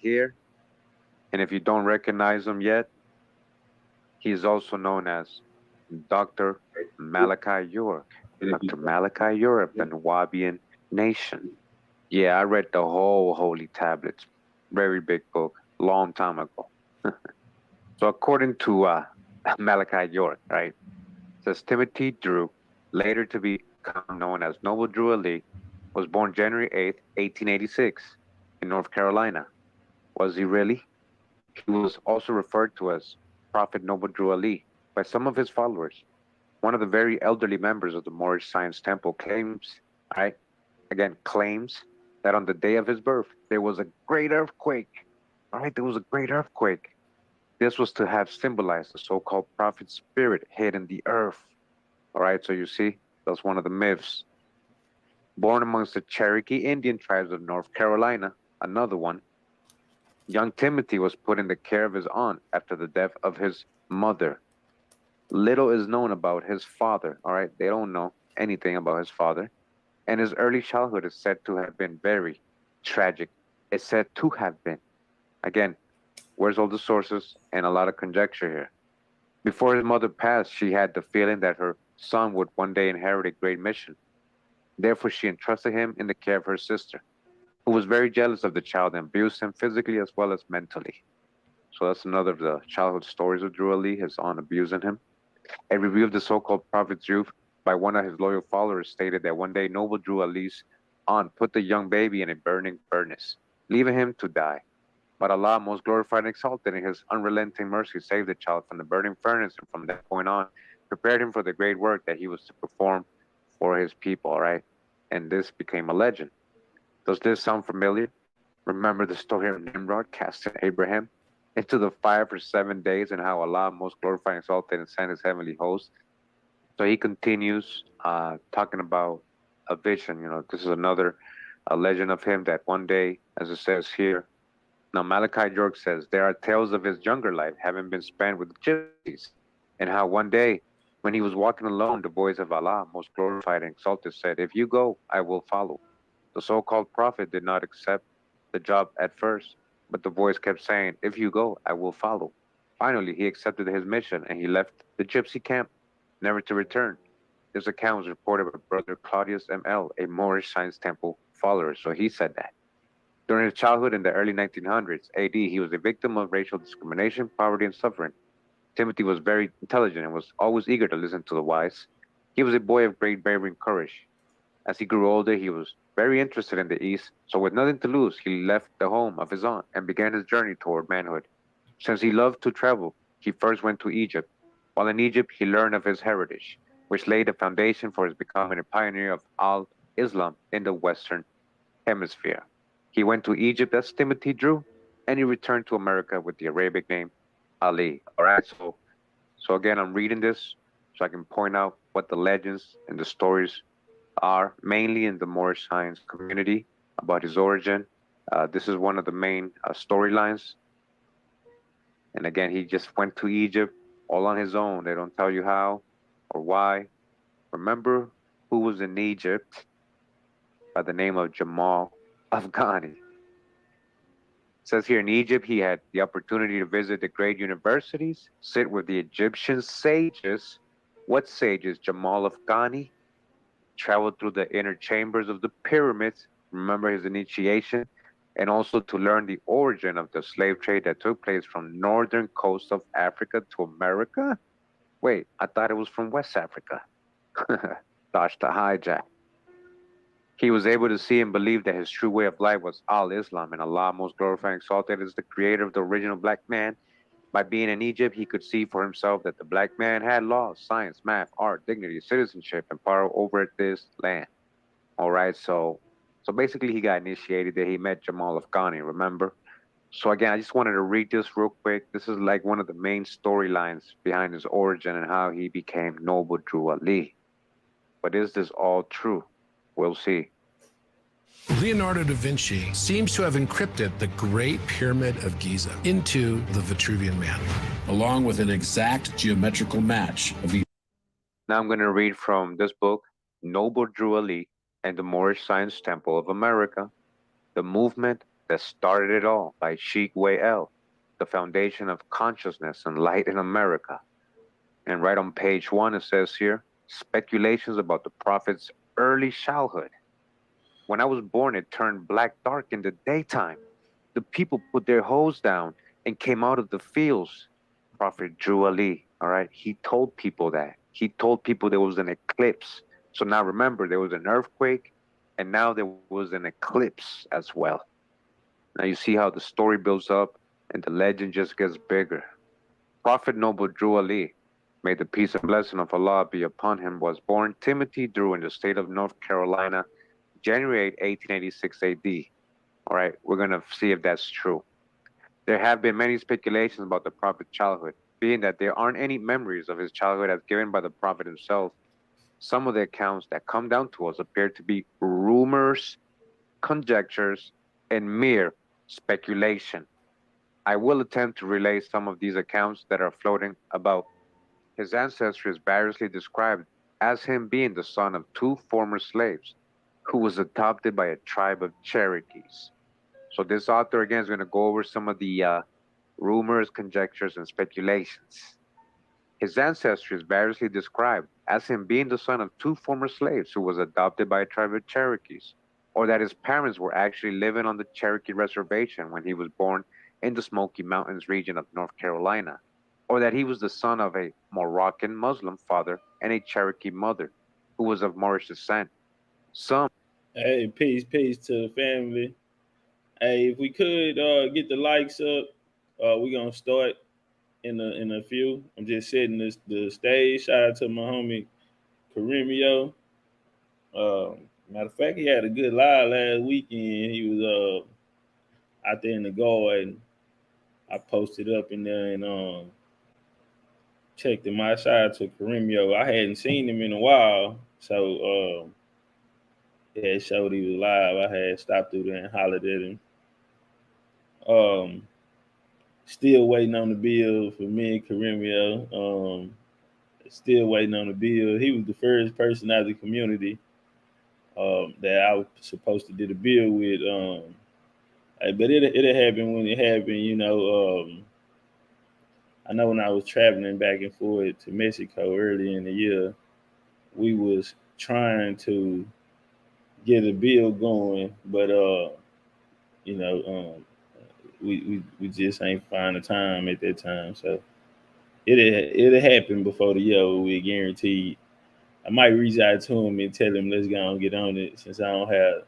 here. And if you don't recognize him yet, he's also known as Dr. Malachi York. Dr. Malachi York, the Nubian nation. Yeah, I read the whole Holy Tablets. Very big book, long time ago. So according to Malachi York, right, it says Timothy Drew, later to become known as Noble Drew Ali, was born January 8th, 1886, in North Carolina. Was he really? He was also referred to as Prophet Noble Drew Ali by some of his followers. One of the very elderly members of the Moorish Science Temple claims, right, again, claims that on the day of his birth, there was a great earthquake. All right, there was a great earthquake. This was to have symbolized the so-called prophet spirit hid in the earth. All right, so you see, that's one of the myths. Born amongst the Cherokee Indian tribes of North Carolina, another one, young Timothy was put in the care of his aunt after the death of his mother. Little is known about his father, all right? They don't know anything about his father. And his early childhood is said to have been very tragic. It's said to have been. Again, where's all the sources and a lot of conjecture here? Before his mother passed, she had the feeling that her son would one day inherit a great mission. Therefore, she entrusted him in the care of her sister, who was very jealous of the child and abused him physically as well as mentally. So that's another of the childhood stories of Drew Ali, his aunt abusing him. A review of the so-called prophet's youth by one of his loyal followers stated that one day Noble Drew Ali's aunt put the young baby in a burning furnace, leaving him to die. But Allah, most glorified and exalted in his unrelenting mercy, saved the child from the burning furnace, and from that point on, prepared him for the great work that he was to perform for his people, all right? And this became a legend. Does this sound familiar? Remember the story of Nimrod casting Abraham into the fire for 7 days, and how Allah, most glorified and exalted, and sent his heavenly host? So he continues talking about a vision. You know, this is another legend of him that one day, as it says here, now Malachi York says, there are tales of his younger life having been spent with gypsies, and how one day, when he was walking alone, the voice of Allah, most glorified and exalted, said, if you go, I will follow. The so-called prophet did not accept the job at first, but the voice kept saying, if you go, I will follow. Finally, he accepted his mission, and he left the gypsy camp, never to return. This account was reported by Brother Claudius M.L., a Moorish Science Temple follower, so he said that. During his childhood in the early 1900s AD, he was a victim of racial discrimination, poverty, and suffering. Timothy was very intelligent and was always eager to listen to the wise. He was a boy of great bravery and courage. As he grew older, he was very interested in the East, so with nothing to lose, he left the home of his aunt and began his journey toward manhood. Since he loved to travel, he first went to Egypt. While in Egypt, he learned of his heritage, which laid the foundation for his becoming a pioneer of Al-Islam in the Western Hemisphere. He went to Egypt as Timothy Drew, and he returned to America with the Arabic name Ali. All right, so again, I'm reading this so I can point out what the legends and the stories are, mainly in the Moorish science community, about his origin. This is one of the main storylines. And again, he just went to Egypt all on his own. They don't tell you how or why. Remember who was in Egypt by the name of Jamal Afghani. It says here in Egypt, he had the opportunity to visit the great universities, sit with the Egyptian sages. What sages? Jamal Afghani. Traveled through the inner chambers of the pyramids. Remember his initiation. And also to learn the origin of the slave trade that took place from northern coast of Africa to America. Wait, I thought it was from West Africa. Dodge the hijack. He was able to see and believe that his true way of life was Al-Islam, and Allah, most glorified and exalted, is the creator of the original black man. By being in Egypt, he could see for himself that the black man had laws, science, math, art, dignity, citizenship, and power over this land. All right, so basically he got initiated there. He met Jamal Afghani, remember? So again, I just wanted to read this real quick. This is like one of the main storylines behind his origin and how he became Noble Drew Ali. But is this all true? We'll see. Leonardo da Vinci seems to have encrypted the Great Pyramid of Giza into the Vitruvian Man, along with an exact geometrical match of the... Now I'm going to read from this book, Noble Drew Ali and the Moorish Science Temple of America, the movement that started it all by Sheikh Way-El, The Foundation of Consciousness and Light in America. And right on page 1, it says here, speculations about the prophet's early childhood. When I was born, it turned black dark in the daytime. The people put their hoes down and came out of the fields. Prophet Drew Ali, all right, he told people that. He told people there was an eclipse. So now remember, there was an earthquake, and now there was an eclipse as well. Now you see how the story builds up and the legend just gets bigger. Prophet Noble Drew Ali, may the peace and blessing of Allah be upon him, was born Timothy Drew in the state of North Carolina, January 8, 1886 AD. All right, we're going to see if that's true. There have been many speculations about the prophet's childhood, being that there aren't any memories of his childhood as given by the prophet himself. Some of the accounts that come down to us appear to be rumors, conjectures, and mere speculation. I will attempt to relay some of these accounts that are floating about. His ancestry is variously described as him being the son of 2 former slaves who was adopted by a tribe of Cherokees. So this author again is going to go over some of the rumors, conjectures, and speculations. His ancestry is variously described as him being the son of 2 former slaves who was adopted by a tribe of Cherokees, or that his parents were actually living on the Cherokee reservation when he was born in the Smoky Mountains region of North Carolina, or that he was the son of a Moroccan Muslim father and a Cherokee mother who was of Moorish descent. Some Hey, peace to the family. Hey, if we could get the likes up, we're gonna start in a few. I'm just setting the stage. Shout out to my homie Karimio. Matter of fact, he had a good live last weekend. He was out there in the garden. I posted up in there and checked him out. Shout out to Karimio. I hadn't seen him in a while, so yeah, it showed he was live. I had stopped through there and hollered at him. Still waiting on the bill for me and Karimio. Still waiting on the bill. He was the first person out of the community that I was supposed to do the bill with. But it happened when it happened, you know. I know when I was traveling back and forth to Mexico early in the year, we was trying to get a bill going, but you know, we just ain't find the time at that time. So it happened before the year. We guaranteed. I might reach out to him and tell him let's go and get on it since I don't have,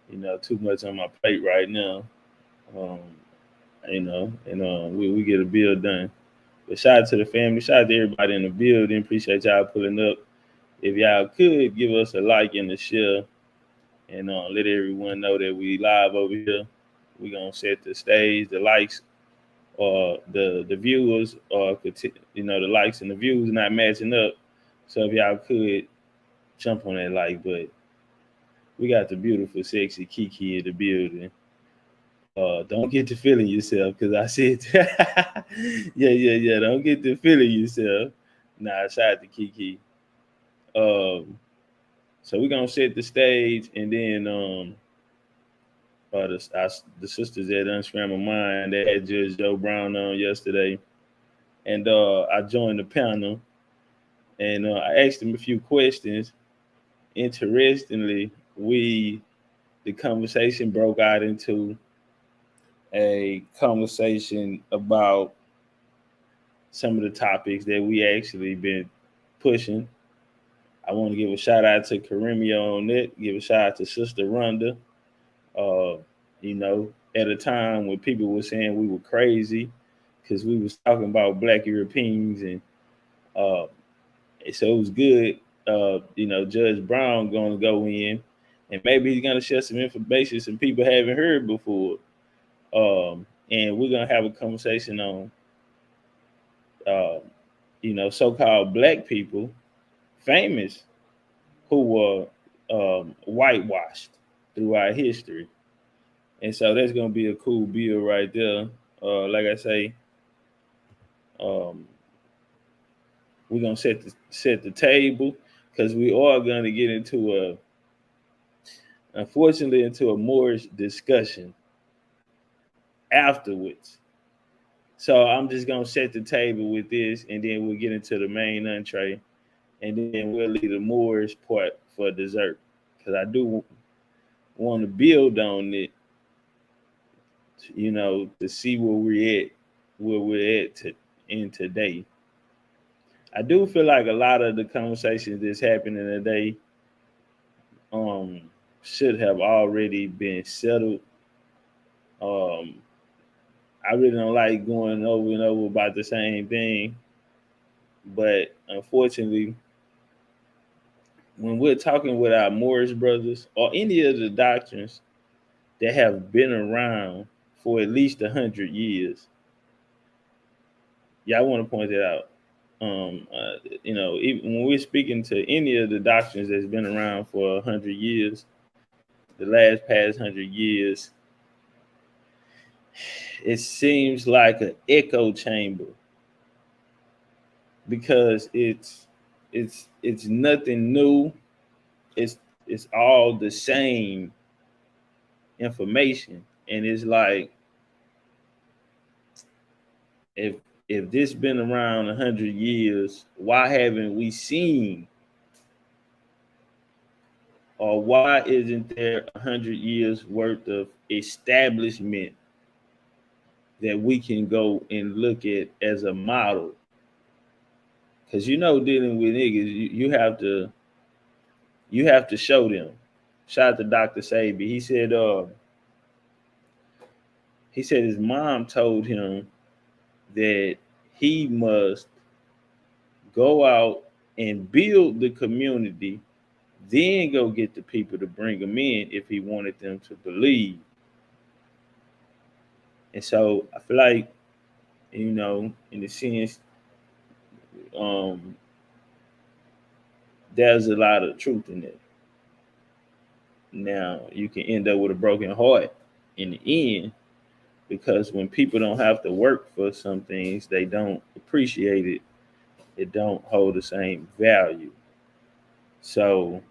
you know, too much on my plate right now. You know, and we get a bill done. But shout out to the family, shout out to everybody in the building. Appreciate y'all pulling up. If y'all could give us a like and a share, and let everyone know that we live over here. We're gonna set the stage, the likes, or the viewers, or you know, the likes and the views not matching up. So if y'all could jump on that like button. We got the beautiful, sexy Kiki in the building. Don't get to feeling yourself, because I said, yeah. Don't get to feeling yourself. Nah, shout out to Kiki. So we're gonna set the stage, and then the sisters at Unscramble Mind, they had Judge Joe Brown on yesterday, and I joined the panel, and I asked him a few questions. Interestingly, the conversation broke out into a conversation about some of the topics that we actually been pushing. I want to give a shout out to Karimio on that. Give a shout out to Sister Rhonda. You know, at a time when people were saying we were crazy because we was talking about Black Europeans, and so it was good. You know, Judge Brown going to go in, and maybe he's going to share some information some people haven't heard before. And we're going to have a conversation on, you know, so-called Black people, famous, who were whitewashed throughout history. And so that's going to be a cool bill right there. Like I say, we're going to set the table, because we are going to get into unfortunately, into a Moorish discussion. afterwards. So I'm just gonna set the table with this, and then we'll get into the main entree, and then we'll leave the Moors part for dessert, because I do want to build on it, to see where we're at in today. I do feel like a lot of the conversations that's happening today um should have already been settled. Um I really don't like going over and over about the same thing, but unfortunately, when we're talking with our Moorish brothers or any of the doctrines that have been around for at least 100 years, yeah, I want to point that out. Even when we're speaking to any of the doctrines that's been around for 100 years, the past 100 years, it seems like an echo chamber, because it's nothing new. It's all the same information, and it's like, if this been around 100 years, why haven't we seen, or why isn't there 100 years worth of establishment that we can go and look at as a model? Because dealing with niggas, you have to show them. Shout out to Dr. Sabi. He said his mom told him that he must go out and build the community, then go get the people to bring them in if he wanted them to believe. And so I feel like, in a sense, there's a lot of truth in it. Now, you can end up with a broken heart in the end, because when people don't have to work for some things, they don't appreciate it. It don't hold the same value. So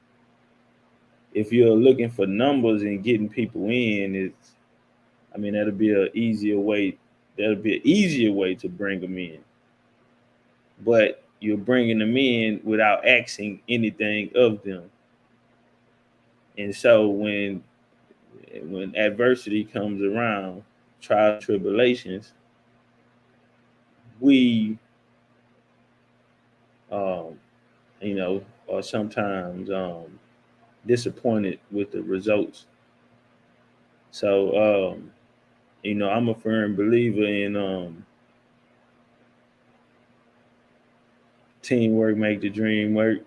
if you're looking for numbers and getting people in, that'll be an easier way. That'll be an easier way to bring them in. But you're bringing them in without asking anything of them. And so when adversity comes around, trials, tribulations, we, are sometimes disappointed with the results. So, I'm a firm believer in teamwork make the dream work,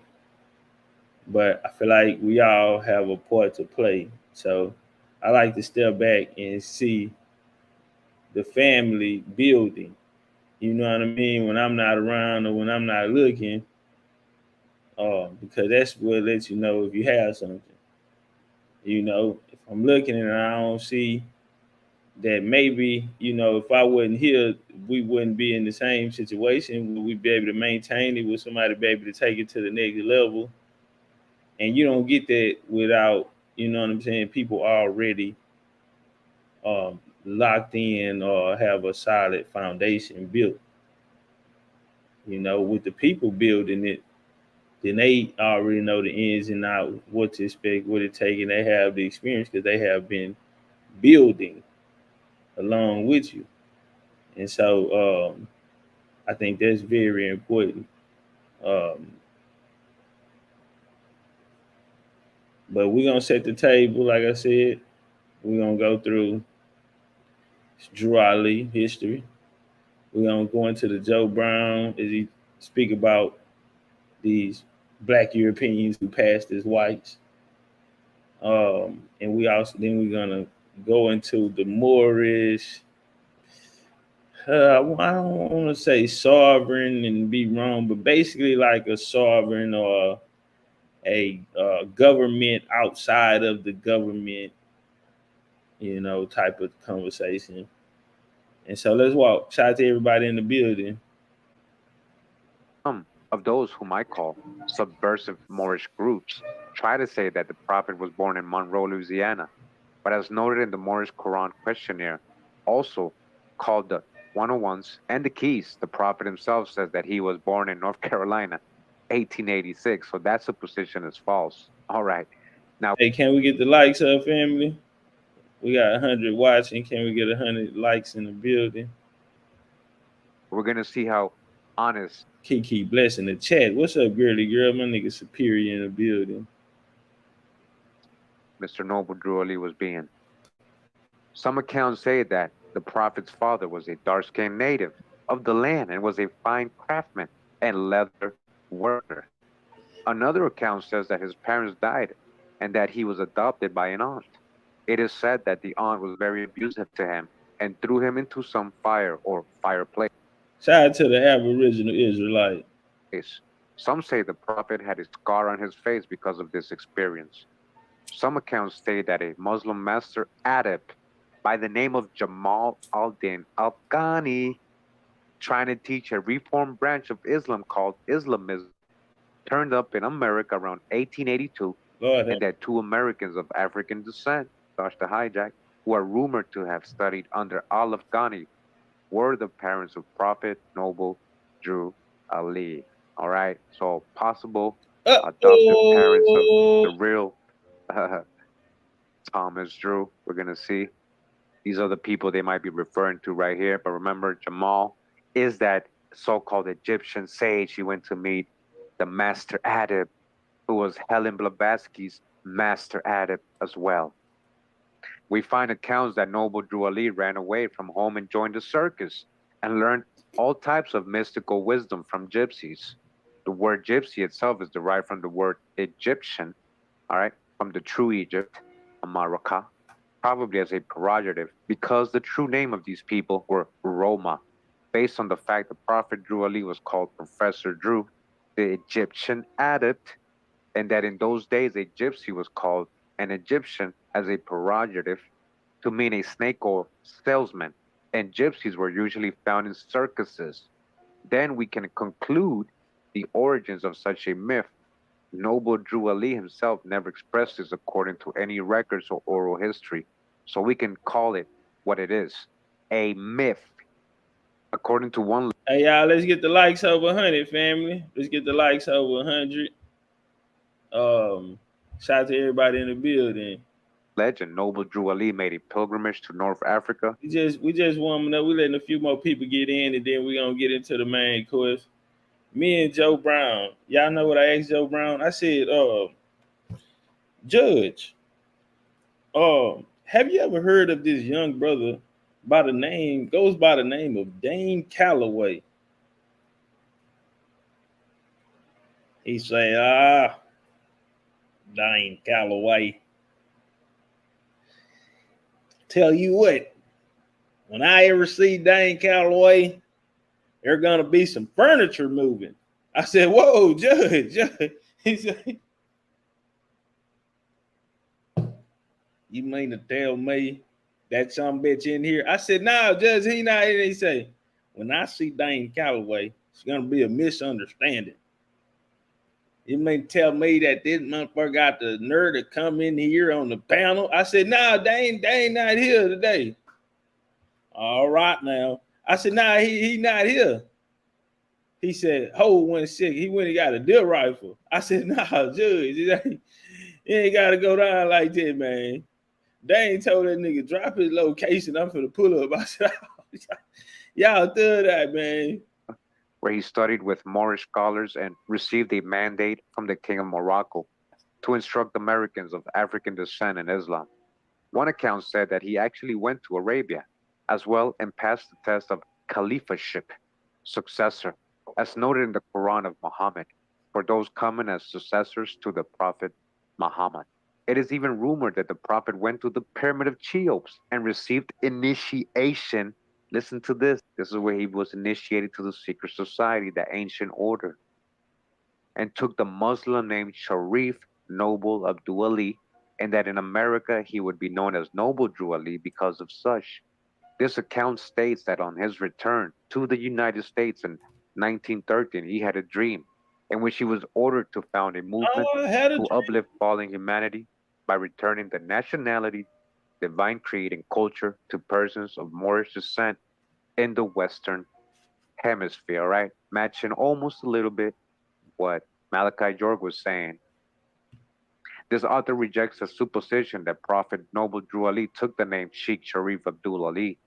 but I feel like we all have a part to play. So I like to step back and see the family building. You know what I mean? When I'm not around or when I'm not looking, because that's what lets you know if you have something. If I'm looking and I don't see that, maybe, if I wasn't here, we wouldn't be in the same situation. Would we be able to maintain it? Would somebody be able to take it to the next level? And you don't get that without, people already locked in or have a solid foundation built. With the people building it, then they already know the ins and outs, what to expect, what it takes, and they have the experience because they have been building along with you. And so I think that's very important. But we're going to set the table, like I said. We're going to go through Drew Ali history. We're going to go into the Joe Brown as he speak about these Black Europeans who passed as whites. And we're going to go into the Moorish. I don't want to say sovereign and be wrong, but basically like a sovereign or a government outside of the government, type of conversation. And so let's walk. Shout out to everybody in the building. Some of those whom I call subversive Moorish groups try to say that the Prophet was born in Monroe, Louisiana, but as noted in the Moorish Quran questionnaire, also called the 101s and the Keys. The prophet himself says that he was born in North Carolina, 1886. So that supposition is false. All right. Now, Hey, can we get the likes up, family? We got 100 watching. Can we get 100 likes in the building? we're going to see how honest Kiki Bless in the chat. What's up, girly girl? My nigga Superior in the building. Mr. Noble Drew Ali was being. Some accounts say that the prophet's father was a dark-skinned native of the land and was a fine craftsman and leather worker. Another account says that his parents died and that he was adopted by an aunt. It is said that the aunt was very abusive to him and threw him into some fire or fireplace. Shout out to the Aboriginal Israelite. Some say the prophet had a scar on his face because of this experience. Some accounts state that a Muslim master adept by the name of Jamal al-Din Afghani, trying to teach a reformed branch of Islam called Islamism, turned up in America around 1882, and that two Americans of African descent, Dr. Hijack, who are rumored to have studied under al-Afghani, were the parents of Prophet Noble Drew Ali. All right, so possible adoptive parents of the real Thomas Drew. We're gonna see. These are the people they might be referring to right here. But remember, Jamal is that so-called Egyptian sage. He went to meet the master adept, who was Helen Blavatsky's master adept as well. We find accounts that Noble Drew Ali ran away from home and joined the circus and learned all types of mystical wisdom from gypsies. The word gypsy itself is derived from the word Egyptian, all right, from the true Egypt, America, probably as a pejorative, because the true name of these people were Roma, based on the fact the Prophet Drew Ali was called Professor Drew, the Egyptian adept, and that in those days a gypsy was called an Egyptian as a pejorative to mean a snake or salesman, and gypsies were usually found in circuses. Then we can conclude the origins of such a myth. Noble Drew Ali himself never expressed this according to any records or oral history, so we can call it what it is, a myth. According to one... Hey, y'all, let's get the likes over 100, family. Let's get the likes over 100. Shout out to everybody in the building. Legend, Noble Drew Ali made a pilgrimage to North Africa. We just warming up. We're letting a few more people get in, and then we're going to get into the main course. Me and Joe Brown. Y'all know what I asked Joe Brown? I said, Judge, have you ever heard of this young brother goes by the name of Dane Calloway? He said, Dane Calloway. Tell you what, when I ever see Dane Calloway, there's gonna be some furniture moving. I said, whoa, Judge. He said, you mean to tell me that some bitch in here? I said, no, Judge, he not here. He said, when I see Dane Calloway, it's gonna be a misunderstanding. You mean tell me that this motherfucker got the nerve to come in here on the panel? I said, no, Dane not here today. All right now. I said, nah, he not here. He said, Ho went sick. He went and got a deer rifle. I said, nah, Judge, you ain't got to go down like that, man. Dane told that nigga, drop his location. I'm finna pull up. I said, y'all do that, man. Where he studied with Moorish scholars and received a mandate from the King of Morocco to instruct Americans of African descent in Islam. One account said that he actually went to Arabia as well and passed the test of caliphship, successor, as noted in the Quran of Muhammad, for those coming as successors to the Prophet Muhammad. It is even rumored that the Prophet went to the Pyramid of Cheops and received initiation. Listen to this. This is where he was initiated to the secret society, the ancient order, and took the Muslim name Sharif Noble Abdul Ali, and that in America he would be known as Noble Drew Ali because of such. This account states that on his return to the United States in 1913, he had a dream in which he was ordered to found a movement to uplift fallen humanity by returning the nationality, divine creating culture to persons of Moorish descent in the Western Hemisphere, right? Matching almost a little bit what Malachi York was saying. This author rejects the supposition that Prophet Noble Drew Ali took the name Sheikh Sharif Abdul Ali.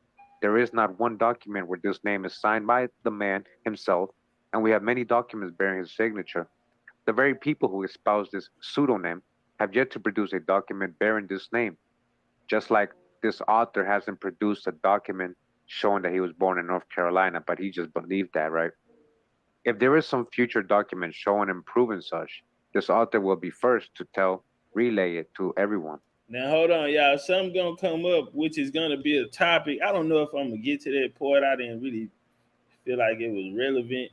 There is not one document where this name is signed by the man himself, and we have many documents bearing his signature. The very people who espouse this pseudonym have yet to produce a document bearing this name, just like this author hasn't produced a document showing that he was born in North Carolina, but he just believed that, right? If there is some future document showing and proving such, this author will be first to relay it to everyone. Now hold on, y'all. Something gonna come up, which is gonna be a topic. I don't know if I'm gonna get to that point. I didn't really feel like it was relevant,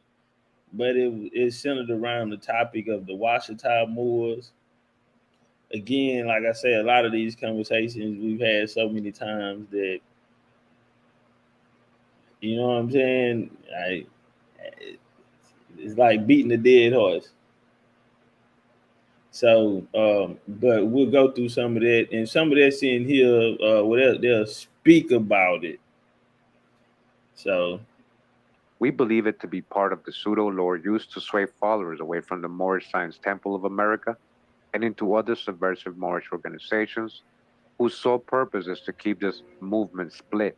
but it centered around the topic of the Washita Moors. Again, like I said, a lot of these conversations we've had so many times that, you know what I'm saying? It's like beating a dead horse. So, but we'll go through some of that, and some of that's in here. They'll speak about it. So, we believe it to be part of the pseudo-lore used to sway followers away from the Moorish Science Temple of America and into other subversive Moorish organizations whose sole purpose is to keep this movement split.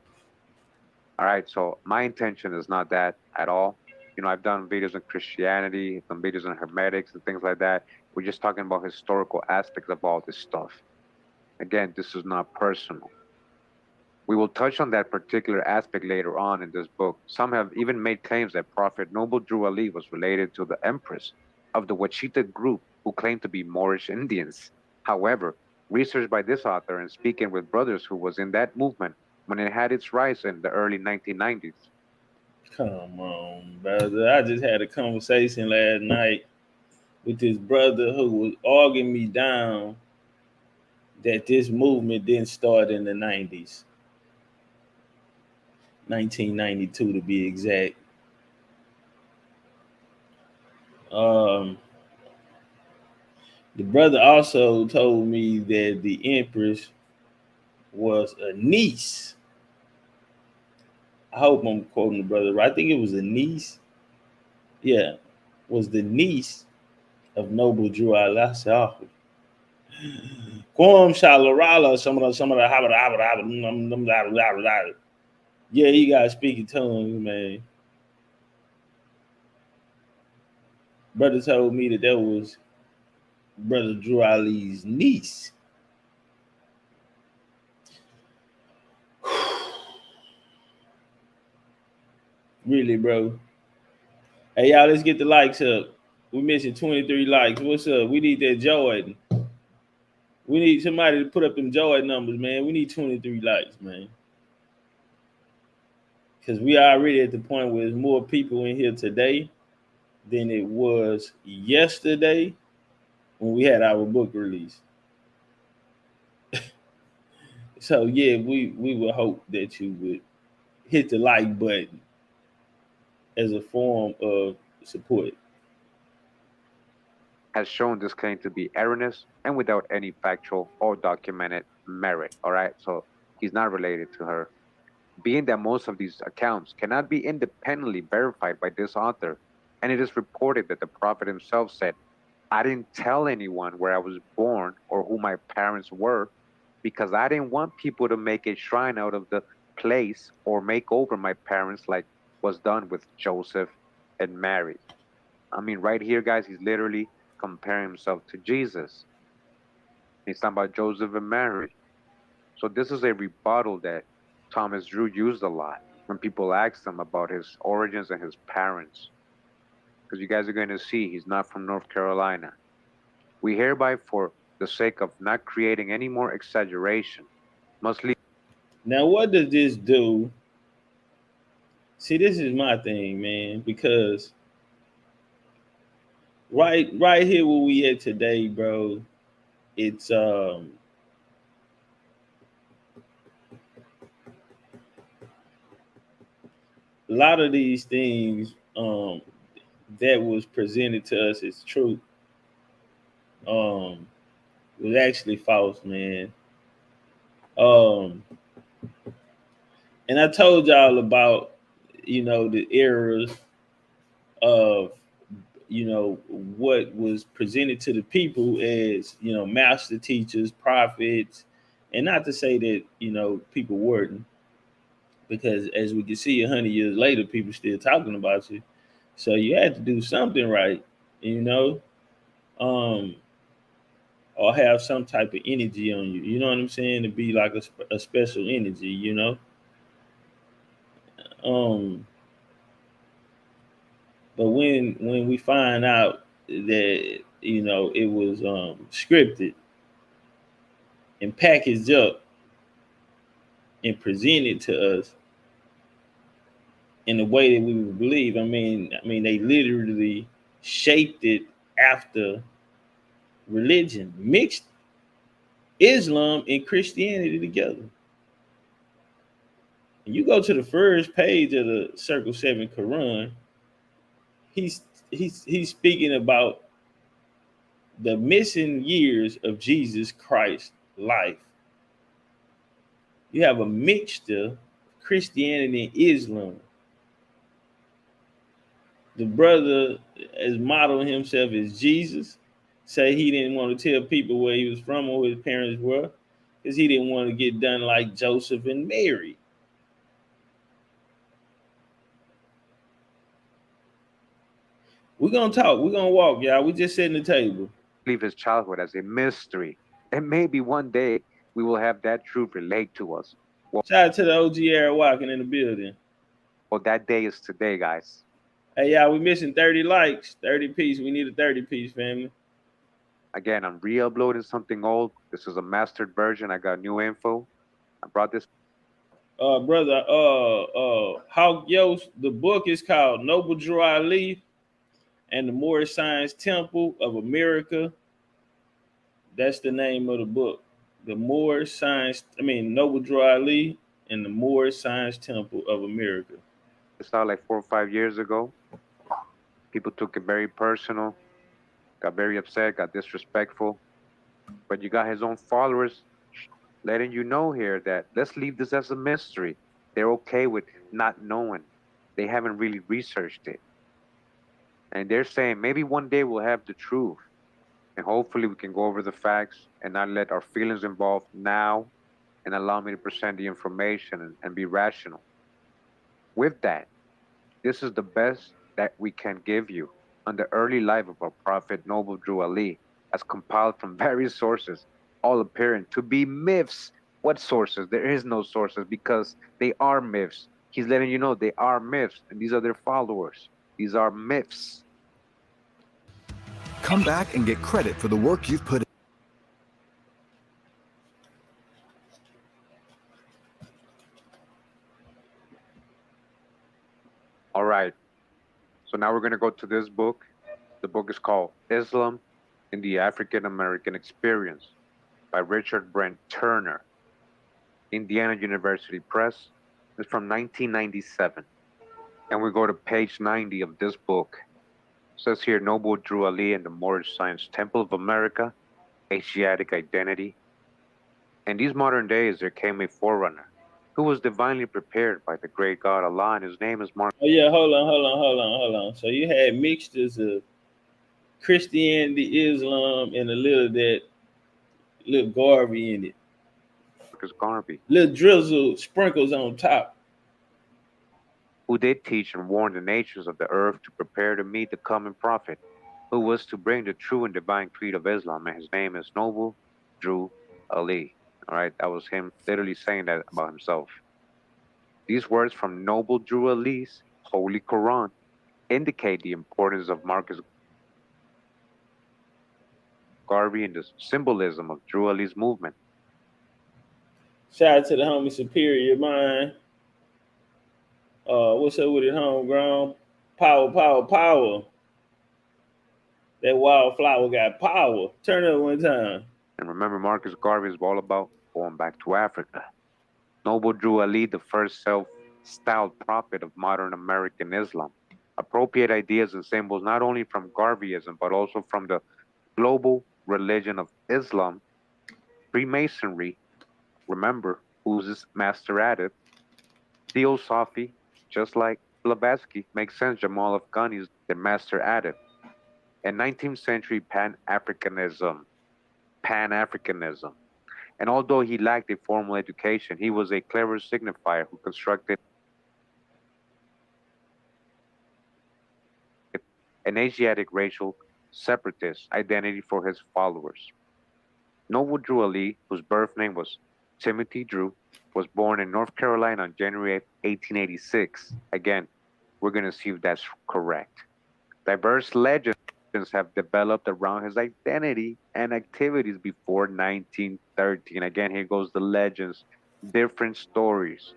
All right, so my intention is not that at all. You know, I've done videos on Christianity, some videos on Hermetics and things like that. We're just talking about historical aspects of all this stuff. Again, this is not personal. We will touch on that particular aspect later on in this book. Some have even made claims that Prophet Noble Drew Ali was related to the empress of the Wachita group who claimed to be Moorish Indians. However, research by this author and speaking with brothers who was in that movement when it had its rise in the early 1990s. come on, brother. I just had a conversation last night with this brother who was arguing me down that this movement didn't start in the 90s. 1992 to be exact. The brother also told me that the empress was a niece. I hope I'm quoting the brother right. I think it was a niece. Yeah, was the niece of Noble Drew Ali. I said, oh. Yeah, you gotta speak in tongues, man. Brother told me that was Brother Drew Ali's niece. Really, bro. Hey, y'all, let's get the likes up. We missing 23 likes. What's up? We need that Jordan. We need somebody to put up them Jordan numbers, man. We need 23 likes, man. Because we are already at the point where there's more people in here today than it was yesterday when we had our book release. So yeah, we would hope that you would hit the like button as a form of support. Has shown this claim to be erroneous and without any factual or documented merit. All right, so he's not related to her. Being that most of these accounts cannot be independently verified by this author, and it is reported that the prophet himself said, I didn't tell anyone where I was born or who my parents were because I didn't want people to make a shrine out of the place or make over my parents like was done with Joseph and Mary. I mean, right here, guys, he's literally comparing himself to Jesus. He's talking about Joseph and Mary. So this is a rebuttal that Thomas Drew used a lot when people asked him about his origins and his parents. Because you guys are going to see he's not from North Carolina. We hereby, for the sake of not creating any more exaggeration, must leave. Now, what does this do? See, this is my thing, man, because right here where we at today, bro, it's a lot of these things that was presented to us as truth was actually false, man. Um, and I told y'all about, the eras of, what was presented to the people as, master teachers, prophets, and not to say that, people weren't, because as we can see 100 years later, people still talking about you. So you had to do something right, you know, um, or have some type of energy on you. You know what I'm saying? To be like a special energy, Um, but when we find out that it was scripted and packaged up and presented to us in the way that we would believe, I mean, they literally shaped it after religion, mixed Islam and Christianity together. And you go to the first page of the Circle 7 Quran, he's speaking about the missing years of Jesus Christ's life. You have a mixture of Christianity and Islam. The brother has modeled himself as Jesus, say he didn't want to tell people where he was from or who his parents were, because he didn't want to get done like Joseph and Mary. We're gonna talk, we're gonna walk, y'all. We just sitting at the table. Leave his childhood as a mystery. And maybe one day we will have that truth relate to us. Shout out to the OG era walking in the building. Well, that day is today, guys. Hey, y'all, we missing 30 likes, 30 piece. We need a 30 piece, family. Again, I'm re-uploading something old. This is a mastered version. I got new info. I brought this. Brother, Hawk Yost, the book is called Noble Drew Ali and the Moorish Science Temple of America. That's the name of the book. The Moorish Science, Noble Drew Ali and the Moorish Science Temple of America. It started like 4 or 5 years ago. People took it very personal, got very upset, got disrespectful. But you got his own followers letting you know here that let's leave this as a mystery. They're okay with not knowing. They haven't really researched it. And they're saying maybe one day we'll have the truth. And hopefully we can go over the facts and not let our feelings involved now and allow me to present the information and be rational. With that, this is the best that we can give you on the early life of our Prophet Noble Drew Ali, as compiled from various sources, all appearing to be myths. What sources? There is no sources because they are myths. He's letting you know they are myths, and these are their followers. These are myths. Come back and get credit for the work you've put in. All right. So now we're going to go to this book. The book is called Islam in the African American Experience by Richard Brent Turner, Indiana University Press. It's from 1997. And we go to page 90 of this book. It says here, Noble Drew Ali and the Moorish Science Temple of America, Asiatic Identity. In these modern days, there came a forerunner who was divinely prepared by the great God Allah, and his name is Mark. Oh yeah, hold on. So you had mixtures of Christianity, Islam, and a little Garvey in it. Marcus Garvey, Little drizzle sprinkles on top. who did teach and warn the nations of the earth to prepare to meet the coming prophet, who was to bring the true and divine creed of Islam, and his name is Noble Drew Ali. All right, that was him literally saying that about himself. These words from Noble Drew Ali's Holy Quran indicate the importance of Marcus Garvey and the symbolism of Drew Ali's movement. Shout out to the homie Superior Mind. What's up with it, homegrown? Power. That wildflower got power. Turn up one time. And remember, Marcus Garvey is all about going back to Africa. Noble Drew Ali, the first self-styled prophet of modern American Islam, appropriate ideas and symbols not only from Garveyism, but also from the global religion of Islam, Freemasonry, Remember, who's his master at it? Theosophy, just like Blavatsky, makes sense. Jamal Afghani is the master at it. And 19th century Pan-Africanism. And although he lacked a formal education, he was a clever signifier who constructed an Asiatic racial separatist identity for his followers. Noble Drew Ali, whose birth name was Timothy Drew, was born in North Carolina on January 1886. Again, we're going to see if that's correct. Diverse legends have developed around his identity and activities before 1913. Again, here goes the legends, different stories.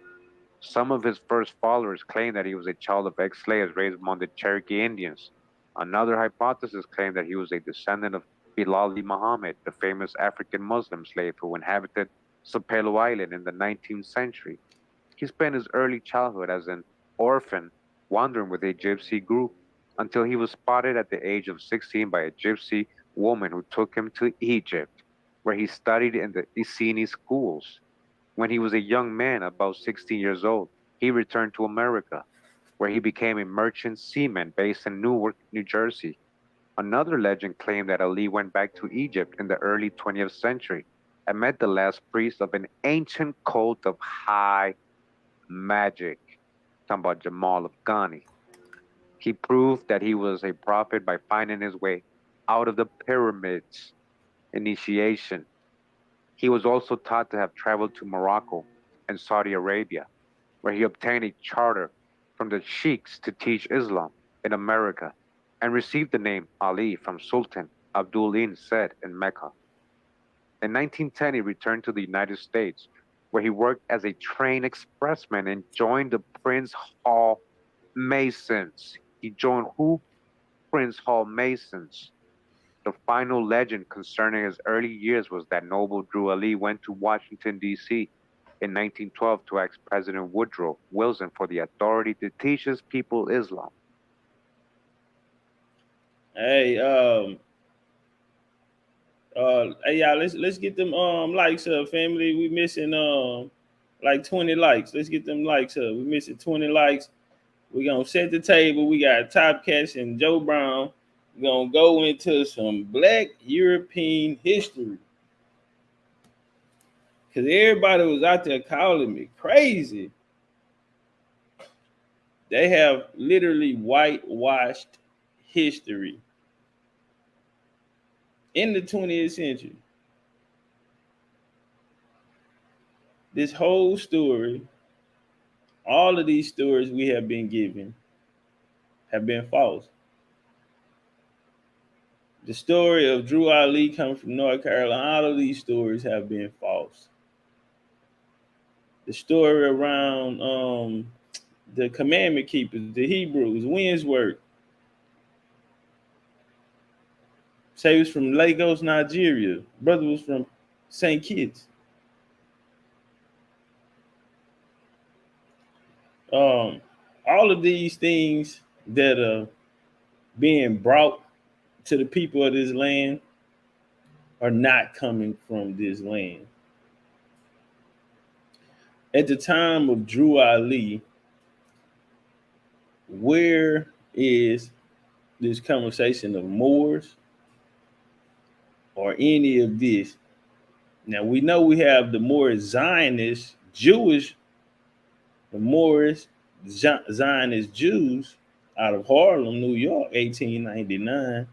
Some of his first followers claim that he was a child of ex-slaves raised among the Cherokee Indians. Another hypothesis claimed that he was a descendant of Bilali Muhammad, the famous African Muslim slave who inhabited Sapelo Island in the 19th century. He spent his early childhood as an orphan, wandering with a gypsy group, until he was spotted at the age of 16 by a gypsy woman who took him to Egypt, where he studied in the Essene schools. When he was a young man, about 16 years old, he returned to America, where he became a merchant seaman based in Newark, New Jersey. Another legend claimed that Ali went back to Egypt in the early 20th century and met the last priest of an ancient cult of high magic. Talking about Jamal Afghani. He proved that he was a prophet by finding his way out of the pyramids. Initiation. He was also taught to have traveled to Morocco and Saudi Arabia, where he obtained a charter from the sheikhs to teach Islam in America and received the name Ali from Sultan Abdul Said in Mecca. In 1910, he returned to the United States, where he worked as a train expressman and joined the Prince Hall Masons. He joined who? Prince Hall Masons. The final legend concerning his early years was that Noble Drew Ali went to Washington, D.C. in 1912 to ask President Woodrow Wilson for the authority to teach his people Islam. Hey, hey y'all, let's get them likes up, family. We missing like 20 likes. Let's get them likes up. We missing 20 likes. We're gonna set the table. We got Topcatz and Joe Brown. We're gonna go into some Black European history. Cause everybody was out there calling me crazy. They have literally whitewashed history in the 20th century. This whole story, all of these stories we have been given have been false. The story of Drew Ali coming from North Carolina, all of these stories have been false. The story around the commandment keepers, the Hebrews, Winsworth, say he was from Lagos, Nigeria. Brother was from St. Kitts. All of these things that are being brought to the people of this land are not coming from this land. At the time of Drew Ali, where is this conversation of Moors or any of this? Now we know we have the Moorish Zionist Jewish, the Moorish Zionist Jews out of Harlem, New York, 1899,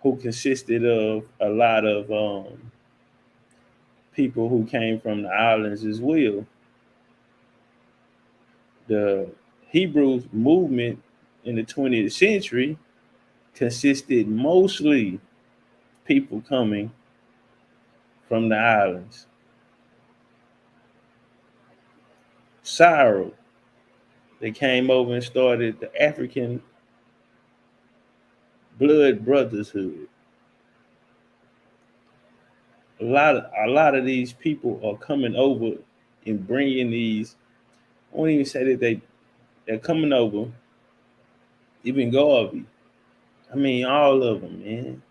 who consisted of a lot of people who came from the islands as well. The Hebrew movement in the 20th century consisted mostly people coming from the islands. Cyril, they came over and started the African Blood Brotherhood. A lot of these people are coming over and bringing these. I won't even say that they're coming over. Even Garvey. I mean, all of them, man.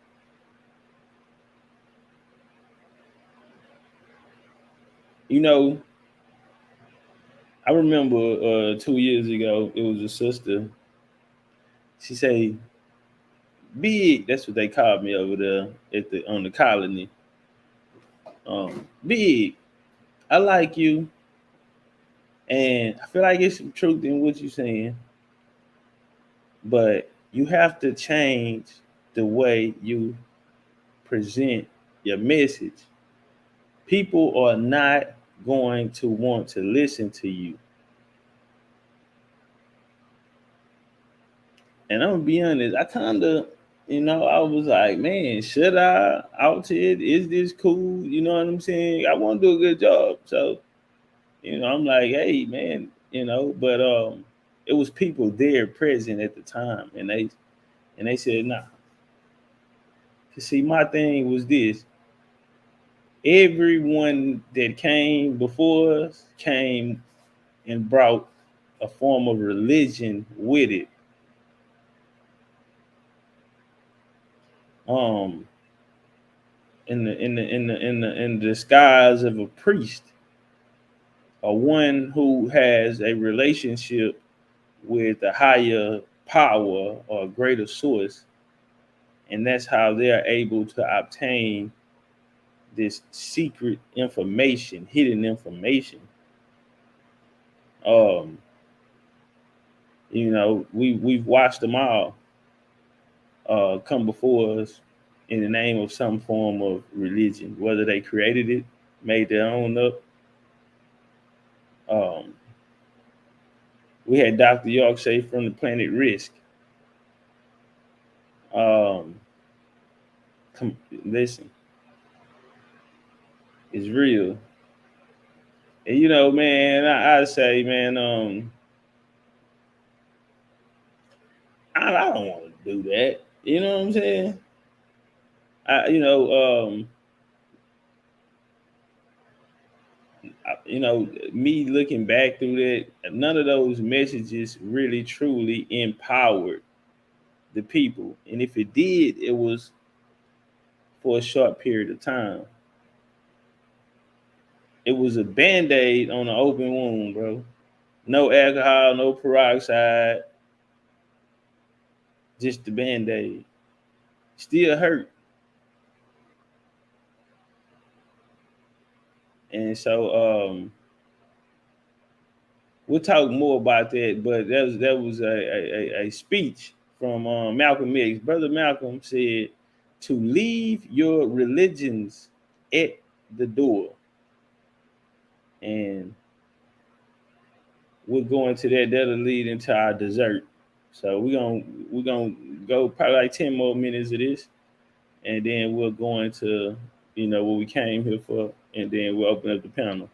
You know, I remember 2 years ago, it was a sister. She say, "Big," that's what they called me over there at the on the colony. Big, I like you, and I feel like it's some truth in what you're saying, but you have to change the way you present your message. People are not going to want to listen to you. And I'm gonna be honest, I kind of, I was like, man, should I out it? Is this cool? You know what I'm saying? I want to do a good job. So, I'm like, hey, man, but it was people there present at the time, and they said, nah. See, my thing was this: everyone that came before us came and brought a form of religion with it. Um, in the disguise of a priest, or one who has a relationship with a higher power or a greater source, and that's how they're able to obtain this secret information, hidden information. Um, we've watched them all come before us in the name of some form of religion, whether they created it, made their own up. Um, we had Dr. York say from the planet Risk. Listen, it's real. And man, I say, man, I don't want to do that. You know what I'm saying? Me looking back through that, none of those messages really truly empowered the people. And if it did, it was for a short period of time. It was a band-aid on an open wound, bro. No alcohol, no peroxide, just the band-aid. Still hurt. And so we'll talk more about that, but that was a speech from Malcolm X. Brother Malcolm said to leave your religions at the door. And we'll go into that. That'll lead into our dessert. So we're gonna go probably like 10 more minutes of this, and then we'll go into what we came here for, and then we'll open up the panel.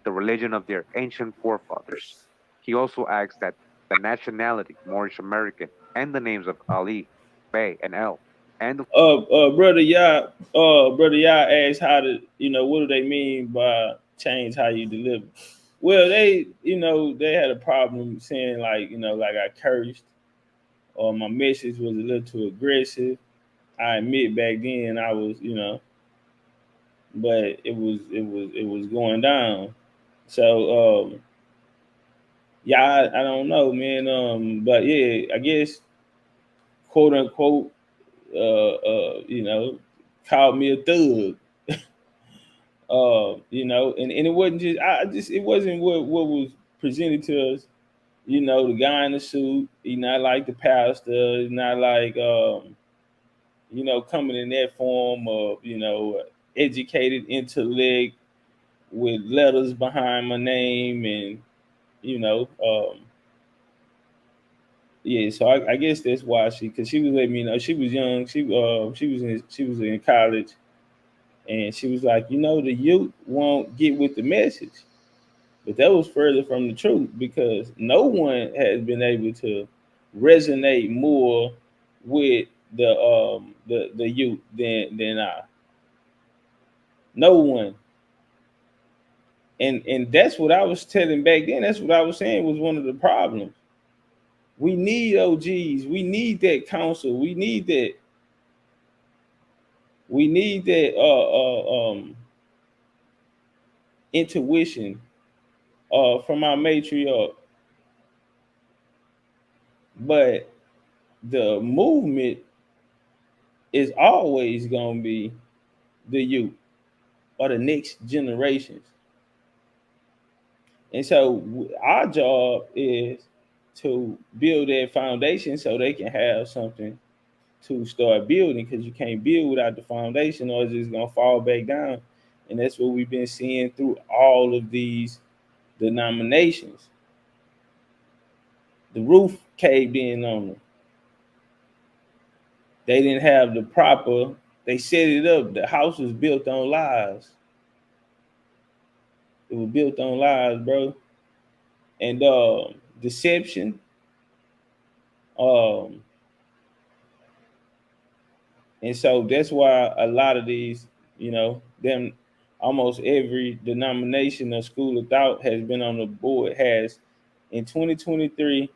The religion of their ancient forefathers. He also asks that the nationality, Moorish American, and the names of Ali, Bey, and El, and the Brother Yah asked how to, what do they mean by change how you deliver? Well, they had a problem saying like I cursed or my message was a little too aggressive. I admit back then I was, but it was going down. So I don't know, man. But yeah, I guess quote unquote, called me a thug. And it wasn't it wasn't what was presented to us. The guy in the suit, he not like the pastor, he's not like coming in that form of, educated intellect with letters behind my name, and yeah. So I guess that's why because she was letting me know she was young. She was in college, and she was like, the youth won't get with the message. But that was further from the truth, because no one has been able to resonate more with the youth than I. No one. And that's what I was telling back then. That's what I was saying was one of the problems. We need OGs. We need that counsel. We need that. We need that intuition from our matriarch. But the movement is always going to be the youth or the next generations. And so our job is to build that foundation so they can have something to start building, because you can't build without the foundation or it's just going to fall back down. And that's what we've been seeing through all of these denominations. The roof caved in on them. They didn't have the proper, they set it up. The house was built on lies. It was built on lies, bro. And deception. And so that's why a lot of these, them, almost every denomination or school of thought has been on the board, has in 2023,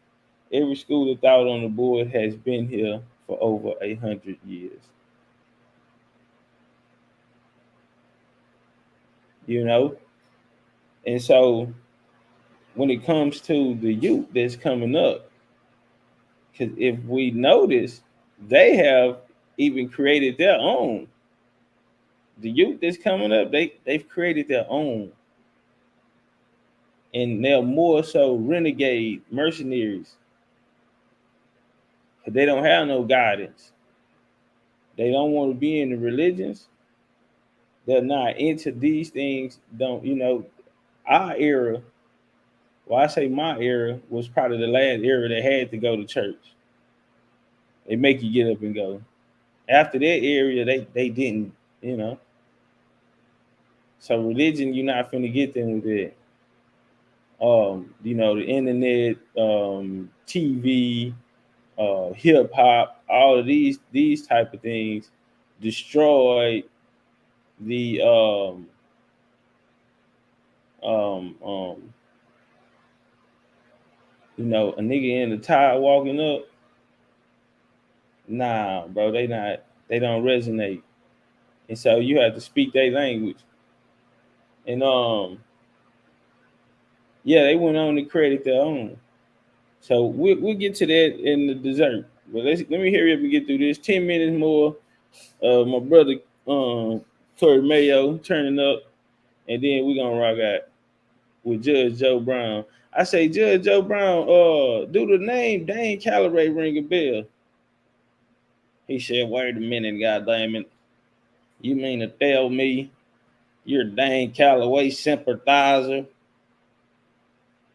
every school of thought on the board has been here for over 100 years. And so when it comes to the youth that's coming up, because if we notice, they have even created their own. The youth that's coming up, they've created their own. And they're more so renegade mercenaries. Because they don't have no guidance. They don't want to be in the religions. They're not into these things. Our era, well, I say my era, was probably the last era that had to go to church. They make you get up and go. After that area, they didn't, So religion, you're not finna get them with it. The internet, TV, hip hop, all of these type of things destroyed the a nigga in the tie walking up. Nah, bro, they don't resonate. And so you have to speak their language. And they went on to create their own. So we'll get to that in the dessert. But let me hurry up and get through this. 10 minutes more. My brother Corey Mayo turning up, and then we're gonna rock out with Judge Joe Brown. I say, Judge Joe Brown, do the name Dane Calloway ring a bell? He said, wait a minute, goddammit. You mean to tell me you're Dane Calloway sympathizer?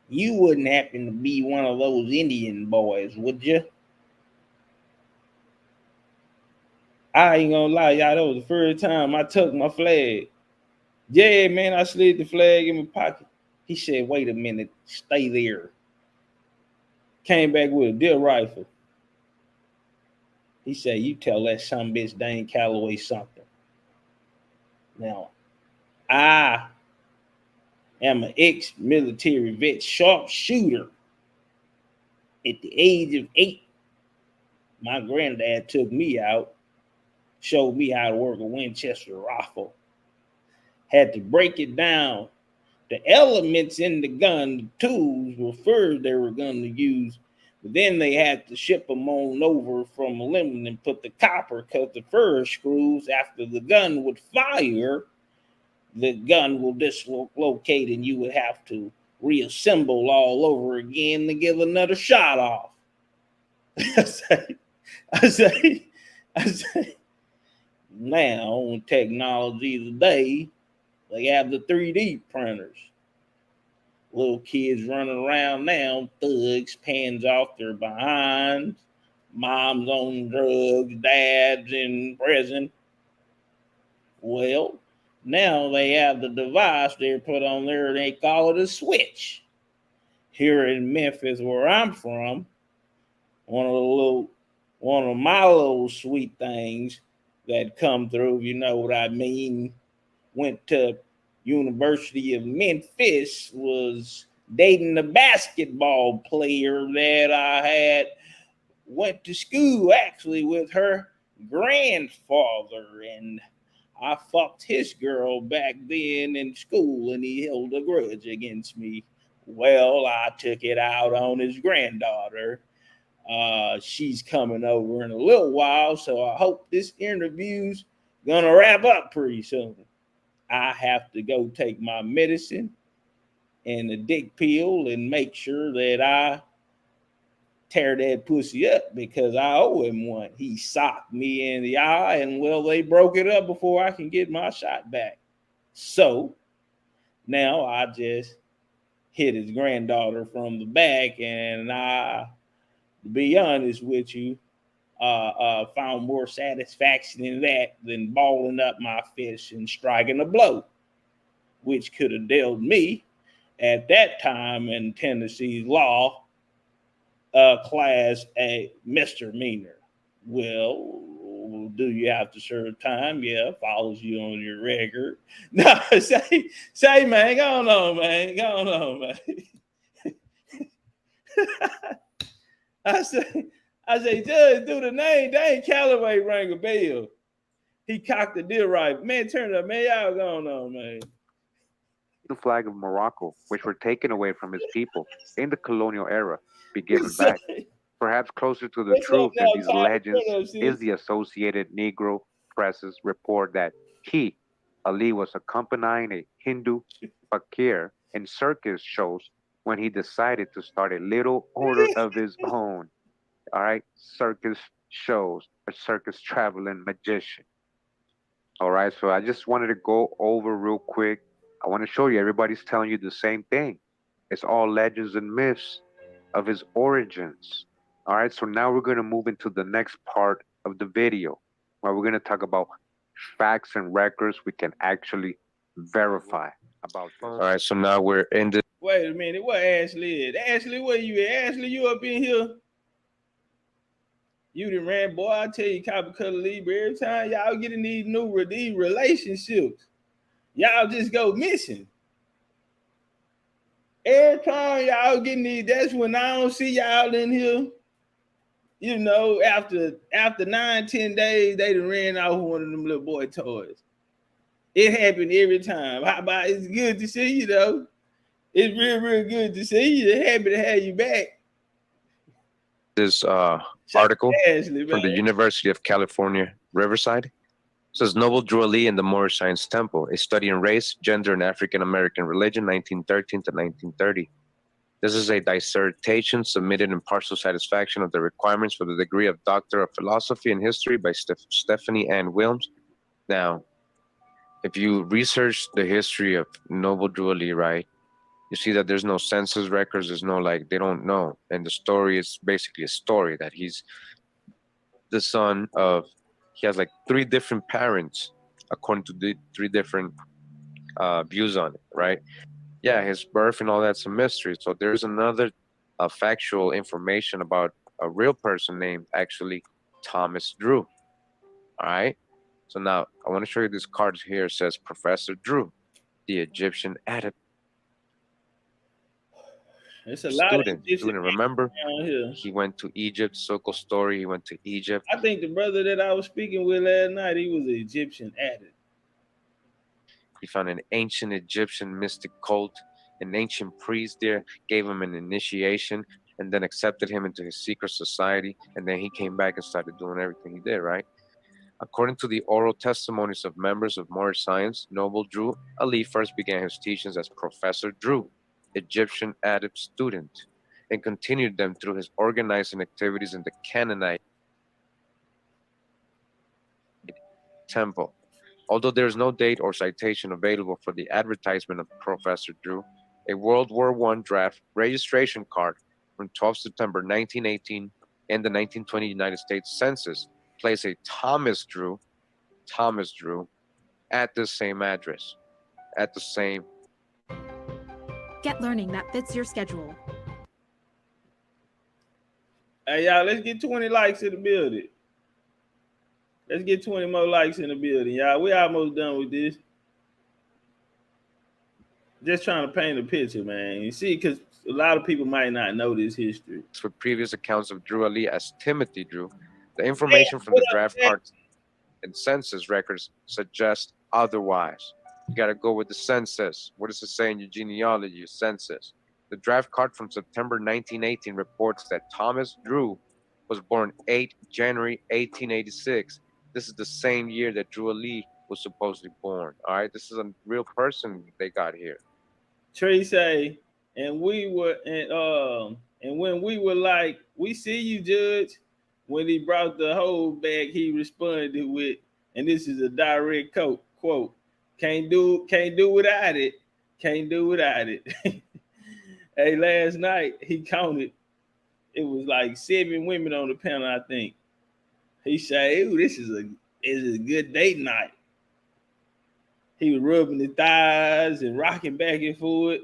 You wouldn't happen to be one of those Indian boys, would you? I ain't gonna lie, y'all, that was the first time I took my flag. Yeah, man, I slid the flag in my pocket. He said, wait a minute, stay there. Came back with a deer rifle. He said, you tell that sumbitch Dane Calloway something. Now, I am an ex-military vet sharpshooter. At the age of 8, my granddad took me out, showed me how to work a Winchester rifle. Had to break it down. The elements in the gun, the tools were furs they were going to use, but then they had to ship them on over from aluminum and put the copper, because the fur screws, after the gun would fire, the gun will dislocate and you would have to reassemble all over again to give another shot off. I say, now on technology today, they have the 3D printers. Little kids running around now, thugs, pans off their behinds, moms on drugs, dads in prison. Well, now they have the device they put on there, they call it a switch. Here in Memphis, where I'm from, one of my little sweet things that come through, you know what I mean, went to University of Memphis, was dating a basketball player that I had went to school actually with her grandfather, and I fucked his girl back then in school and he held a grudge against me. Well, I took it out on his granddaughter. She's coming over in a little while, so I hope this interview's gonna wrap up pretty soon. I have to go take my medicine and a dick pill and make sure that I tear that pussy up because I owe him one. He socked me in the eye and well, they broke it up before I can get my shot back. So now I just hit his granddaughter from the back, and I, to be honest with you, found more satisfaction in that than balling up my fist and striking a blow, which could have dealt me at that time in Tennessee's law class a misdemeanor. Well, do you have to serve time? Yeah, follows you on your record. No, say, man, go on, man. I say, Judge, do the name. Dang, Callaway rang a bell. He cocked the deal right. Man, turn it up, man. Y'all going on, man. The flag of Morocco, which were taken away from his people in the colonial era, be given back. Perhaps closer to the truth than these legends is the Associated Negro Press's report that he, Ali, was accompanying a Hindu fakir in circus shows when he decided to start a little order of his own. All right, circus shows, a circus traveling magician. All right, so I just wanted to go over real quick. I want to show you, everybody's telling you the same thing. It's all legends and myths of his origins. All right, so now we're going to move into the next part of the video, where we're going to talk about facts and records we can actually verify about this. All right, so now we're in the... Wait a minute, what Ashley is? Ashley, where you at? Ashley, you up in here? You done ran, boy, I tell you, copper cutter Libra, every time y'all get in these relationships, y'all just go missing. Every time y'all getting these, that's when I don't see y'all in here. You know, after 9-10 days, they done ran off one of them little boy toys. It happened every time. How about it's good to see you though. It's real good to see you. Happy to have you back. This article from the University of California, Riverside. It says Noble Drew Ali in the Moorish Science Temple, a study in race, gender, and African American religion, 1913 to 1930. This is a dissertation submitted in partial satisfaction of the requirements for the degree of Doctor of Philosophy and History by Stephanie Ann Wilms. Now, if you research the history of Noble Drew Ali, right, you see that there's no census records, there's no, like, they don't know. And the story is basically a story that he's the son of, he has like 3 different parents, according to the 3 different views on it, right? Yeah, his birth and all that's a mystery. So there's another factual information about a real person named actually Thomas Drew. All right. So now I want to show you this card here. It says Professor Drew, the Egyptian adept. It's a lot of student. Remember, he went to Egypt. Circle story. He went to Egypt. I think the brother that I was speaking with last night, he was an Egyptian adept. He found an ancient Egyptian mystic cult. An ancient priest there gave him an initiation and then accepted him into his secret society. And then he came back and started doing everything he did, right? According to the oral testimonies of members of Moorish science, Noble Drew Ali first began his teachings as Professor Drew, Egyptian adept student, and continued them through his organizing activities in the Canaanite temple. Although there is no date or citation available for the advertisement of Professor Drew, a World War I draft registration card from 12 September 1918 and the 1920 United States Census placed a Thomas Drew at the same address, at the same. Get learning that fits your schedule. Hey, y'all, let's get 20 likes in the building. Let's get 20 more likes in the building, y'all. We almost done with this. Just trying to paint a picture, man. You see, because a lot of people might not know this history. For previous accounts of Drew Ali as Timothy Drew, the information from the draft cards. and census records suggest otherwise. You got to go with the census. What does it say in your genealogy, census? The draft card from September 1918 reports that Thomas Drew was born 8 January 1886. This is the same year that Drew Ali was supposedly born. All right, this is a real person they got here. Trey say, and when we were like, we see you, Judge. When he brought the whole back, he responded with, and this is a direct quote, can't do without it. Can't do without it. Hey, last night he counted, it was like 7 women on the panel, I think. He said, "Ooh, this is a good date night." He was rubbing his thighs and rocking back and forth.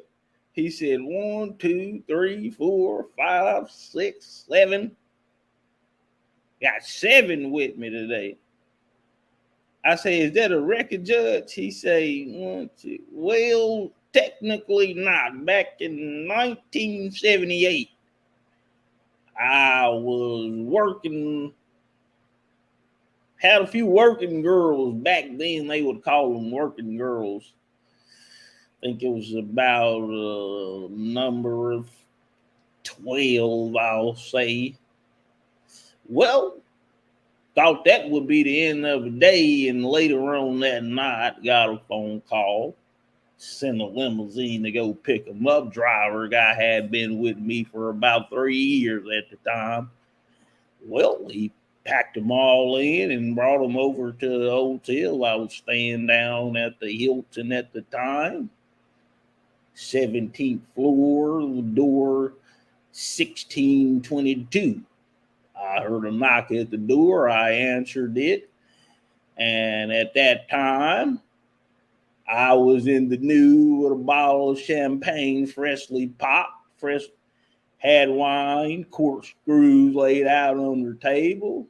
He said, 1, 2, 3, 4, 5, 6, 7. Got 7 with me today. I say, "Is that a record, Judge?" He say, 1, 2. Well, technically not. Back in 1978, I was working, had a few working girls. Back then, they would call them working girls. I think it was about a number of 12, I'll say. Well, thought that would be the end of the day, and later on that night, got a phone call. Sent a limousine to go pick him up. Driver guy had been with me for about 3 years at the time. Well, he packed them all in and brought them over to the hotel. I was staying down at the Hilton at the time. 17th floor, door 1622. I heard a knock at the door. I answered it. And at that time, I was in the nude with a bottle of champagne, freshly popped, had wine, corkscrews laid out on the table.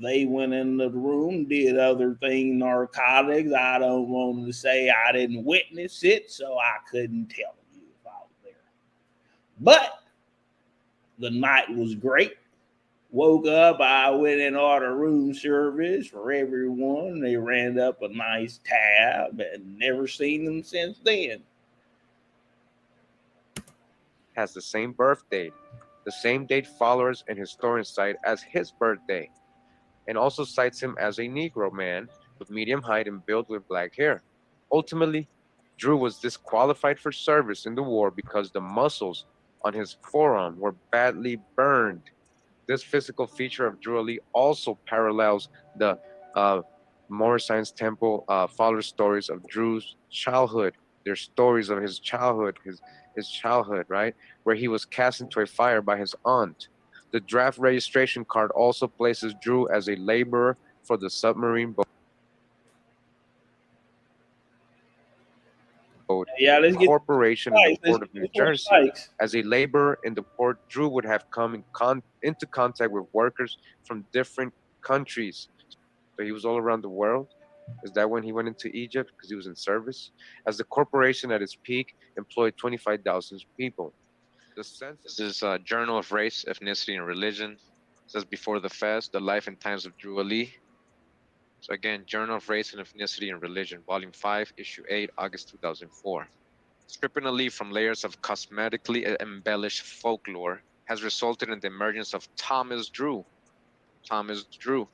They went into the room, did other things, narcotics. I don't want to say I didn't witness it, so I couldn't tell you if I was there. But the night was great. Woke up, I went and ordered room service for everyone. They ran up a nice tab and never seen them since then. Has the same birth date, the same date followers and historians cite as his birthday, and also cites him as a Negro man with medium height and build with black hair. Ultimately, Drew was disqualified for service in the war because the muscles on his forearm were badly burned. This physical feature of Drew Ali also parallels the Moor Science Temple follower stories of Drew's childhood. Their stories of his childhood, his childhood, right? Where he was cast into a fire by his aunt. The draft registration card also places Drew as a laborer for the submarine boat. Yeah, let's get Corporation in the port of New Jersey. As a laborer in the port, Drew would have come into contact with workers from different countries. So he was all around the world. Is that when he went into Egypt? Because he was in service. As the corporation at its peak employed 25,000 people. The census. This is Journal of Race, Ethnicity, and Religion. It says before the fest, the life and times of Drew Ali. So again, Journal of Race and Ethnicity and Religion, Volume 5, Issue 8, August 2004. Stripping Ali from layers of cosmetically embellished folklore has resulted in the emergence of Thomas Drew. Thomas Drew,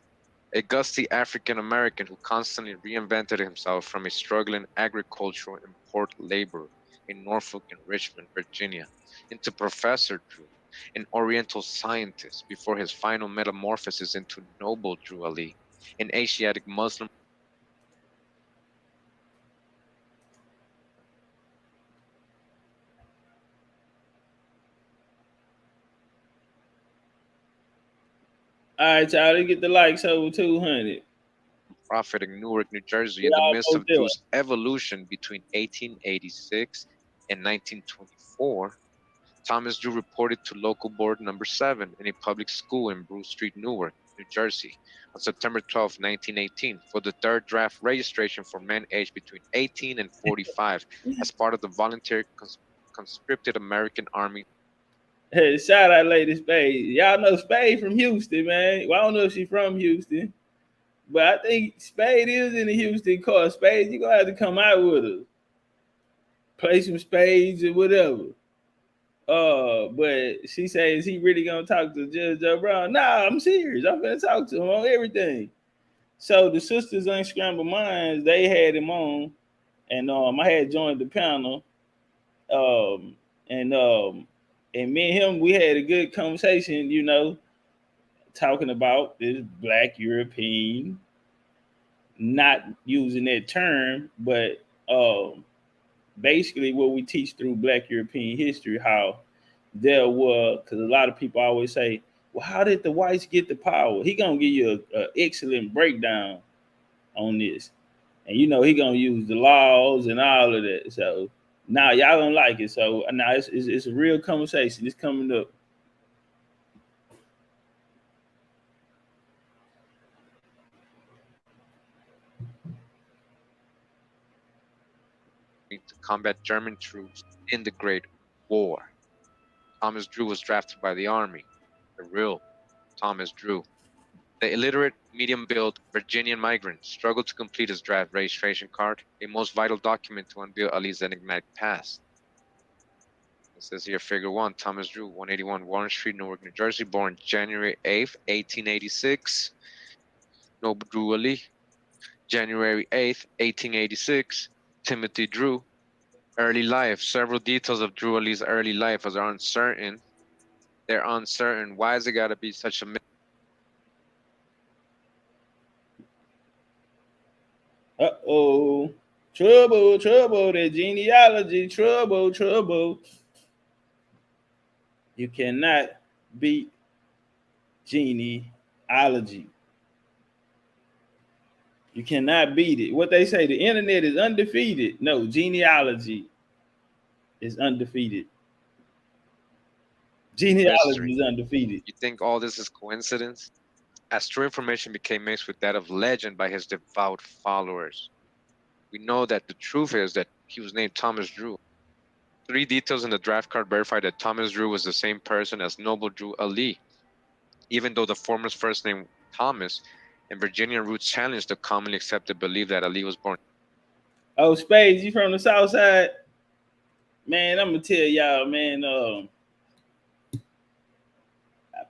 a gusty African-American who constantly reinvented himself from a struggling agricultural and port laborer in Norfolk and Richmond, Virginia, into Professor Drew, an Oriental scientist, before his final metamorphosis into Noble Drew Ali, an Asiatic Muslim. All right, y'all, let's get the likes over 200. Prophet in Newark, New Jersey, in the midst of Drew's evolution between 1886 and 1924. Thomas Drew reported to local board number 7 in a public school in Bruce Street, Newark, New Jersey, on September 12, 1918, for the third draft registration for men aged between 18 and 45 as part of the voluntary conscripted American Army. Hey, shout out Lady Spade. Y'all know Spade from Houston, man. Well, I don't know if she's from Houston, But I think Spade is in the Houston car. Spade, you gonna have to come out with us. Play some spades or whatever. But she says he really gonna talk to Judge Joe Brown. Nah, I'm serious. I'm gonna talk to him on everything. So the Sisters Unscrambled Minds, they had him on, and I had joined the panel. Um, and me and him, we had a good conversation, talking about this Black European, not using that term, but basically what we teach through Black European history, how there were, because a lot of people always say, well, how did the whites get the power? He gonna give you an excellent breakdown on this. And he gonna use the laws and all of that. So now y'all don't like it. So now it's a real conversation. It's coming up. To combat German troops in the Great War. Thomas Drew was drafted by the army. The real Thomas Drew. The illiterate, medium-built Virginian migrant struggled to complete his draft registration card, a most vital document to unveil Ali's enigmatic past. It says here, Figure 1, Thomas Drew, 181 Warren Street, Newark, New Jersey, born January 8th, 1886. Noble Drew Ali, January 8th, 1886. Timothy Drew. Early life. Several details of Drew Ali's early life are uncertain. They're uncertain. Why has it got to be such a myth? Uh-oh. Trouble, trouble, that genealogy, trouble, trouble. You cannot beat genealogy. You cannot beat it. What they say, the internet is undefeated. No, genealogy is undefeated. Genealogy is undefeated. You think all this is coincidence? As true information became mixed with that of legend by his devout followers, we know that the truth is that he was named Thomas Drew. 3 details in the draft card verify that Thomas Drew was the same person as Noble Drew Ali, even though the former's first name Thomas and Virginian roots challenged the commonly accepted belief that Ali was born. Oh, Spades, you from the South Side? Man, I'm gonna tell y'all, man.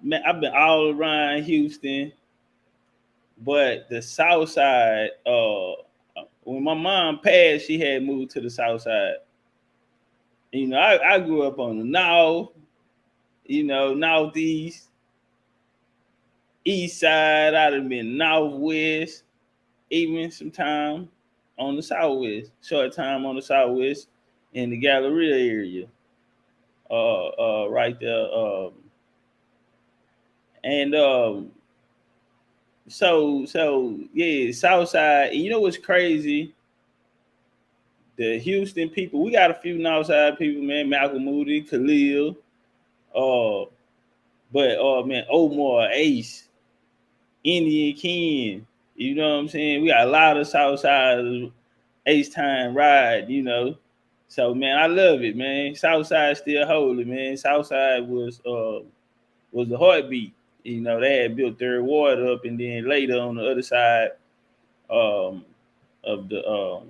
Man, I've been all around Houston, but the South Side. When my mom passed, she had moved to the South Side. I grew up on the North, Northeast, East Side. I'd have been Northwest, even some time on the Southwest. Short time on the Southwest in the Galleria area. Right there. So yeah, Southside. And you know what's crazy? The Houston people, we got a few Northside people, man. Malcolm Moody, Khalil, but man, Omar, Ace, Indian Ken. You know what I'm saying? We got a lot of Southside Ace Time ride, So man, I love it, man. Southside still holy, man. Southside was the heartbeat. They had built Third Ward up, and then later on the other side of the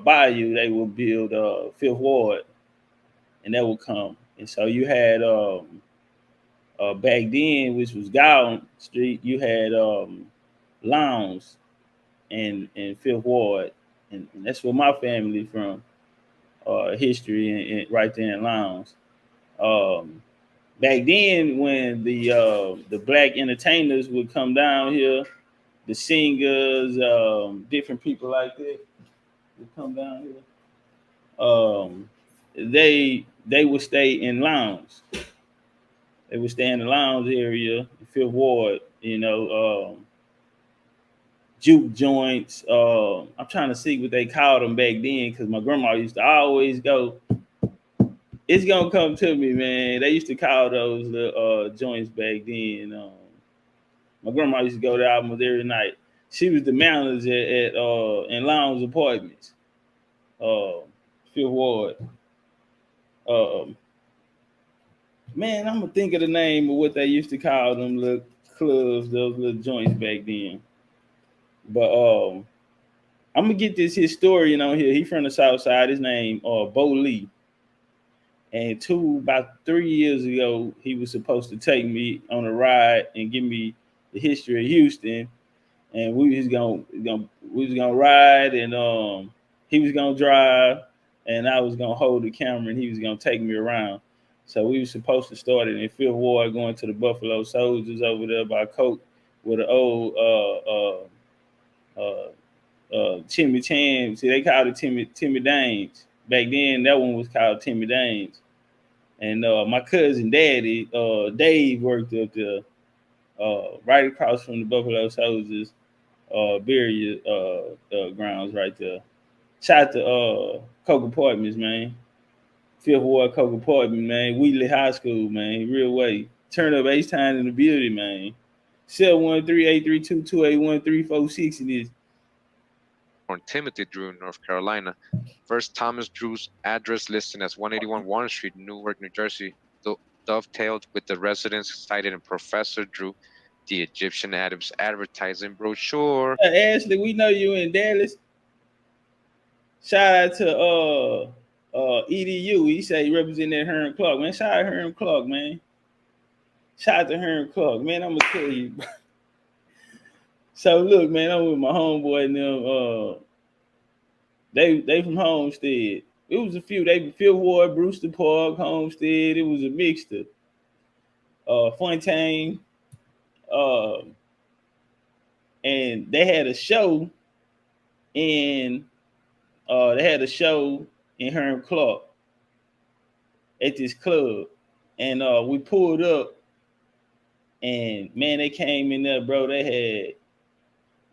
bayou, they will build Fifth Ward, and that will come. And so you had back then, which was Gowan Street, you had Lowndes and Fifth Ward, and that's where my family from. History and right there in Lowndes. Back then, when the black entertainers would come down here, the singers, different people like that would come down here. They would stay in Lowndes. They would stay in the Lowndes area, the Fifth Ward. Juke joints. I'm trying to see what they called them back then, because my grandma used to always go. It's gonna come to me, man. They used to call those the joints back then. My grandma used to go there almost every night. She was the manager at in Lowndes Apartments, Fifth Ward. Man, I'm gonna think of the name of what they used to call them. Look, clubs, those little joints back then. But I'm gonna get this historian on here. He from the South Side. His name Bo Lee. And about 3 years ago, he was supposed to take me on a ride and give me the history of Houston. And we was gonna ride, and he was gonna drive, and I was gonna hold the camera, and he was gonna take me around. So we were supposed to start it in Fifth Ward, going to the Buffalo Soldiers over there by Coke, with an old Timmy Tam. See, they called it Timmy Danes. Back then, that one was called Timmy Danes. And my cousin Daddy, Dave, worked up there, right across from the Buffalo Soldiers burial grounds right there. Shout out to Coke Apartments, man. Fifth Ward Coke Apartment, man. Wheatley High School, man. Real way. Turn up H-Time in the building, man. 713-832-2813-46 it is. Born Timothy Drew, North Carolina. First Thomas Drew's address listed as 181 Warren Street, Newark, New Jersey, dovetailed with the residence cited in Professor Drew, the Egyptian Adams advertising brochure. Ashley, we know you in Dallas. Shout out to EDU. He said he represented Herm Clark, man. Shout out to Herm Clark, man. Shout out to Herm Clark, man. I'm gonna tell you. So look, man, I'm with my homeboy and them. They from Homestead. It was a few. They Fifth Ward, Brewster Park, Homestead. It was a mixture. Fontaine. And they had a show in Herm Clark at this club. And we pulled up, and man, they came in there, bro. They had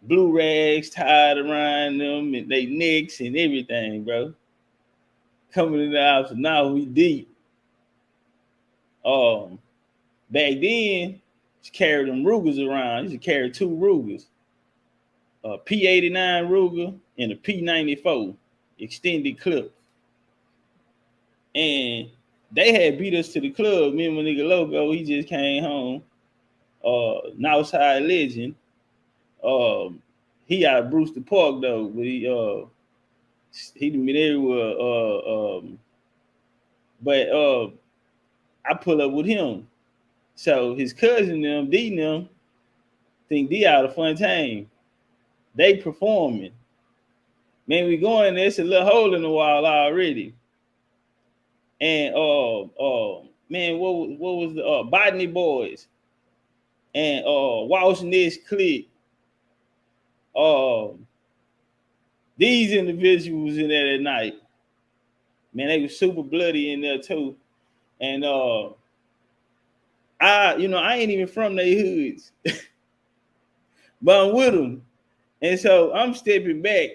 blue rags tied around them and they necks and everything, bro. Coming in the house, now we deep. Back then, you carried them Rugers around. You should carry 2 Rugers, a P89 Ruger and a P94 extended clip. And they had beat us to the club. Me and my nigga Loco, he just came home. Northside legend. He out of Brewster Park though, but he been everywhere. But I pull up with him. So his cousin them, D them, think D out of Fontaine. They performing. Man, we going there, it's a little hole in the wall already. And man, what was the Botany Boys and Walsh Ness Click. These individuals in there at night, man, they were super bloody in there too. And I ain't even from their hoods, but I'm with them. And so I'm stepping back.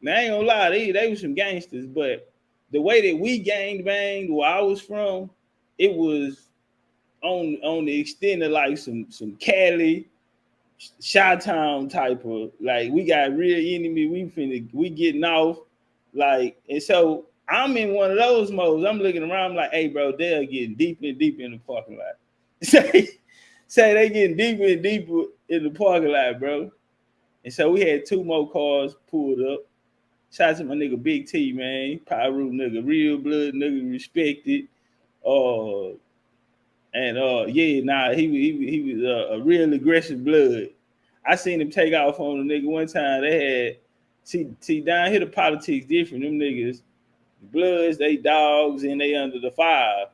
Now, I ain't gonna lie, they were some gangsters, but the way that we gang banged where I was from, it was on the extent of like some Cali, Chi-Town type of, like, we got real enemy, we getting off, like, and so I'm in one of those modes. I'm looking around, I'm like, hey bro, they're getting deeper and deeper in the parking lot. Say they getting deeper and deeper in the parking lot, bro. And so we had 2 more cars pulled up. Shout out to my nigga Big T, man. Pyro nigga, real blood nigga, respected. He was a real aggressive blood. I seen him take off on a nigga one time. They had see down here the politics different. Them niggas, bloods, they dogs, and they under the 5.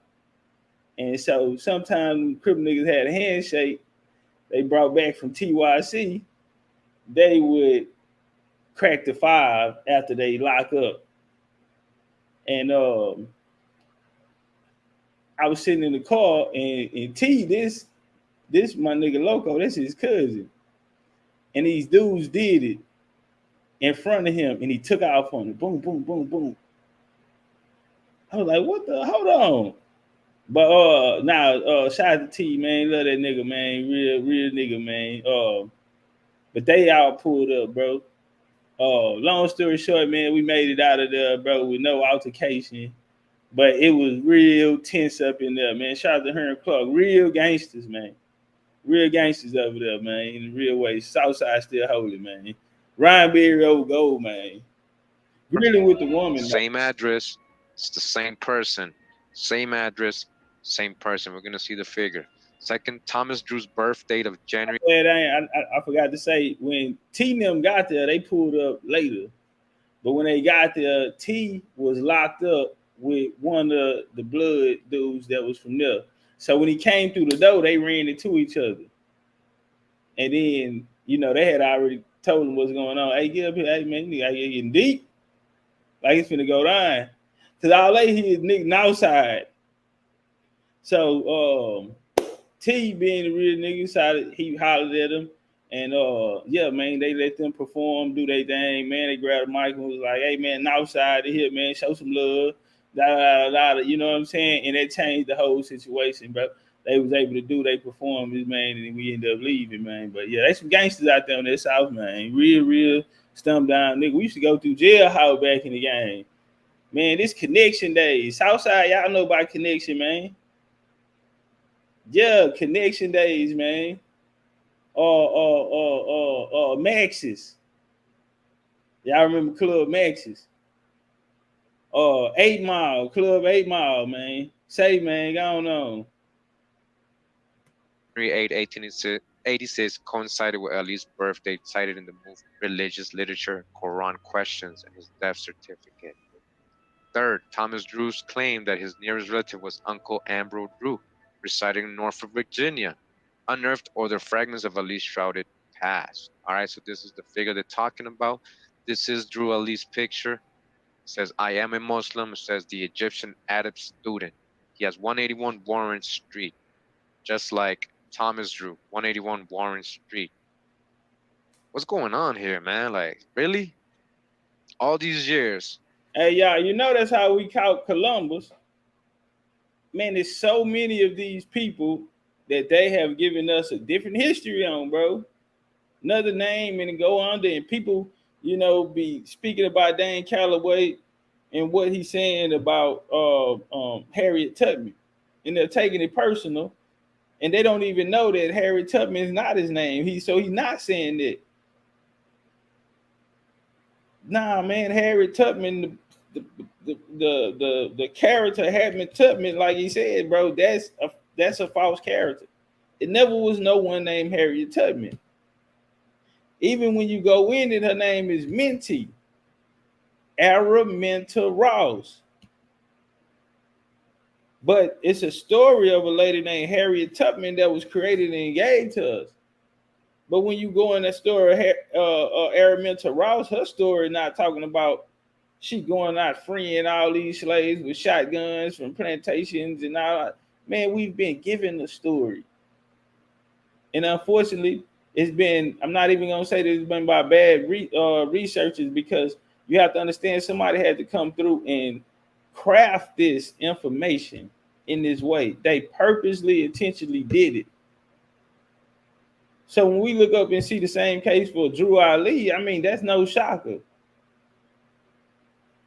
And so sometimes crip niggas had a handshake. They brought back from TYC. They would crack the 5 after they lock up. And I was sitting in the car, and T, this my nigga Loco, that's his cousin. And these dudes did it in front of him, and he took off on it. Boom, boom, boom, boom. I was like, what the, hold on. But shout out to T, man. Love that nigga, man. Real nigga, man. But they all pulled up, bro. Long story short, man, we made it out of there, bro, with no altercation. But it was real tense up in there, man. Shout out to Herm Clark. Real gangsters, man. Real gangsters over there, man. In the real way. Southside still holy, man. Ryan Berry old gold, man. Grilling with the woman. Same address. It's the same person. Same address. Same person. We're gonna see the figure. Second, Thomas Drew's birth date of January. I forgot to say, when T and them got there, they pulled up later. But when they got there, T was locked up with one of the blood dudes that was from there. So when he came through the door, they ran into each other. And then, you know, they had already told him what's going on. Hey, get up here. Hey, man, you getting deep. Like it's finna go down. Because all they hear is niggas outside. So T being the real nigga, he hollered at him. And yeah, man, they let them perform, do their thing, man. They grabbed the mic and was like, hey man, outside of here, man, show some love. You know what I'm saying? And that changed the whole situation, bro. They was able to do their performance, man, and then we ended up leaving, man. But yeah, there's some gangsters out there on that South, man. Real stump down nigga. We used to go through jailhouse back in the game. Man, this connection days. Southside, y'all know about connection, man. Yeah, connection days, man. Max's. Y'all remember Club Max's? 8 Mile, Club 8 Mile, man. Say, man, going on. 1886 coincided with Ali's birthday, cited in the movement Religious Literature, Quran Questions, and his death certificate. Third, Thomas Drew's claim that his nearest relative was Uncle Ambrose Drew, residing in Norfolk, Virginia, unearthed other fragments of Ali's shrouded past. All right, so this is the figure they're talking about. This is Drew Ali's picture. It says, I am a Muslim. It says the Egyptian adept student. He has 181 Warren Street, just like Thomas Drew, 181 Warren Street. What's going on here, man? Like, really? All these years. Hey, y'all, you know that's how we count Columbus. Man, there's so many of these people that they have given us a different history on, bro. Another name and go under, and people, you know, be speaking about Dan Calloway and what he's saying about Harriet Tubman, and they're taking it personal, and they don't even know that Harriet Tubman is not his name. He's not saying that. Nah, man, Harriet Tubman, the character Harriet Tubman, like he said, bro, that's a false character. It never was no one named Harriet Tubman. Even when you go in it, her name is Minty Araminta Ross. But it's a story of a lady named Harriet Tubman that was created and gave to us. But when you go in that story, Araminta Ross, her story not talking about she going out freeing all these slaves with shotguns from plantations and all that. Man, we've been given the story. And unfortunately, it's been, I'm not even going to say that it's been by bad researchers, because you have to understand somebody had to come through and craft this information in this way. They purposely, intentionally did it. So when we look up and see the same case for Drew Ali, I mean, that's no shocker.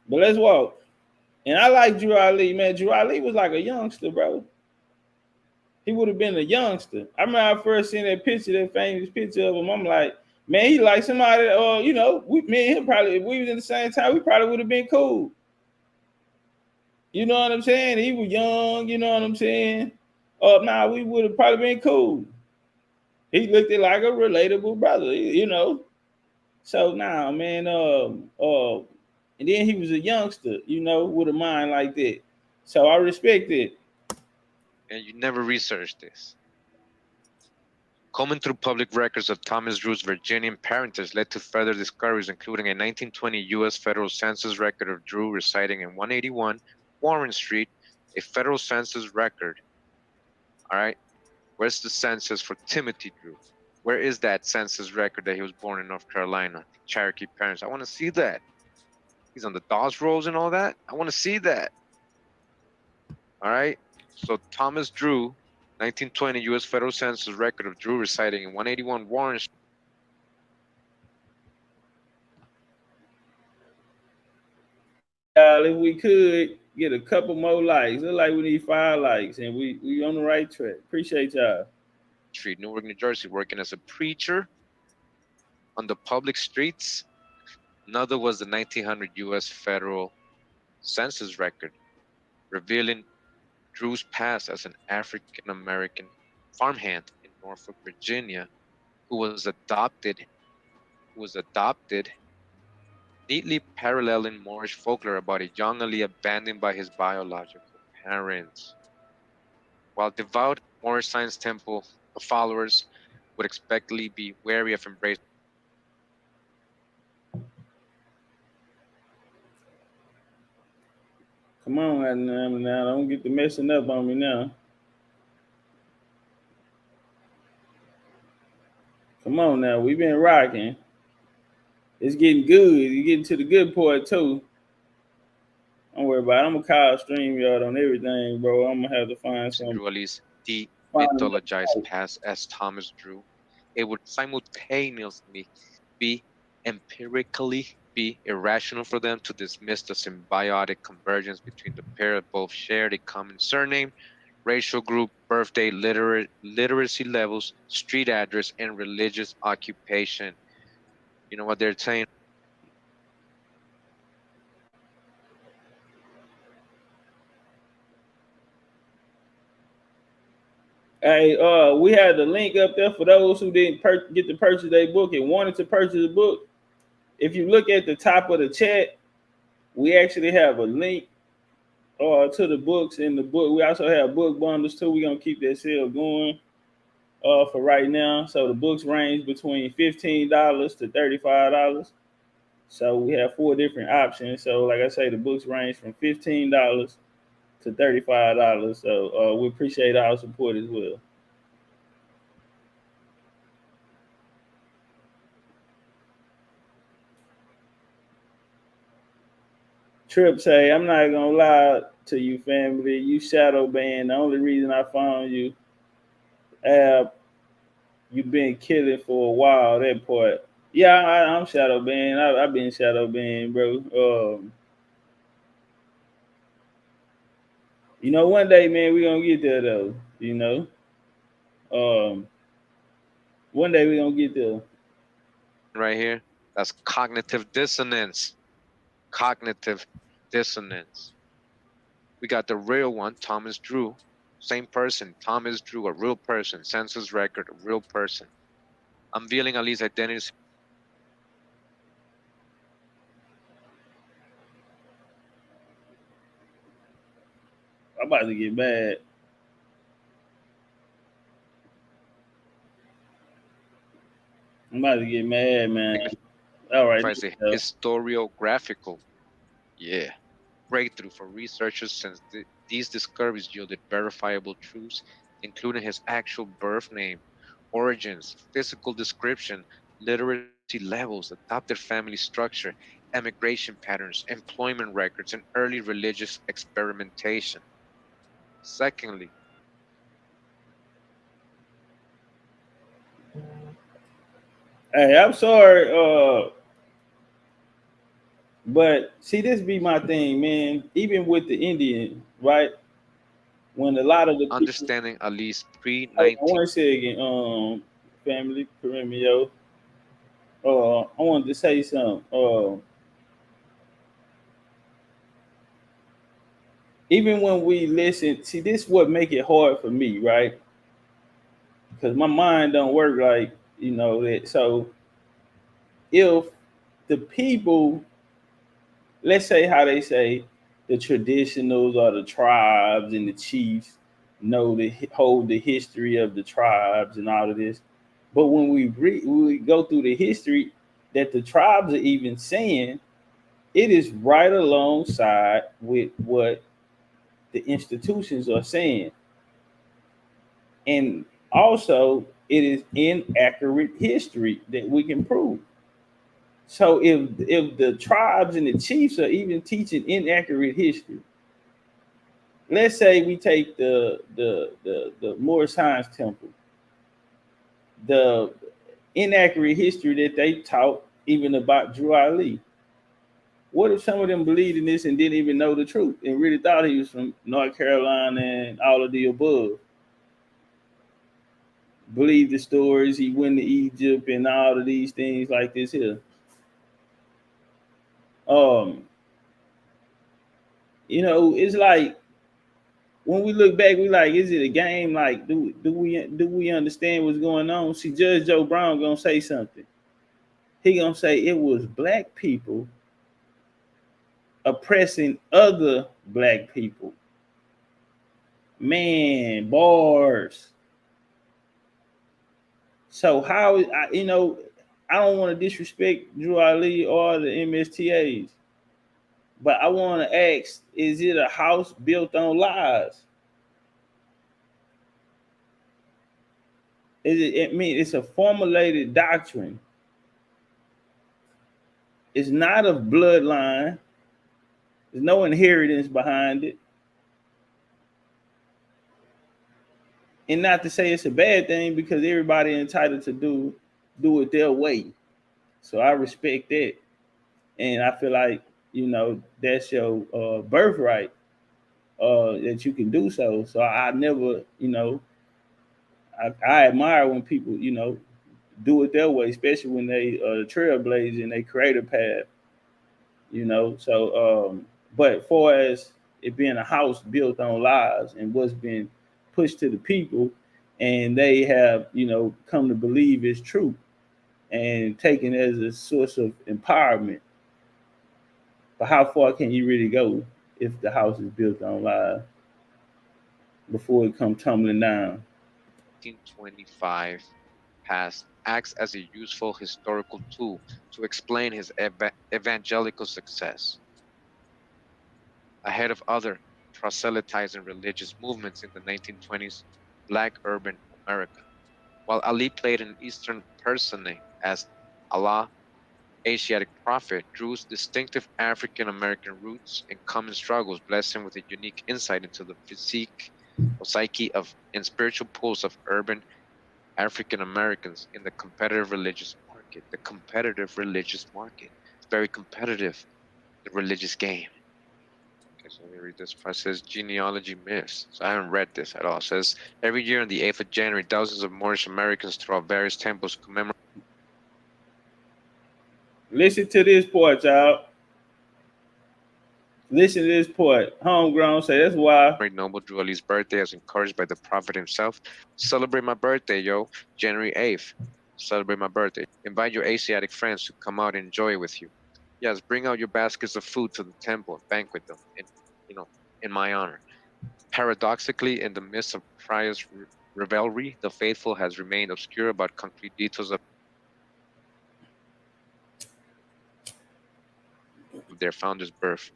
But let's walk. And I like Drew Ali, man. Drew Ali was like a youngster, bro. He would have been a youngster. I remember I first seen that picture, that famous picture of him. I'm like, man, he like somebody, you know, me and him probably, if we was in the same time, we probably would have been cool. You know what I'm saying? He was young, you know what I'm saying? We would have probably been cool. He looked like a relatable brother, you know. So man, and then he was a youngster, you know, with a mind like that. So I respect it. And you never researched this. Combing through public records of Thomas Drew's Virginian parentage led to further discoveries, including a 1920 U.S. federal census record of Drew residing in 181 Warren Street, a federal census record. All right. Where's the census for Timothy Drew? Where is that census record that he was born in North Carolina? Cherokee parents. I want to see that. He's on the Dawes rolls and all that. I want to see that. All right. So Thomas Drew, 1920 U.S. federal census record of Drew residing in 181 Warren Street. If we could get a couple more likes, look like we need 5 likes, and we on the right track. Appreciate y'all. Street, Newark, New Jersey, working as a preacher on the public streets. Another was the 1900 U.S. federal census record, revealing Drew's past as an African American farmhand in Norfolk, Virginia, who was adopted, neatly paralleling Moorish folklore about a young Ali abandoned by his biological parents. While devout Moorish Science Temple followers would expectedly be wary of embracing. Come on, now, don't get the messing up on me now. Come on now, we've been rocking. It's getting good. You're getting to the good part too. Don't worry about it. I'm gonna call StreamYard on everything, bro. I'm gonna have to find some. Drew Ali's Find demythologized past as Thomas Drew, it would simultaneously be empirically be irrational for them to dismiss the symbiotic convergence between the pair that both shared a common surname, racial group, birthday, literacy levels, street address, and religious occupation. You know what they're saying? Hey, we had the link up there for those who didn't get to purchase their book and wanted to purchase a book. If you look at the top of the chat, we actually have a link to the books in the book. We also have book bundles too. We're gonna keep that sale going for right now. So the books range between $15 to $35. So we have 4 different options. So like I say, the books range from $15 to $35. So we appreciate our support as well. Trip say, I'm not gonna lie to you, family. You shadow banned. The only reason I found you, you've been killing for a while. That part. Yeah, I'm shadow banned. I've been shadow banned, bro. You know, one day, man, we're gonna get there though. You know. One day we're gonna get there. Right here, that's cognitive dissonance. Cognitive dissonance. We got the real one, Thomas Drew, same person, Thomas Drew, a real person, census record, a real person. Unveiling Ali's identity. I'm about to get mad. I'm about to get mad, man. All right. Historiographical. Yeah. Breakthrough for researchers since these discoveries yielded verifiable truths, including his actual birth name, origins, physical description, literacy levels, adopted family structure, emigration patterns, employment records, and early religious experimentation. Secondly, hey, I'm sorry, but see, this be my thing, man. Even with the Indian, right? When a lot of the understanding at least I pre-19. want to say again, family, Perimio. I wanted to say something. Even when we listen, see, this what make it hard for me, right? Because my mind don't work like that. So if the people, let's say how they say the traditionals or the tribes and the chiefs know to hold the history of the tribes and all of this, but when we go through the history that the tribes are even saying, it is right alongside with what the institutions are saying, and also it is inaccurate history that we can prove. So if the tribes and the chiefs are even teaching inaccurate history, let's say we take the Moorish Science Temple, the inaccurate history that they taught even about Drew Ali. What if some of them believed in this and didn't even know the truth and really thought he was from North Carolina and all of the above? believe the stories. He went to Egypt and all of these things like this here. It's like when we look back, we like, is it a game? Like, do we understand what's going on? See, Judge Joe Brown gonna say something. He gonna say it was black people oppressing other black people. Man, bars. So how I don't want to disrespect Drew Ali or the MSTAs, but I want to ask: is it a house built on lies? It's a formulated doctrine. It's not a bloodline. There's no inheritance behind it. And not to say it's a bad thing, because everybody entitled to do it their way. So I respect that. And I feel like, that's your birthright, that you can do so. So I never, I admire when people, do it their way, especially when they trailblaze and they create a path, So, but far as it being a house built on lies and what's been pushed to the people, and they have, come to believe it's true and taken as a source of empowerment. But how far can you really go if the house is built on lies before it come tumbling down? 1925 passed acts as a useful historical tool to explain his evangelical success. Ahead of other proselytizing religious movements in the 1920s, Black urban America. While Ali played an Eastern personage as Allah, Asiatic prophet, Drew's distinctive African American roots and common struggles blessed him with a unique insight into the psyche and spiritual pulse of urban African Americans in the competitive religious market. The competitive religious market. It's very competitive, the religious game. Okay, so let me read this part. It says genealogy myths. So I haven't read this at all. It says every year on the 8th of January, dozens of Moorish Americans throughout various temples commemorate. Listen to this part, y'all. Listen to this part. Homegrown say that's why. Noble Drew Ali's birthday, as encouraged by the Prophet himself. Celebrate my birthday, yo. January 8th. Celebrate my birthday. Invite your Asiatic friends to come out and enjoy it with you. Yes, bring out your baskets of food to the temple and banquet them, in my honor. Paradoxically, in the midst of pious revelry, the faithful has remained obscure about concrete details of their founder's birth.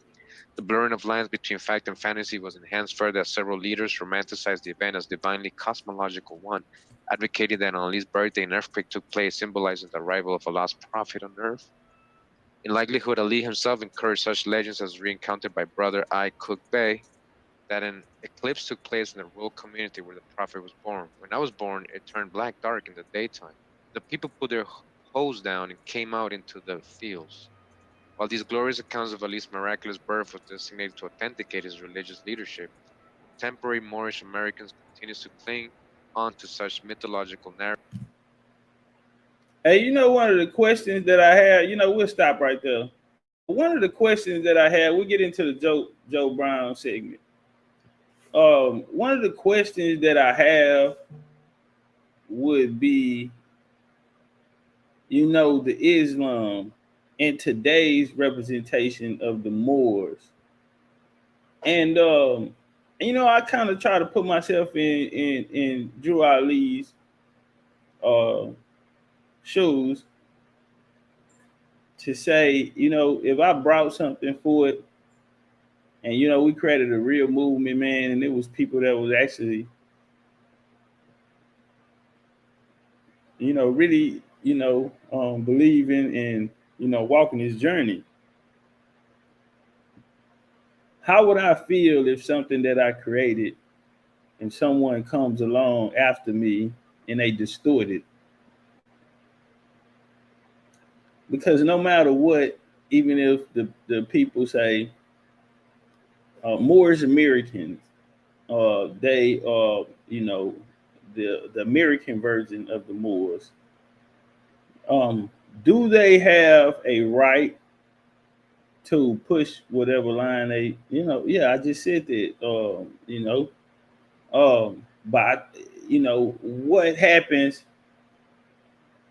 The blurring of lines between fact and fantasy was enhanced further as several leaders romanticized the event as divinely cosmological one, advocating that on Ali's birthday an earthquake took place, symbolizing the arrival of Allah's prophet on earth. In likelihood, Ali himself encouraged such legends as recounted by Brother I. Cook Bey, that an eclipse took place in the rural community where the prophet was born. When I was born, it turned black dark in the daytime. The people put their hoes down and came out into the fields. While these glorious accounts of Ali's miraculous birth was designated to authenticate his religious leadership, contemporary Moorish Americans continue to cling on to such mythological narratives. Hey, one of the questions that I had, we'll stop right there. One of the questions that I had, we'll get into the Joe Brown segment. One of the questions that I have would be, the Islam in today's representation of the Moors. And I kind of try to put myself in Drew Ali's shoes to say, if I brought something for it, and we created a real movement, man, and it was people that was actually, really, believing and walking this journey. How would I feel if something that I created and someone comes along after me and they distort it? Because no matter what, even if the people say Moorish Americans, they the American version of the Moors, do they have a right to push whatever line they, yeah, I just said that, but what happens,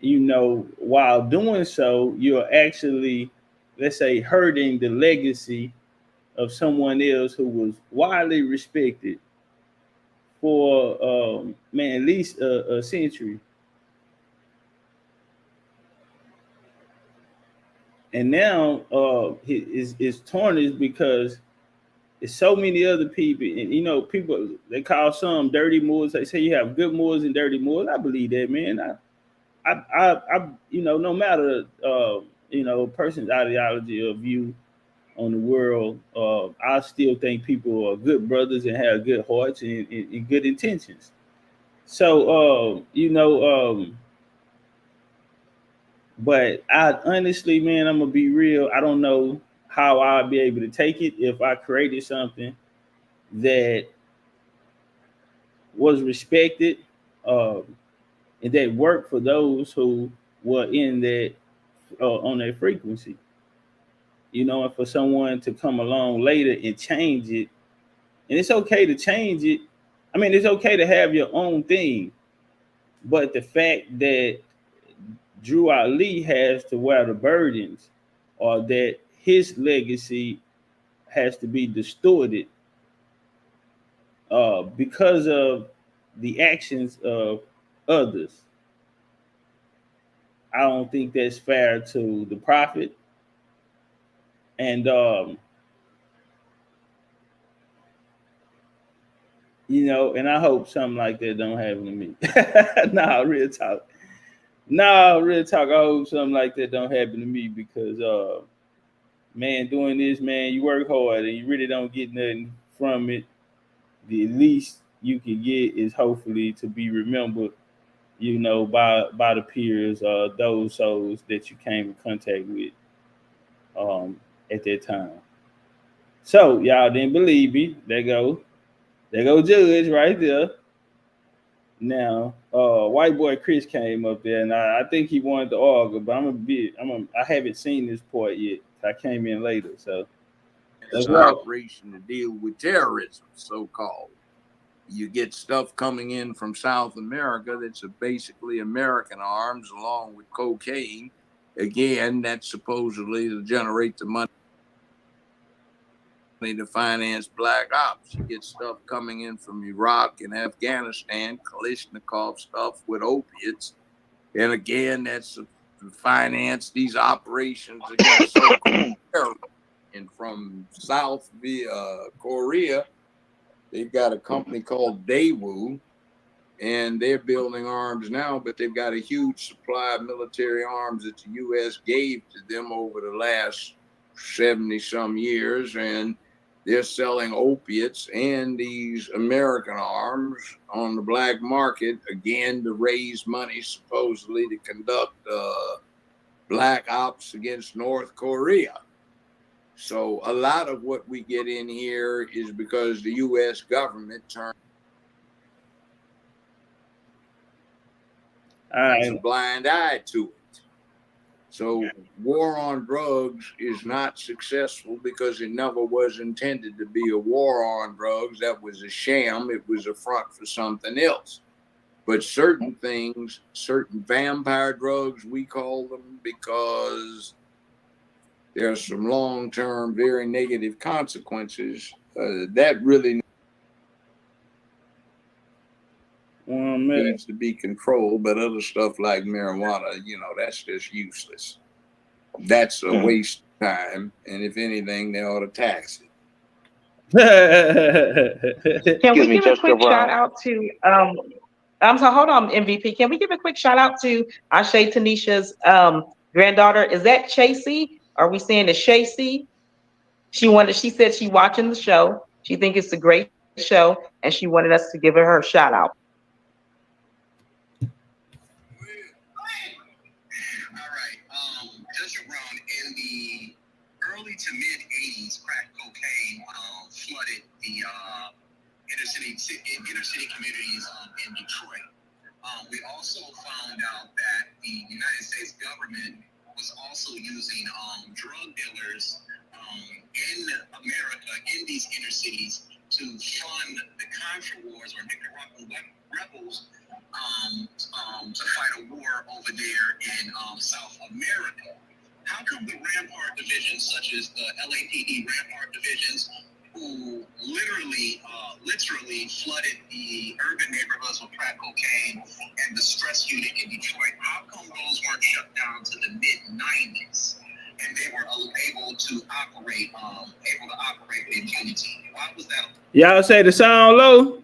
while doing so, you're actually, let's say, hurting the legacy of someone else who was widely respected for, man, at least a century. And now it's tarnished because there's so many other people, and people, they call some dirty Moors. They say you have good Moors and dirty Moors. I believe that, man. No matter a person's ideology or view on the world, I still think people are good brothers and have good hearts and good intentions. So but I honestly, man, I'm gonna be real. I don't know how I'll be able to take it if I created something that was respected, and that worked for those who were in that on that frequency. And for someone to come along later and change it, and it's okay to change it. I mean, it's okay to have your own thing, but the fact that Drew Ali has to wear the burdens, or that his legacy has to be distorted because of the actions of others, I don't think that's fair to the prophet. And and I hope something like that don't happen to me. Nah, real talk. Nah, real talk. I hope something like that don't happen to me because man, doing this, man, you work hard and you really don't get nothing from it. The least you can get is hopefully to be remembered, by the peers, those souls that you came in contact with at that time. So y'all didn't believe me. There go Judge right there. Now, white boy Chris came up there, and I think he wanted to argue, but I haven't seen this part yet. I came in later, so it's an operation to deal with terrorism, so-called. You get stuff coming in from South America that's basically American arms, along with cocaine. Again, that's supposedly to generate the money to finance black ops. You get stuff coming in from Iraq and Afghanistan, Kalashnikov stuff with opiates. And again, that's to finance these operations against so-called terrorism. And from South Korea, they've got a company called Daewoo, and they're building arms now, but they've got a huge supply of military arms that the U.S. gave to them over the last 70-some years, and they're selling opiates and these American arms on the black market, again, to raise money, supposedly, to conduct black ops against North Korea. So a lot of what we get in here is because the U.S. government turns a blind eye to it. So war on drugs is not successful because it never was intended to be a war on drugs. That was a sham. It was a front for something else. But certain things, certain vampire drugs, we call them, because there are some long-term, very negative consequences. That really needs to be controlled, but other stuff like marijuana, that's just useless. That's a waste of time, and if anything, they ought to tax it. Can we give a quick shout out to I'm sorry, hold on, MVP. Can we give a quick shout out to Ashe Tanisha's granddaughter? Is that Chasey? Are we saying it's Chasey? She said she watching the show. She think it's a great show, and she wanted us to give her shout out. Just around in the early to mid 80s, crack cocaine flooded the inner city communities in Detroit. We also found out that the United States government was also using drug dealers in America, in these inner cities, to fund the Contra Wars or Nicaraguan rebels to fight a war over there in South America. How come the Rampart divisions, such as the LAPD Rampart divisions, who literally flooded the urban neighborhoods with crack cocaine and the stress unit in Detroit, how come those weren't shut down to the mid-90s and they were able to operate with impunity? Why was that? Y'all say the sound low?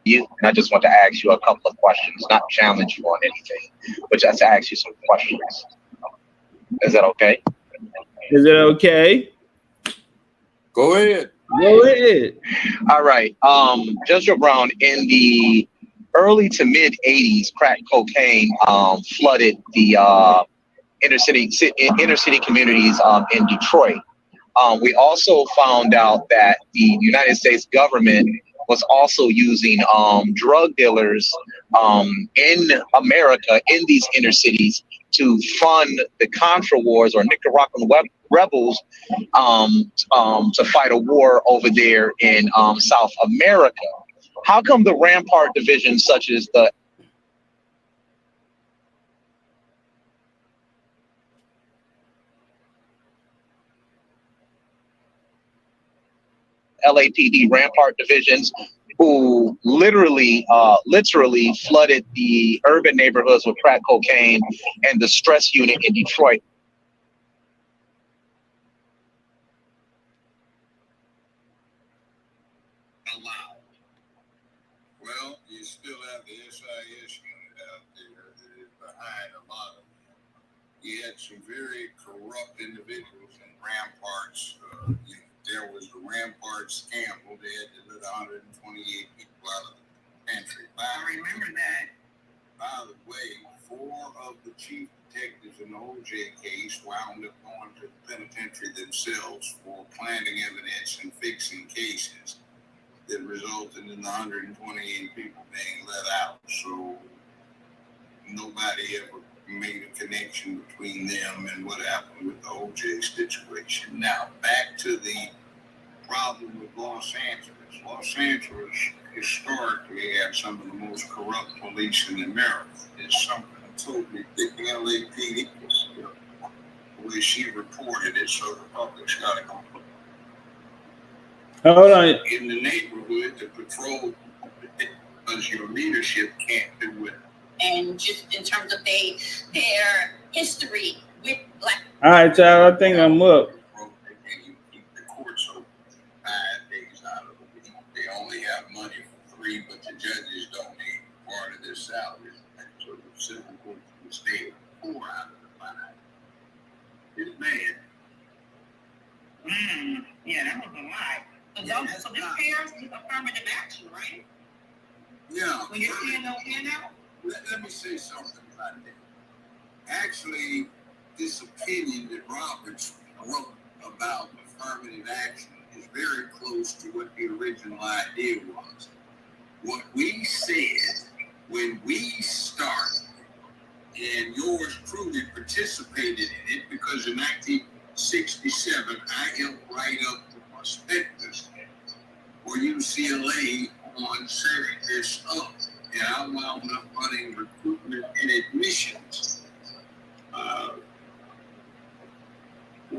And I just want to ask you a couple of questions, not challenge you on anything, but just to ask you some questions. Is that okay? Is it okay? Go ahead. Go ahead. All right. Judge Brown, in the early to mid 80s, crack cocaine flooded the inner city communities in Detroit. We also found out that the United States government was also using drug dealers in America, in these inner cities, to fund the Contra Wars or Nicaraguan rebels to fight a war over there in South America. How come the Rampart division, such as the LAPD Rampart divisions, who literally flooded the urban neighborhoods with crack cocaine and the stress unit in Detroit? Well, you still have the SIS unit out there that is behind a lot of them. You had some very corrupt individuals in Ramparts. There was the Rampart scandal. They had to let 128 people out of the country. I remember that. By the way, 4 of the chief detectives in the OJ case wound up going to the penitentiary themselves for planting evidence and fixing cases that resulted in the 128 people being let out. So nobody ever made a connection between them and what happened with the OJ situation. Now, back to the problem with Los Angeles. Los Angeles historically had some of the most corrupt police in America. It's something totally thick. The LAPD, the way she reported it, so the public's got to go. Hold on. In the neighborhood to patrol, because your leadership can't do it. And just in terms of their history with black. All right, y'all. I think I'm up. Keep the courts open 5 days out of the week. They only have money for 3, but the judges don't need part of their salaries. So the civil court can stay 4 out of the 5. It's bad. Yeah, that was a lot. So this pairs with affirmative action, right? Yeah. When you're seeing no handout? Let me say something about that. Actually, this opinion that Roberts wrote about affirmative action is very close to what the original idea was. What we said when we started, and yours truly participated in it, because in 1967, I helped write up the prospectus for UCLA on setting this up. And I wound up running recruitment and admissions for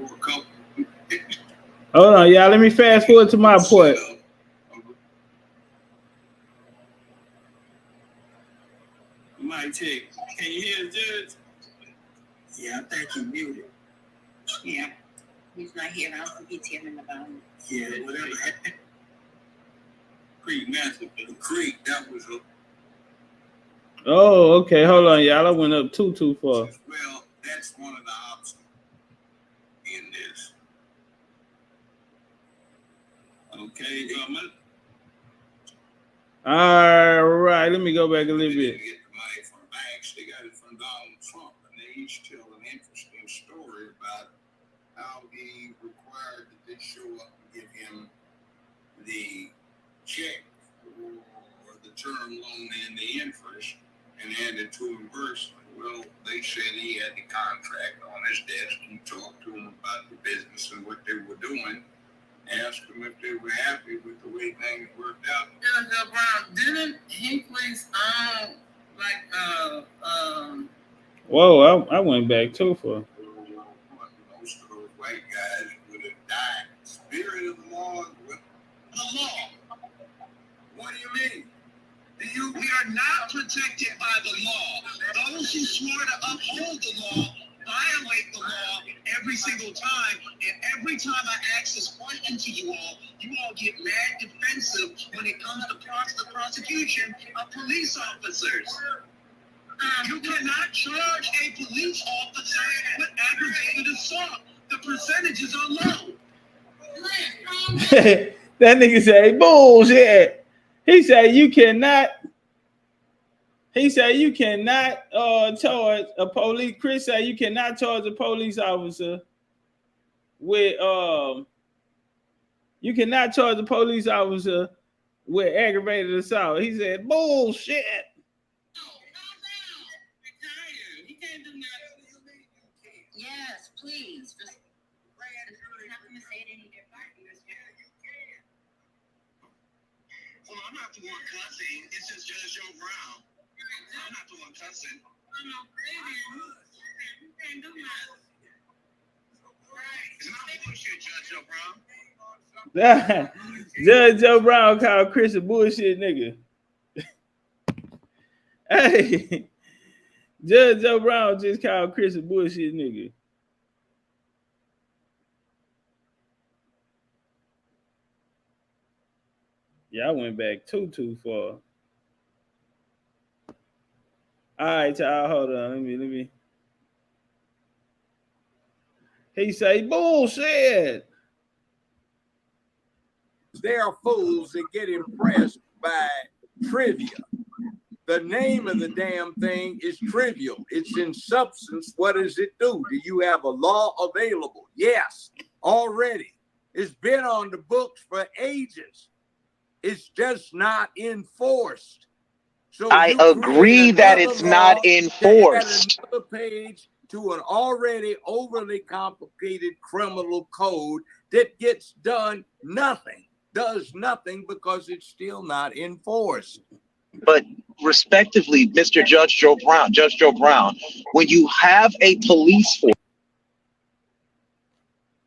a couple of years. Hold on, y'all. Let me fast forward to my point. Might take. Can you hear the judge? Yeah, I think he muted. Yeah. He's not here. I don't think he's hearing about it. Yeah, whatever. Creek Master, Creek, that was a. Oh, okay. Hold on, y'all. I went up too far. Well, that's one of the options in this. Okay, government. All right. Let me go back a little bit. They get the money from banks. They got it from Donald Trump, and they each tell an interesting story about how he required that they show up and give him the check or the term loan and the interest and handed to him personally. Well, they said he had the contract on his desk. He talked to him about the business and what they were doing. Asked them if they were happy with the way things worked out. Edgar Brown, didn't Hinckley's Whoa, I went back too far. Most of those white guys would have died. Spirit of the law. The law. What do you mean? We are not protected by the law. Those who swore to uphold the law violate the law every single time. And every time I ask this question to you all get mad defensive when it comes to the prosecution of police officers. You cannot charge a police officer with aggravated assault. The percentages are low. That nigga say bullshit. He said you cannot. He said you cannot charge a police. Chris said you cannot charge a police officer with you cannot charge a police officer with aggravated assault. He said bullshit. Yes, please. Just not going to say it any different. Well, I'm not the one cussing. It's just Judge Joe Brown. I'm not the one cussing. It's not bullshit, Judge Joe Brown. Judge Joe Brown called Chris a bullshit nigga. Hey, Judge Joe Brown just called Chris a bullshit nigga. Yeah, I went back too far. All right, y'all, hold on. Let me. He say bullshit. There are fools that get impressed by trivia. The name of the damn thing is trivial. It's in substance. What does it do? Do you have a law available? Yes, already. It's been on the books for ages. It's just not enforced. So I agree that it's not enforced. Another page to an already overly complicated criminal code that gets done nothing, does nothing because it's still not enforced. But respectively, Mr. Judge Joe Brown, when you have a police force.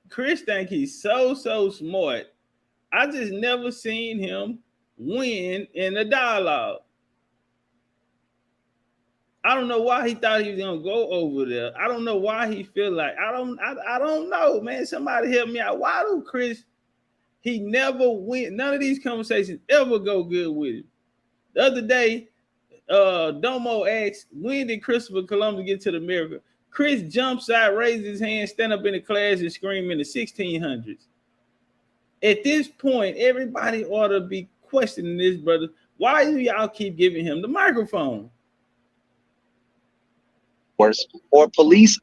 Chris think he's so smart. I just never seen him win in a dialogue. I don't know why he thought he was gonna go over there. I don't know why he feel like I don't know, man. Somebody help me out. Why do Chris? He never win. None of these conversations ever go good with him. The other day, Domo asked, when did Christopher Columbus get to America? Chris jumps out, raises his hand, stand up in the class and scream in the 1600s. At this point, everybody ought to be questioning this, brother. Why do y'all keep giving him the microphone? Or police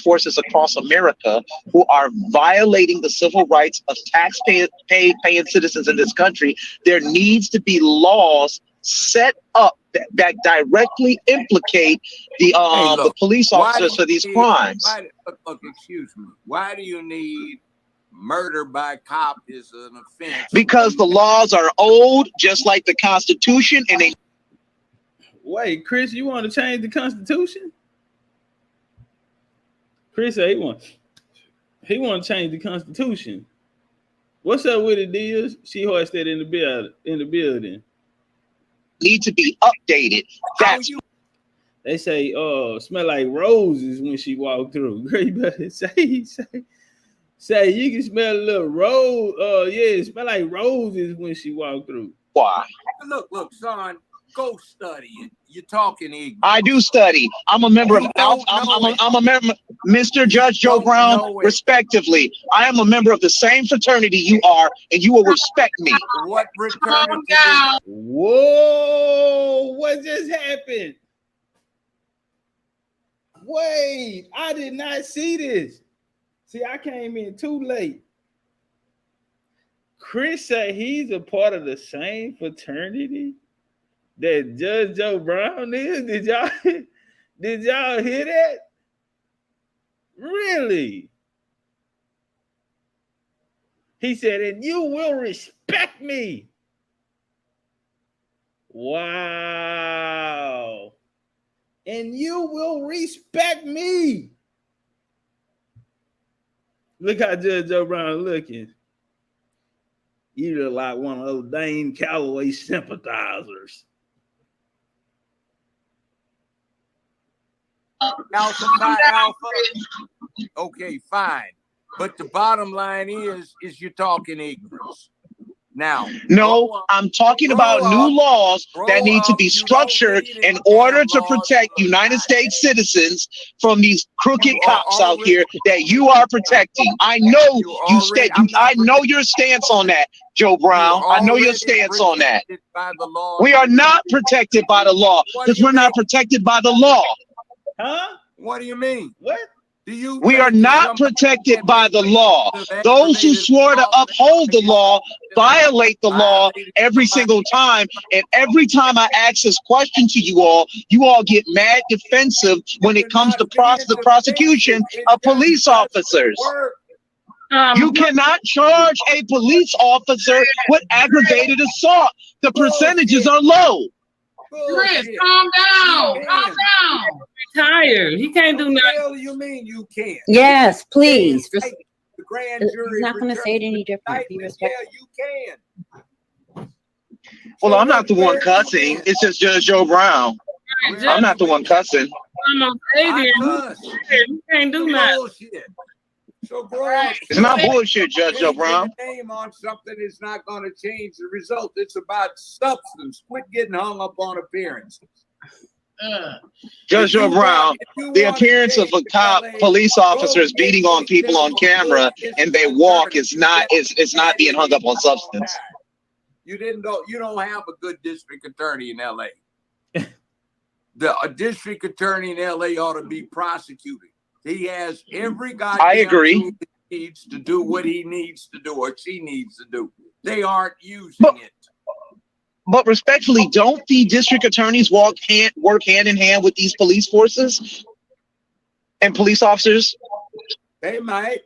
forces across America who are violating the civil rights of taxpaying citizens in this country, there needs to be laws set up that directly implicate the police officers for these crimes. Excuse me. Why do you need murder by cop is an offense? Because the laws are old, just like the Constitution, and they. Wait, Chris, you want to change the Constitution? Chris said he want to change the Constitution. What's up with it, deals? She hoisted in the building. Need to be updated. They say, smell like roses when she walked through. Great, but say you can smell a little rose. Yeah, smell like roses when she walked through. Why? Look, son, go study it. You're talking ignorant. I do study. I'm a member of I'm a member, Mr. Judge Joe Brown, respectively. I am a member of the same fraternity you are, and you will respect me. What fraternity? Whoa, what just happened? Wait, I did not see this. See, I came in too late. Chris said he's a part of the same fraternity. that Judge Joe Brown is? Did y'all hear that? Really? He said, and you will respect me. Wow. And you will respect me. Look how Judge Joe Brown looking. You look like one of those Dane Calloway sympathizers. Alpha Phi Alpha. Okay, fine. But the bottom line is you're talking ignorance. Now, no, I'm talking about new laws that need to be structured in order to protect United States citizens from these crooked cops out here that you are protecting. I know I know your stance on that, Joe Brown. I know your stance on that. We are not protected by the law because we're not protected by the law. Huh? What do you mean? What? We are not protected by the law. Those who swore to uphold the law violate the law every single time. And every time I ask this question to you all get mad defensive when it comes to the prosecution of police officers. You cannot charge a police officer with aggravated assault. The percentages are low. Chris, calm down. Calm down. Retired. He can't do nothing. What you mean you can't? Yes, please. The grand jury He's not going to say it any different. Be respectful. Yeah, you can. Well, I'm not the one cussing. It's just Judge Joe Brown. I'm not the one cussing. I'm He can't do nothing. So, bro, it's not bullshit, Judge Joe Brown. Name on something is not going to change the result. It's about substance. Quit getting hung up on appearances. Judge Joe Brown, the appearance of a police officers beating on people on camera and they walk is not being hung up on substance. You don't have a good district attorney in LA. A district attorney in LA ought to be prosecuted. He has every goddamn I agree. tool he needs to do what he needs to do or she needs to do. They aren't using it. But respectfully, don't the district attorneys work hand in hand with these police forces and police officers? They might.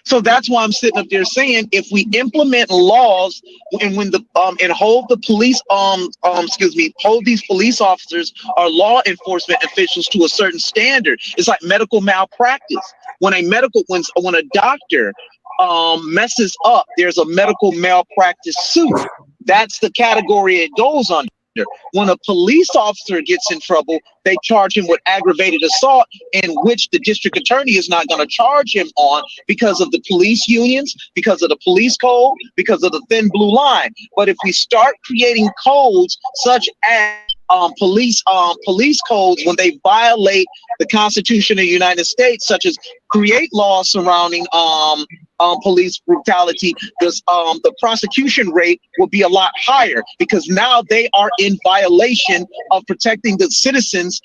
So that's why I'm sitting up there saying if we implement laws and when and hold the police hold these police officers or law enforcement officials to a certain standard. It's like medical malpractice. When a doctor messes up, there's a medical malpractice suit. That's the category it goes under. When a police officer gets in trouble, they charge him with aggravated assault, in which the district attorney is not going to charge him on because of the police unions, because of the police code, because of the thin blue line. But if we start creating codes such as police codes when they violate the Constitution of the United States, such as create laws surrounding police brutality, the prosecution rate will be a lot higher because now they are in violation of protecting the citizens,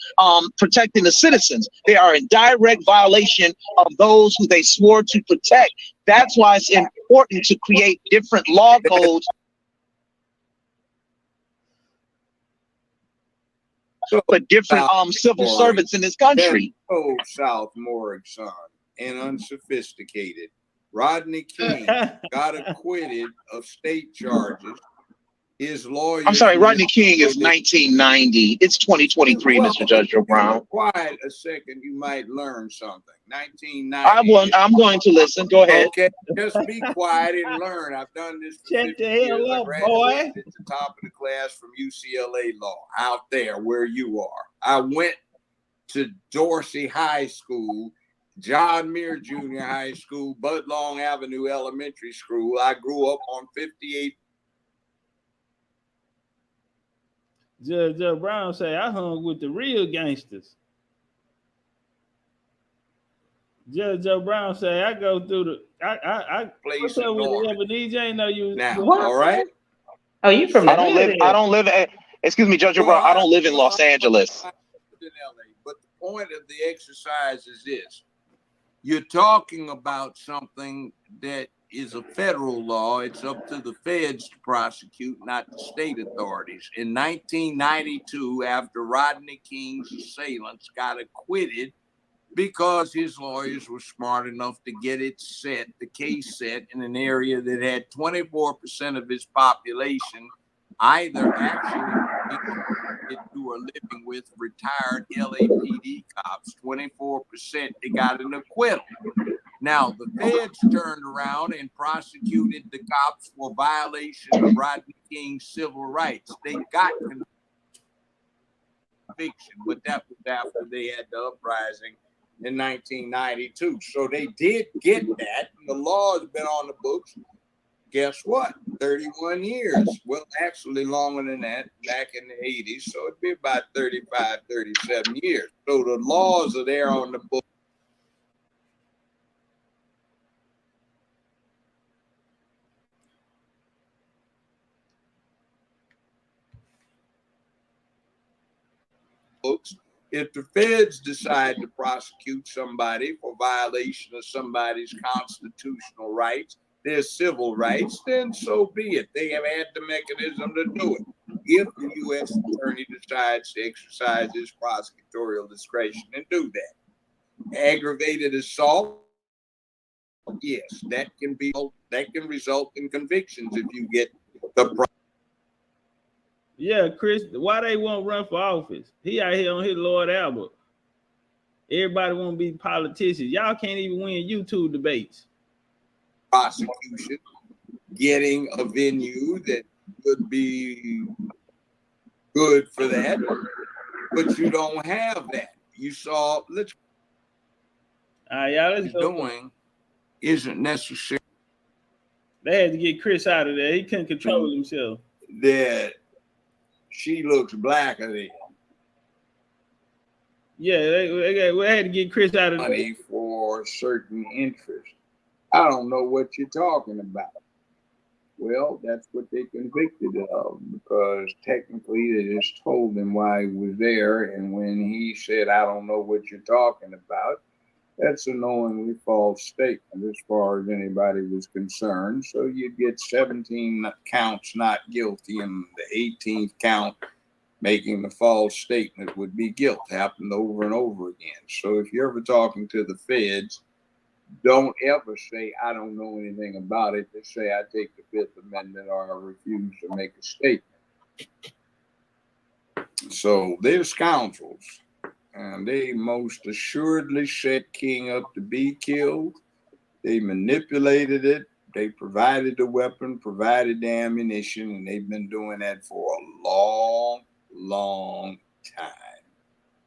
They are in direct violation of those who they swore to protect. That's why it's important to create different law codes. But different civil servants in this country. Oh, Southmoric son and unsophisticated. Rodney King got acquitted of state charges. His lawyer. I'm sorry, Rodney King is 1990. It's 2023, Mr. Judge Joe Brown. Quiet a second, you might learn something. 1990. I'm going to listen. Go ahead. Okay, just be quiet and learn. I've done this for 50 years. I graduated at the top of the class from UCLA Law out there where you are. I went to Dorsey High School, John Muir Junior High School, Budlong Avenue Elementary School. I grew up on 58. Judge Brown say I hung with the real gangsters. Judge Brown say I go through the I place what's up with the DJ? Know you now, all right? Oh, you from? I don't live. Excuse me, Judge Brown. I don't live in Los Angeles. But the point of the exercise is this: you're talking about something that is a federal law. It's up to the feds to prosecute, not the state authorities. In 1992, after Rodney King's assailants got acquitted because his lawyers were smart enough to get it set, the case set in an area that had 24% of its population either actually who are living with retired LAPD cops, 24%, they got an acquittal. Now, the feds turned around and prosecuted the cops for violation of Rodney King's civil rights. They got conviction, but that was after they had the uprising in 1992. So they did get that. And the law has been on the books. Guess what? 31 years. Well, actually longer than that, back in the 80s. So it'd be about 35, 37 years. So the laws are there on the book. Books. If the feds decide to prosecute somebody for violation of somebody's constitutional rights, their civil rights, then so be it. They have had the mechanism to do it. If the U.S. attorney decides to exercise his prosecutorial discretion and do that. Aggravated assault, yes, that can result in convictions if you get the. Yeah, Chris, why they won't run for office? He out here on his Lord Albert. Everybody want to be politicians. Y'all can't even win YouTube debates. Prosecution, getting a venue that would be good for that, but you don't have that. You saw, let's doing isn't necessary. They had to get Chris out of there. He couldn't control himself. That she looks blacker than him. Yeah, they had to get Chris out of there. Money for certain interests. I don't know what you're talking about. Well, that's what they convicted of, because technically they just told him why he was there. And when he said, I don't know what you're talking about, that's a knowingly false statement as far as anybody was concerned. So you'd get 17 counts not guilty, and the 18th count making the false statement would be guilt. Happened over and over again. So if you're ever talking to the feds, don't ever say, I don't know anything about it. Just say, I take the Fifth Amendment, or I refuse to make a statement. So they're scoundrels. And they most assuredly set King up to be killed. They manipulated it. They provided the weapon, provided the ammunition, and they've been doing that for a long, long time.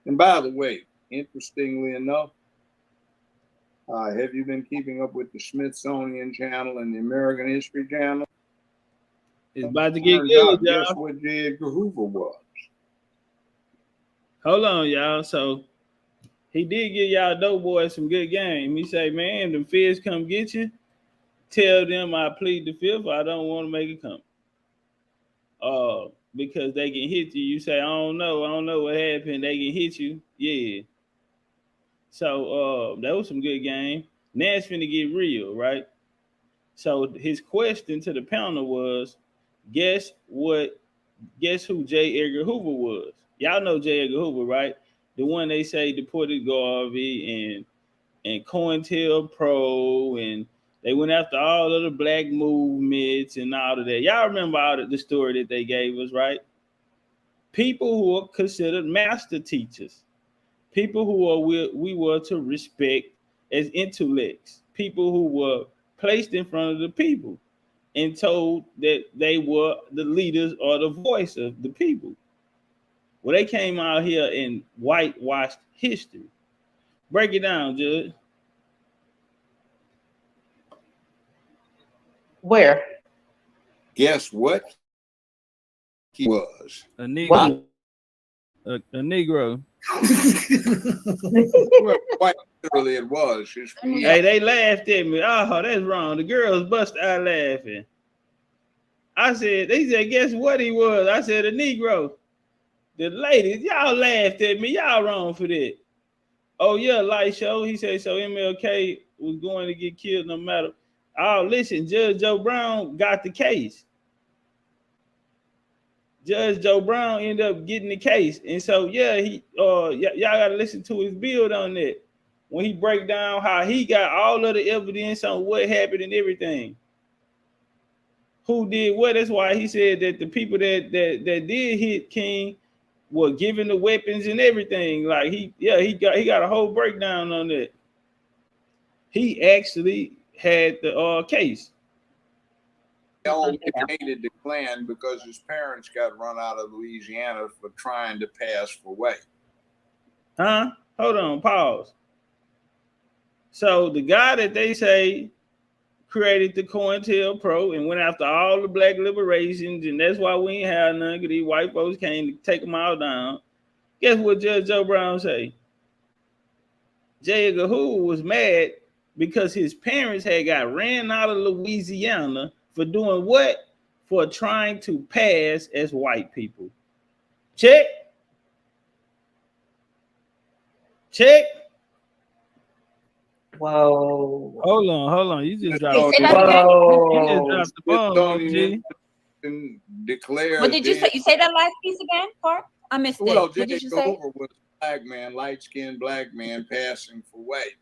And by the way, interestingly enough, have you been keeping up with the Smithsonian Channel and the American History Channel? It's about to get good, y'all. Guess what Edgar Hoover was? Hold on, y'all. So he did give y'all dope boys some good game. He say, man, the feds come get you. Tell them I plead the fifth. I don't want to make it come. Because they can hit you. You say, I don't know what happened. They can hit you. Yeah. So that was some good game. Now it's finna get real, right? So his question to the panel was, guess who J. Edgar Hoover was? Y'all know J. Edgar Hoover, right? The one they say deported Garvey and COINTELPRO, and they went after all of the black movements and all of that. Y'all remember all the story that they gave us, right? People who are considered master teachers. People who we were to respect as intellects, people who were placed in front of the people and told that they were the leaders or the voice of the people. Well, they came out here and whitewashed history. Break it down, Judge. Where? Guess what he was? A Negro. A Negro. Quite literally it was. Hey, they laughed at me. Oh, that's wrong. The girls bust out laughing. They said, guess what he was? I said, a Negro. The ladies, y'all laughed at me. Y'all wrong for that. Oh, yeah, light show. He said, so MLK was going to get killed no matter. Oh, listen, Judge Joe Brown got the case. Judge Joe Brown ended up getting the case. And so, yeah, y'all got to listen to his build on that. When he break down how he got all of the evidence on what happened and everything. Who did what? That's why he said that the people that did hit King were given the weapons and everything. Like he got a whole breakdown on that. He actually had the case. He only hated the Klan because his parents got run out of Louisiana for trying to pass for white. Huh? Hold on, pause. So the guy that they say created the COINTELPRO and went after all the black liberations, and that's why we ain't have none, because these white folks came to take them all down. Guess what Judge Joe Brown say? J. Edgar Hoover was mad because his parents had got ran out of Louisiana for doing what? For trying to pass as white people. Check. Check. Whoa. Hold on. You just dropped the bomb, OG. Declared. What did you say? You say that last piece again, Park? I missed it. Well, What did you say? Hoover was a black man, light-skinned black man passing for white.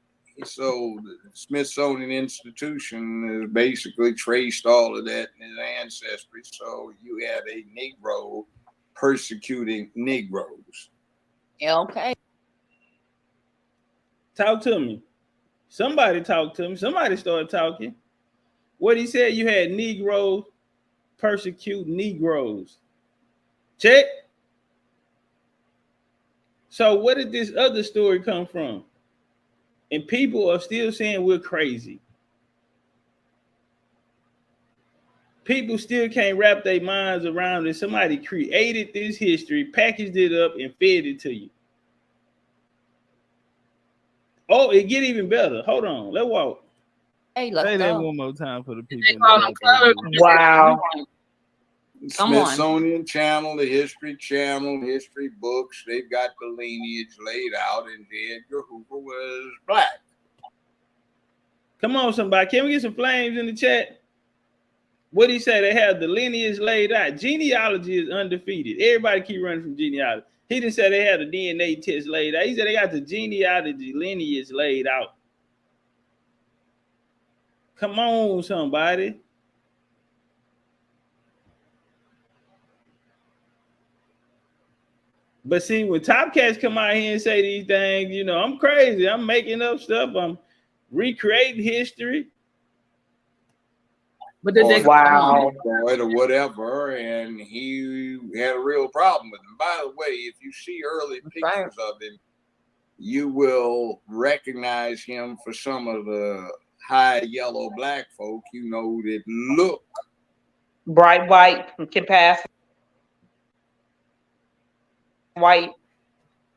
So the Smithsonian Institution has basically traced all of that in his ancestry. So you have a Negro persecuting Negroes. Yeah, okay. Talk to me. Somebody talk to me. Somebody started talking. What he said, you had Negroes persecute Negroes. Check. So where did this other story come from? And people are still saying we're crazy. People still can't wrap their minds around it. Somebody created this history, packaged it up, and fed it to you. Oh, it get even better. Hold on. Let's walk. Hey, let's say go. that one more time for the people. Wow. Smithsonian Channel, the History Channel, history books, they've got the lineage laid out, and Edgar Hoover was black. Come on, somebody. Can we get some flames in the chat? What did he say? They have the lineage laid out. Genealogy is undefeated. Everybody keep running from genealogy. He didn't say they had a DNA test laid out. He said they got the genealogy lineage laid out. Come on, somebody. But see, when Topcatz come out here and say these things, you know, I'm crazy. I'm making up stuff. I'm recreating history. But wow, or whatever, and he had a real problem with him. By the way, if you see early pictures of him, you will recognize him for some of the high yellow black folk, you know, that look bright white, can pass white.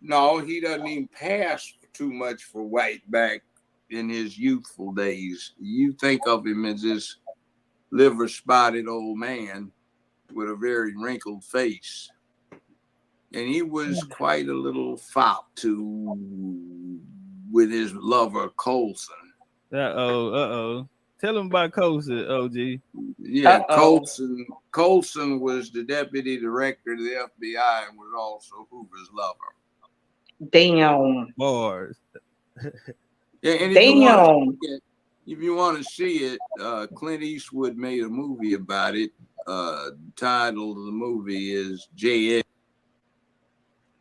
No, he doesn't even pass too much for white back in his youthful days. You think of him as this liver spotted old man with a very wrinkled face. And he was quite a little fop too with his lover Colson. Uh-oh. Tell him about Colson, OG. Yeah, Colson was the deputy director of the FBI and was also Hoover's lover. Damn. Bars. Yeah, and if you want to see it, Clint Eastwood made a movie about it. The title of the movie is J.S.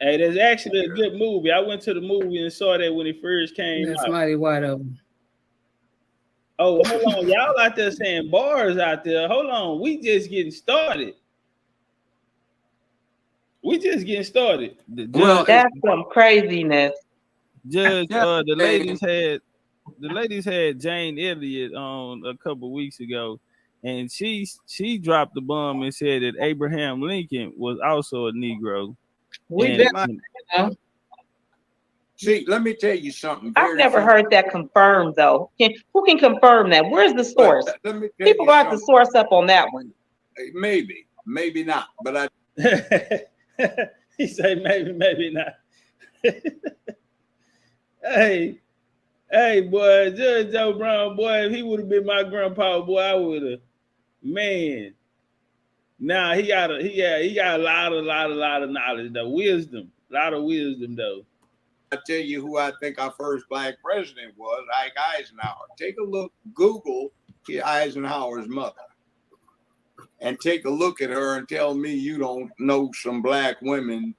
Hey, that's actually a good movie. I went to the movie and saw that when it first came out. That's mighty white of them. Oh, hold on. Y'all out there saying bars out there. Hold on. We just getting started. Well, that's some craziness. Judge, the ladies had Jane Elliott on a couple weeks ago, and she dropped the bomb and said that Abraham Lincoln was also a Negro. See, let me tell you something. I've never heard that confirmed, though. Who can confirm that? Where's the source? People got the source up on that one. Maybe not. But he said maybe not. Hey, Hey, boy, Judge Joe Brown, boy, if he would have been my grandpa, boy, I would have, man. Nah, he got a lot of knowledge, though. Wisdom. A lot of wisdom, though. I tell you who I think our first black president was, Ike Eisenhower. Take a look, Google Eisenhower's mother, and take a look at her and tell me you don't know some black women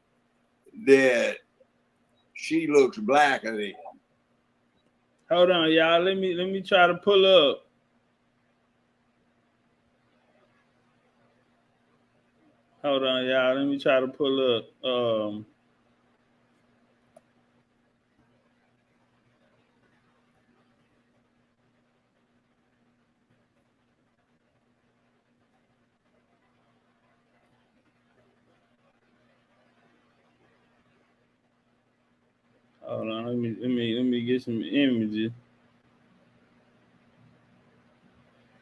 that she looks blacker than. Hold on, y'all. Let me try to pull up. Hold on, y'all. Let me try to pull up. Hold on. Let me get some images.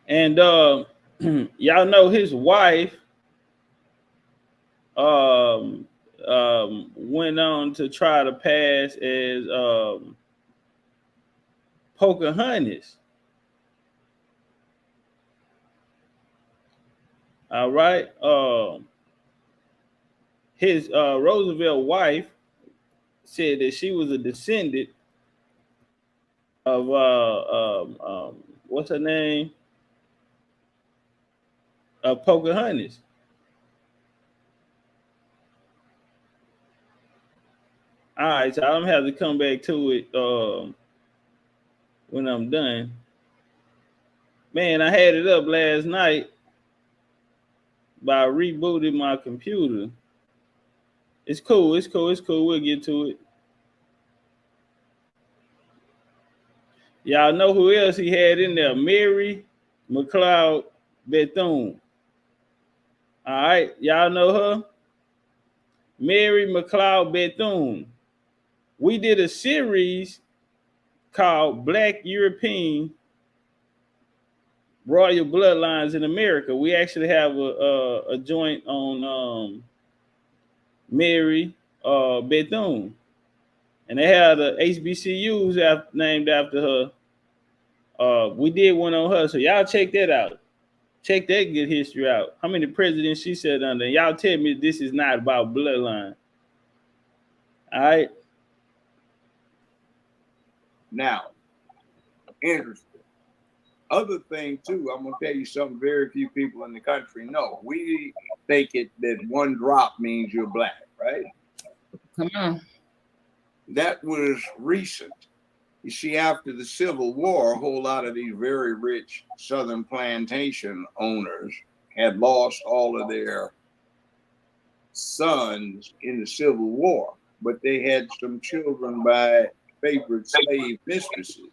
And y'all know his wife went on to try to pass as Pocahontas. All right. His Roosevelt wife said that she was a descendant of what's her name? Of Pocahontas. All right, so I'm gonna have to come back to it when I'm done. Man, I had it up last night, but I rebooted my computer. It's cool. We'll get to it. Y'all know who else he had in there? Mary McLeod Bethune. All right, y'all know her? Mary McLeod Bethune. We did a series called Black European Royal Bloodlines in America. We actually have a joint on Mary Bethune. And they had a HBCUs named after her. We did one on her, so y'all check that out. Check that good history out. How many presidents she said under? Y'all tell me this is not about bloodline. All right. Now, interesting. Other thing too, I'm gonna tell you something very few people in the country know. We think it that one drop means you're black, right? Come on. That was recent. You see, after the Civil War, a whole lot of these very rich Southern plantation owners had lost all of their sons in the Civil War, but they had some children by favorite slave mistresses.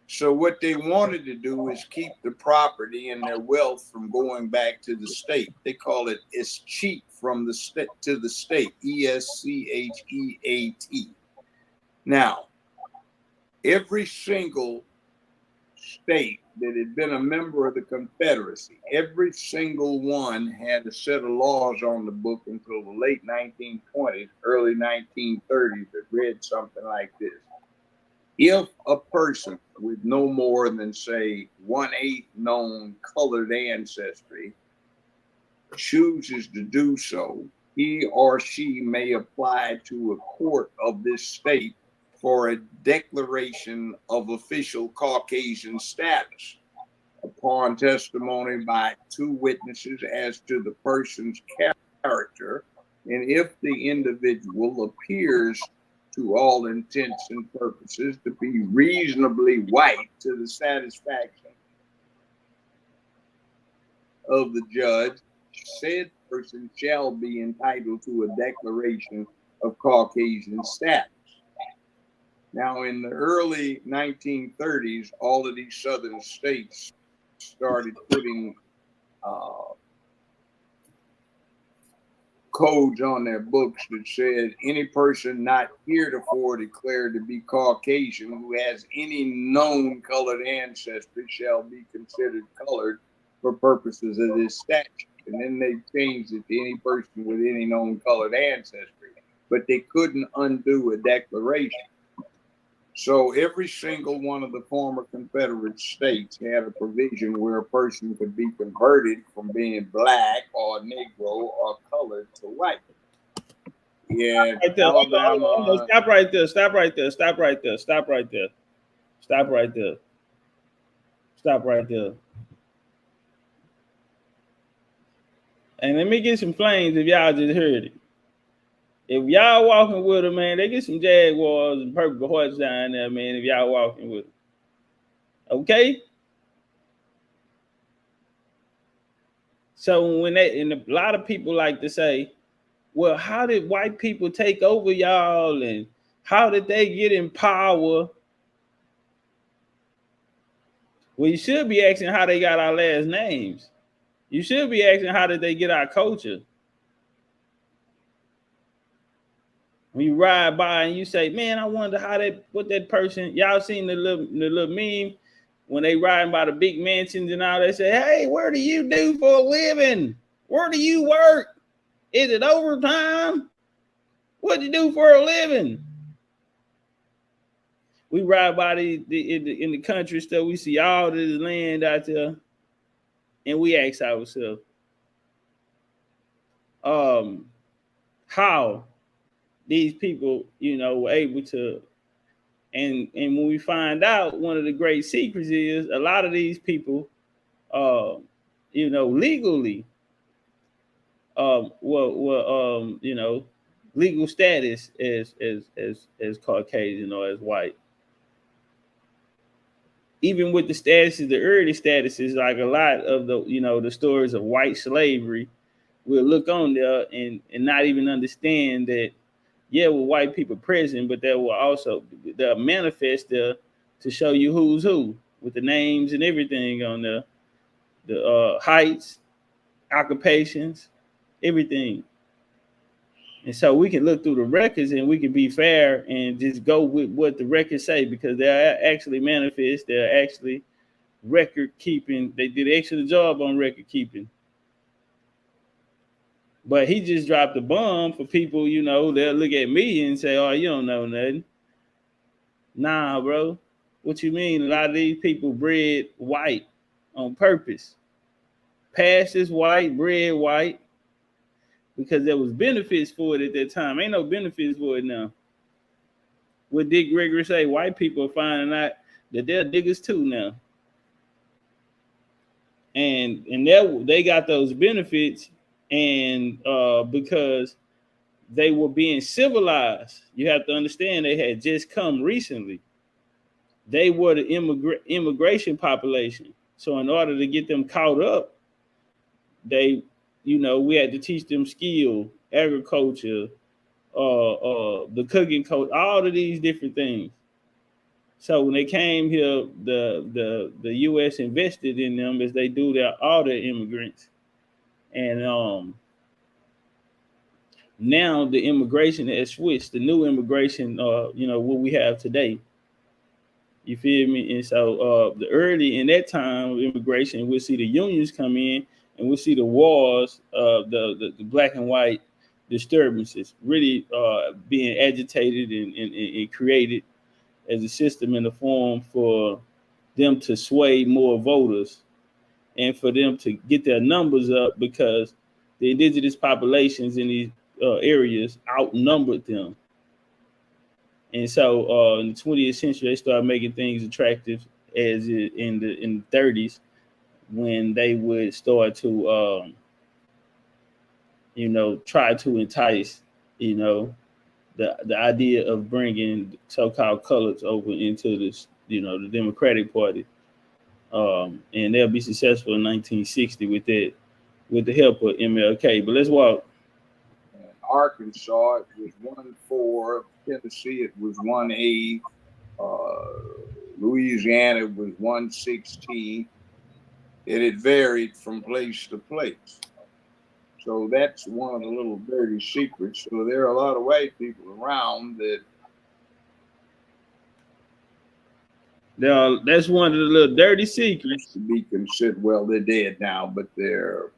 So what they wanted to do is keep the property and their wealth from going back to the state. They call it escheat from the state to the state, ESCHEAT. Now, every single state that had been a member of the Confederacy, every single one had a set of laws on the book until the late 1920s, early 1930s that read something like this. If a person with no more than, say, 1/8 known colored ancestry chooses to do so, he or she may apply to a court of this state for a declaration of official Caucasian status upon testimony by 2 witnesses as to the person's character, and if the individual appears to all intents and purposes to be reasonably white to the satisfaction of the judge, said person shall be entitled to a declaration of Caucasian status. Now, in the early 1930s, all of these southern states started putting codes on their books that said any person not heretofore declared to be Caucasian who has any known colored ancestry shall be considered colored for purposes of this statute. And then they changed it to any person with any known colored ancestry, but they couldn't undo a declaration. So every single one of the former Confederate states had a provision where a person could be converted from being black or Negro or colored to white. Yeah, Right there. Alabama. Hold on. Stop right there. Stop right there. Stop right there. Stop right there. Stop right there. Stop right there. And let me get some flames if y'all just heard it. If y'all walking with them, man, they get some Jaguars and Purple Hearts down there, man, if y'all walking with them. Okay? So when they, and a lot of people like to say, well, how did white people take over y'all and how did they get in power? Well, you should be asking how they got our last names. You should be asking how did they get our culture. When you ride by and you say, man, I wonder how they put that person. Y'all seen the little meme when they riding by the big mansions and all, they say, hey, where do you do for a living? Where do you work? Is it overtime? What do you do for a living? We ride by in the country stuff, we see all this land out there, and we ask ourselves, how these people, were able to, and when we find out, one of the great secrets is a lot of these people, legally, legal status as Caucasian or as white. Even with the statuses, the early statuses, like a lot of the stories of white slavery, we'll look on there and not even understand that, yeah, with white people present, but there will also the manifest there to show you who's who with the names and everything on there, the heights, occupations, everything. And so we can look through the records and we can be fair and just go with what the records say, because they're actually manifest, they're actually record keeping. They did an excellent job on record keeping. But he just dropped a bomb for people, they'll look at me and say, oh, you don't know nothing. Nah, bro. What you mean? A lot of these people bred white on purpose. Past is white, bred white, because there was benefits for it at that time. Ain't no benefits for it now. What Dick Gregory say, white people are finding out that they're diggers too now. And they got those benefits, and because they were being civilized. You have to understand they had just come recently. They were the immigration population. So in order to get them caught up, we had to teach them skill, agriculture, the cooking code, all of these different things. So when they came here, the U.S. invested in them as they do all their immigrants. And now the immigration has switched. The new immigration, what we have today. You feel me? And so the early in that time of immigration, we'll see the unions come in and we'll see the wars, the black and white disturbances really being agitated and created as a system and a form for them to sway more voters and for them to get their numbers up, because the indigenous populations in these areas outnumbered them. And so in the 20th century, they started making things attractive as in the 30s, when they would start to, try to entice, the idea of bringing so-called colors over into this, the Democratic Party. And they'll be successful in 1960 with that, with the help of MLK. But let's walk. Arkansas, it was 1-4. Tennessee, it was 1-8. Louisiana was 1-16. It varied from place to place. So that's one of the little dirty secrets. So there are a lot of white people around that. That's one of the little dirty secrets. To be considered, well, they're dead now, but their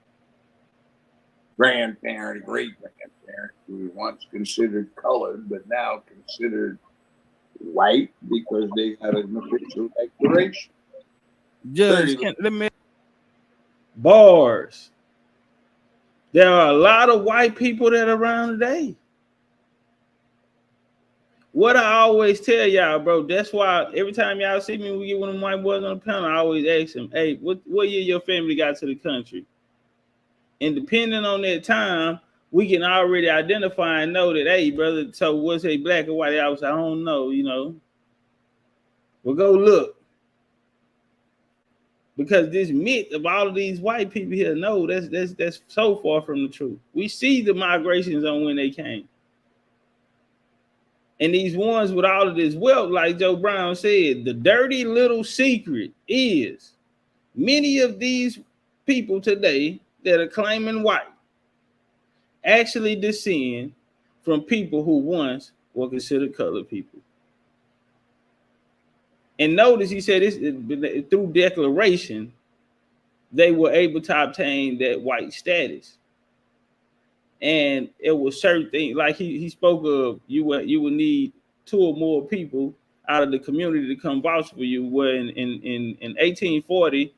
grandparent, great grandparent, who was once considered colored, but now considered white because they had an official declaration. Judge, let me bars. There are a lot of white people that are around today. What I always tell y'all, bro, that's why every time y'all see me, we get one of them white boys on the panel, I always ask them, hey, what year your family got to the country? And depending on that time, we can already identify and know that, hey, brother, so was they black or white? I was like, I don't know, you know. Well, go look. Because this myth of all of these white people here, no, that's so far from the truth. We see the migrations on when they came. And these ones with all of this wealth, like Joe Brown said, the dirty little secret is many of these people today that are claiming white actually descend from people who once were considered colored people. And notice he said this through declaration, they were able to obtain that white status. And it was certain things, like he spoke of, you would need 2 or more people out of the community to come vouch for you. Where in 1840,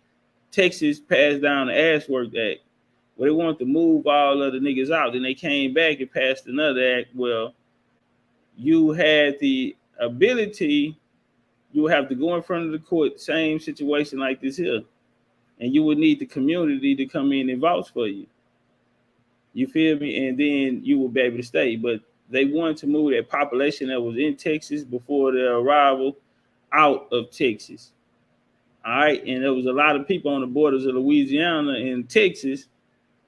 Texas passed down the Ashworth Act, where they wanted to move all of the niggas out. Then they came back and passed another act. Well, you had the ability, you would have to go in front of the court, same situation like this here, and you would need the community to come in and vouch for you. You feel me? And then you will be able to stay. But they wanted to move that population that was in Texas before their arrival out of Texas. All right. And there was a lot of people on the borders of Louisiana and Texas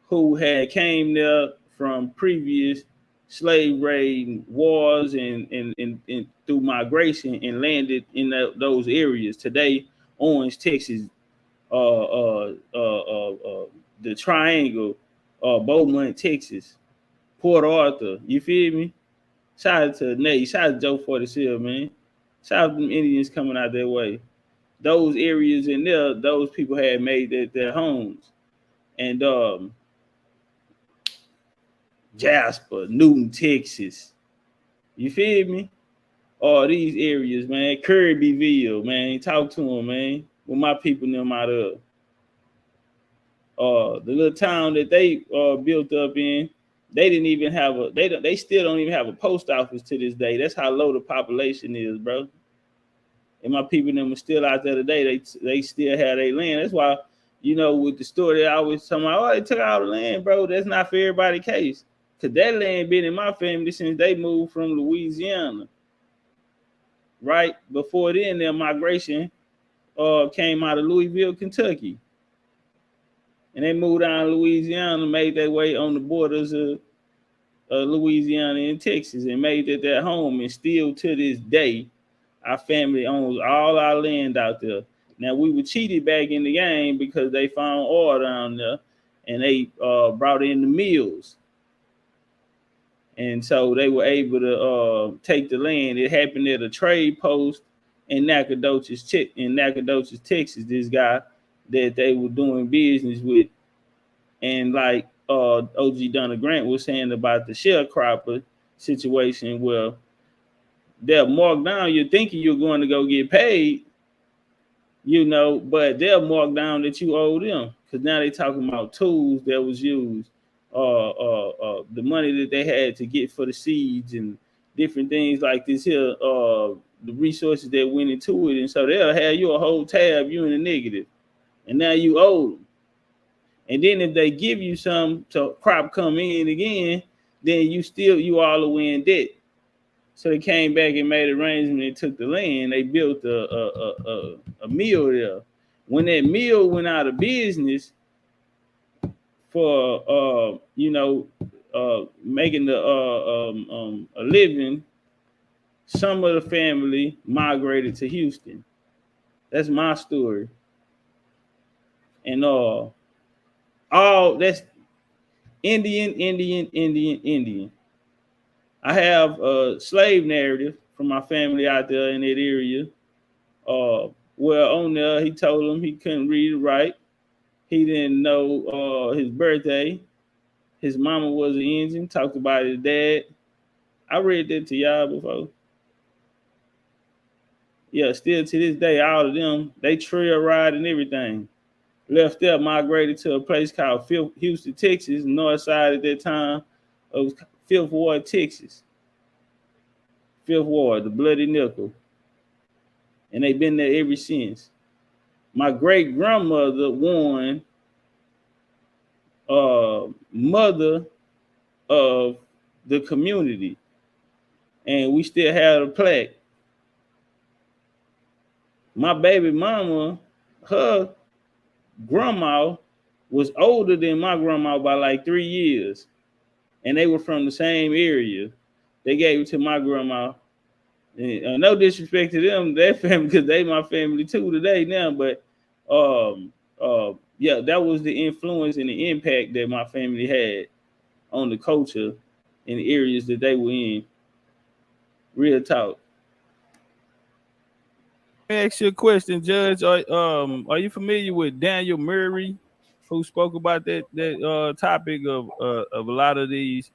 who had came there from previous slave raid wars and through migration and landed in those areas. Today, Orange, Texas, the Triangle, Beaumont, Texas, Port Arthur, you feel me? Shout out to Nate, shout out to Joe Forrest, man. Shout out to them Indians coming out their way. Those areas in there, those people had made their homes. And Jasper, Newton, Texas, you feel me? All these areas, man. Kirbyville, man. Talk to them, man. With my people and them out of. The little town that they built up in, they didn't even have they still don't even have a post office to this day. That's how low the population is, bro. And my people and them are still out there today. They still have their land. That's why, you know, with the story, they always tell me, oh, they took all the land, bro. That's not for everybody's case. Because that land been in my family since they moved from Louisiana. Right? Before then, their migration came out of Louisville, Kentucky. And they moved down to Louisiana, made their way on the borders of Louisiana and Texas, and made it their home. And still to this day, our family owns all our land out there. Now, we were cheated back in the game because they found oil down there, and they brought in the mills. And so they were able to take the land. It happened at a trade post in Nacogdoches, Texas. This guy that they were doing business with, and like OG Donna Grant was saying about the sharecropper situation, where they'll mark down, you're thinking you're going to go get paid, you know, but they'll mark down that you owe them, because now they're talking about tools that was used, the money that they had to get for the seeds and different things like this here, the resources that went into it. And so they'll have you a whole tab, you in the negative. And now you owe them. And then if they give you some to crop come in again, then you all the way in debt. So they came back and made arrangements and took the land. They built a mill there. When that mill went out of business for making a living, some of the family migrated to Houston. That's my story. And all that's Indian. I have a slave narrative from my family out there in that area. Where on there, he told him he couldn't read or write. He didn't know his birthday. His mama was an Indian. Talked about his dad. I read that to y'all before. Yeah, still to this day, all of them, they trail ride and everything. Left there, migrated to a place called Houston, Texas, north side at that time of Fifth Ward, Texas. Fifth Ward, the Bloody Nickel. And they've been there ever since. My great grandmother won mother of the community. And we still have a plaque. My baby mama, her grandma was older than my grandma by like 3 years. And they were from the same area. They gave it to my grandma. And no disrespect to them, their family, because they my family too today now. But yeah, that was the influence and the impact that my family had on the culture in the areas that they were in. Real talk. Let me ask you a question, Judge. Are you familiar with Daniel Murray, who spoke about that topic of a lot of these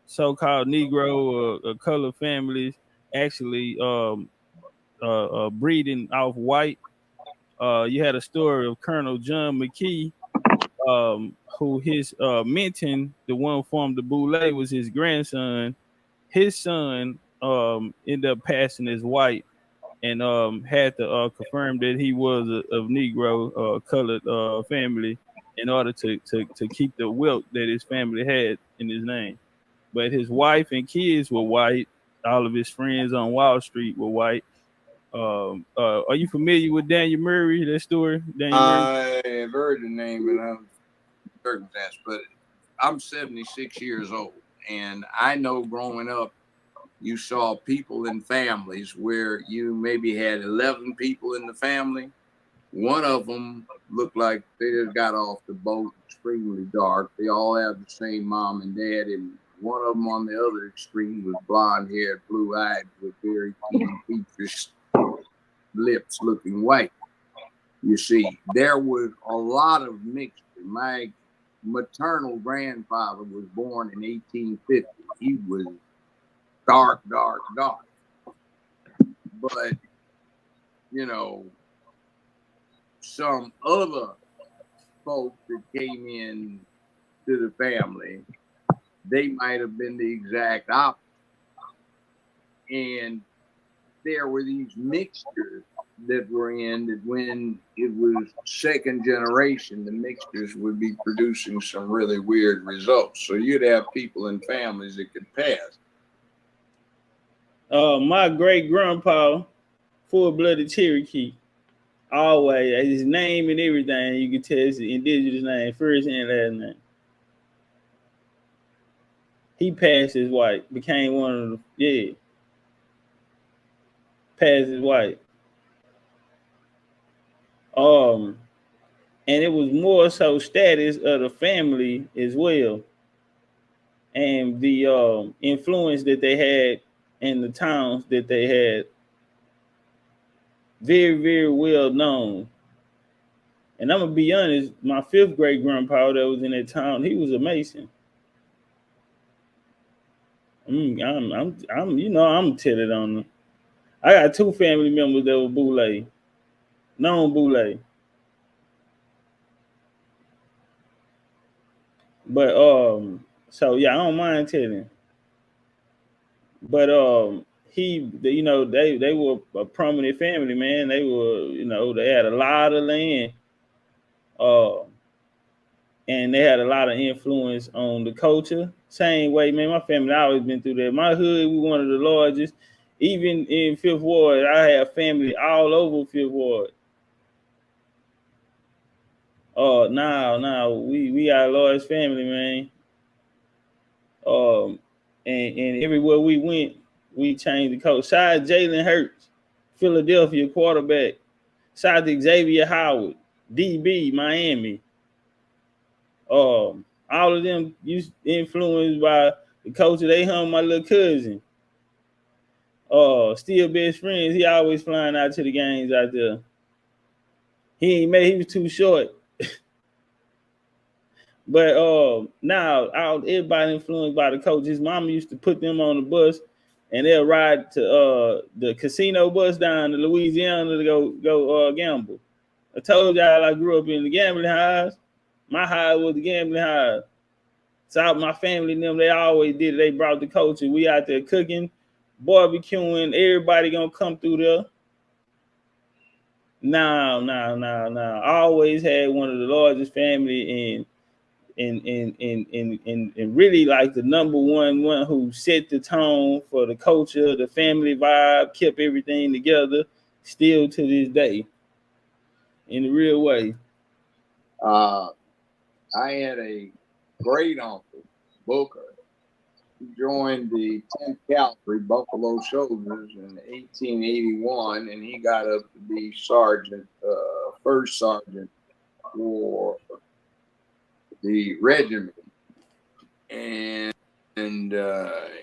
so-called Negro or colored families actually breeding off white? You had a story of Colonel John McKee, who his mentor, the one formed the Boule, was his grandson. His son ended up passing as white, and had to confirm that he was of Negro colored family in order to keep the wealth that his family had in his name. But his wife and kids were white. All of his friends on Wall Street were white. Are you familiar with Daniel Murray, that story? Daniel Murray? I have heard the name and I'm circumstance, but I'm 76 years old, and I know growing up, you saw people in families where you maybe had 11 people in the family. One of them looked like they just got off the boat, extremely dark. They all have the same mom and dad, and one of them on the other extreme was blonde-haired, blue-eyed, with very keen features, lips looking white. You see, there was a lot of mixture. My maternal grandfather was born in 1850. He was dark. But, you know, some other folks that came in to the family, they might have been the exact opposite. And there were these mixtures that were in that when it was second generation, the mixtures would be producing some really weird results. So you'd have people in families that could pass. My great grandpa, full-blooded Cherokee, always his name and everything, you can tell it's the indigenous name, first and last name. He passed as white, became one of the, passed as white. And it was more so status of the family as well, and the influence that they had in the towns that they had. Very, very well known. And I'm gonna be honest, my fifth great grandpa that was in that town, he was a Mason. I'm telling on them. I got two family members that were Boule, known Boule. But so yeah, I don't mind telling. But they were a prominent family, man. They were, they had a lot of land. And they had a lot of influence on the culture. Same way, man, my family always been through that. My hood, we one of the largest. Even in Fifth Ward, I have family all over Fifth Ward. Now we got a large family, man. And everywhere we went, we changed the coach. Shout out Jalen Hurts, Philadelphia quarterback. Shout out to Xavier Howard, DB, Miami. All of them influenced by the coach. They hung my little cousin. Still best friends. He always flying out to the games out there. He was too short. But now everybody influenced by the coach. His mama used to put them on the bus and they'll ride to the casino bus down to Louisiana to go gamble. I told y'all I grew up in the gambling house. My house was the gambling house. So my family and them, they always did it. They brought the culture. We out there cooking, barbecuing. Everybody gonna come through there. No. I always had one of the largest family and really like the number one who set the tone for the culture, the family vibe, kept everything together, still to this day, in a real way. I had a great uncle, Booker, who joined the 10th Cavalry Buffalo Soldiers in 1881, and he got up to be sergeant, first sergeant for the regiment, and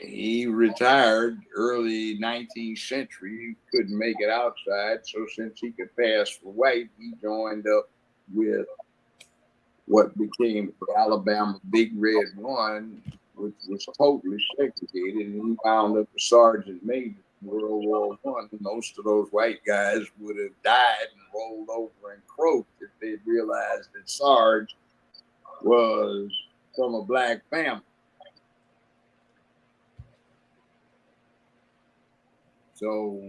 he retired early 19th century. He couldn't make it outside, so since he could pass for white, he joined up with what became the Alabama Big Red One, which was totally segregated, and he wound up a sergeant major in World War I. Most of those white guys would have died and rolled over and croaked if they'd realized that Sarge was from a black family. So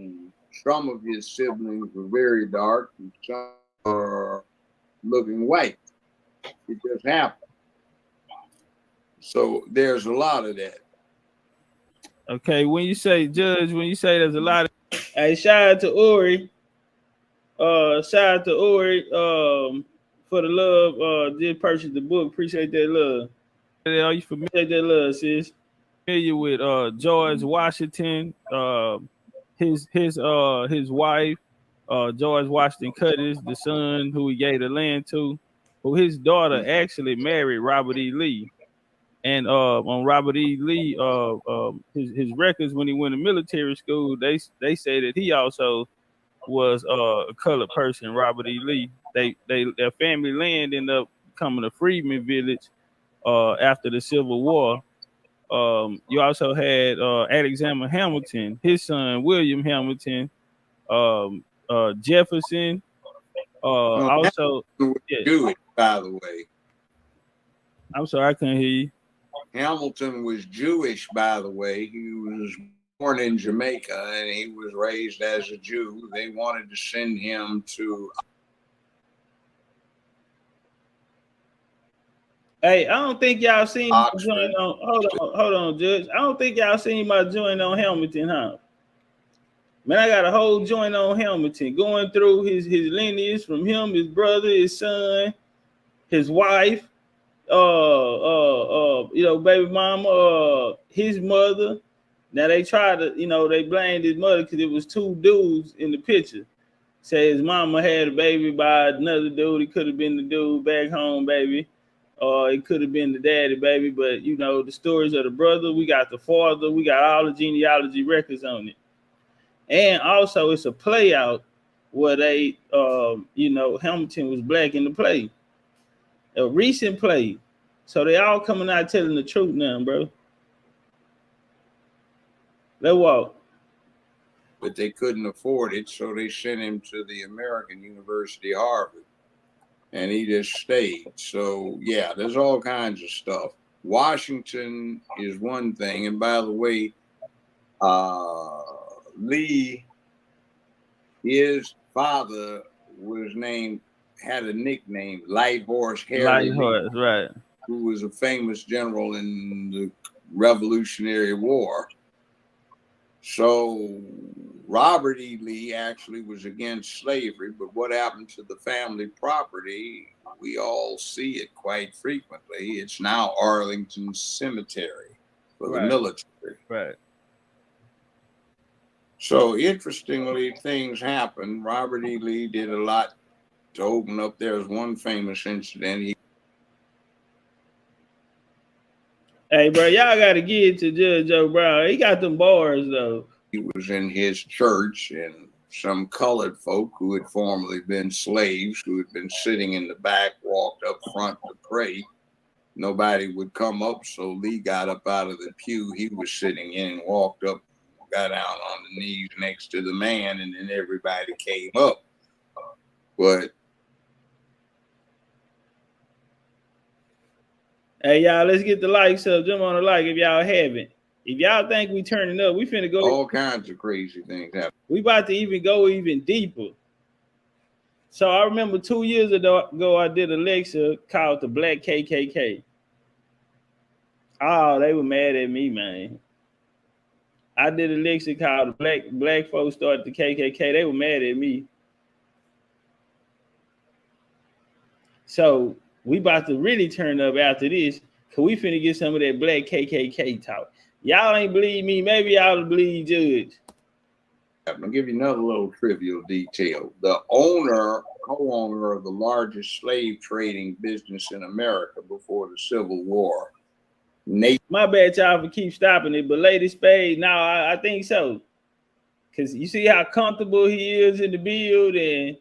some of his siblings were very dark and some were looking white. It just happened. So there's a lot of that. Okay, when you say Judge, when you say there's a lot of, hey, shout out to Ori. Shout out to Ori for the love. Did purchase the book. Appreciate that love. Are you familiar with that love, sis? Familiar with George Washington, his wife, George Washington Cuttis, the son who he gave the land to, who his daughter actually married Robert E. Lee. And on Robert E. Lee, his records when he went to military school, they say that he also was a colored person, Robert E. Lee. Their family land ended up becoming a freedman village after the Civil War. You also had Alexander Hamilton, his son William Hamilton, Jefferson. Also, Jewish, by the way. I'm sorry, I couldn't hear you. Hamilton was Jewish, by the way. He was born in Jamaica and he was raised as a Jew. They wanted to send him to. Hey, I don't think y'all seen my joint on. Hold on, Judge. I don't think y'all seen my joint on Hamilton, huh? Man, I got a whole joint on Hamilton, going through his lineage from him, his brother, his son, his wife, baby mama, his mother. Now they tried to, they blamed his mother because it was two dudes in the picture. Say his mama had a baby by another dude. It could have been the dude back home, baby. It could have been the daddy, baby. But the stories of the brother, we got the father, we got all the genealogy records on it. And also it's a play out where they Hamilton was black in the play. A recent play. So they all coming out telling the truth now, bro. Let's walk. But they couldn't afford it, so they sent him to the American University, Harvard. And he just stayed. So yeah, there's all kinds of stuff. Washington is one thing. And by the way, Lee, his father had a nickname, Light Horse Harry. Light Horse, right. Who was a famous general in the Revolutionary War. So Robert E. Lee actually was against slavery, but what happened to the family property, we all see it quite frequently. It's now Arlington Cemetery for the military. Right. So interestingly, things happen. Robert E. Lee did a lot to open up. There's one famous incident. Hey, bro, y'all got to get to Judge Joe Brown. He got them bars, though. He was in his church, and some colored folk who had formerly been slaves, who had been sitting in the back, walked up front to pray. Nobody would come up, so Lee got up out of the pew he was sitting in and walked up got out on the knees next to the man, and then everybody came up. But hey, y'all, let's get the likes up. Jump on the like if y'all haven't. If y'all think we turning up, we finna go. all kinds of crazy things happen. We about to even go even deeper. So I remember 2 years ago, I did a lecture called the Black KKK. Oh, they were mad at me, man. I did a lecture called Black Folks Started the KKK. They were mad at me. So we about to really turn up after this, because we finna get some of that Black KKK talk. Y'all ain't believe me. Maybe y'all believe Judge. I'm gonna give you another little trivial detail. The co-owner of the largest slave trading business in America before the Civil War. My bad, y'all, for keep stopping it, but Lady Spade, no, I think so. Because you see how comfortable he is in the build, and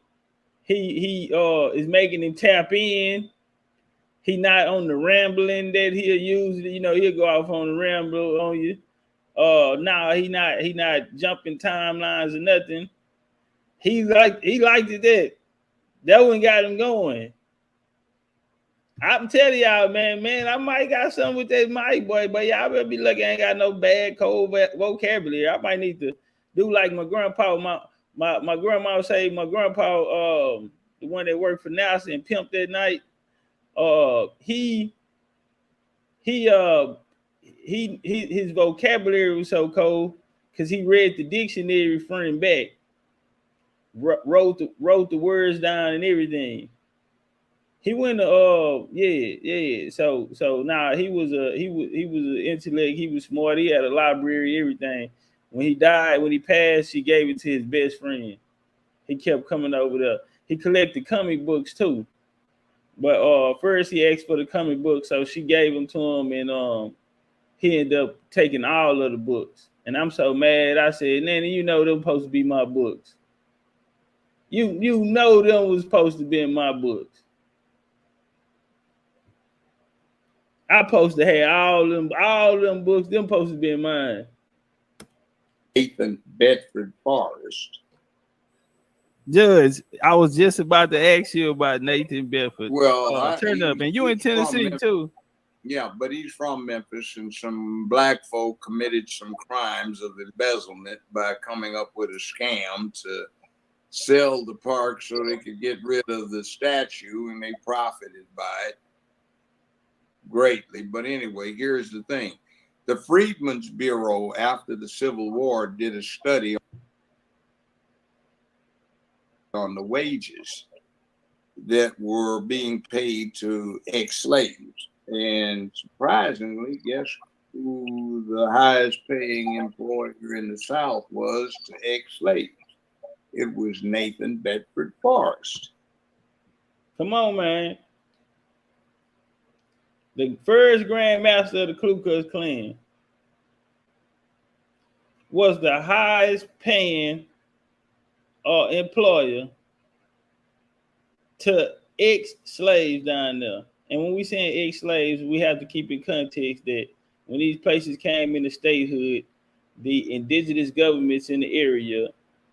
he is making him tap in. He not on the rambling that he'll use. You know, he'll go off on the ramble on you. No, he not jumping timelines or nothing. He liked it that one got him going. I'm telling y'all, man, I might got something with that mic, boy, but y'all better be lucky I ain't got no bad cold vocabulary. I might need to do like my grandpa. My grandma say my grandpa, the one that worked for NASA and Pimp that night, his vocabulary was so cold because he read the dictionary front and back, wrote the words down and everything. He went to yeah. So now he was an intellect. He was smart. He had a library, everything. When he died, when he passed, she gave it to his best friend. He kept coming over there. He collected comic books too. But first he asked for the comic book, so she gave them to him, and he ended up taking all of the books. And I'm so mad. I said, Nanny, you know them supposed to be my books. You know them was supposed to be in my books. I supposed to have all them books. Them supposed to be in mine. Nathan Bedford Forrest. Judge, I was just about to ask you about Nathan Bedford. Well, turn up, and you in Tennessee too. Yeah, but he's from Memphis, and some black folk committed some crimes of embezzlement by coming up with a scam to sell the park so they could get rid of the statue, and they profited by it greatly. But anyway, here's the thing. The Freedmen's Bureau, after the Civil War, did a study on the wages that were being paid to ex-slaves. And surprisingly, guess who the highest paying employer in the South was to ex-slaves? It was Nathan Bedford Forrest. Come on, man. The first Grand Master of the Ku Klux Klan was the highest paying employer to ex-slaves down there. And when we say ex-slaves, we have to keep in context that when these places came into statehood, the indigenous governments in the area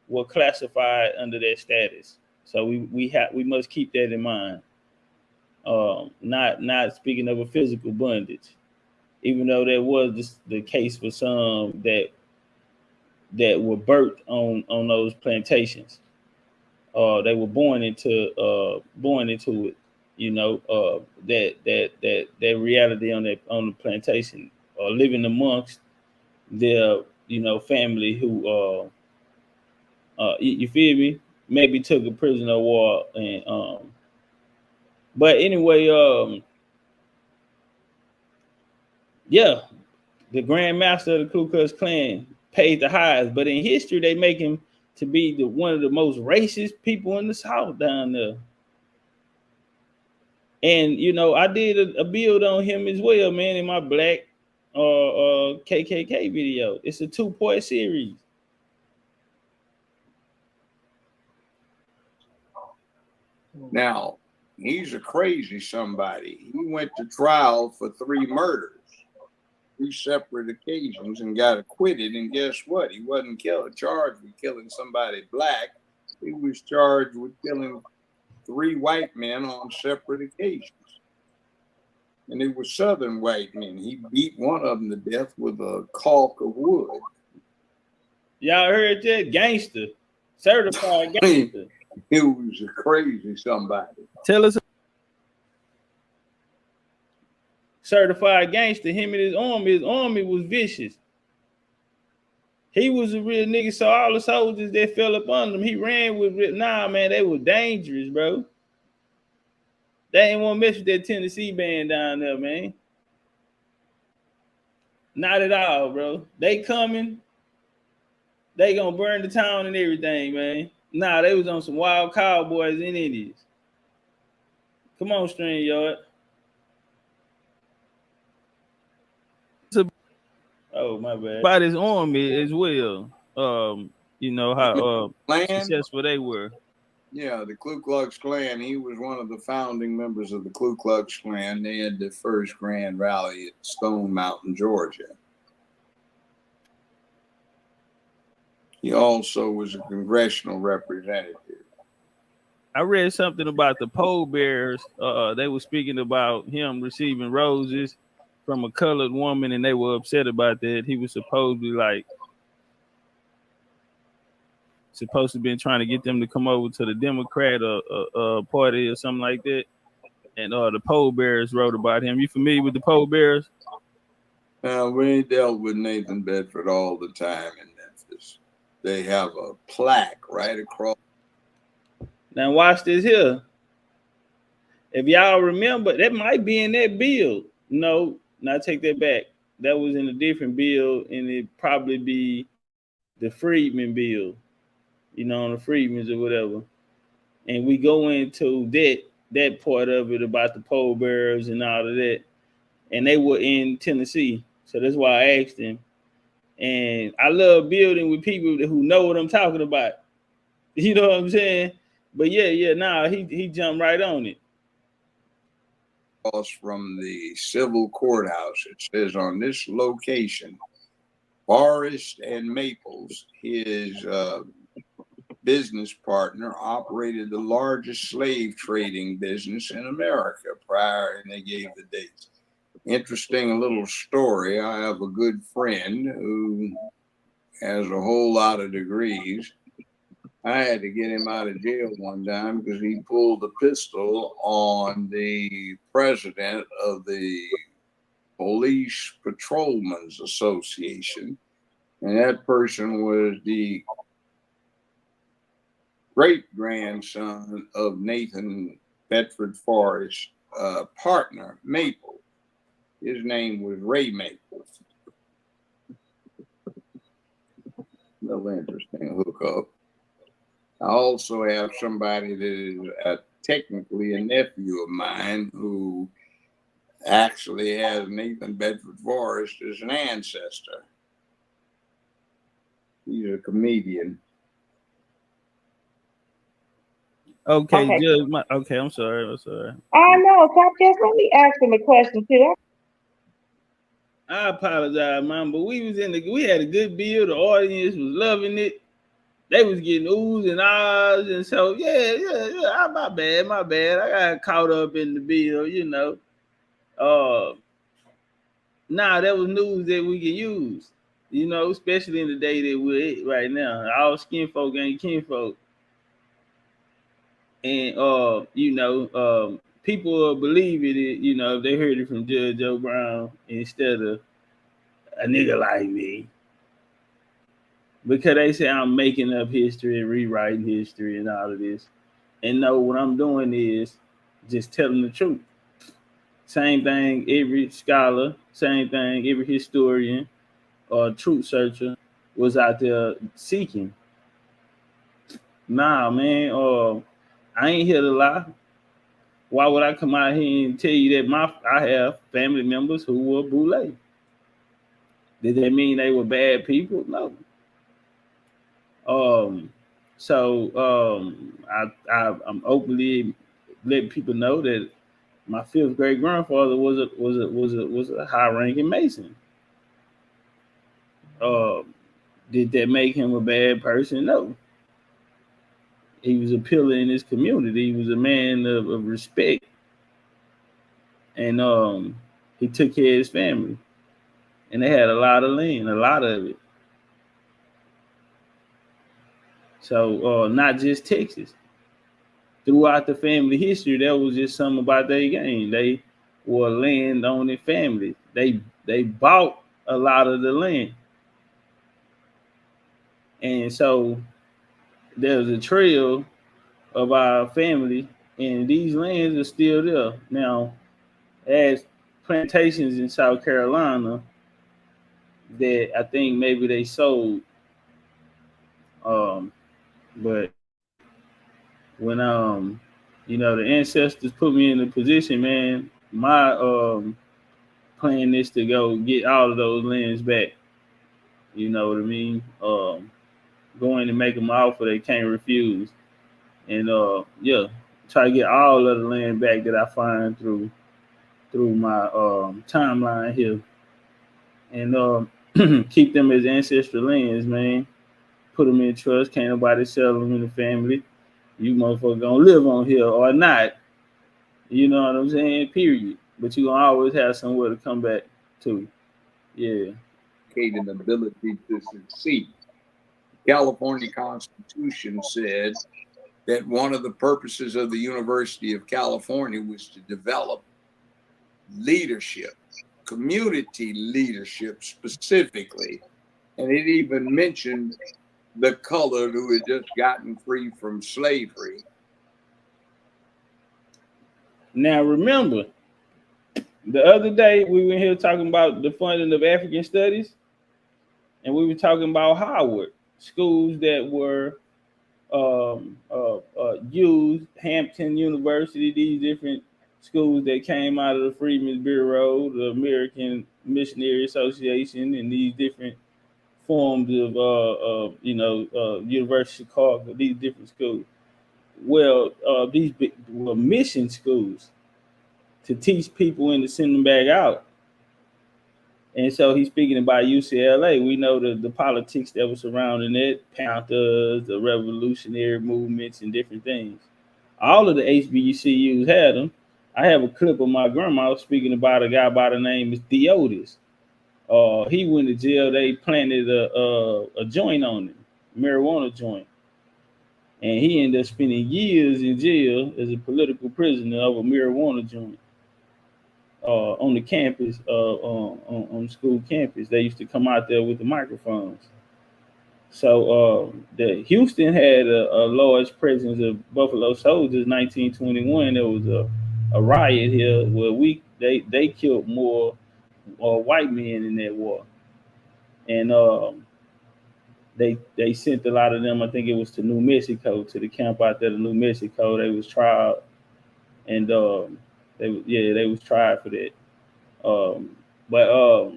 were classified under that status. So we must keep that in mind. Not speaking of a physical bondage, even though that was the case for some that were birthed on those plantations. They were born into it, you know, that reality on the plantation, living amongst their, you know, family who you feel me, maybe took a prisoner of war. And but anyway, yeah, the Grand Master of the Ku Klux Klan paid the highest, but in history they make him to be one of the most racist people in the South down there. And you know, I did a build on him as well, man, in my Black KKK video. It's a 2-part series. Now, he's a crazy somebody. He went to trial for 3 murders. 3 separate occasions and got acquitted. And guess what? He wasn't charged with killing somebody black. He was charged with killing 3 white men on separate occasions. And they were Southern white men. He beat one of them to death with a caulk of wood. Y'all heard that? Gangster. Certified gangster. It was a crazy somebody. Tell us. Certified gangster. Him and his army was vicious. He was a real nigga. So all the soldiers that fell up on him, he ran with. Nah, man, they were dangerous, bro. They ain't want to mess with that Tennessee band down there, man. Not at all, bro. They coming. They gonna burn the town and everything, man. Nah, they was on some wild cowboys and Indians. Come on, StreamYard. Oh, my bad. By his army as well. You know how successful they were. Yeah, the Ku Klux Klan. He was one of the founding members of the Ku Klux Klan. They had the first grand rally at Stone Mountain, Georgia. He also was a congressional representative. I read something about the pole bearers. They were speaking about him receiving roses from a colored woman, and they were upset about that. He was supposedly supposed to be trying to get them to come over to the Democrat party or something like that. And the pole bearers wrote about him. You familiar with the pole bearers? We dealt with Nathan Bedford all the time in Memphis. They have a plaque right across. Now watch this here. If y'all remember, that might be in that bill. No, I take that back. That was in a different bill, and it'd probably be the Freedmen bill. You know, on the Freedmen's or whatever. And we go into that part of it about the pole bearers and all of that. And they were in Tennessee. So that's why I asked him. And I love building with people who know what I'm talking about. You know what I'm saying? But he jumped right on it. From the civil courthouse, it says on this location, Forrest and Maples, his business partner, operated the largest slave trading business in America prior, and they gave the dates. Interesting little story. I have a good friend who has a whole lot of degrees. I had to get him out of jail one time because he pulled a pistol on the president of the Police Patrolmen's Association. And that person was the great-grandson of Nathan Bedford Forrest's partner, Maple. His name was Ray Maple. Little interesting hookup. I also have somebody that is technically a nephew of mine who actually has Nathan Bedford Forrest as an ancestor. He's a comedian. Okay, I'm sorry. I know, Topcatz. Let me ask him a question too. I apologize, man, but we had a good bill. The audience was loving it. They was getting oohs and ahs, and so yeah. My bad. I got caught up in the bill, you know. That was news that we can use, you know, especially in the day that we're in right now. All skin folk ain't kinfolk. And people will believe it, you know, if they heard it from Judge Joe Brown instead of a nigga like me. Because they say I'm making up history and rewriting history and all of this. And no, what I'm doing is just telling the truth. Same thing every scholar, same thing every historian or truth searcher was out there seeking. Nah, man, I ain't here to lie. Why would I come out here and tell you that I have family members who were boule? Did that mean they were bad people? No. I'm openly letting people know that my 5th great grandfather was a high ranking Mason. Did that make him a bad person? No. He was a pillar in his community. He was a man of respect, and he took care of his family. And they had a lot of land, a lot of it. So not just Texas. Throughout the family history, that was just something about their game. They were land owning family. They bought a lot of the land. And so there's a trail of our family, and these lands are still there. Now, as plantations in South Carolina that I think maybe they sold. But when the ancestors put me in a position, man, my plan is to go get all of those lands back. You know what I mean? Going to make them an offer they can't refuse. And try to get all of the land back that I find through my timeline here. And keep them as ancestral lands, man. Put them in trust. Can't nobody sell them in the family. You motherfucker gonna live on here or not. You know what I'm saying? Period. But you gonna always have somewhere to come back to. Yeah. An ability to succeed. California Constitution said that one of the purposes of the University of California was to develop leadership, community leadership specifically. And it even mentioned the colored who had just gotten free from slavery. Now remember, the other day we were here talking about the funding of African studies, and we were talking about Howard, schools that were used, Hampton University, these different schools that came out of the Freedmen's Bureau, the American Missionary Association, and these different forms of University of Chicago, these different schools. Well, these were mission schools to teach people and to send them back out. And so he's speaking about UCLA. We know the politics that was surrounding it, Panthers, the revolutionary movements, and different things. All of the HBCUs had them. I have a clip of my grandma speaking about a guy by the name of Theodis. He went to jail. They planted a joint on him, marijuana joint. And he ended up spending years in jail as a political prisoner of a marijuana joint. On the campus, on school campus, they used to come out there with the microphones. So the Houston had a large presence of Buffalo Soldiers. 1921, there was a riot here where they killed more white men in that war, and they sent a lot of them. I think it was to New Mexico, to the camp out there in New Mexico. They was tried, and they was tried for that. But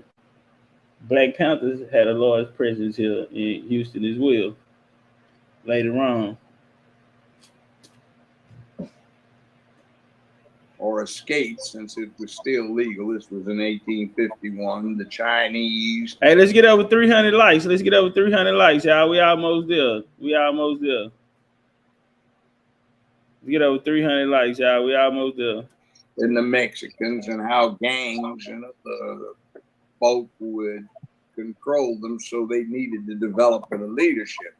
Black Panthers had a large presence here in Houston as well later on. Or escaped, since it was still legal. This was in 1851. The Chinese. Hey, let's get over 300 likes. Let's get over 300 likes, y'all. We almost there. Let's get over 300 likes, y'all. We almost there. And the Mexicans, and how gangs and other folk would control them, so they needed to develop the leadership.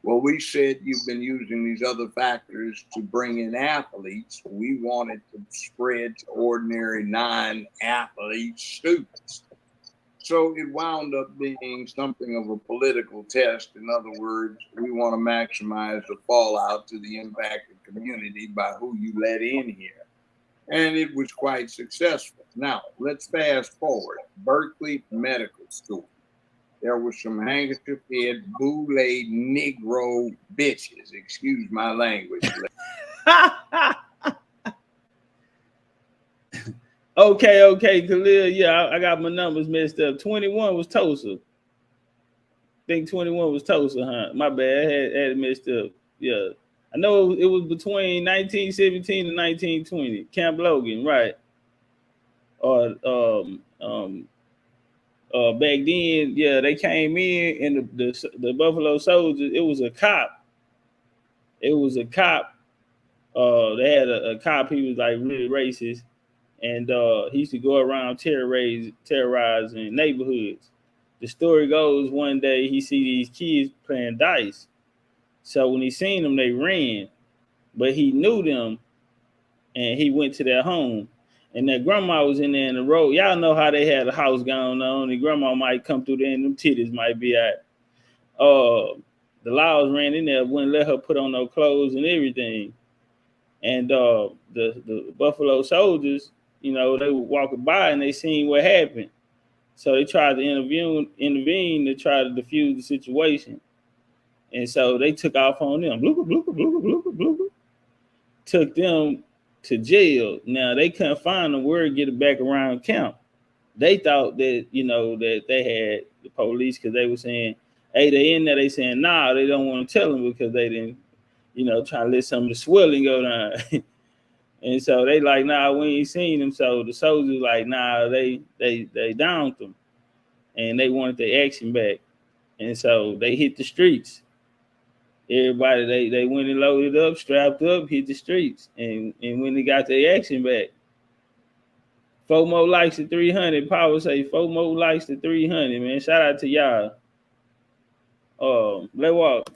Well, we said you've been using these other factors to bring in athletes. We wanted to spread to ordinary non-athlete students. So it wound up being something of a political test. In other words, we want to maximize the fallout to the impacted community by who you let in here. And it was quite successful. Now, let's fast forward. Berkeley Medical School. There was some handkerchief-head, boule Negro bitches. Excuse my language. Okay, Khalil. Yeah, I got my numbers messed up. 21 was Tulsa. I think 21 was Tulsa, huh? My bad. I had it messed up. Yeah. I know it was between 1917 and 1920. Camp Logan, right? Or back then, yeah, they came in and the Buffalo Soldiers, it was a cop. It was a cop. They had a cop, he was like really racist. And he used to go around terrorizing neighborhoods. The story goes one day he see these kids playing dice. So when he seen them, they ran. But he knew them and he went to their home. And their grandma was in there in the road. Y'all know how they had a house going on. And grandma might come through there and them titties might be out. The laws ran in there, wouldn't let her put on no clothes and everything. And the Buffalo Soldiers, you know, they were walking by and they seen what happened. So they tried to intervene to try to defuse the situation. And so they took off on them. Blooper, blooper, blooper, blooper, blooper. Took them to jail. Now they couldn't find them where to get it back around camp. They thought that, you know, that they had the police because they were saying, hey, they in there. They saying, nah, they don't want to tell them because they didn't, you know, try to let some of the swelling go down. And so they like, nah, we ain't seen them. So the soldiers like, nah, they downed them. And they wanted their action back. And so they hit the streets. Everybody, they went and loaded up, strapped up, hit the streets. And when they got their action back, 4 more likes to 300. Power say 4 more likes to 300, man. Shout out to y'all. Let's walk.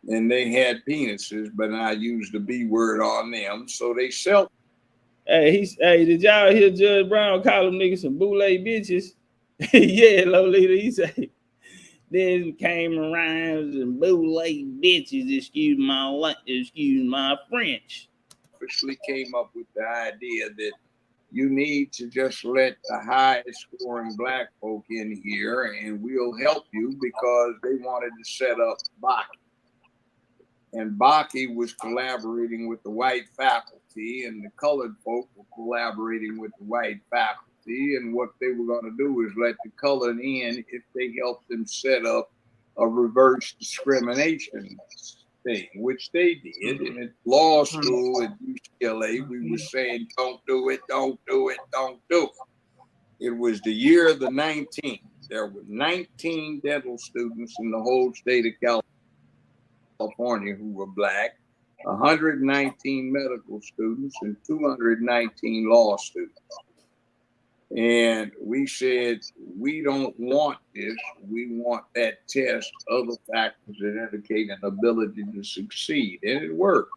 And they had penises, but I used the B word on them, so they sell. Hey, did y'all hear Judge Brown call them niggas some boule bitches? Yeah, Lolita, he said, then came around and boule bitches, excuse my French. Officially came up with the idea that you need to just let the highest scoring black folk in here and we'll help you, because they wanted to set up Baki. And Baki was collaborating with the white faculty, and the colored folk were collaborating with the white faculty. And what they were going to do is let the colored in if they helped them set up a reverse discrimination thing, which they did. And at law school at UCLA, we were saying, don't do it, don't do it, don't do it. It was the year of the 19. There were 19 dental students in the whole state of California who were black, 119 medical students, and 219 law students. And we said, we don't want this. We want that test, other factors that indicate an ability to succeed. And it worked.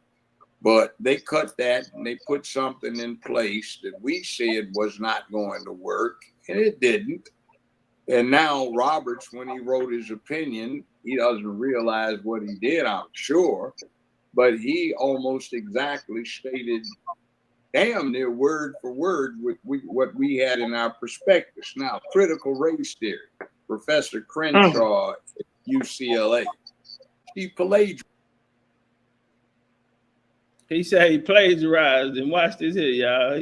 But they cut that and they put something in place that we said was not going to work, and it didn't. And now Roberts, when he wrote his opinion, he doesn't realize what he did, I'm sure, but he almost exactly stated damn near word for word with what we had in our prospectus. Now, critical race theory, Professor Crenshaw at UCLA, he plagiarized. He said he plagiarized, and watch this here, y'all.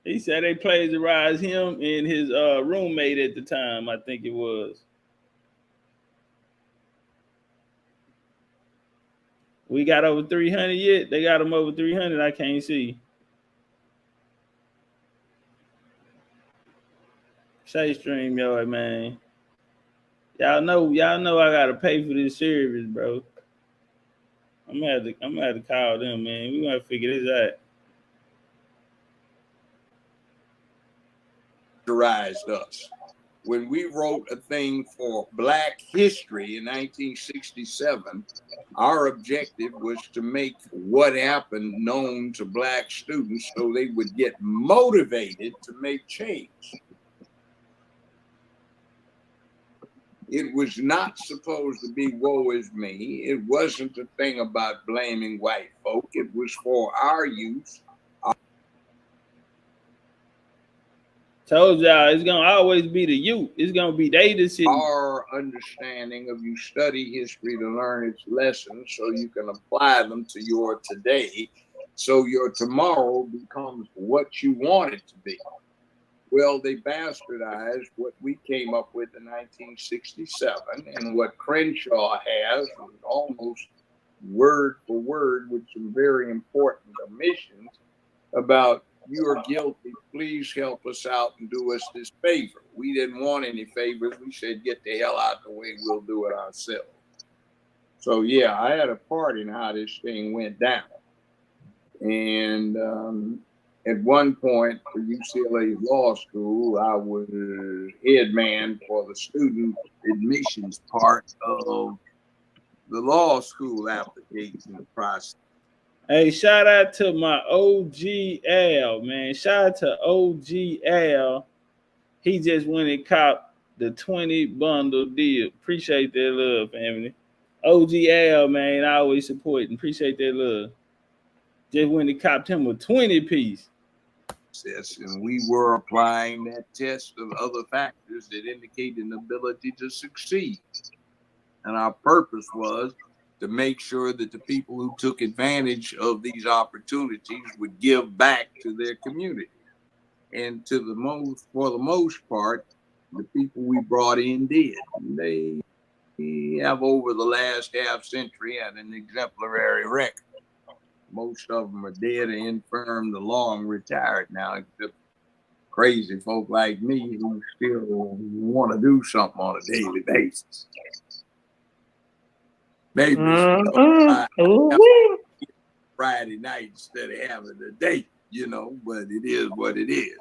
He said they plagiarized him and his roommate at the time, I think it was. We got over 300 yet? They got them over 300. I can't see. Say stream, yo, man. Y'all know I gotta pay for this service, bro. I'm gonna have to call them, man. We gonna figure this out. Us. When we wrote a thing for Black history in 1967, our objective was to make what happened known to Black students so they would get motivated to make change. It was not supposed to be woe is me. It wasn't a thing about blaming white folk. It was for our youth. Told y'all it's gonna always be the youth. It's gonna be they decision. Our understanding of you study history to learn its lessons so you can apply them to your today, so your tomorrow becomes what you want it to be. Well, they bastardized what we came up with in 1967, and what Crenshaw has was almost word for word with some very important omissions about you are guilty. Please help us out and do us this favor. We didn't want any favors. We said, get the hell out the way. We'll do it ourselves. So, yeah, I had a part in how this thing went down. And at one point for UCLA Law School, I was head man for the student admissions part of the law school application process. Hey, shout out to my OG Al, man. Shout out to OG Al. He just went and copped the 20 bundle deal. Appreciate that love, family. OG Al, man, I always support and appreciate that love. Just went and copped him a 20 piece. And we were applying that test of other factors that indicate an ability to succeed. And our purpose was to make sure that the people who took advantage of these opportunities would give back to their community. And for the most part, the people we brought in did. They have over the last half century had an exemplary record. Most of them are dead or infirm, the long retired now, except crazy folk like me who still want to do something on a daily basis. Maybe Friday night instead of having a date, but it is what it is.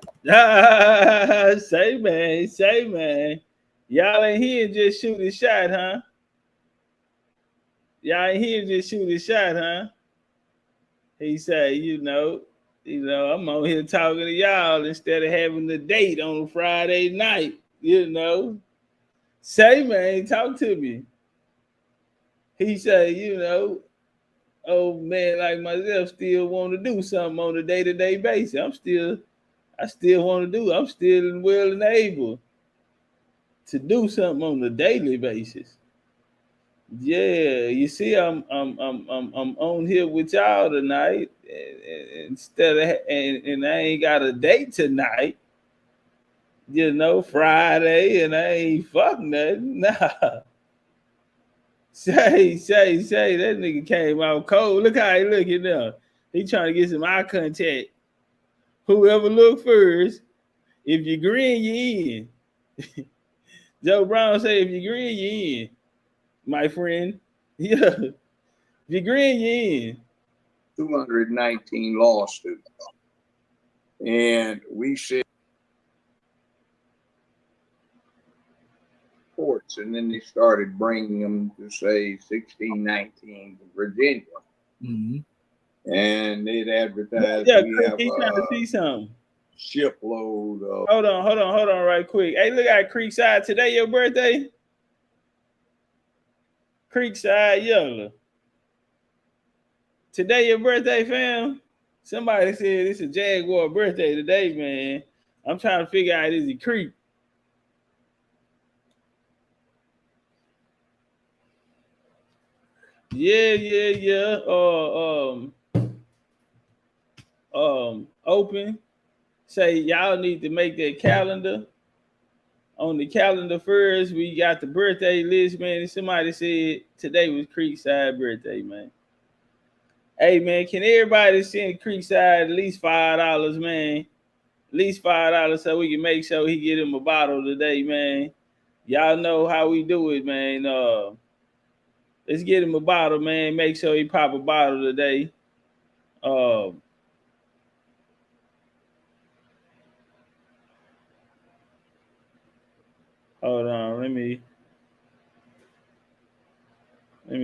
Say man. Y'all ain't here just shoot a shot, huh? Y'all ain't here just shoot a shot, huh? He said, I'm on here talking to y'all instead of having a date on a Friday night, Say, man, talk to me. He said, old man like myself still want to do something on a day-to-day basis. I'm still well and able to do something on a daily basis. Yeah, you see, I'm on here with y'all tonight, and I ain't got a date tonight. Friday, and I ain't fuck nothing. Nah. Say, that nigga came out cold. Look how he looking now. He trying to get some eye contact. Whoever look first, if you grin, you in. Joe Brown say, if you grin, you in. My friend, yeah. If you grin, you in. 219 law students. And we said courts, and then they started bringing them to, say, 1619 to Virginia. Mm-hmm. And they'd advertise, we have trying to see something. Shipload of... Hold on right quick. Hey, look at Creekside. Today your birthday? Creekside Youngler. Today your birthday, fam? Somebody said it's a Jaguar birthday today, man. I'm trying to figure out, is it Creek? Yeah. Open. Say y'all need to make that calendar. On the calendar first, we got the birthday list, man. And somebody said today was Creekside birthday, man. Hey, man, can everybody send Creekside at least $5, man? At least $5 so we can make sure he get him a bottle today, man. Y'all know how we do it, man. Let's get him a bottle, man. Make sure he pop a bottle today. Hold on, let me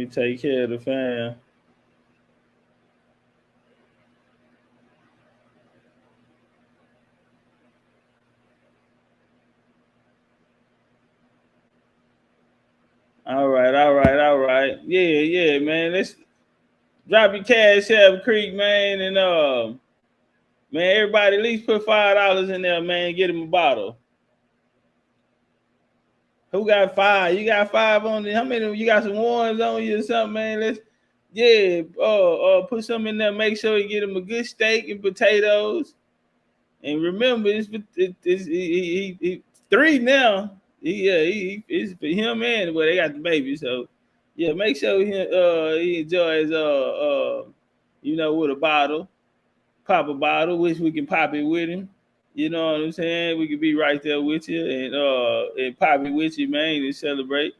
take care of the fam. All right. Yeah, man. Let's drop your cash out Creek, man, and man, everybody at least put $5 in there, man. Get him a bottle. Who got 5? You got 5 on it. How many? You got some ones on you or something, man? Put some in there. Make sure you get him a good steak and potatoes. And remember, it's 3 now. It's for him and they got the baby. So yeah, make sure he enjoys with a bottle. pop a bottle, wish we can pop it with him. You know what I'm saying? We could be right there with you and pop it with you, man, and celebrate.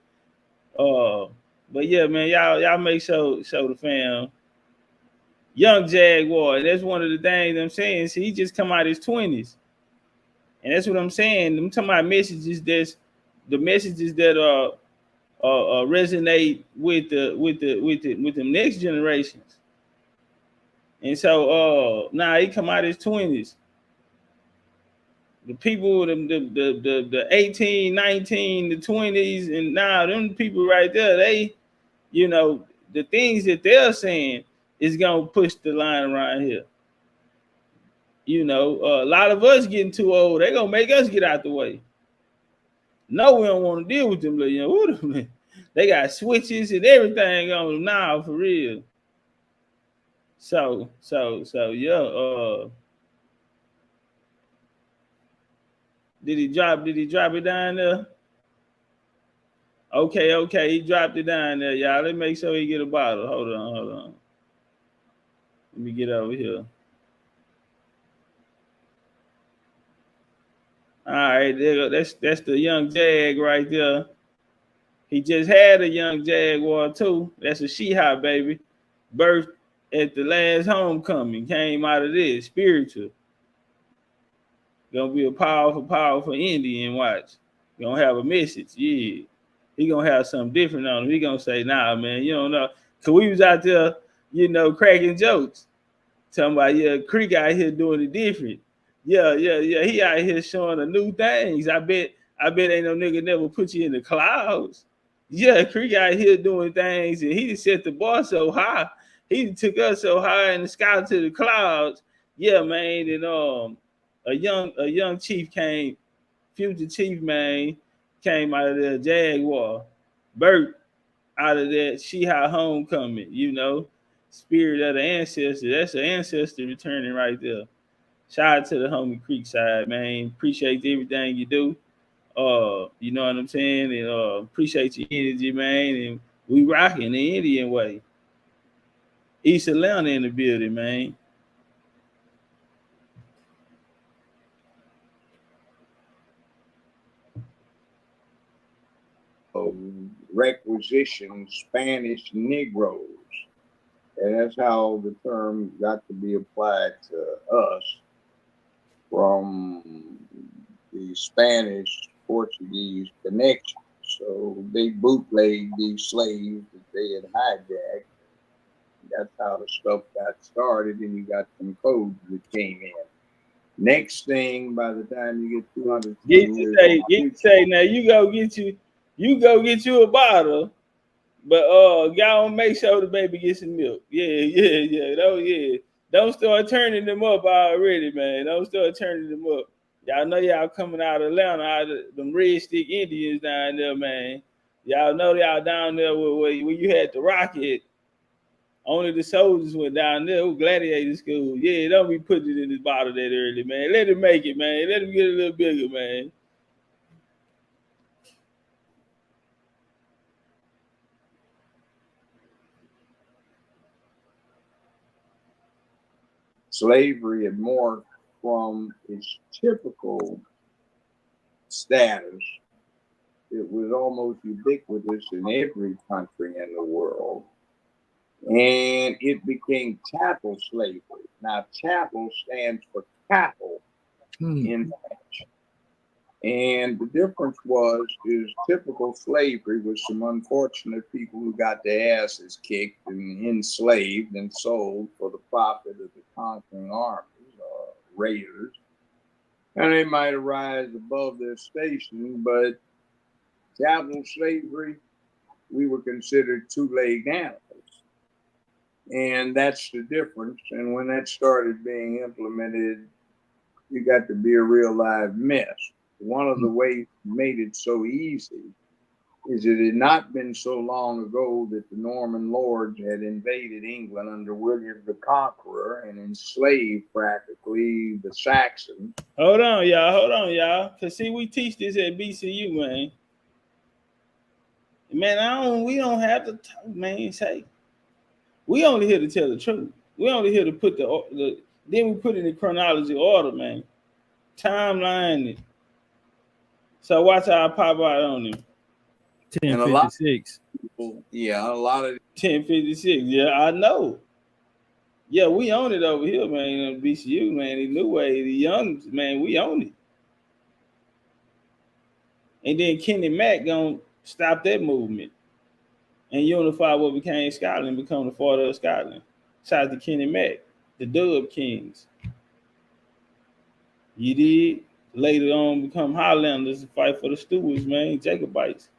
But yeah, man, y'all make sure the fam. Young Jaguar, that's one of the things I'm saying. See, he just come out his 20s. And that's what I'm saying. I'm talking about messages the messages that resonate with the next generations. And so now he come out his 20s. The people, the 18, 19, the 20s, and now them people right there, they, you know, the things that they're saying is gonna push the line around here. You know, a lot of us getting too old, they gonna make us get out the way. No, we don't want to deal with them, you know. They got switches and everything on them now, for real. So yeah. Did he drop it down there? Okay, he dropped it down there, y'all. Let's make sure he get a bottle. Hold on. Let me get over here. All right, that's the young Jag right there. He just had a young Jaguar too. That's a She-Hop, baby. Birthed at the last homecoming. Came out of this. Spiritual. Gonna be a powerful Indian, watch. Gonna have a message, yeah. He gonna have something different on him. He gonna say, nah, man, you don't know. Cause we was out there, you know, cracking jokes. Talking about, yeah, Creek out here doing it different. Yeah. He out here showing the new things. I bet ain't no nigga never put you in the clouds. Yeah, Creek out here doing things, and he just set the bar so high. He took us so high in the sky to the clouds. Yeah, man. And a young chief came, future chief, man, came out of the Jaguar. Bert out of that She-Hop homecoming, you know. Spirit of the ancestor. That's the ancestor returning right there. Shout out to the homie Creekside, man. Appreciate everything you do. You know what I'm saying? And appreciate your energy, man. And we rocking the Indian way. East Atlanta in the building, man. Requisition Spanish Negroes. And that's how the term got to be applied to us from the Spanish Portuguese connection. So they bootlegged these slaves that they had hijacked. That's how the stuff got started, and you got some codes that came in. Next thing, by the time you get 200 get say now you go get you a bottle, but y'all make sure the baby gets some milk. Yeah. Don't start turning them up already, man. Don't start turning them up. Y'all know y'all coming out of Atlanta, out of them Red Stick Indians down there, man. Y'all know y'all down there where you had the rocket. Only the soldiers went down there. Gladiator school. Yeah, don't be putting it in this bottle that early, man. Let it make it, man. Let him get a little bigger, man. Slavery had morphed from its typical status. It was almost ubiquitous in every country in the world. And it became chattel slavery. Now, chattel stands for cattle in French. And the difference is typical slavery was some unfortunate people who got their asses kicked and enslaved and sold for the profit of the conquering armies, raiders. And they might arise above their station, but chattel slavery, we were considered two-legged animals. And that's the difference. And when that started being implemented, you got to be a real live mess. One of the ways made it so easy is it had not been so long ago that the Norman lords had invaded England under William the Conqueror and enslaved practically the Saxons. Hold on, y'all. Cause see, we teach this at BCU, man. Man, we don't have to talk, man. Say, we only here to tell the truth. We only here to put the Then we put it in chronology order, man. Timeline it. So watch how I pop out on him. 1056. Yeah, a lot of 1056. Yeah, I know. Yeah, we own it over here, man. BCU, man. The new way, the young man, we own it. And then Kenny Mack gonna stop that movement and unify what became Scotland, become the father of Scotland. Shout out to Kenny Mack, the Dub Kings. You did. Later on become Highlanders to fight for the Stewarts, man, Jacobites.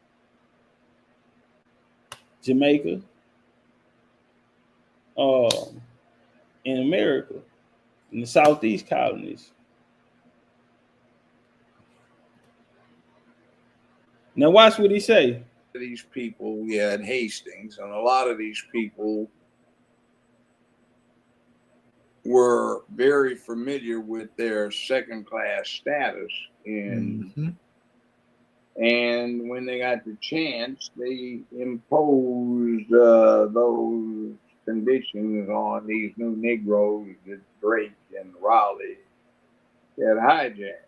Jamaica. In America, in the Southeast colonies. Now watch what he say. these people, at Hastings, and a lot of these people were very familiar with their second-class status and when they got the chance, they imposed those conditions on these new Negroes that Drake and Raleigh had hijacked.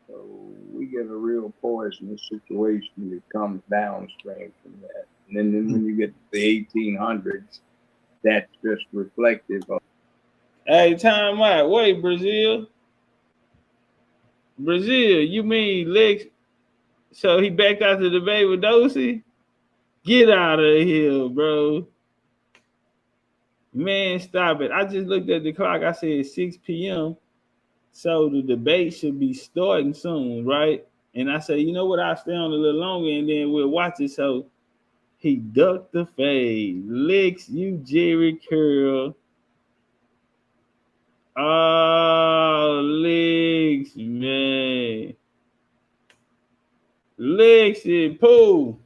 So we get a real poisonous situation that comes downstream from that. And then when you get to the 1800s, that's just reflective of. Hey, time out. Wait, Brazil, you mean Lex? So he backed out the debate with Dosey? Get out of here, bro. Man, stop it. I just looked at the clock. I said 6 p.m. So the debate should be starting soon, right? And I said, you know what? I'll stay on a little longer and then we'll watch it. So he ducked the fade. Lex, you Jerry Curl. Oh, Lex, man. Lex and Pooh.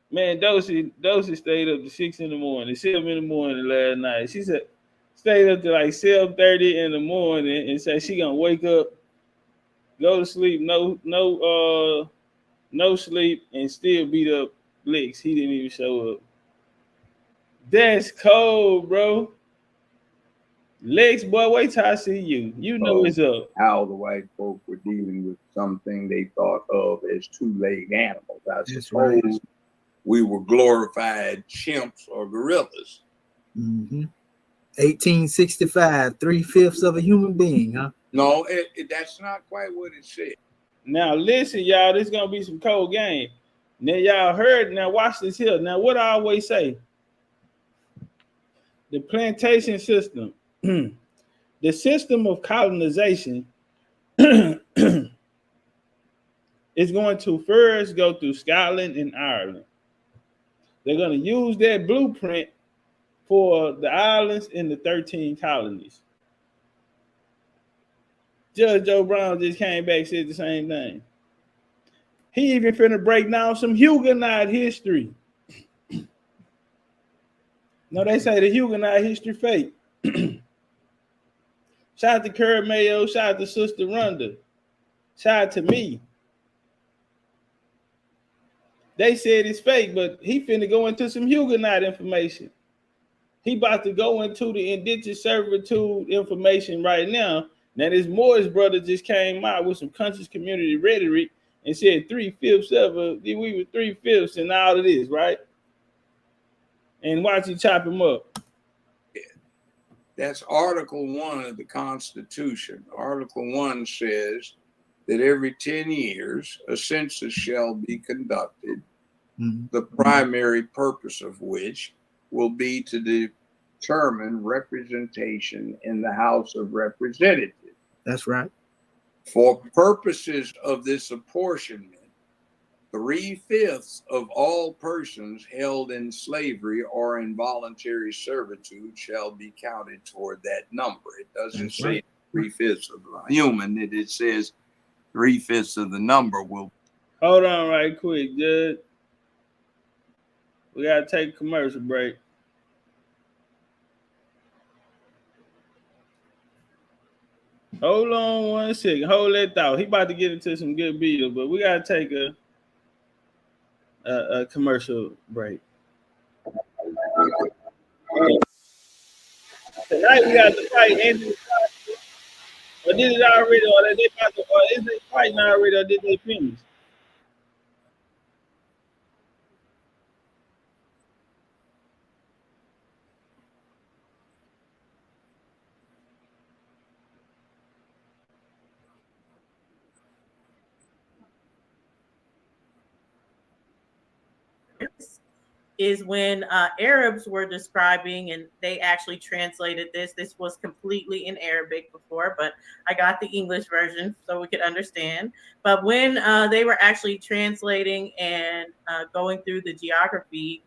Man, Dosey stayed up to 6 in the morning, 7 in the morning last night. She said stayed up to like 7:30 in the morning and said she gonna wake up, go to sleep, no sleep, and still beat up Lex. He didn't even show up. That's cold, bro. Lex, boy, wait till I see you. You know it's up. How the white folk were dealing with something they thought of as two-legged animals. I suppose we were glorified chimps or gorillas. 1865, 3/5 of a human being, huh? No, that's not quite what it said. Now listen, y'all, this is gonna be some cold game. Now y'all heard. Now watch this here. Now what I always say, the plantation system, the system of colonization is going to first go through Scotland and Ireland. They're going to use that blueprint for the islands and the 13 colonies. Judge Joe Brown just came back and said the same thing. He even finna break down some Huguenot history. No, they say the Huguenot history fake. Shout out to Kurt Mayo, shout out to Sister Rhonda, shout out to me. They said it's fake, but he finna go into some Huguenot information. He about to go into the indentured servitude information right now. Now this Moors brother just came out with some conscious community rhetoric and said 3/5 of we were 3/5 in all of this, right? And watch you chop him up. That's Article 1 of the Constitution. Article 1 says that every 10 years, a census shall be conducted, the primary purpose of which will be to determine representation in the House of Representatives. That's right. For purposes of this apportionment, 3/5 of all persons held in slavery or involuntary servitude shall be counted toward that number. It doesn't say 3/5 of a human, it says 3/5 of the number will. Hold on right quick, Judge. We gotta take a commercial break. Hold on 1 second. Hold that thought. He about to get into some good bills, but we gotta take a commercial break. Tonight we got to fight Andrew. Or did it already? Or they about to? Or is they fighting already? Or did they finish? Is when Arabs were describing, and they actually translated this. This was completely in Arabic before, but I got the English version so we could understand. But when they were actually translating and going through the geography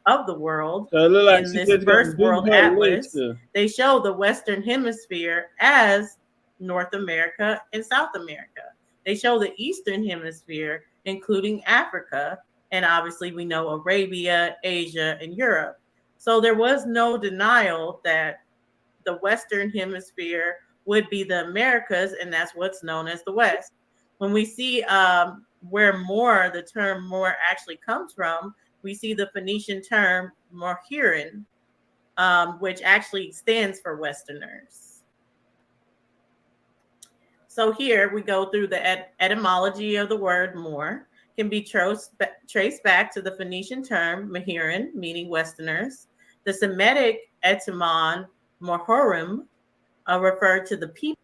of the world like in this first world atlas, they show the Western Hemisphere as North America and South America. They show the Eastern Hemisphere, including Africa, and obviously we know Arabia, Asia, and Europe. So there was no denial that the Western Hemisphere would be the Americas, and that's what's known as the West. When we see where Moor, the term Moor actually comes from, we see the Phoenician term Mohiran, which actually stands for Westerners. So here we go through the etymology of the word Moor. Can be traced back to the Phoenician term Mohiran, meaning Westerners. The Semitic etymon Mohorim referred to the people.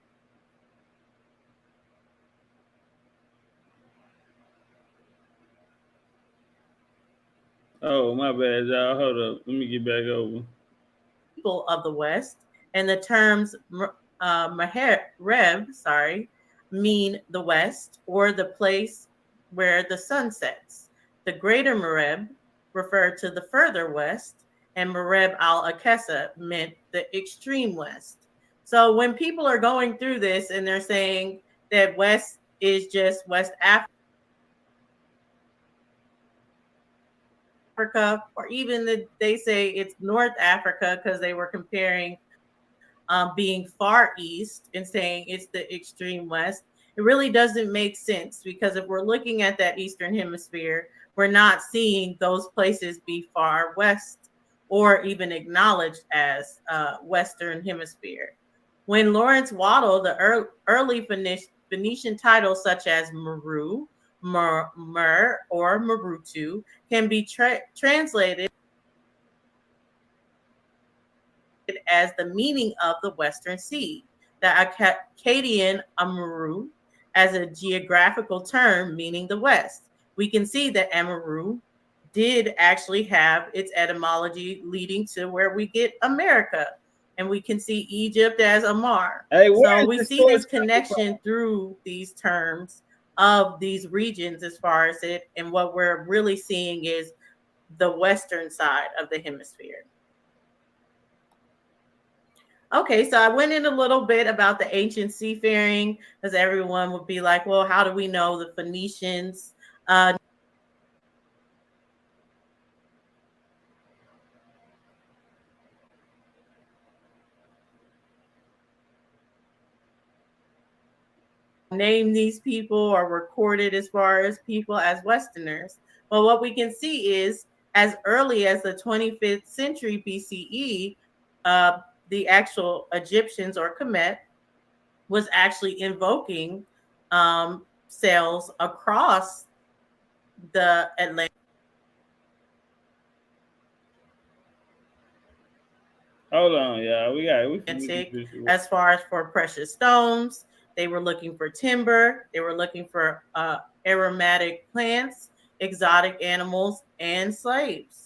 Oh, my bad, y'all. Hold up. Let me get back over. People of the West, and the terms Mahreb, mean the West or the place where the sun sets. The Greater Maghreb referred to the further west, and Maghreb al-Aqsa meant the extreme west. So when people are going through this and they're saying that West is just West Africa, or even they say it's North Africa because they were comparing being far east and saying it's the extreme west, it really doesn't make sense, because if we're looking at that Eastern Hemisphere, we're not seeing those places be far west or even acknowledged as Western Hemisphere. When Lawrence Waddell, the early Phoenician titles such as Meru, Mer, or Marutu can be translated as the meaning of the Western Sea. The Akkadian Amaru as a geographical term meaning the West. We can see that Amaru did actually have its etymology leading to where we get America. And we can see Egypt as Amar. So we see this connection through these terms of these regions as far as it, and what we're really seeing is the Western side of the hemisphere. Okay, so I went in a little bit about the ancient seafaring, because everyone would be like, well, how do we know the Phoenicians name these people or recorded as far as people as Westerners? Well, what we can see is as early as the 25th century BCE, the actual Egyptians or Kemet was actually invoking sails across the Atlantic. Hold on, y'all. As far as for precious stones, they were looking for timber. They were looking for aromatic plants, exotic animals, and slaves.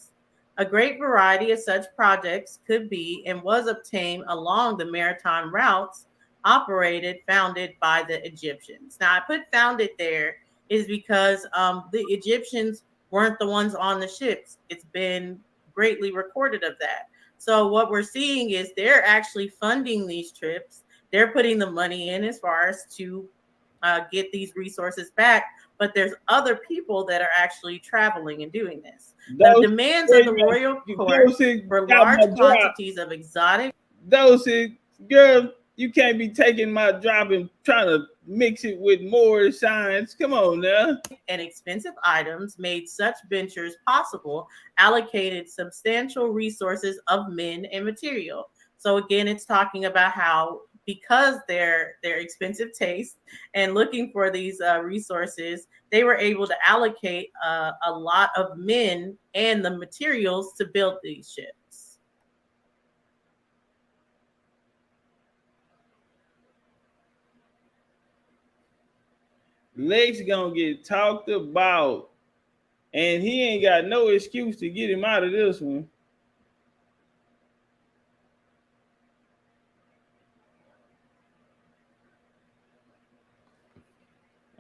A great variety of such projects could be and was obtained along the maritime routes founded by the Egyptians. Now, I put founded there is because the Egyptians weren't the ones on the ships. It's been greatly recorded of that. So what we're seeing is they're actually funding these trips. They're putting the money in as far as to get these resources back. But there's other people that are actually traveling and doing this. The demands of the royal court for large quantities of exotic. Girl, you can't be taking my drop and trying to mix it with more science. Come on now. And expensive items made such ventures possible, allocated substantial resources of men and material. So again, it's talking about how because their expensive taste and looking for these resources, they were able to allocate a lot of men and the materials to build these ships. Lex gonna get talked about, and he ain't got no excuse to get him out of this one.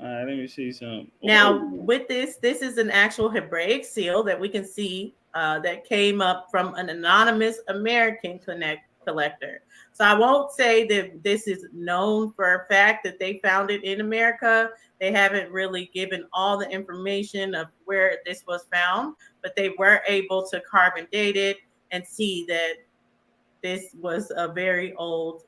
All right, let me see something. Now, with this is an actual Hebraic seal that we can see that came up from an anonymous American collector. So I won't say that this is known for a fact that they found it in America. They haven't really given all the information of where this was found, but they were able to carbon date it and see that this was a very old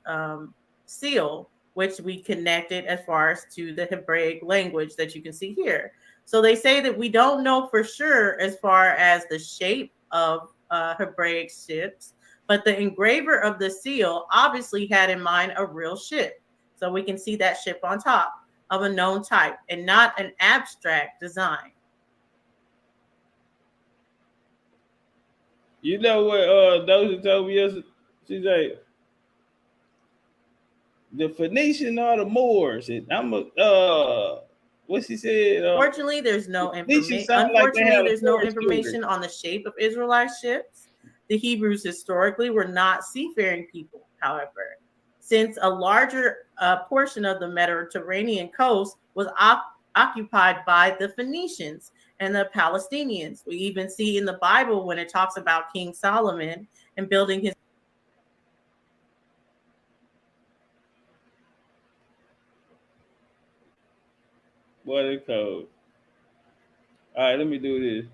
seal, which we connected as far as to the Hebraic language that you can see here. So they say that we don't know for sure as far as the shape of Hebraic ships, but the engraver of the seal obviously had in mind a real ship. So we can see that ship on top of a known type and not an abstract design. You know what Doja told me yesterday? She's like, the Phoenician or the Moors. And I'm what she said. Fortunately, there's no information. Unfortunately, there's no information on the shape of Israelite ships. The Hebrews historically were not seafaring people, however, since a larger portion of the Mediterranean coast was occupied by the Phoenicians and the Palestinians. We even see in the Bible when it talks about King Solomon and building his what it called. All right, let me do this.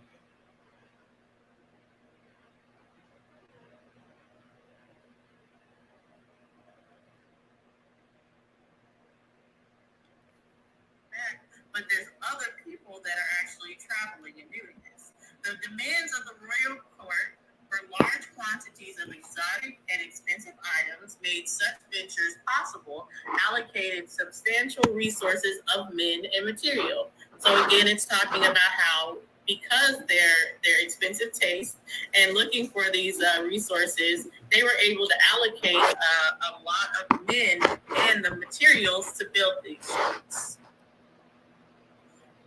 But there's other people that are actually traveling and doing this. The demands of the royal court for large quantities of exotic and expensive items made such ventures possible, allocated substantial resources of men and material. So again, it's talking about how because their expensive taste and looking for these resources, they were able to allocate a lot of men and the materials to build these ships.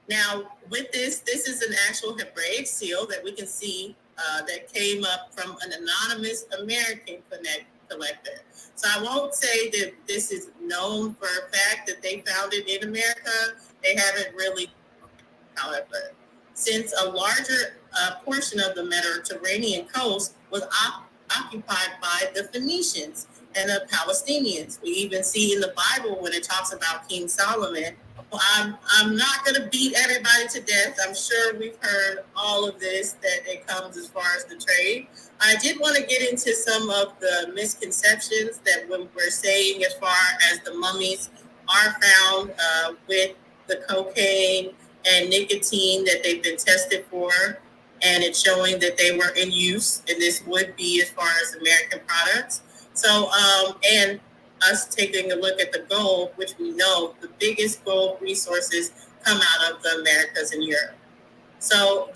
Now, with this is an actual Hebraic seal that we can see that came up from an anonymous American collector. So I won't say that this is known for a fact that they found it in America. They haven't really, however, since a larger portion of the Mediterranean coast was occupied by the Phoenicians and the Palestinians. We even see in the Bible when it talks about King Solomon. I'm not going to beat everybody to death. I'm sure we've heard all of this, that it comes as far as the trade. I did want to get into some of the misconceptions that we're saying as far as the mummies are found with the cocaine and nicotine that they've been tested for, and it's showing that they were in use, and this would be as far as American products. So, and us taking a look at the gold, which we know the biggest gold resources come out of the Americas and Europe. So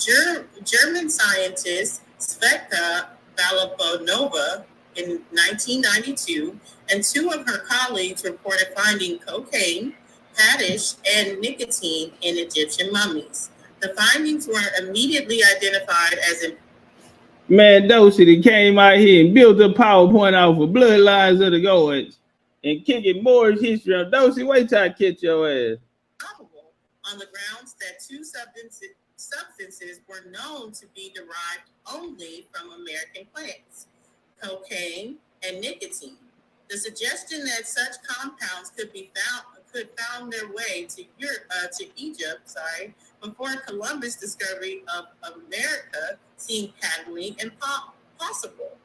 German scientist Sveta Balabanova in 1992 and two of her colleagues reported finding cocaine, haddish, and nicotine in Egyptian mummies. The findings were immediately identified as Man, Dosey came out here and built a PowerPoint off of bloodlines of the gods and kicking Moorish history on Dosey. Wait till I catch your ass. On the grounds that two substances were known to be derived only from American plants, cocaine and nicotine. The suggestion that such compounds could found their way to Europe, to Egypt, before Columbus' discovery of America seemed patently impossible.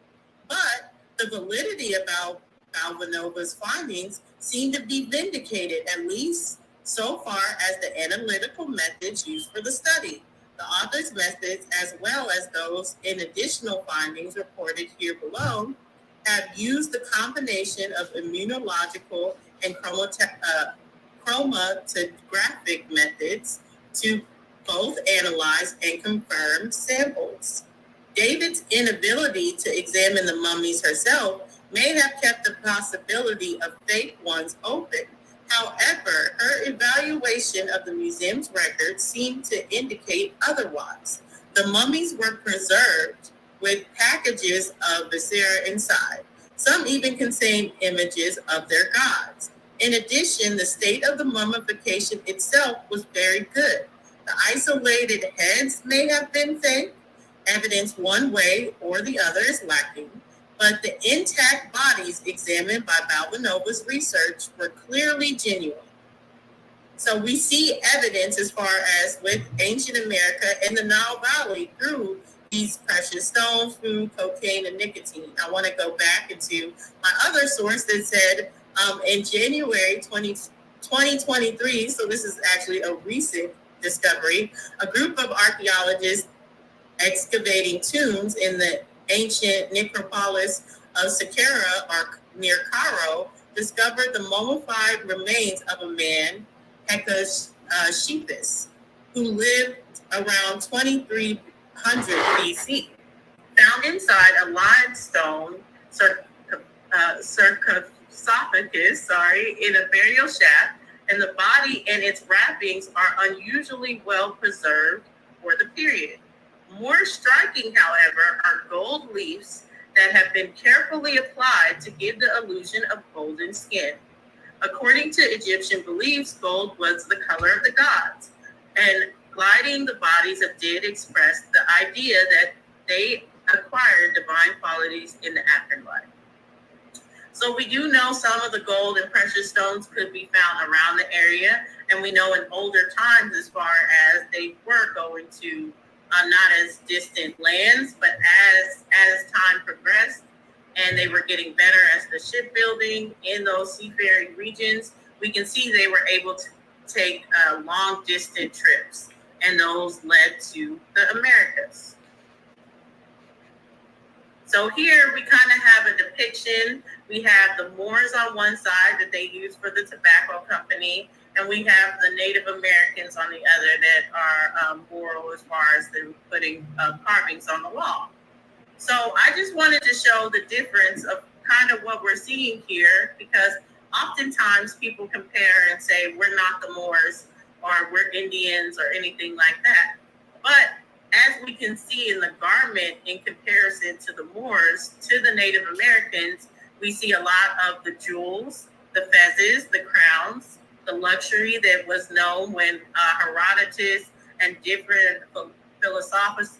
But the validity about Balvanova's findings seemed to be vindicated, at least so far as the analytical methods used for the study. The author's methods, as well as those in additional findings reported here below, have used the combination of immunological and chromatographic methods to both analyze and confirm samples. David's inability to examine the mummies herself may have kept the possibility of fake ones open. However, her evaluation of the museum's records seemed to indicate otherwise. The mummies were preserved with packages of viscera inside. Some even contained images of their gods. In addition, the state of the mummification itself was very good. The isolated heads may have been fake. Evidence one way or the other is lacking, but the intact bodies examined by Balbinova's research were clearly genuine. So we see evidence as far as with ancient America and the Nile Valley through these precious stones, through cocaine and nicotine. I want to go back into my other source that said in January 2023, so this is actually a recent discovery, a group of archaeologists excavating tombs in the ancient necropolis of Saqqara, or near Cairo, discovered the mummified remains of a man, Hecashepus, who lived around 2300 BC. Found inside a limestone sarcophagus, in a burial shaft, and the body and its wrappings are unusually well preserved for the period. More striking, however, are gold leaves that have been carefully applied to give the illusion of golden skin. According to Egyptian beliefs, gold was the color of the gods, and gliding the bodies of dead expressed the idea that they acquired divine qualities in the afterlife. So we do know some of the gold and precious stones could be found around the area, and we know in older times as far as they were going to not as distant lands, but as time progressed and they were getting better as the shipbuilding in those seafaring regions, we can see they were able to take long distant trips, and those led to the Americas. So here we kind of have a depiction. We have the Moors on one side that they use for the tobacco company, and we have the Native Americans on the other that are moral as far as them putting carvings on the wall. So I just wanted to show the difference of kind of what we're seeing here, because oftentimes people compare and say we're not the Moors or we're Indians or anything like that. But as we can see in the garment in comparison to the Moors, to the Native Americans, we see a lot of the jewels, the fezzes, the crowns, the luxury that was known when Herodotus and different philosophers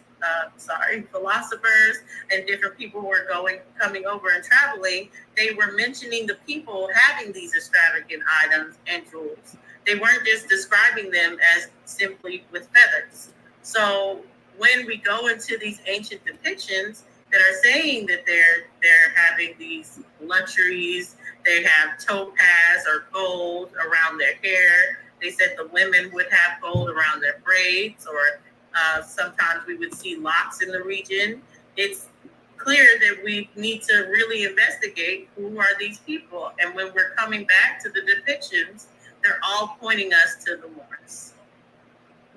and different people were coming over and traveling. They were mentioning the people having these extravagant items and jewels. They weren't just describing them as simply with feathers. So when we go into these ancient depictions that are saying that they're having these luxuries, they have topaz or gold around their hair. They said the women would have gold around their braids, or sometimes we would see locks in the region. It's clear that we need to really investigate who are these people. And when we're coming back to the depictions, they're all pointing us to the Moors.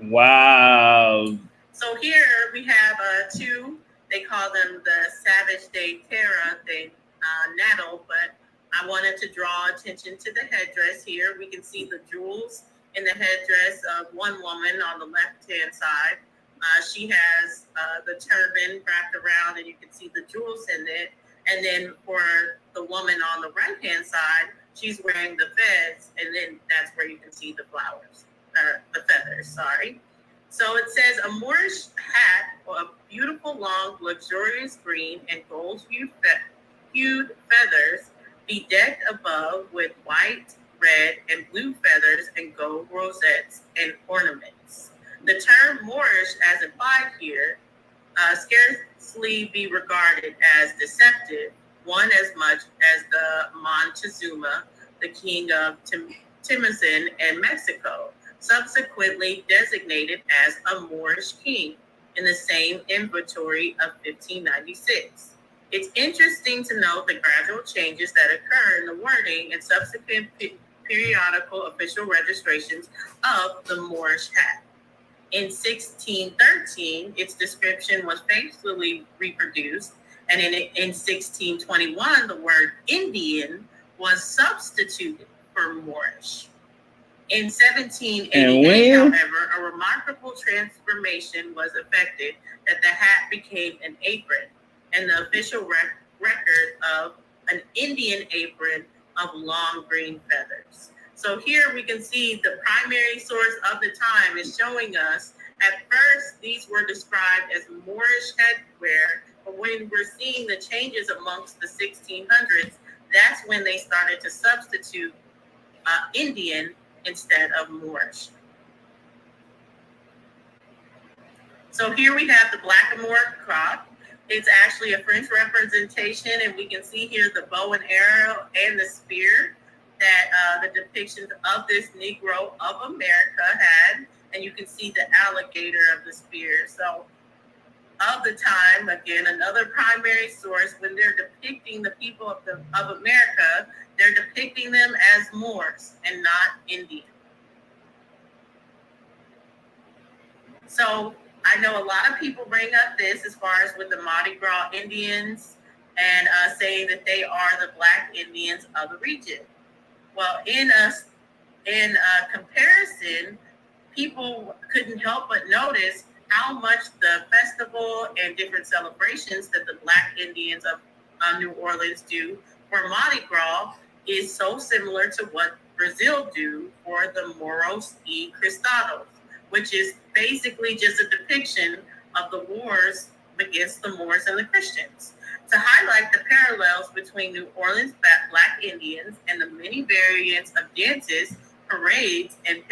Wow. So here we have two, they call them the Savage de Terra de Natal, but I wanted to draw attention to the headdress here. We can see the jewels in the headdress of one woman on the left-hand side. She has the turban wrapped around, and you can see the jewels in it. And then for the woman on the right-hand side, she's wearing the fez, and then that's where you can see the flowers, or the feathers, sorry. So it says a Moorish hat, a beautiful, long, luxurious green and gold-hued feathers, bedecked above with white, red, and blue feathers and gold rosettes and ornaments. The term Moorish, as implied here, scarcely be regarded as deceptive, one as much as the Montezuma, the king of Timizin and Mexico, subsequently designated as a Moorish king in the same inventory of 1596. It's interesting to note the gradual changes that occur in the wording and subsequent periodical official registrations of the Moorish hat. In 1613, its description was faithfully reproduced, and in 1621, the word Indian was substituted for Moorish. In 1788, however, a remarkable transformation was effected that the hat became an apron, and the official record of an Indian apron of long green feathers. So here we can see the primary source of the time is showing us, at first these were described as Moorish headwear, but when we're seeing the changes amongst the 1600s, that's when they started to substitute Indian instead of Moorish. So here we have the blackamoor crop. It's actually a French representation, and we can see here the bow and arrow and the spear that the depictions of this Negro of America had, and you can see the alligator of the spear. So of the time, again, another primary source, when they're depicting the people of America, they're depicting them as Moors and not Indian. So I know a lot of people bring up this as far as with the Mardi Gras Indians and saying that they are the Black Indians of the region. Well, in comparison, people couldn't help but notice how much the festival and different celebrations that the Black Indians of New Orleans do for Mardi Gras is so similar to what Brazil do for the Moros y Cristados, which is basically just a depiction of the wars against the Moors and the Christians. To highlight the parallels between New Orleans Black Indians and the many variants of dances, parades, and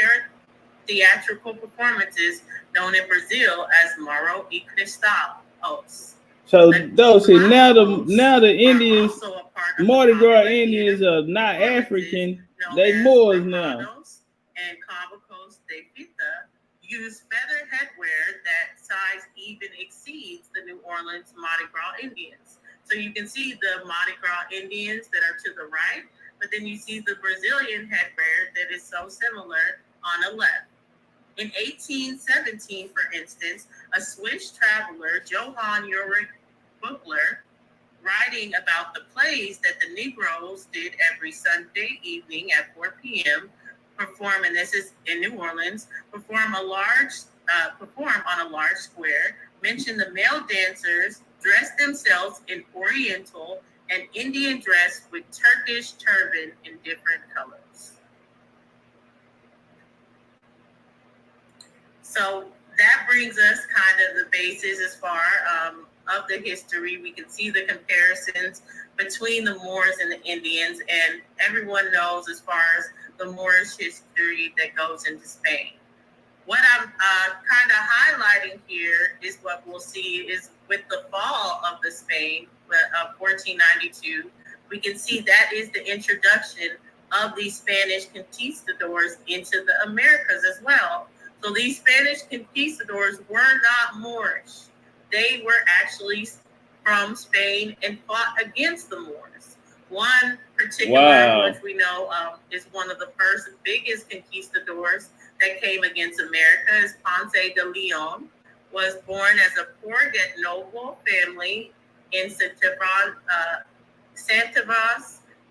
theatrical performances known in Brazil as Moro y Cristados. So those now the Indians, Mardi Gras Indians are not African, they Moors now. And Convocos de Fita use feather headwear that size even exceeds the New Orleans Mardi Gras Indians. So you can see the Mardi Gras Indians that are to the right, but then you see the Brazilian headwear that is so similar on the left. In 1817, for instance, a Swiss traveler, Johann Ulrich Buchler, writing about the plays that the Negroes did every Sunday evening at 4 p.m., perform, and this is in New Orleans, perform on a large square, mention the male dancers dressed themselves in Oriental and Indian dress with Turkish turban in different colors. So that brings us kind of the basis as far of the history. We can see the comparisons between the Moors and the Indians, and everyone knows as far as the Moorish history that goes into Spain. What I'm kind of highlighting here is what we'll see is with the fall of the Spain of 1492, we can see that is the introduction of these Spanish conquistadors into the Americas as well. So these Spanish conquistadors were not Moorish. They were actually from Spain and fought against the Moors. One particular, which we know is one of the first biggest conquistadors that came against America, is Ponce de Leon, was born as a poor yet noble family in Santivas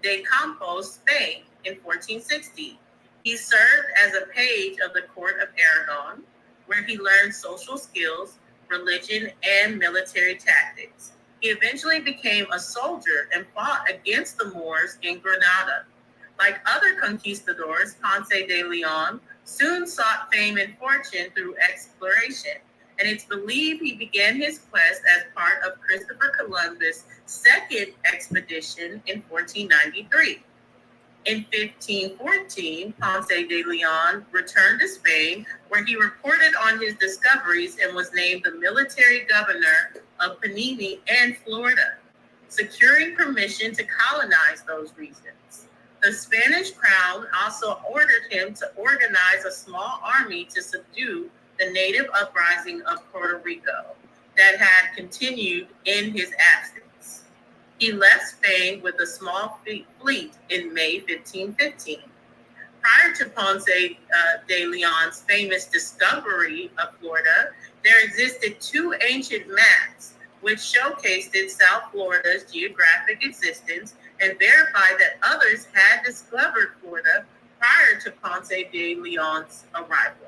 de Campos, Spain, in 1460. He served as a page of the court of Aragon, where he learned social skills, religion, and military tactics. He eventually became a soldier and fought against the Moors in Granada. Like other conquistadors, Ponce de Leon soon sought fame and fortune through exploration, and it's believed he began his quest as part of Christopher Columbus' second expedition in 1493. In 1514, Ponce de Leon returned to Spain, where he reported on his discoveries and was named the military governor of Panini and Florida, securing permission to colonize those regions. The Spanish crown also ordered him to organize a small army to subdue the native uprising of Puerto Rico that had continued in his absence. He left Spain with a small fleet in May 1515. Prior to Ponce de Leon's famous discovery of Florida, there existed two ancient maps which showcased South Florida's geographic existence and verified that others had discovered Florida prior to Ponce de Leon's arrival.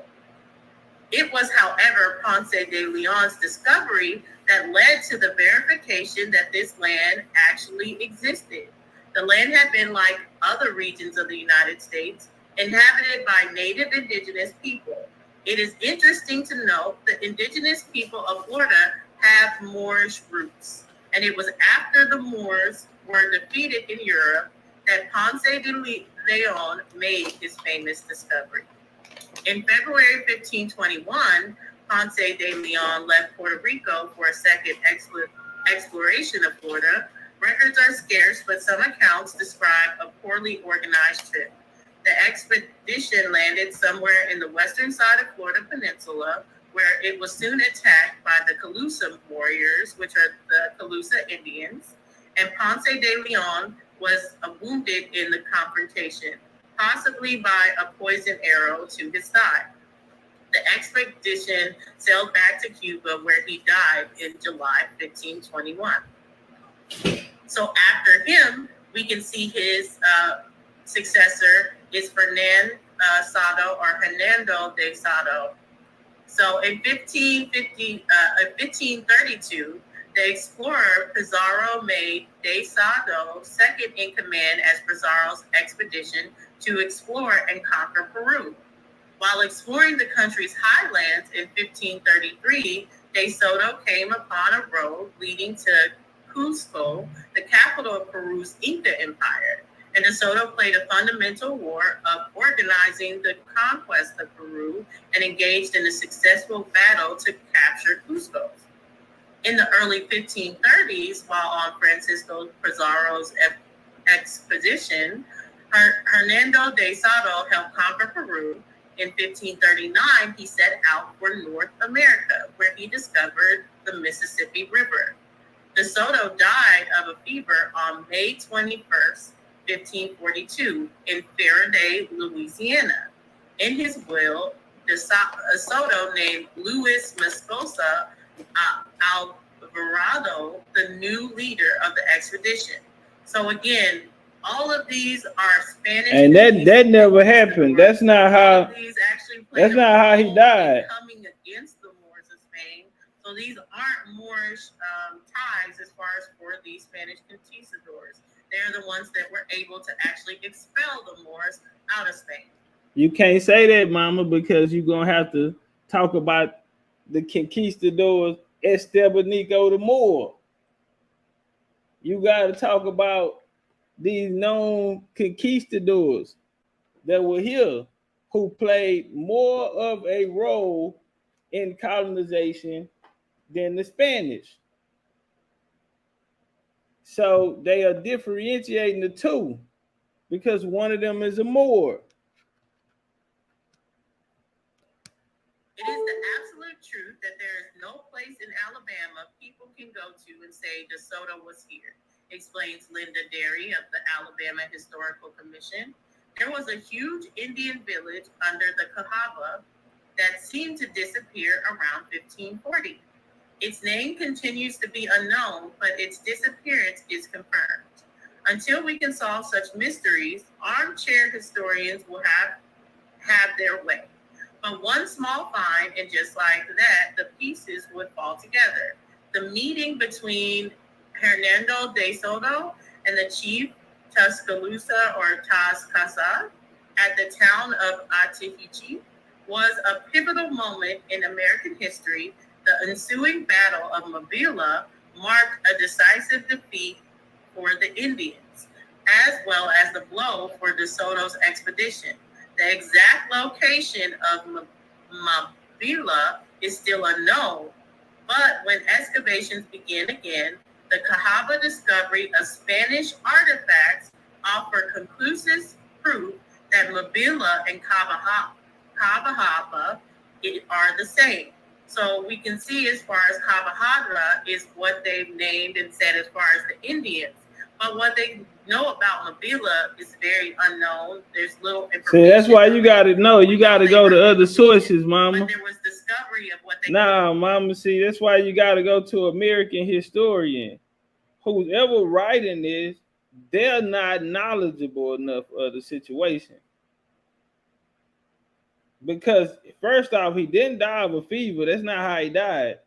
It was, however, Ponce de Leon's discovery that led to the verification that this land actually existed. The land had been like other regions of the United States, inhabited by native indigenous people. It is interesting to note that indigenous people of Florida have Moorish roots, and it was after the Moors were defeated in Europe that Ponce de Leon made his famous discovery. In February 1521, Ponce de Leon left Puerto Rico for a second exploration of Florida. Records are scarce, but some accounts describe a poorly organized trip. The expedition landed somewhere in the western side of Florida Peninsula, where it was soon attacked by the Calusa warriors, which are the Calusa Indians, and Ponce de Leon was wounded in the confrontation, possibly by a poisoned arrow to his thigh. The expedition sailed back to Cuba, where he died in July 1521. So after him, we can see his successor is Hernando de Sado. So in 1532, the explorer Pizarro made de Sado second in command as Pizarro's expedition to explore and conquer Peru. While exploring the country's highlands in 1533, de Soto came upon a road leading to Cusco, the capital of Peru's Inca Empire. And de Soto played a fundamental role of organizing the conquest of Peru and engaged in a successful battle to capture Cusco. In the early 1530s, while on Francisco Pizarro's expedition, Hernando de Soto helped conquer Peru. In 1539, he set out for North America, where he discovered the Mississippi River. De Soto died of a fever on May 21st, 1542, in Faraday, Louisiana. In his will, De Soto named Luis Moscoso Alvarado the new leader of the expedition. So again, all of these are Spanish. And that never happened. That's not how he died. Coming against the Moors of Spain. So these aren't Moorish ties as far as for these Spanish conquistadors. They're the ones that were able to actually expel the Moors out of Spain. You can't say that, Mama, because you're gonna have to talk about the conquistadors Estebanico the Moor. You got to talk about these known conquistadors that were here who played more of a role in colonization than the Spanish. So they are differentiating the two because one of them is a Moor. It is the absolute truth that there is no place in Alabama people can go to and say De Soto was here, explains Linda Derry of the Alabama Historical Commission. There was a huge Indian village under the Cahaba that seemed to disappear around 1540. Its name continues to be unknown, but its disappearance is confirmed. Until we can solve such mysteries, armchair historians will have their way. But one small find, and just like that, the pieces would fall together. The meeting between Hernando de Soto and the chief Tuscaloosa or Tascasa at the town of Atahichi was a pivotal moment in American history. The ensuing Battle of Mobila marked a decisive defeat for the Indians, as well as the blow for De Soto's expedition. The exact location of Mobila is still unknown, but when excavations began again, the Cahaba discovery of Spanish artifacts offer conclusive proof that Mobila and Cavajaba are the same. So we can see as far as Cavajadra is what they've named and said as far as the Indians. But what they know about Mabila is very unknown. There's little information. See, that's why you got to know. You got to go to other sources, Mama. But there was discovery of what they. Nah, Mama. See, that's why you got to go to American historian. Who's ever writing this, they're not knowledgeable enough of the situation. Because first off, he didn't die of a fever. That's not how he died.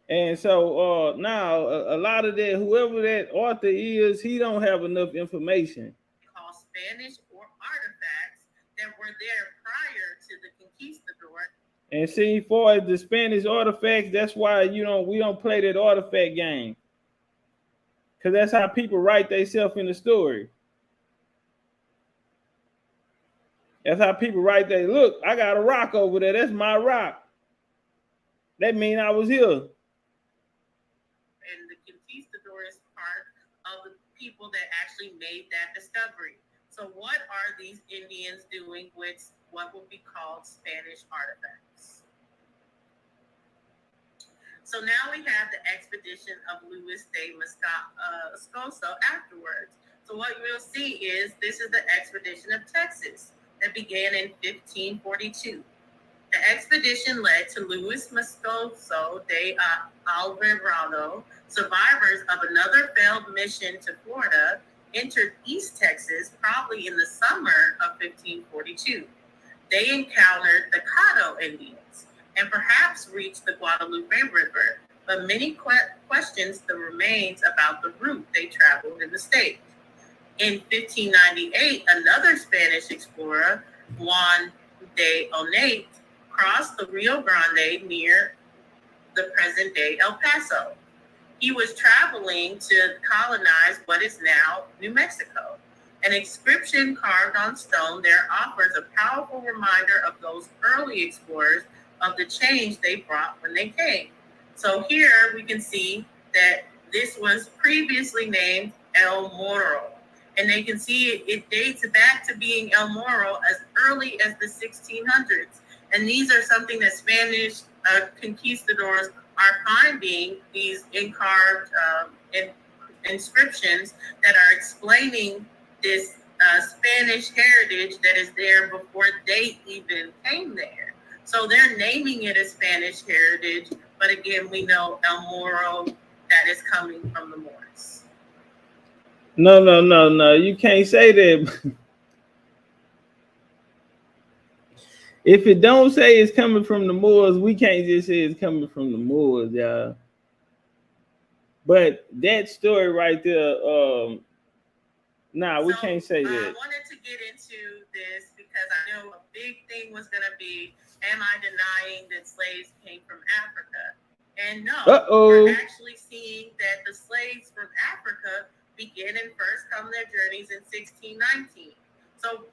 And so now a lot of that, whoever that author is, he don't have enough information. Called Spanish or artifacts that were there prior to the Conquistador. And see, for the Spanish artifacts, that's why we don't play that artifact game. Because that's how people write themselves in the story. That's how people write that. Look, I got a rock over there. That's my rock. That means I was here. And the Conquistador is part of the people that actually made that discovery. So what are these Indians doing with what will be called Spanish artifacts? So now we have the expedition of Luis de Moscoso afterwards. So what you'll see is this is the expedition of Texas that began in 1542. The expedition led to Luis Moscoso de Alvarado. Survivors of another failed mission to Florida entered East Texas probably in the summer of 1542. They encountered the Caddo Indians and perhaps reached the Guadalupe River, but many questions the remains about the route they traveled in the state. In 1598, another Spanish explorer, Juan de Onate, crossed the Rio Grande near the present-day El Paso. He was traveling to colonize what is now New Mexico. An inscription carved on stone there offers a powerful reminder of those early explorers of the change they brought when they came. So here we can see that this was previously named El Moro. And they can see it dates back to being El Moro as early as the 1600s. And these are something that Spanish conquistadors are finding, these encarved inscriptions that are explaining this Spanish heritage that is there before they even came there. So they're naming it as Spanish heritage, but again, we know El Moro, that is coming from the Moors. No. You can't say that. If it don't say it's coming from the Moors, we can't just say it's coming from the Moors, y'all. But that story right there, we can't say that. I wanted to get into this because I know a big thing was going to be, am I denying that slaves came from Africa? And no, we're actually seeing that the slaves from Africa began and first come their journeys in 1619. So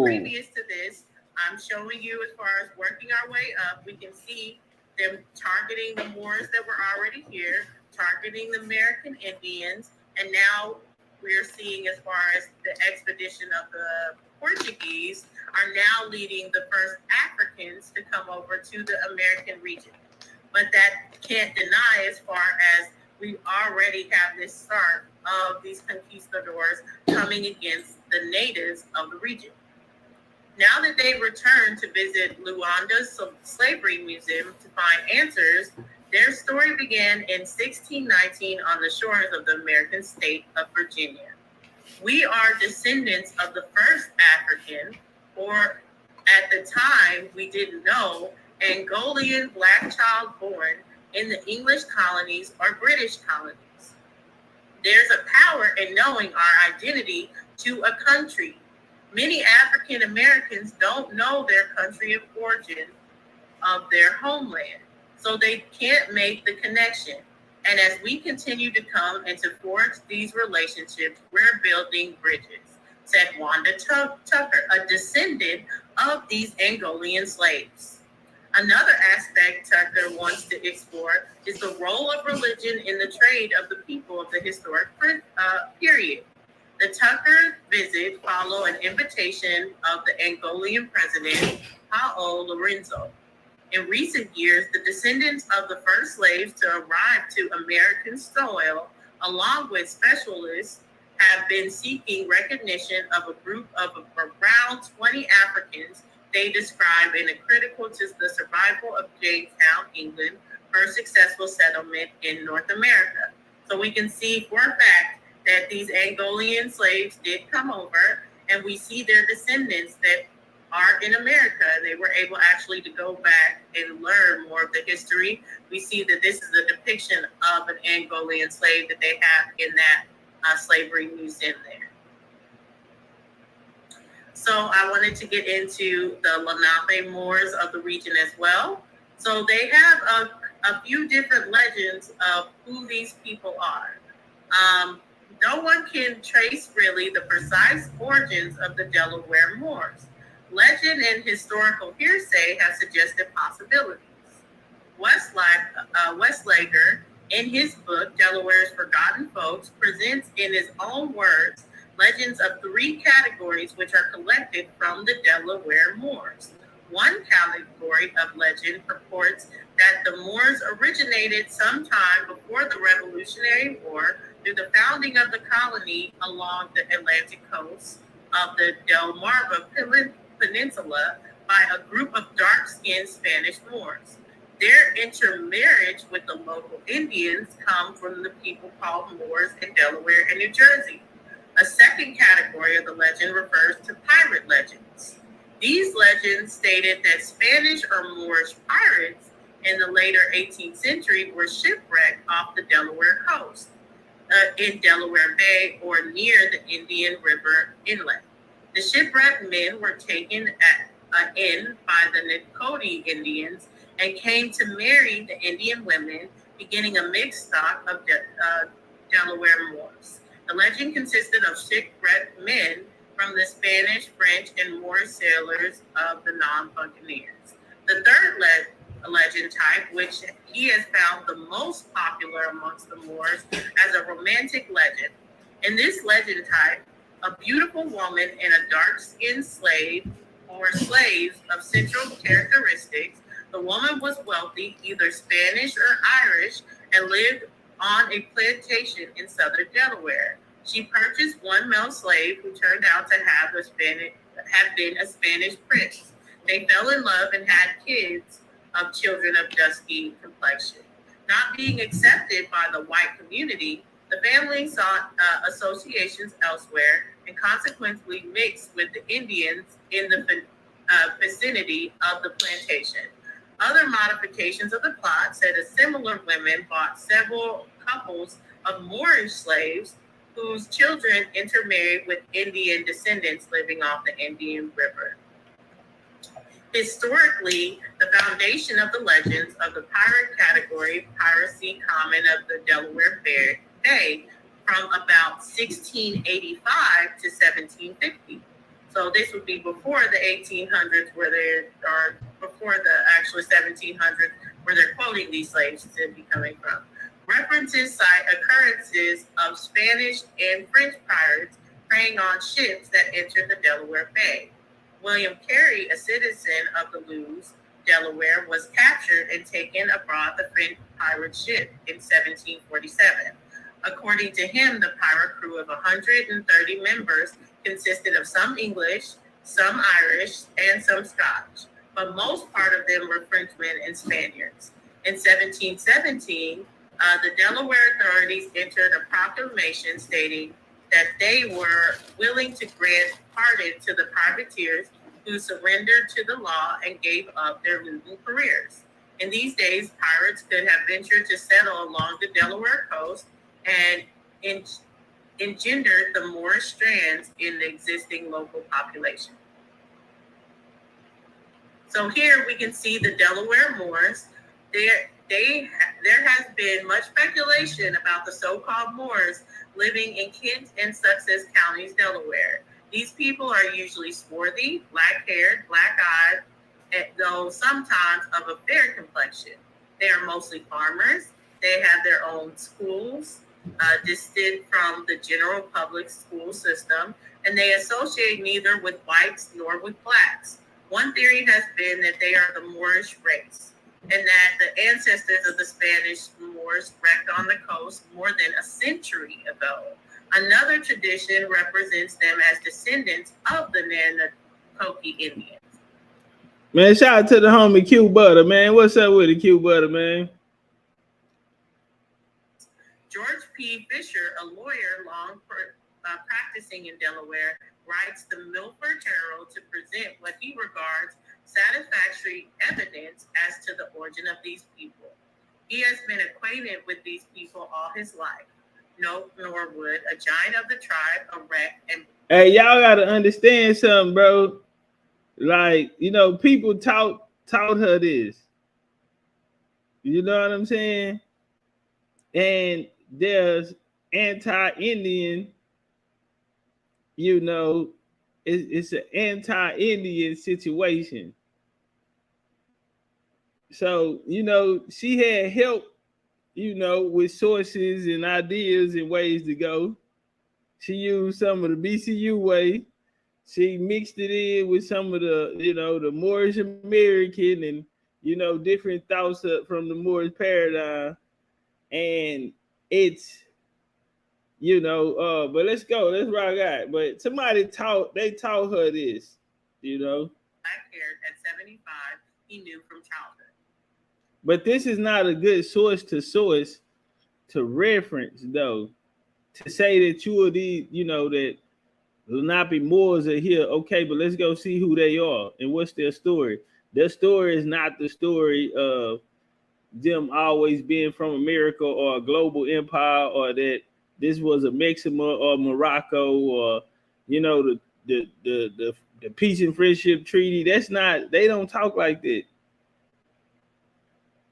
previous to this, I'm showing you as far as working our way up, we can see them targeting the Moors that were already here, targeting the American Indians, and now we're seeing as far as the expedition of the Portuguese are now leading the first Africans to come over to the American region. But that can't deny as far as we already have this start of these conquistadors coming against the natives of the region. Now that they returned to visit Luanda's slavery museum to find answers, their story began in 1619 on the shores of the American state of Virginia. We are descendants of the first African, or at the time we didn't know, Angolian black child born in the English colonies or British colonies. There's a power in knowing our identity to a country. Many African Americans don't know their country of origin of their homeland, so they can't make the connection. And as we continue to come and to forge these relationships, we're building bridges, said Wanda Tucker, a descendant of these Angolian slaves. Another aspect Tucker wants to explore is the role of religion in the trade of the people of the historic period. The Tucker visit followed an invitation of the Angolian president, João Lourenço. In recent years, the descendants of the first slaves to arrive to American soil, along with specialists, have been seeking recognition of a group of around 20 Africans they describe in a critical to the survival of Jamestown, England, first successful settlement in North America. So we can see for a fact that these Angolian slaves did come over, and we see their descendants that are in America. They were able actually to go back and learn more of the history. We see that this is a depiction of an Angolian slave that they have in that slavery museum there. So I wanted to get into the Lenape Moors of the region as well. So they have a few different legends of who these people are. No one can trace really the precise origins of the Delaware Moors. Legend and historical hearsay have suggested possibilities. Westlager, in his book, Delaware's Forgotten Folks, presents in his own words legends of three categories which are collected from the Delaware Moors. One category of legend purports that the Moors originated sometime before the Revolutionary War through the founding of the colony along the Atlantic coast of the Delmarva Peninsula by a group of dark-skinned Spanish Moors. Their intermarriage with the local Indians come from the people called Moors in Delaware and New Jersey. A second category of the legend refers to pirate legends. These legends stated that Spanish or Moorish pirates in the later 18th century were shipwrecked off the Delaware coast, in Delaware Bay or near the Indian River inlet. The shipwrecked men were taken in by the Nakoti Indians and came to marry the Indian women, beginning a mixed stock of Delaware Moors. The legend consisted of shipwrecked men from the Spanish, French, and Moorish sailors of the non-buccaneers. The third legend type, which he has found the most popular amongst the Moors, as a romantic legend. In this legend type, a beautiful woman and a dark-skinned slave or slaves of central characteristics. The woman was wealthy, either Spanish or Irish, and lived on a plantation in southern Delaware. She purchased one male slave who turned out to have been a Spanish prince. They fell in love and had kids of children of dusky complexion. Not being accepted by the white community, the family sought associations elsewhere and consequently mixed with the Indians in the vicinity of the plantation. Other modifications of the plot said a similar women bought several couples of Moorish slaves whose children intermarried with Indian descendants living off the Indian River. Historically, the foundation of the legends of the pirate category, piracy common of the Delaware Bay, from about 1685 to 1750. So this would be before the 1800s, or before the actual 1700s, where they're quoting these slaves to be coming from. References cite occurrences of Spanish and French pirates preying on ships that entered the Delaware Bay. William Carey, a citizen of the Lewes, Delaware, was captured and taken aboard the French pirate ship in 1747. According to him, the pirate crew of 130 members consisted of some English, some Irish, and some Scotch, but most part of them were Frenchmen and Spaniards. In 1717, the Delaware authorities entered a proclamation stating that they were willing to grant pardon to the privateers who surrendered to the law and gave up their looting careers. In these days, pirates could have ventured to settle along the Delaware coast and engendered the Moorish strands in the existing local population. So here we can see the Delaware Moors. There has been much speculation about the so-called Moors living in Kent and Sussex counties, Delaware. These people are usually swarthy, black-haired, black-eyed, though sometimes of a fair complexion. They are mostly farmers. They have their own schools, distant from the general public school system, and they associate neither with whites nor with blacks. One theory has been that they are the Moorish race, and that the ancestors of the Spanish Moors wrecked on the coast more than a century ago. Another tradition represents them as descendants of the Nanakoki Indians. Man, shout out to the homie Q Butter, man. What's up with the Q Butter, man? George P. Fisher, a lawyer long practicing in Delaware, writes the Milford Herald to present what he regards satisfactory evidence as to the origin of these people. He has been acquainted with these people all his life. No, nor would a giant of the tribe erect and. Hey, y'all gotta understand something, bro. Like, you know, people taught her this. You know what I'm saying? And there's anti-Indian, you know, it's an anti-Indian situation. So, you know, she had help, you know, with sources and ideas and ways to go. She used some of the BCU way. She mixed it in with some of the, you know, the Moorish American and, you know, different thoughts from the Moorish paradigm. And it's, you know, but let's go. Let's rock out. But somebody taught her this, you know. Black-haired at 75, he knew from childhood. But this is not a good source to reference, though. To say that you are these, you know, that Lenape Moors are here, okay, but let's go see who they are and what's their story. Their story is not the story of them always being from America or a global empire, or that this was a Mexico or Morocco, or, you know, the peace and friendship treaty. That's not, they don't talk like that.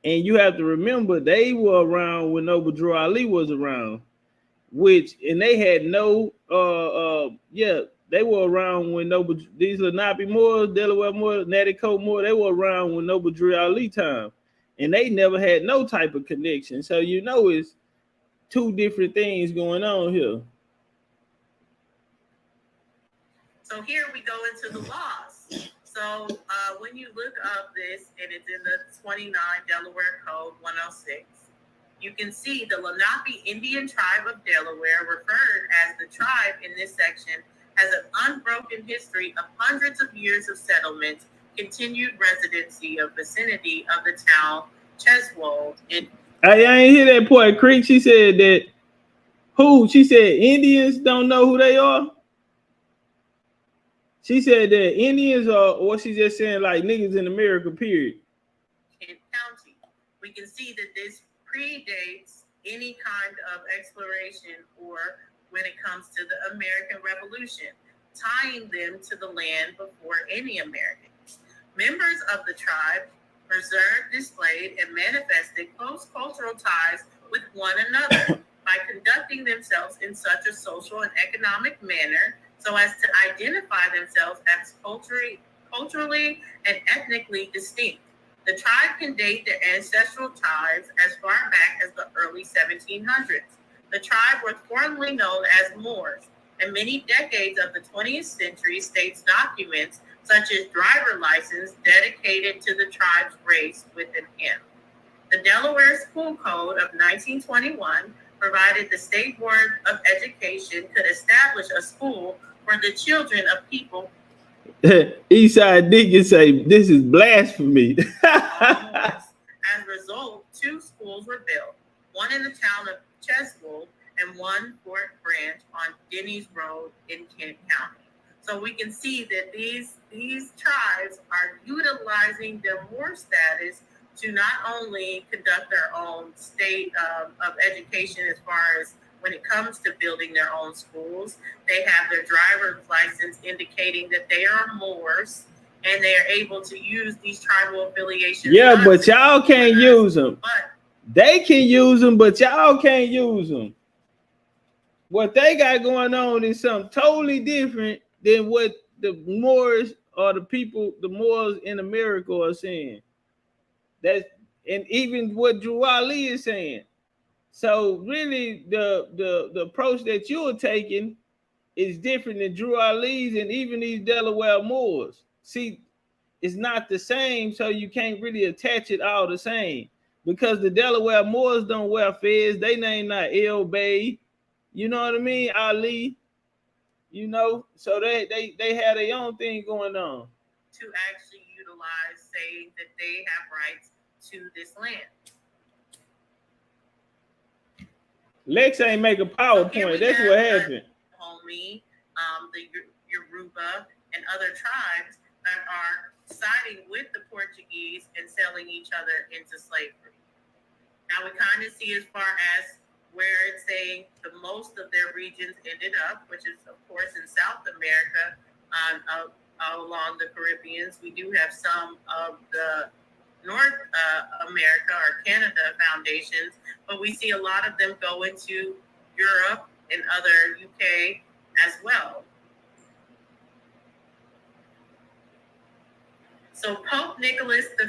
And you have to remember, they were around when Noble Drew Ali was around, and they had no, they were around when these Lenape Moors, Delaware Moors, Natty-Coat Moors, they were around when Noble Drew Ali time, and they never had no type of connection. So, you know, it's two different things going on here. So here we go into the laws. So when you look up this, and it's in the 29 Delaware Code 106, you can see the Lenape Indian tribe of Delaware, referred as the tribe in this section, has an unbroken history of hundreds of years of settlement, continued residency of vicinity of the town Cheswold. I ain't hear that part, Creek. She said that she said Indians don't know who they are. She said that Indians are, or she's just saying like niggas in America, period. County. We can see that this predates any kind of exploration or when it comes to the American Revolution, tying them to the land before any Americans. Members of the tribe preserved, displayed, and manifested close cultural ties with one another by conducting themselves in such a social and economic manner so as to identify themselves as culturally and ethnically distinct. The tribe can date their ancestral ties as far back as the early 1700s. The tribe was formerly known as Moors, and many decades of the 20th century states documents such as driver license dedicated to the tribe's race with an M. The Delaware School Code of 1921 provided the State Board of Education could establish a school for the children of people. Eastside Deacon say this is blasphemy. As a result, 2 schools were built, one in the town of Cheswold and one Fort Branch on Denny's Road in Kent County. So we can see that these tribes are utilizing their Moor status to not only conduct their own state of education as far as when it comes to building their own schools. They have their driver's license indicating that they are Moors, and they are able to use these tribal affiliations. Yeah, but y'all can't use them. They can use them, but y'all can't use them. What they got going on is something totally different than what the Moors or the Moors in America are saying. And even what Drew Ali is saying. So really, the approach that you're taking is different than Drew Ali's and even these Delaware Moors. See, it's not the same, so you can't really attach it all the same. Because the Delaware Moors don't wear fez, they name not El Bay, you know what I mean? Ali, you know, so they had their own thing going on. To actually utilize, saying that they have rights to this land. Lex ain't make a PowerPoint. That's what happened. Homie, the Yoruba and other tribes that are siding with the Portuguese and selling each other into slavery. Now we kind of see as far as where it's saying the most of their regions ended up, which is of course in South America, along the Caribbeans. We do have some of the North America or Canada foundations, but we see a lot of them go into Europe and other UK as well. So Pope Nicholas V,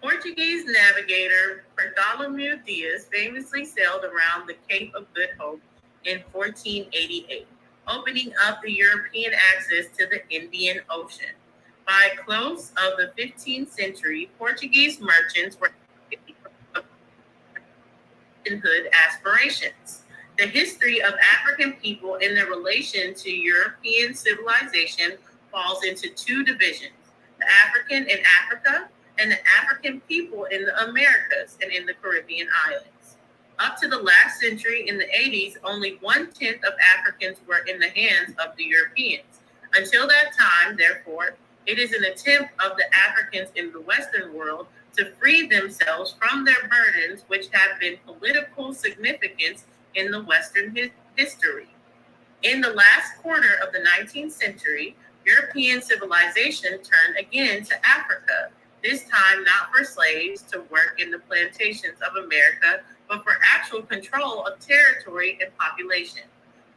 Portuguese navigator Bartholomew Dias famously sailed around the Cape of Good Hope in 1488, opening up the European access to the Indian Ocean. By close of the 15th century, Portuguese merchants were nationhood aspirations. The history of African people in their relation to European civilization falls into two divisions: the African in Africa and the African people in the Americas and in the Caribbean islands. Up to the last century, in the 80s, only 1/10 of Africans were in the hands of the Europeans. Until that time, therefore, it is an attempt of the Africans in the Western world to free themselves from their burdens, which have been political significance in the Western history. In the last quarter of the 19th century, European civilization turned again to Africa, this time not for slaves to work in the plantations of America, but for actual control of territory and population.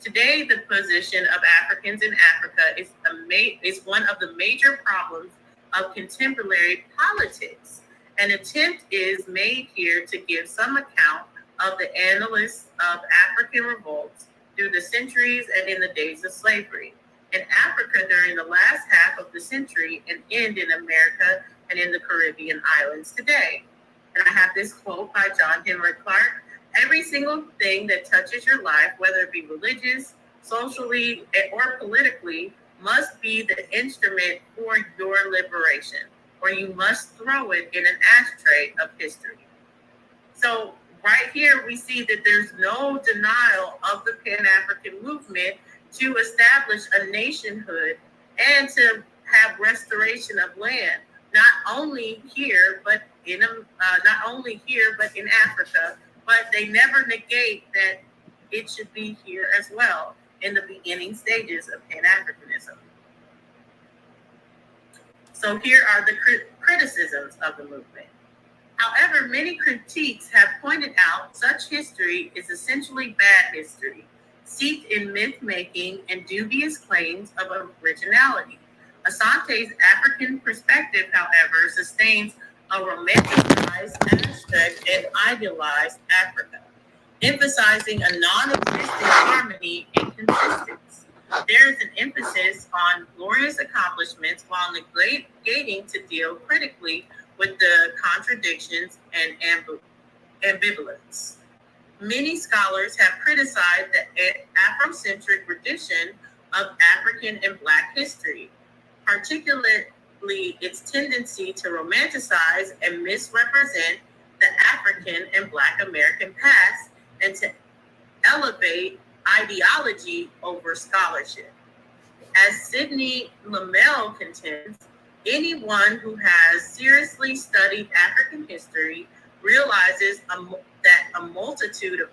Today, the position of Africans in Africa is one of the major problems of contemporary politics. An attempt is made here to give some account of the annals of African revolts through the centuries and in the days of slavery in Africa during the last half of the century and end in America and in the Caribbean islands today. And I have this quote by John Henry Clark: "Every single thing that touches your life, whether it be religious, socially, or politically, must be the instrument for your liberation, or you must throw it in an ashtray of history." So right here, we see that there's no denial of the Pan-African movement to establish a nationhood and to have restoration of land, not only here, but in Africa. But they never negate that it should be here as well in the beginning stages of Pan-Africanism. So here are the criticisms of the movement. However, many critiques have pointed out such history is essentially bad history, steeped in myth-making and dubious claims of originality. Asante's African perspective, however, sustains a romanticized aspect and idealized Africa, emphasizing a non-existent harmony and consistency. There is an emphasis on glorious accomplishments while negating to deal critically with the contradictions and ambivalence. Many scholars have criticized the Afrocentric tradition of African and Black history, particularly its tendency to romanticize and misrepresent the African and Black American past and to elevate ideology over scholarship. As Sidney Lamel contends, anyone who has seriously studied African history realizes that a multitude of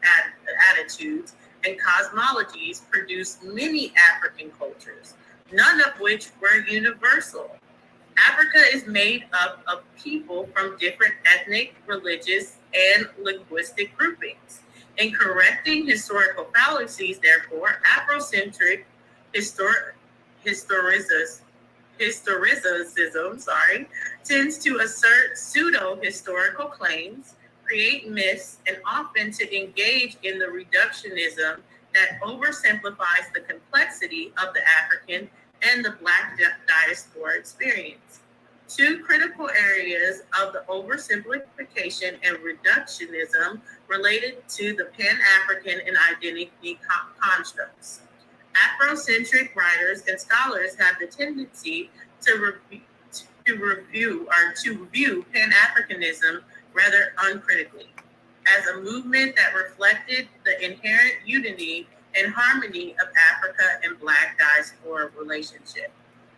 attitudes and cosmologies produced many African cultures, none of which were universal. Africa is made up of people from different ethnic, religious, and linguistic groupings. In correcting historical fallacies, therefore, Afrocentric historicism tends to assert pseudo-historical claims, create myths, and often to engage in the reductionism that oversimplifies the complexity of the African and the Black diaspora experience. Two critical areas of the oversimplification and reductionism related to the Pan-African and identity constructs. Afrocentric writers and scholars have the tendency to view Pan-Africanism rather uncritically as a movement that reflected the inherent unity and harmony of Africa and Black diaspora relationship.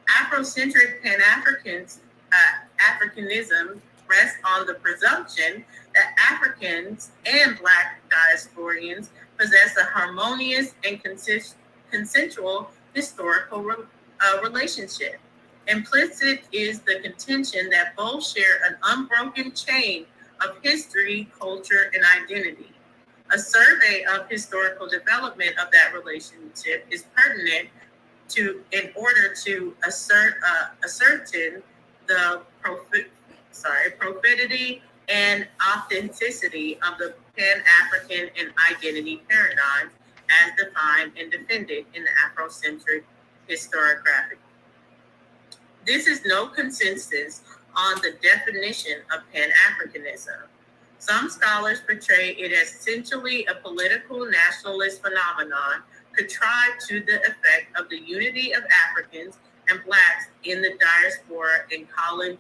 Afrocentric Pan-Africanism rests on the presumption that Africans and Black diasporians possess a harmonious and consensual historical relationship. Implicit is the contention that both share an unbroken chain of history, culture, and identity. A survey of historical development of that relationship is pertinent in order to ascertain the profundity and authenticity of the Pan-African and identity paradigms as defined and defended in the Afrocentric historiography. This is no consensus on the definition of Pan-Africanism. Some scholars portray it as essentially a political nationalist phenomenon contrived to the effect of the unity of Africans and Blacks in the diaspora in common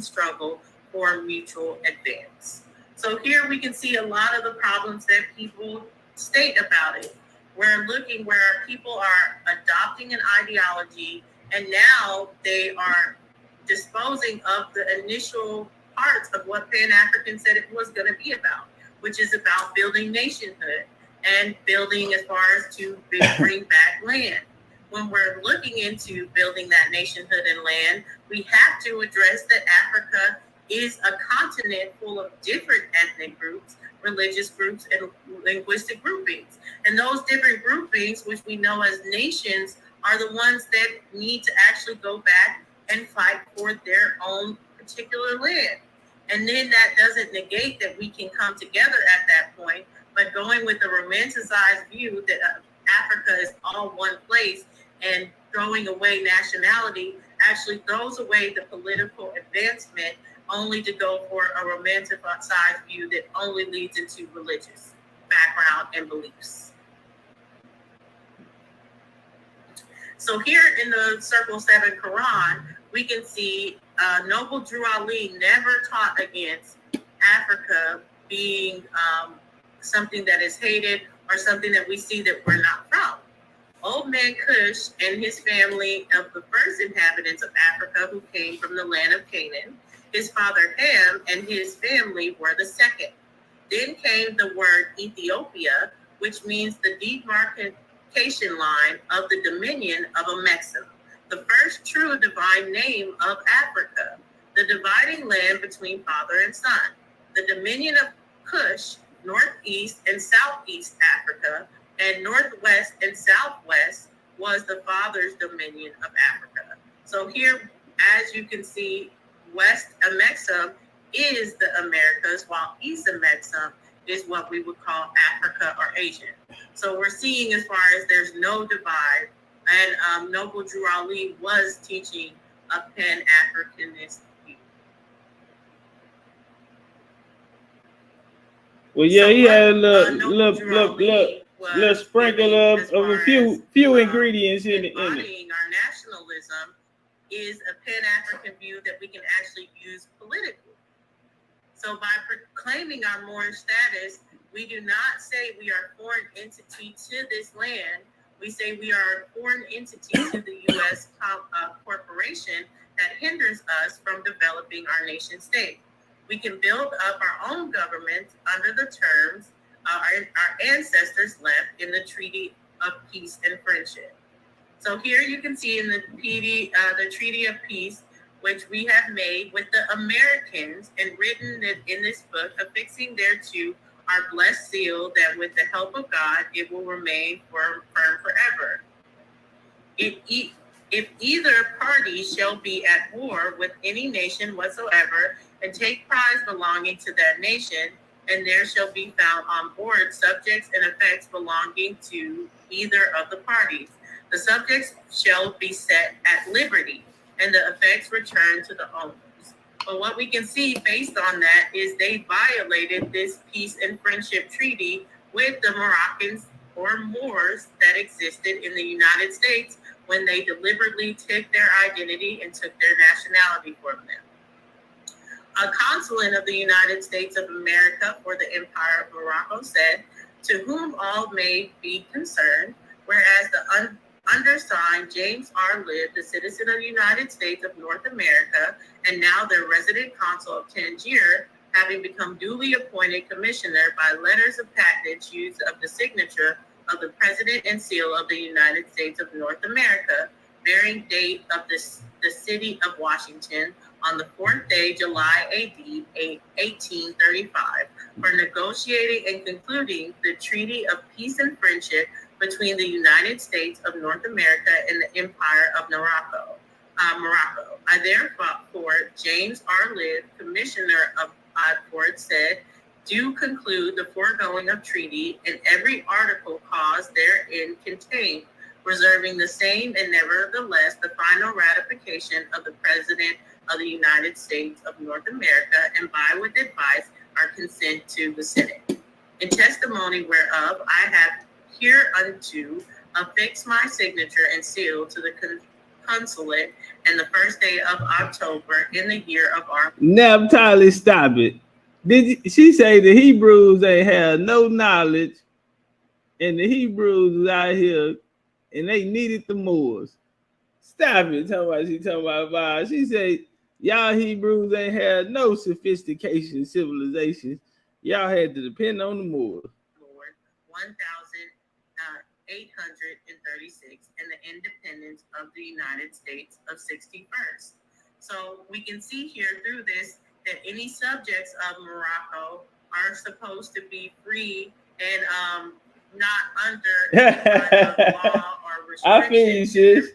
struggle for mutual advance. So here we can see a lot of the problems that people state about it. We're looking where people are adopting an ideology and now they are disposing of the initial parts of what Pan-African said it was going to be about, which is about building nationhood and building as far as to bring back land. When we're looking into building that nationhood and land, we have to address that Africa is a continent full of different ethnic groups, religious groups, and linguistic groupings. And those different groupings, which we know as nations, are the ones that need to actually go back and fight for their own particular land. And then that doesn't negate that we can come together at that point, but going with the romanticized view that Africa is all one place and throwing away nationality actually throws away the political advancement, only to go for a romanticized view that only leads into religious background and beliefs. So here in the Circle 7 Quran, we can see Noble Drew Ali never taught against Africa being something that is hated or something that we see that we're not from. Old man Cush and his family of the first inhabitants of Africa who came from the land of Canaan, his father Ham and his family were the second. Then came the word Ethiopia, which means the demarcation line of the dominion of Amexem, the first true divine name of Africa, the dividing land between father and son. The dominion of Cush, northeast and southeast Africa, and northwest and southwest was the father's dominion of Africa. So here, as you can see, West Amexem is the Americas, while East Amexem is what we would call Africa or Asia. So we're seeing as far as there's no divide, and Noble Drew Ali was teaching a Pan-Africanist view. Well, yeah, he had a little sprinkle of a few ingredients in it. Our nationalism is a Pan-African view that we can actually use politically. So by proclaiming our Moorish status, we do not say we are a foreign entity to this land. We say we are a foreign entity to the U.S. corporation that hinders us from developing our nation state. We can build up our own government under the terms our ancestors left in the Treaty of Peace and Friendship. So here you can see in the Treaty of Peace, which we have made with the Americans and written in this book, affixing thereto our blessed seal that with the help of God, it will remain firm forever. If either party shall be at war with any nation whatsoever and take prize belonging to that nation, and there shall be found on board subjects and effects belonging to either of the parties. The subjects shall be set at liberty, and the effects returned to the owners. But what we can see based on that is they violated this peace and friendship treaty with the Moroccans or Moors that existed in the United States when they deliberately took their identity and took their nationality from them. A consulate of the United States of America for the Empire of Morocco said, "To whom all may be concerned," whereas the undersigned James R. Libb, the citizen of the United States of North America, and now the resident consul of Tangier, having become duly appointed commissioner by letters of patronage used of the signature of the President and seal of the United States of North America, bearing date of the city of Washington on the 4th day, July AD 1835, for negotiating and concluding the Treaty of Peace and Friendship between the United States of North America and the Empire of Morocco. I therefore, James R. Libb, Commissioner of Bedford, said, do conclude the foregoing of treaty and every article caused therein contained, reserving the same and nevertheless the final ratification of the President of the United States of North America, and by with advice our consent to the Senate. In testimony whereof I have hereunto affixed my signature and seal to the consulate and the 1st day of October in the year of our... Naphtali, stop it. She say the Hebrews ain't have no knowledge, and the Hebrews was out here and they needed the Moors. Stop it. She talking about she said y'all Hebrews ain't had no sophistication civilizations. Y'all had to depend on the Moors. 1836 and the independence of the United States of 61st. So we can see here through this that any subjects of Morocco are supposed to be free and not under law or restrictions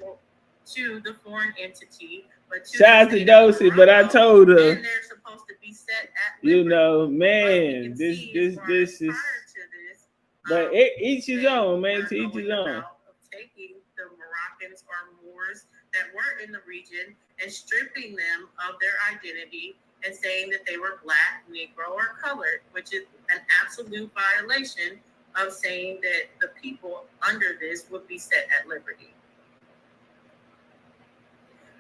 to the foreign entity, but to shout out to Dosey, but I told her, and they're supposed to be set at liberty. You know, man, this is but each his own, man. To each his own. Taking the Moroccans or Moors that were in the region and stripping them of their identity and saying that they were Black, Negro, or colored, which is an absolute violation of saying that the people under this would be set at liberty.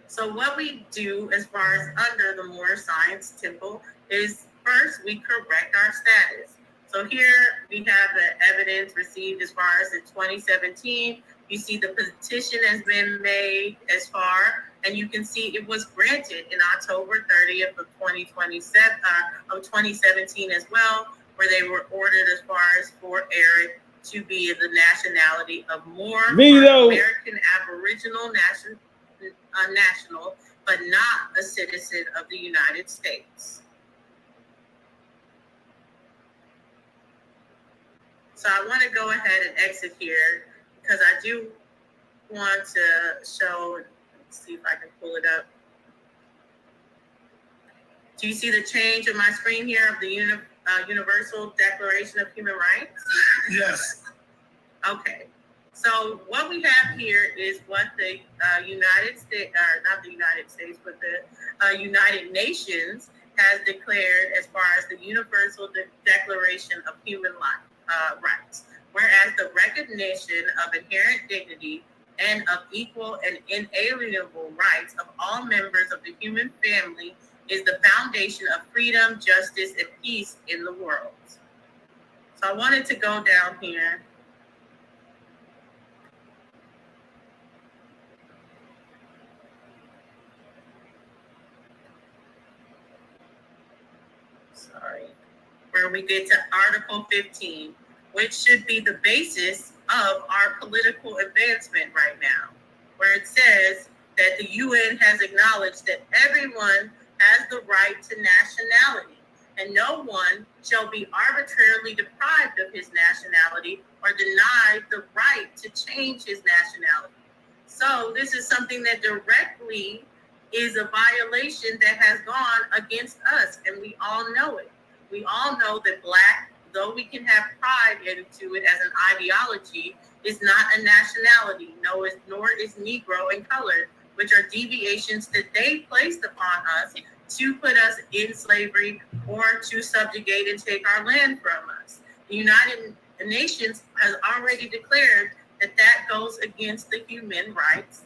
So what we do as far as under the Moor Science Temple is first we correct our status. So here we have the evidence received as far as in 2017. You see the petition has been made as far, and you can see it was granted in October 30th of 2017 as well, where they were ordered as far as for Eric to be the nationality of Moor, American Aboriginal national, but not a citizen of the United States. So I want to go ahead and exit here because I do want to show, let's see if I can pull it up. Do you see the change on my screen here of the Universal Declaration of Human Rights? Yes. Okay. So what we have here is what the United States, or not the United States, but the United Nations has declared as far as the Universal Declaration of Human Rights, whereas the recognition of inherent dignity and of equal and inalienable rights of all members of the human family is the foundation of freedom, justice, and peace in the world. So I wanted to go down here. Where we get to Article 15, which should be the basis of our political advancement right now, where it says that the UN has acknowledged that everyone has the right to nationality, and no one shall be arbitrarily deprived of his nationality or denied the right to change his nationality. So this is something that directly is a violation that has gone against us, and we all know it. We all know that Black, though we can have pride into it as an ideology, is not a nationality, nor is Negro and colored which are deviations that they placed upon us to put us in slavery or to subjugate and take our land from us. The United Nations has already declared that that goes against the human rights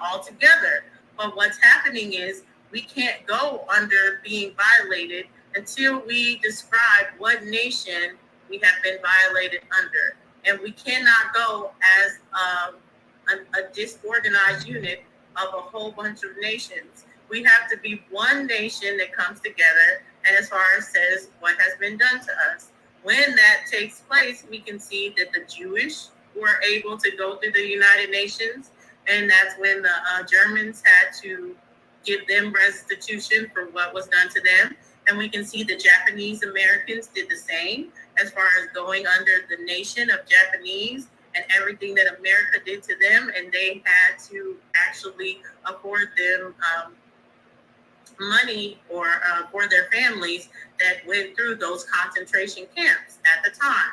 altogether. But what's happening is we can't go under being violated until we describe what nation we have been violated under. And we cannot go as a disorganized unit of a whole bunch of nations. We have to be one nation that comes together and as far as says what has been done to us. When that takes place, we can see that the Jewish were able to go through the United Nations, and that's when the Germans had to give them restitution for what was done to them. And we can see the Japanese Americans did the same as far as going under the nation of Japanese and everything that America did to them, and they had to actually afford them money or for their families that went through those concentration camps at the time.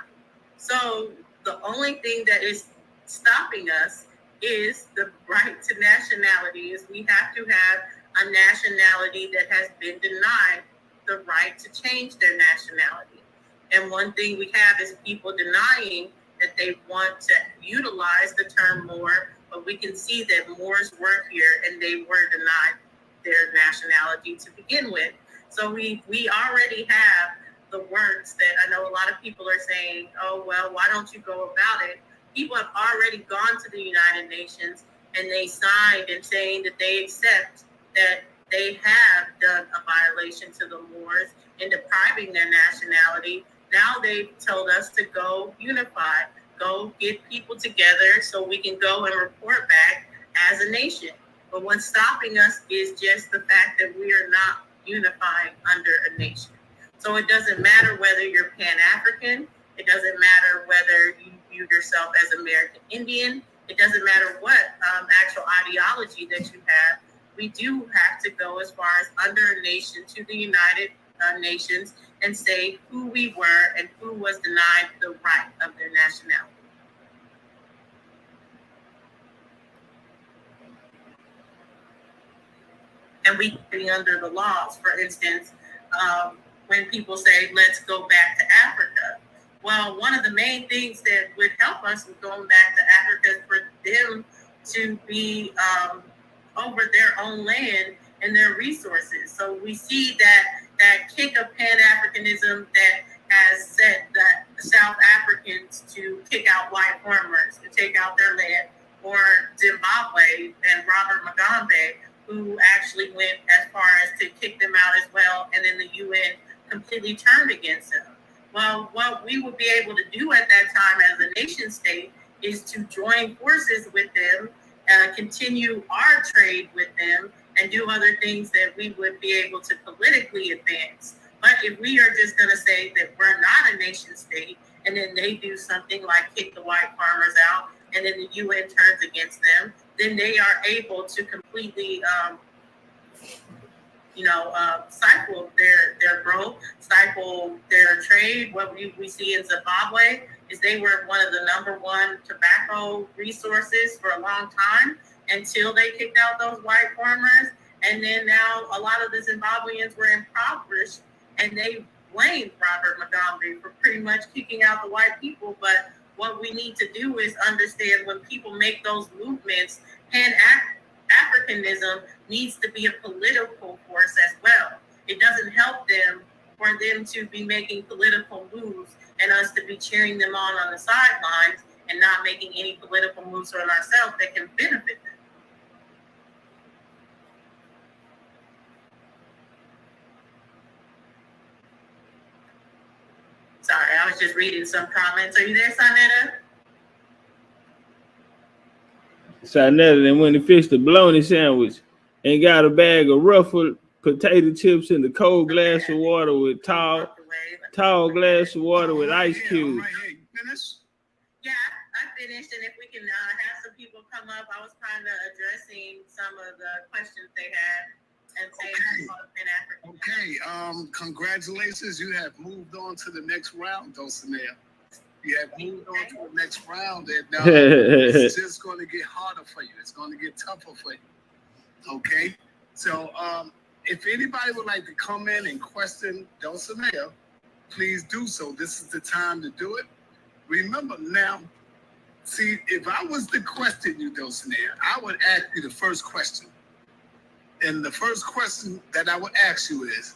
So the only thing that is stopping us is the right to nationality. Is we have to have a nationality that has been denied the right to change their nationality. And one thing we have is people denying that they want to utilize the term Moor, but we can see that Moors were here and they were denied their nationality to begin with. So we already have the works that I know a lot of people are saying, oh, well, why don't you go about it? People have already gone to the United Nations and they signed and saying that they accept that they have done a violation to the Moors in depriving their nationality. Now they've told us to go unify, go get people together so we can go and report back as a nation. But what's stopping us is just the fact that we are not unifying under a nation. So it doesn't matter whether you're Pan-African, it doesn't matter whether you view yourself as American Indian, it doesn't matter what actual ideology that you have. We do have to go as far as under a nation to the United Nations and say who we were and who was denied the right of their nationality. And we can be under the laws. For instance, when people say, let's go back to Africa. Well, one of the main things that would help us with going back to Africa is for them to be over their own land and their resources. So we see that kick of Pan-Africanism that has set the South Africans to kick out white farmers, to take out their land, or Zimbabwe and Robert Mugabe, who actually went as far as to kick them out as well, and then the UN completely turned against them. Well, what we would be able to do at that time as a nation state is to join forces with them, continue our trade with them, and do other things that we would be able to politically advance. But if we are just going to say that we're not a nation state, and then they do something like kick the white farmers out, and then the UN turns against them, then they are able to completely, stifle their growth, stifle their trade. What we see in Zimbabwe is they were one of the #1 tobacco resources for a long time until they kicked out those white farmers. And then now a lot of the Zimbabweans were impoverished, and they blamed Robert Mugabe for pretty much kicking out the white people. But what we need to do is understand when people make those movements, Pan-Africanism needs to be a political force as well. It doesn't help them for them to be making political moves and us to be cheering them on the sidelines and not making any political moves on ourselves that can benefit them. Sorry, I was just reading some comments. Are you there, Sonetta? Sonetta then went to fix the bologna sandwich and got a bag of ruffled potato chips in the cold glass of water with tall glass of water with ice cubes. Yeah, I finished, and if we can have some people come up, I was kind of addressing some of the questions they had and saying Okay, congratulations, you have moved on to the next round, Dulcinea. You have moved on to the next round, and it's just going to get harder for you. It's going to get tougher for you. Okay, so if anybody would like to come in and question Dulcinea, please do so. This is the time to do it. Remember now, see, if I was to question you, Dulcinea, I would ask you the first question. And the first question that I would ask you is,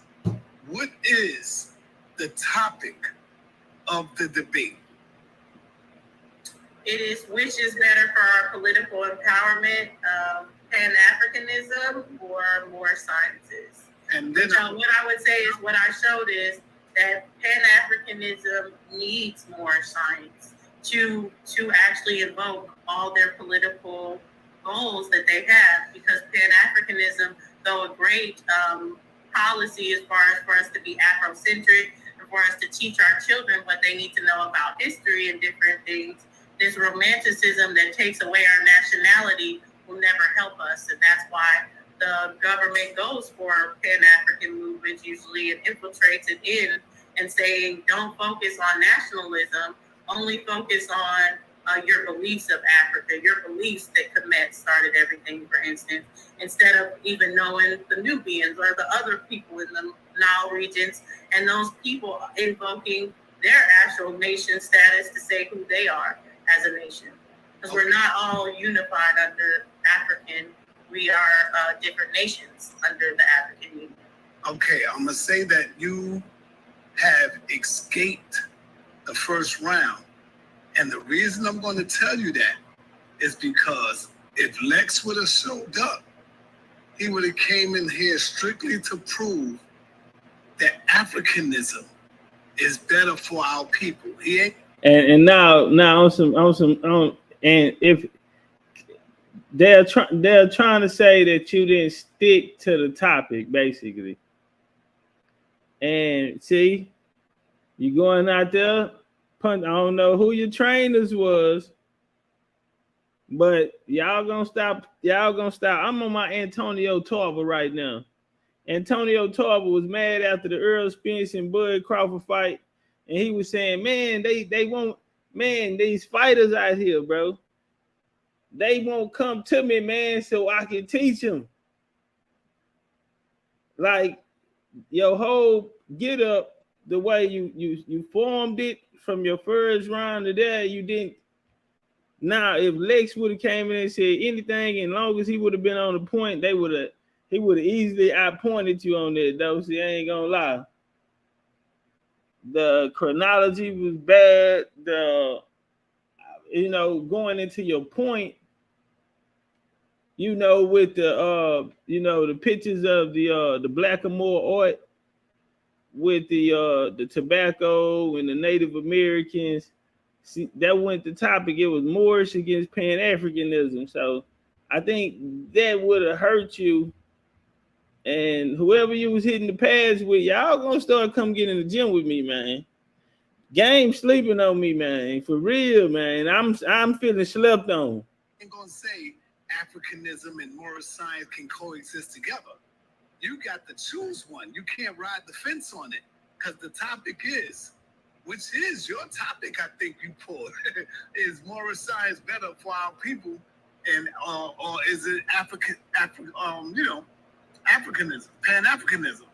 what is the topic of the debate? It is which is better for our political empowerment, Pan-Africanism or more sciences. And then what I would say is what I showed is that Pan-Africanism needs more science to actually evoke all their political goals that they have, because Pan-Africanism, though a great policy as far as for us to be Afrocentric and for us to teach our children what they need to know about history and different things, this romanticism that takes away our nationality will never help us. And that's why the government goes for Pan-African movements usually and infiltrates it in and saying, don't focus on nationalism, only focus on your beliefs of Africa, your beliefs that Kemet started everything, for instance, instead of even knowing the Nubians or the other people in the Nile regions, and those people invoking their actual nation status to say who they are as a nation. Because we're not all unified under African, we are different nations under the African Union. Okay, I'm gonna say that you have escaped the first round. And the reason I'm going to tell you that is because if Lex would have showed up, he would have came in here strictly to prove that Africanism is better for our people. He ain't. And now and if they're trying to say that you didn't stick to the topic, basically. And see, you going out there. I don't know who your trainers was, but y'all gonna stop. I'm on my Antonio Tarver right now. Antonio Tarver was mad after the Earl Spence and Bud Crawford fight, and he was saying, man, they won't, man, these fighters out here, bro, they won't come to me, man, so I can teach them. Like your whole get up, the way you formed it from your first round to there, you didn't. Now, if Lex would have came in and said anything, and long as he would have been on the point, he would have easily outpointed you on that, though. See, I ain't gonna lie. The chronology was bad. Going into your point, with the pictures of the Blackamoor art with the tobacco and the Native Americans. See, that wasn't the topic. It was Moorish against Pan-Africanism. So I think that would have hurt you. And whoever you was hitting the pads with, y'all gonna start come get in the gym with me, man. Game sleeping on me, man. For real, man. I'm feeling slept on. I ain't gonna say Africanism and Moorish science can coexist together. You got to choose one. You can't ride the fence on it, because the topic is, which is your topic, I think you pulled, is Moorish science better for our people, and or is it Africanism, Pan-Africanism?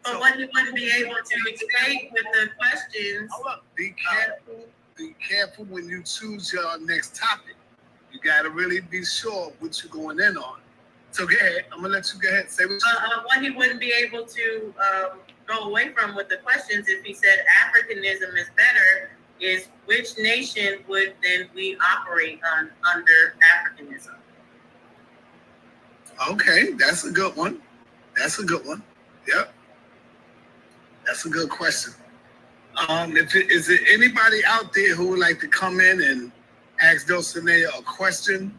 But what you wouldn't be able to explain with the questions. Hold up, be careful when you choose your next topic. You got to really be sure what you're going in on. So go ahead. I'm gonna let you go ahead. Say what he wouldn't be able to go away from with the questions if he said Africanism is better is which nation would then we operate on under Africanism? Okay, that's a good one. Yep. That's a good question. Is there anybody out there who would like to come in and ask Dulcinea a question?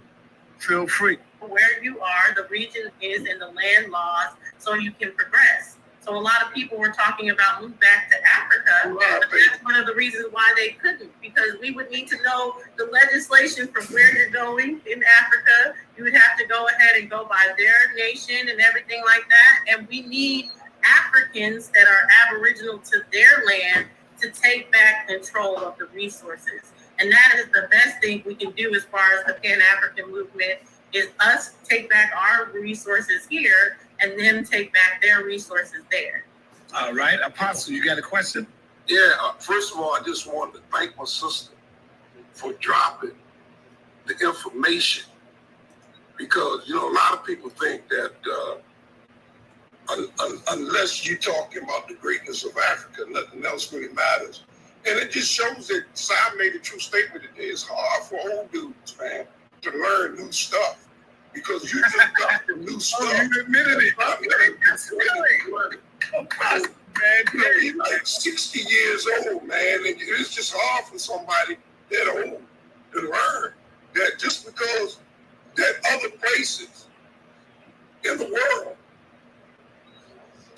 Feel free. Where you are, the region is in the land laws, so you can progress. So a lot of people were talking about move back to Africa. But that's one of the reasons why they couldn't, because we would need to know the legislation from where you're going in Africa. You would have to go ahead and go by their nation and everything like that. And we need Africans that are aboriginal to their land to take back control of the resources. And that is the best thing we can do as far as the Pan-African movement is us take back our resources here and them take back their resources there. All right, Apostle, you got a question? Yeah, first of all, I just wanted to thank my sister for dropping the information, because, you know, a lot of people think that unless you're talking about the greatness of Africa, nothing else really matters. And it just shows that Sam made a true statement today. It's hard for old dudes, man, to learn new stuff, because you just got the new stuff. Oh, you admitted it. That's really man, he's like 60 years old, man, and it's just hard for somebody that old to learn that just because that other places in the world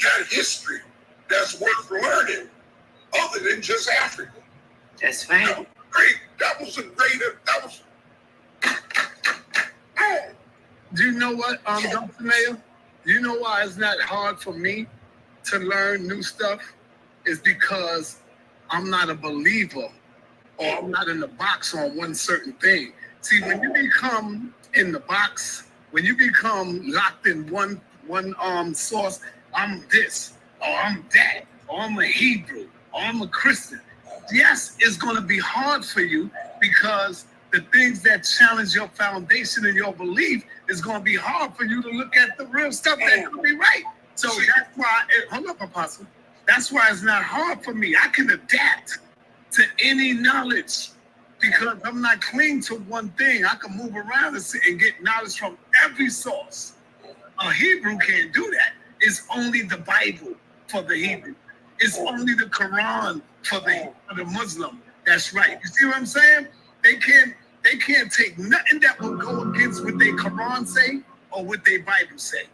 got history that's worth learning other than just Africa. That's right. That was great. That was a great, that was. Do you know what, Dr. Mayor? Do you know why it's not hard for me to learn new stuff? Is because I'm not a believer, or I'm not in the box on one certain thing. See, when you become in the box, when you become locked in one source, I'm this, or I'm that, or I'm a Hebrew, or I'm a Christian. Yes, it's going to be hard for you, because the things that challenge your foundation and your belief is going to be hard for you to look at the real stuff that could be right. So that's why, hold up, Apostle. That's why it's not hard for me. I can adapt to any knowledge, because I'm not clinging to one thing. I can move around and get knowledge from every source. A Hebrew can't do that. It's only the Bible for the Hebrew. It's only the Quran for the Muslim. That's right. You see what I'm saying? They can't take nothing that will go against what their Quran say or what their Bible say.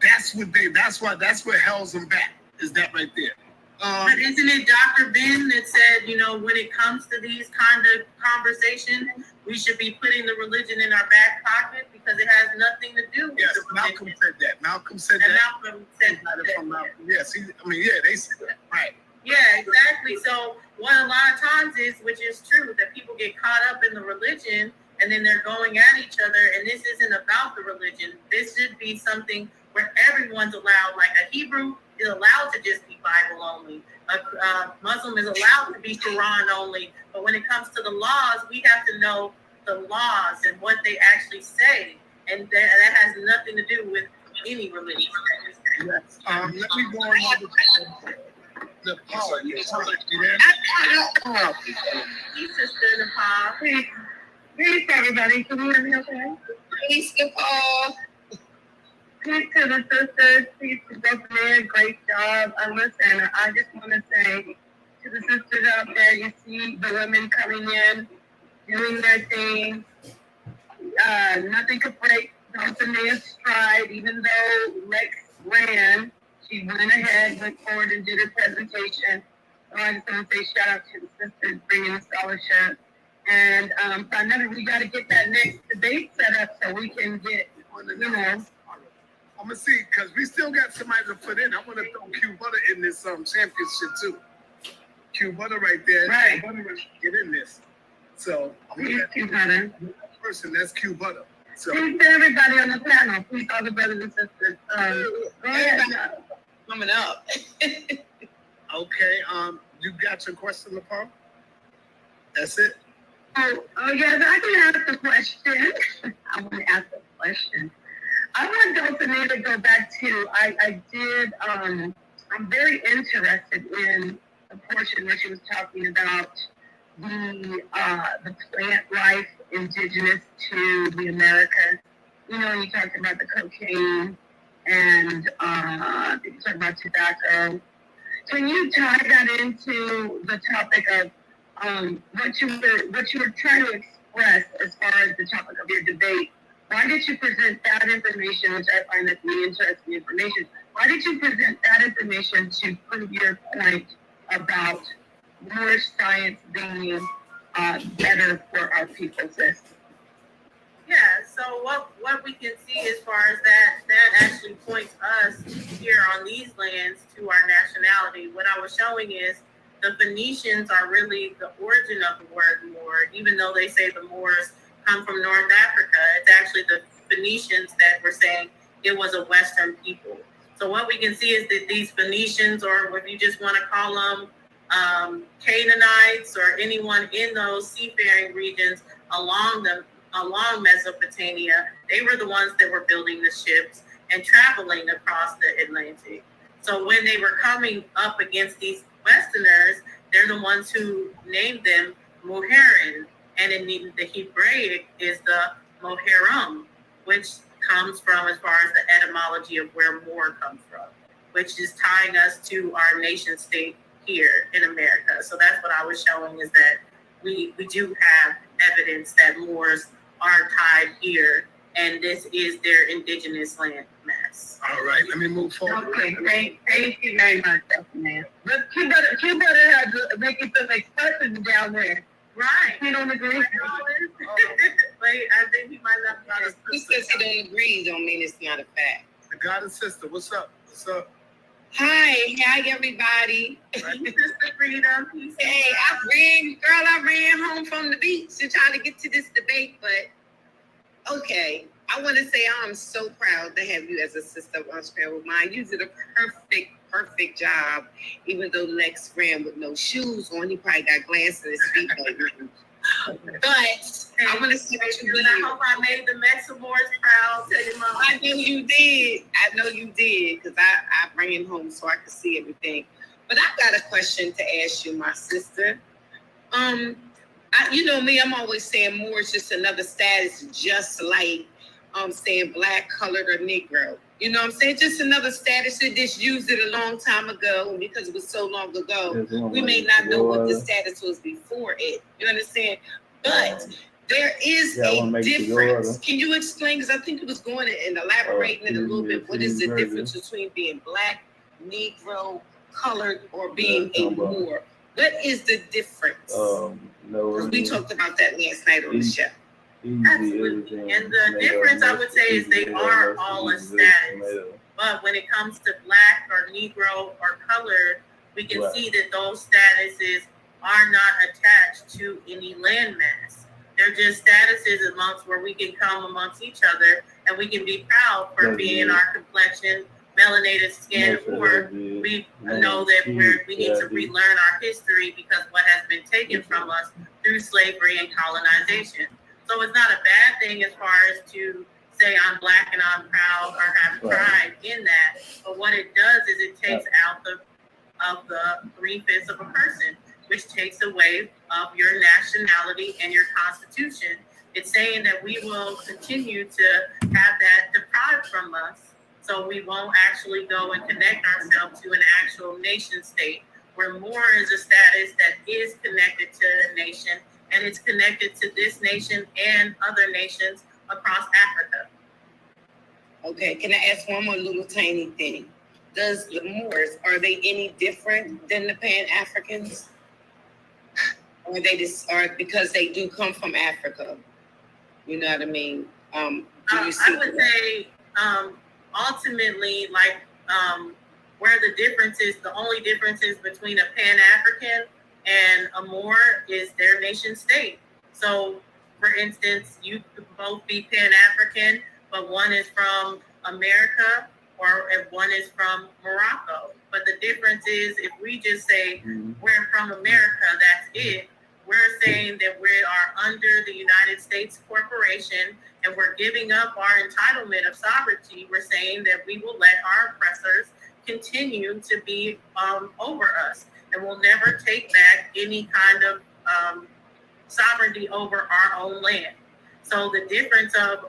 That's what holds them back. Is that right there? But isn't it Dr. Ben that said, you know, when it comes to these kind of conversations, we should be putting the religion in our back pocket because it has nothing to do with the Malcolm said that. Malcolm said and that. Malcolm said that. Yes, they said that. Right. Yeah, exactly. So what a lot of times is, which is true, that people get caught up in the religion and then they're going at each other. And this isn't about the religion. This should be something where everyone's allowed. Like a Hebrew is allowed to just be Bible only. A Muslim is allowed to be Quran only. But when it comes to the laws, we have to know the laws and what they actually say. And that has nothing to do with any religion. Yes. Let me go on the Paul. Peace, Sister Nepal. Peace, everybody. Can you hear me okay? Peace, Nepal. Peace to the sisters. Peace to both men. Great job. Listen, I just want to say to the sisters out there, you see the women coming in, doing their thing. Nothing could break Dr. Mayor's stride, even though Lex ran. She went ahead, went forward, and did her presentation. So I just want to say shout out to the sisters bringing the scholarship. And so another, we got to get that next debate set up so we can get, you know. I'm going to see, because we still got somebody to put in. I want to throw Q Butter in this championship, too. Q Butter right there. Right. Q Butter get in this. So I'm going to Q Butter. Person, that's Q Butter. So, please to everybody on the panel. Please, all the brothers and sisters. Go ahead. Coming up. Okay. You got your question, Nepal? That's it? Oh, yes, I can ask a question. I want to ask a question. I want Dr. Mayor to go back to, I did, I'm very interested in the portion where she was talking about the plant life indigenous to the Americas. You know, you talked about the cocaine and you talked about tobacco. Can you tie that into the topic of what you were trying to express as far as the topic of your debate? Why did you present that information, which I find that to be interesting information? Why did you present that information to prove your point about more science being better for our people's system? Yeah, so what we can see as far as that actually points us here on these lands to our nationality. What I was showing is the Phoenicians are really the origin of the word Moor, even though they say the Moors come from North Africa. It's actually the Phoenicians that were saying it was a Western people. So what we can see is that these Phoenicians, or if you just want to call them Canaanites, or anyone in those seafaring regions along Mesopotamia, they were the ones that were building the ships and traveling across the Atlantic. So when they were coming up against these Westerners, they're the ones who named them Moheran, and in the Hebraic is the Moheram, which comes from, as far as the etymology of where Moor comes from, which is tying us to our nation state here in America. So that's what I was showing, is that we do have evidence that Moors are tied here, and this is their indigenous land mass. All right, let me move forward. Okay, thank you very much, man. But you better have to make it some expressions down there. Right. You don't agree? Wait, I think he might not got a He says he don't agree, don't mean it's not a fact. The God and sister, what's up? What's up? Hi everybody. Sister Freedom. Hey, I ran home from the beach to try to get to this debate, but okay. I want to say I'm so proud to have you as a sister entrepreneur of mine. You did a perfect job, even though Lex ran with no shoes on. He probably got glass in his feet. But I want to say what you did. I hope I made the Mexamores proud. Tell your mom. I know you did. Because I ran home so I could see everything. But I got a question to ask you, my sister. You know me, I'm always saying Moor is just another status, just like saying black, colored, or Negro. You know what I'm saying? Just another status. They just used it a long time ago, and because it was so long ago, we may not know what the status was before it. You understand? But there is a difference. Can you explain? Because I think it was going and elaborating it a little bit. What is the difference between being black, Negro, colored, or being a Moor? What is the difference? Because we talked about that last night on the show. Absolutely. And the difference, I would say, is they are all a status. But when it comes to black or Negro or colored, we can see that those statuses are not attached to any landmass. They're just statuses amongst where we can come amongst each other, and we can be proud for being our complexion, melanated skin, or we know that we need to relearn our history because what has been taken from us through slavery and colonization. So it's not a bad thing as far as to say I'm black and I'm proud or have pride in that. But what it does is it takes out the 3/5 of a person, which takes away of your nationality and your constitution. It's saying that we will continue to have that deprived from us. So we won't actually go and connect ourselves to an actual nation state, where more is a status that is connected to a nation, and it's connected to this nation and other nations across Africa. Okay, can I ask one more little tiny thing? Does the Moors, are they any different than the Pan-Africans? Or they just are because they do come from Africa? You know what I mean? I would say ultimately, like where the difference is, the only difference is between a Pan-African and a Moor is their nation state. So, for instance, you could both be Pan-African, but one is from America or if one is from Morocco. But the difference is if we just say we're from America, that's it. We're saying that we are under the United States corporation and we're giving up our entitlement of sovereignty. We're saying that we will let our oppressors continue to be over us, and we'll never take back any kind of sovereignty over our own land. So the difference of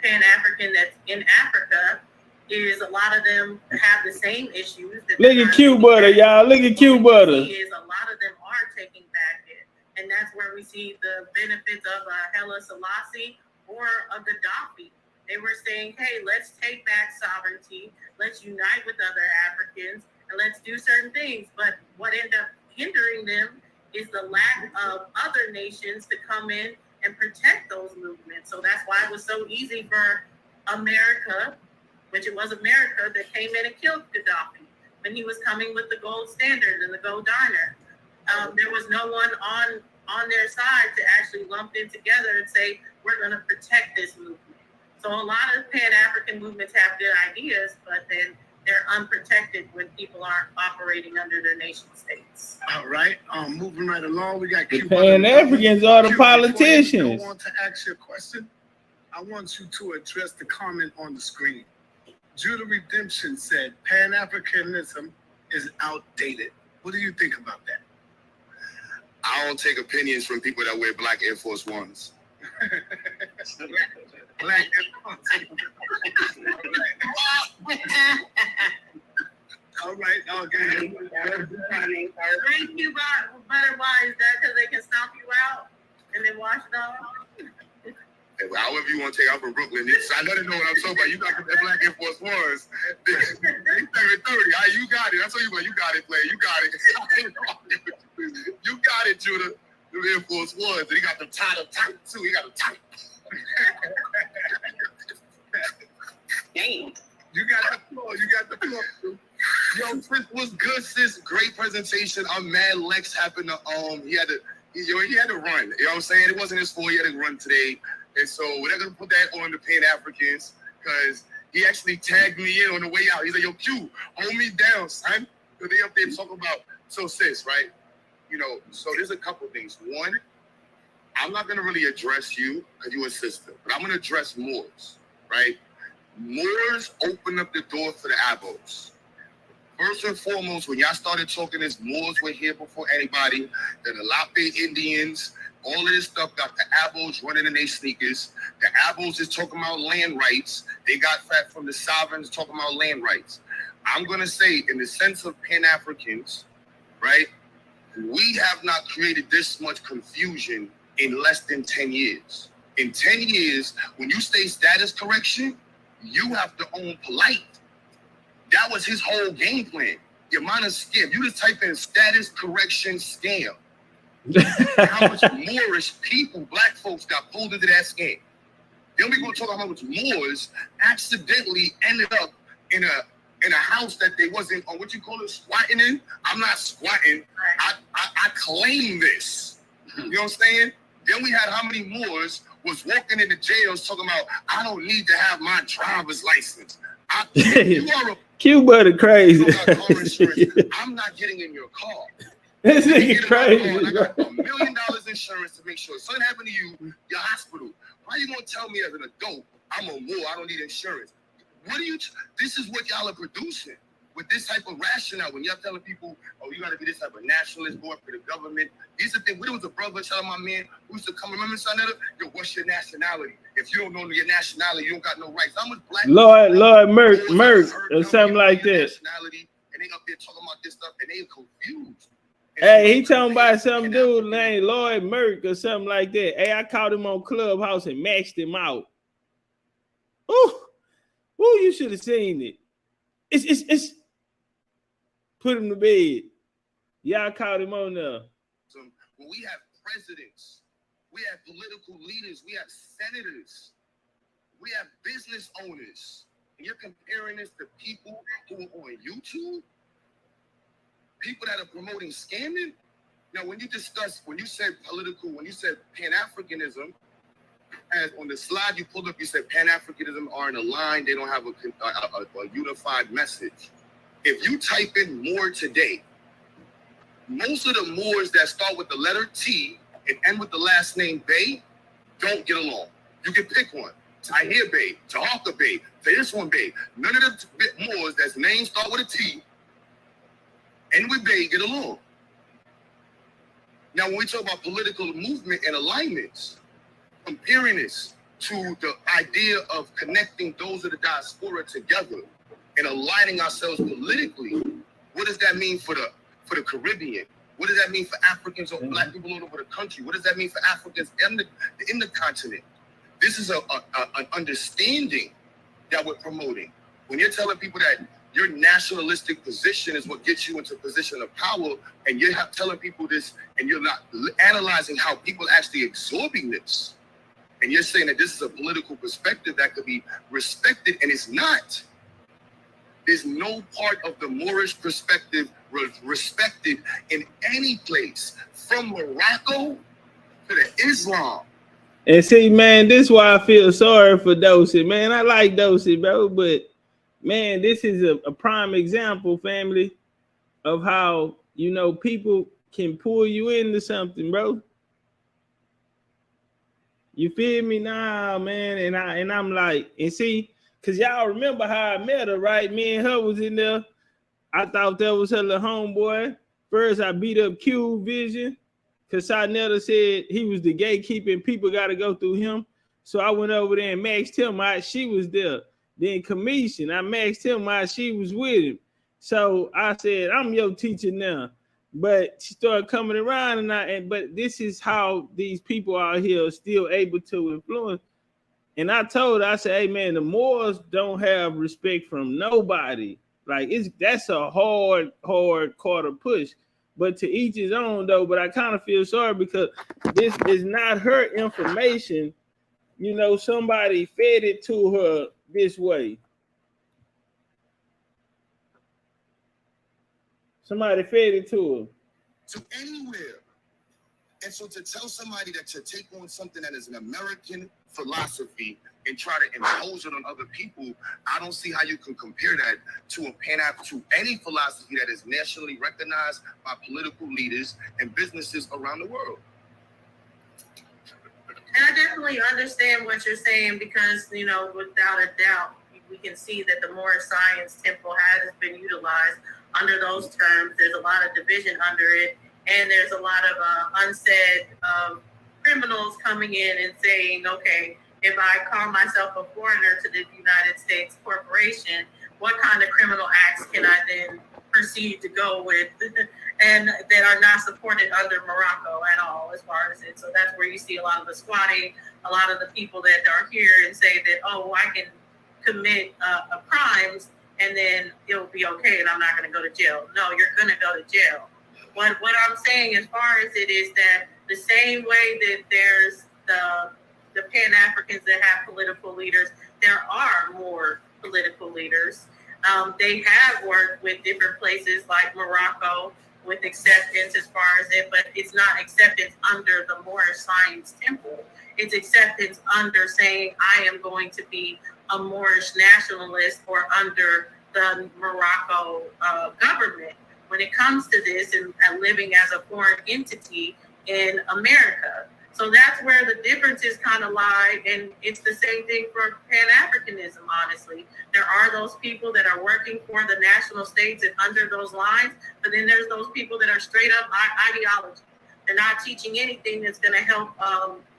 Pan-African that's in Africa is a lot of them have the same issues. Look at Q Butter, y'all. Look at Q Butter. Is a lot of them are taking back it. And that's where we see the benefits of Haile Selassie or a Gaddafi. They were saying, hey, let's take back sovereignty. Let's unite with other Africans and let's do certain things. But what ended up hindering them is the lack of other nations to come in and protect those movements. So that's why it was so easy for America, which it was America that came in and killed Gaddafi when he was coming with the gold standard and the gold diner. There was no one on their side to actually lump in together and say, we're going to protect this movement. So a lot of Pan-African movements have good ideas, but then they're unprotected when people aren't operating under their nation states. All right. Moving right along, we got The Pan-Africans are the politicians. I want to ask you a question. I want you to address the comment on the screen. Judah Redemption said Pan-Africanism is outdated. What do you think about that? I don't take opinions from people that wear black Air Force Ones. Black Air All right, okay. Thank you, but why is that? Because they can stomp you out and then wash it off? However you want to take, I'm from Brooklyn. I let it know what I'm talking about. You got that black Air Force Ones. They 30. You got it. I told you, you got it, player. You got it. You got it, Judah. The Air Force Ones. And he got them tied up tight, too. He got them tight. Dang. You got the floor. You got the floor. Yo, Chris was good, sis. Great presentation. I'm mad Lex happened to he had to run. You know what I'm saying? It wasn't his fault. He had to run today. And so we're not gonna put that on the Pan-Africans because he actually tagged me in on the way out. He's like, yo, Q, hold me down, son. So they up there talking about, so sis, right? You know, so there's a couple things. One, I'm not gonna really address you because you're a sister, but I'm gonna address Moors, right? Moors opened up the door for the Abos. First and foremost, when y'all started talking as Moors were here before anybody, the Lape Indians, all of this stuff got the Abos running in their sneakers. The Abos is talking about land rights. They got fat from the sovereigns talking about land rights. I'm going to say, in the sense of Pan-Africans, right, we have not created this much confusion in less than 10 years. In 10 years, when you say status correction, you have to own polite. That was his whole game plan. Your mind is scam. You just type in status correction scam. How much Moorish people, black folks, got pulled into that scam. Then we gonna talk about how much Moors accidentally ended up in a house that they wasn't on what you call it, squatting in. I'm not squatting. I claim this. You know what I'm saying? Then we had how many Moors was walking into jails talking about I don't need to have my driver's license. You are a Q-Buddy crazy. I'm not getting in your car. This nigga crazy. I got $1 million insurance to make sure if something happened to you, your hospital. Why you gonna tell me as an adult I'm a Moor, I don't need insurance? This is what y'all are producing with this type of rationale. When y'all telling people, oh, you gotta be this type of nationalist, going for the government. These are things. There was a brother telling my man who used to come, remember Sonetta? Yo, what's your nationality? If you don't know your nationality, you don't got no rights. I'm a black. Lord Merc, or something like that. And they up there talking about this stuff, and they confused. Hey, he talking about some dude named Lloyd Merck or something like that. Hey, I caught him on Clubhouse and maxed him out. Ooh, you should have seen it. It's put him to bed. Y'all caught him on there. When we have presidents, we have political leaders, we have senators, we have business owners, and you're comparing this to people who are on YouTube? People that are promoting scamming. Now, when you said political, when you said Pan-Africanism, as on the slide you pulled up, you said Pan-Africanism are in a line. They don't have a unified message. If you type in Moor today, most of the Moors that start with the letter T and end with the last name Bey don't get along. You can pick one. Tahir Bey, Tahaka Bey, this one Bey. None of the Moors that's names start with a T and with Bey get along. Now, when we talk about political movement and alignments, comparing this to the idea of connecting those of the diaspora together and aligning ourselves politically, what does that mean for the Caribbean? What does that mean for Africans or black people all over the country? What does that mean for Africans in the continent? This is an understanding that we're promoting. When you're telling people that your nationalistic position is what gets you into a position of power, and you're telling people this, and you're not analyzing how people actually absorbing this, and you're saying that this is a political perspective that could be respected, and it's not. There's no part of the Moorish perspective respected in any place, from Morocco to the Islam. And see, man, this is why I feel sorry for Dosey, man. I like Dosey, bro, but man, this is a prime example, family, of how, you know, people can pull you into something, bro. You feel me? Nah, man. And I'm like, and see, cause y'all remember how I met her, right? Me and her was in there. I thought that was her little homeboy. First, I beat up Q Vision, cause Sarnetta said he was the gatekeeper and people got to go through him. So I went over there and maxed him out. She was there. Then Commission, I maxed him out. She was with him. So I said, I'm your teacher now. But she started coming around, but this is how these people out here are still able to influence. And I told her, I said, hey man, the Moors don't have respect from nobody. Like that's a hard quarter push. But to each his own though. But I kind of feel sorry because this is not her information. You know, somebody fed it to her this way. Somebody fed it to her. To anywhere. And so to tell somebody that to take on something that is an American philosophy and try to impose it on other people, I don't see how you can compare that to to any philosophy that is nationally recognized by political leaders and businesses around the world. And I definitely understand what you're saying because, you know, without a doubt, we can see that the Moorish Science Temple has been utilized under those terms. There's a lot of division under it, and there's a lot of unsaid criminals coming in and saying, okay, if I call myself a foreigner to the United States corporation, what kind of criminal acts can I then proceed to go with and that are not supported under Morocco at all as far as it. So that's where you see a lot of the squatting, a lot of the people that are here and say that, oh, I can commit crimes and then it'll be okay and I'm not going to go to jail. No, you're going to go to jail. What I'm saying as far as it is that the same way that there's the Pan-Africans that have political leaders, there are more political leaders. They have worked with different places like Morocco with acceptance as far as it, but it's not acceptance under the Moorish Science Temple. It's acceptance under saying I am going to be a Moorish nationalist or under the Morocco government when it comes to this and living as a foreign entity in America. So that's where the differences kind of lie, and it's the same thing for Pan-Africanism, honestly. There are those people that are working for the national states and under those lines, but then there's those people that are straight up ideology. They're not teaching anything that's going to help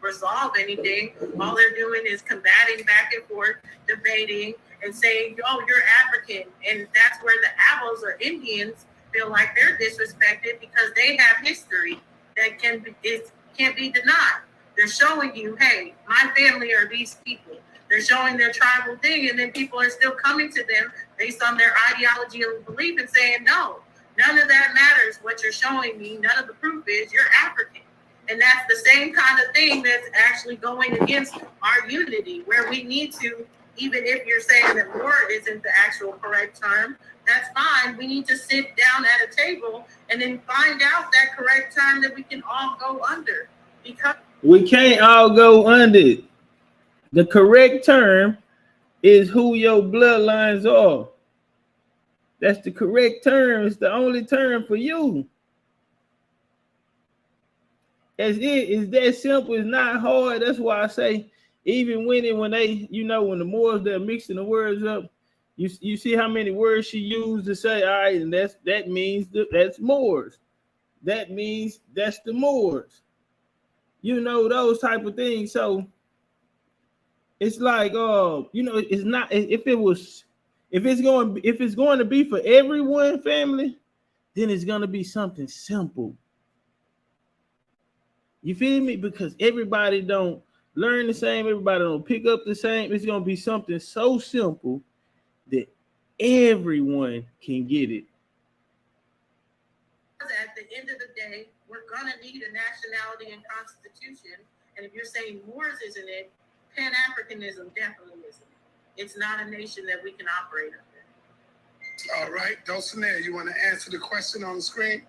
resolve anything. All they're doing is combating back and forth, debating, and saying, oh, you're African. And that's where the Avos or Indians feel like they're disrespected because they have history that can't be denied. They're showing you, hey, my family are these people. They're showing their tribal thing, and then people are still coming to them based on their ideology or belief and saying, no, none of that matters. What you're showing me, none of the proof is you're African. And that's the same kind of thing that's actually going against our unity, where we need to, even if you're saying that war isn't the actual correct term, that's fine. We need to sit down at a table and then find out that correct term that we can all go under. Because we can't all go under it. The correct term is who your bloodlines are. That's the correct term. It's the only term for you. As it is that simple. It's not hard. That's why I say, even when they, you know, when the Moors, they're mixing the words up, you see how many words she used to say, all right, and that means that's Moors. That means that's the Moors. You know, those type of things. So it's like, you know, it's not, if it's going to be for everyone, family, then it's going to be something simple. You feel me? Because everybody don't learn the same. Everybody don't pick up the same. It's going to be something so simple that everyone can get it. At the end of the day, we're going to need a nationality and constitution. And if you're saying Moors isn't it, Pan-Africanism definitely isn't. It's not a nation that we can operate under. All right, Dulcinea, you want to answer the question on the screen?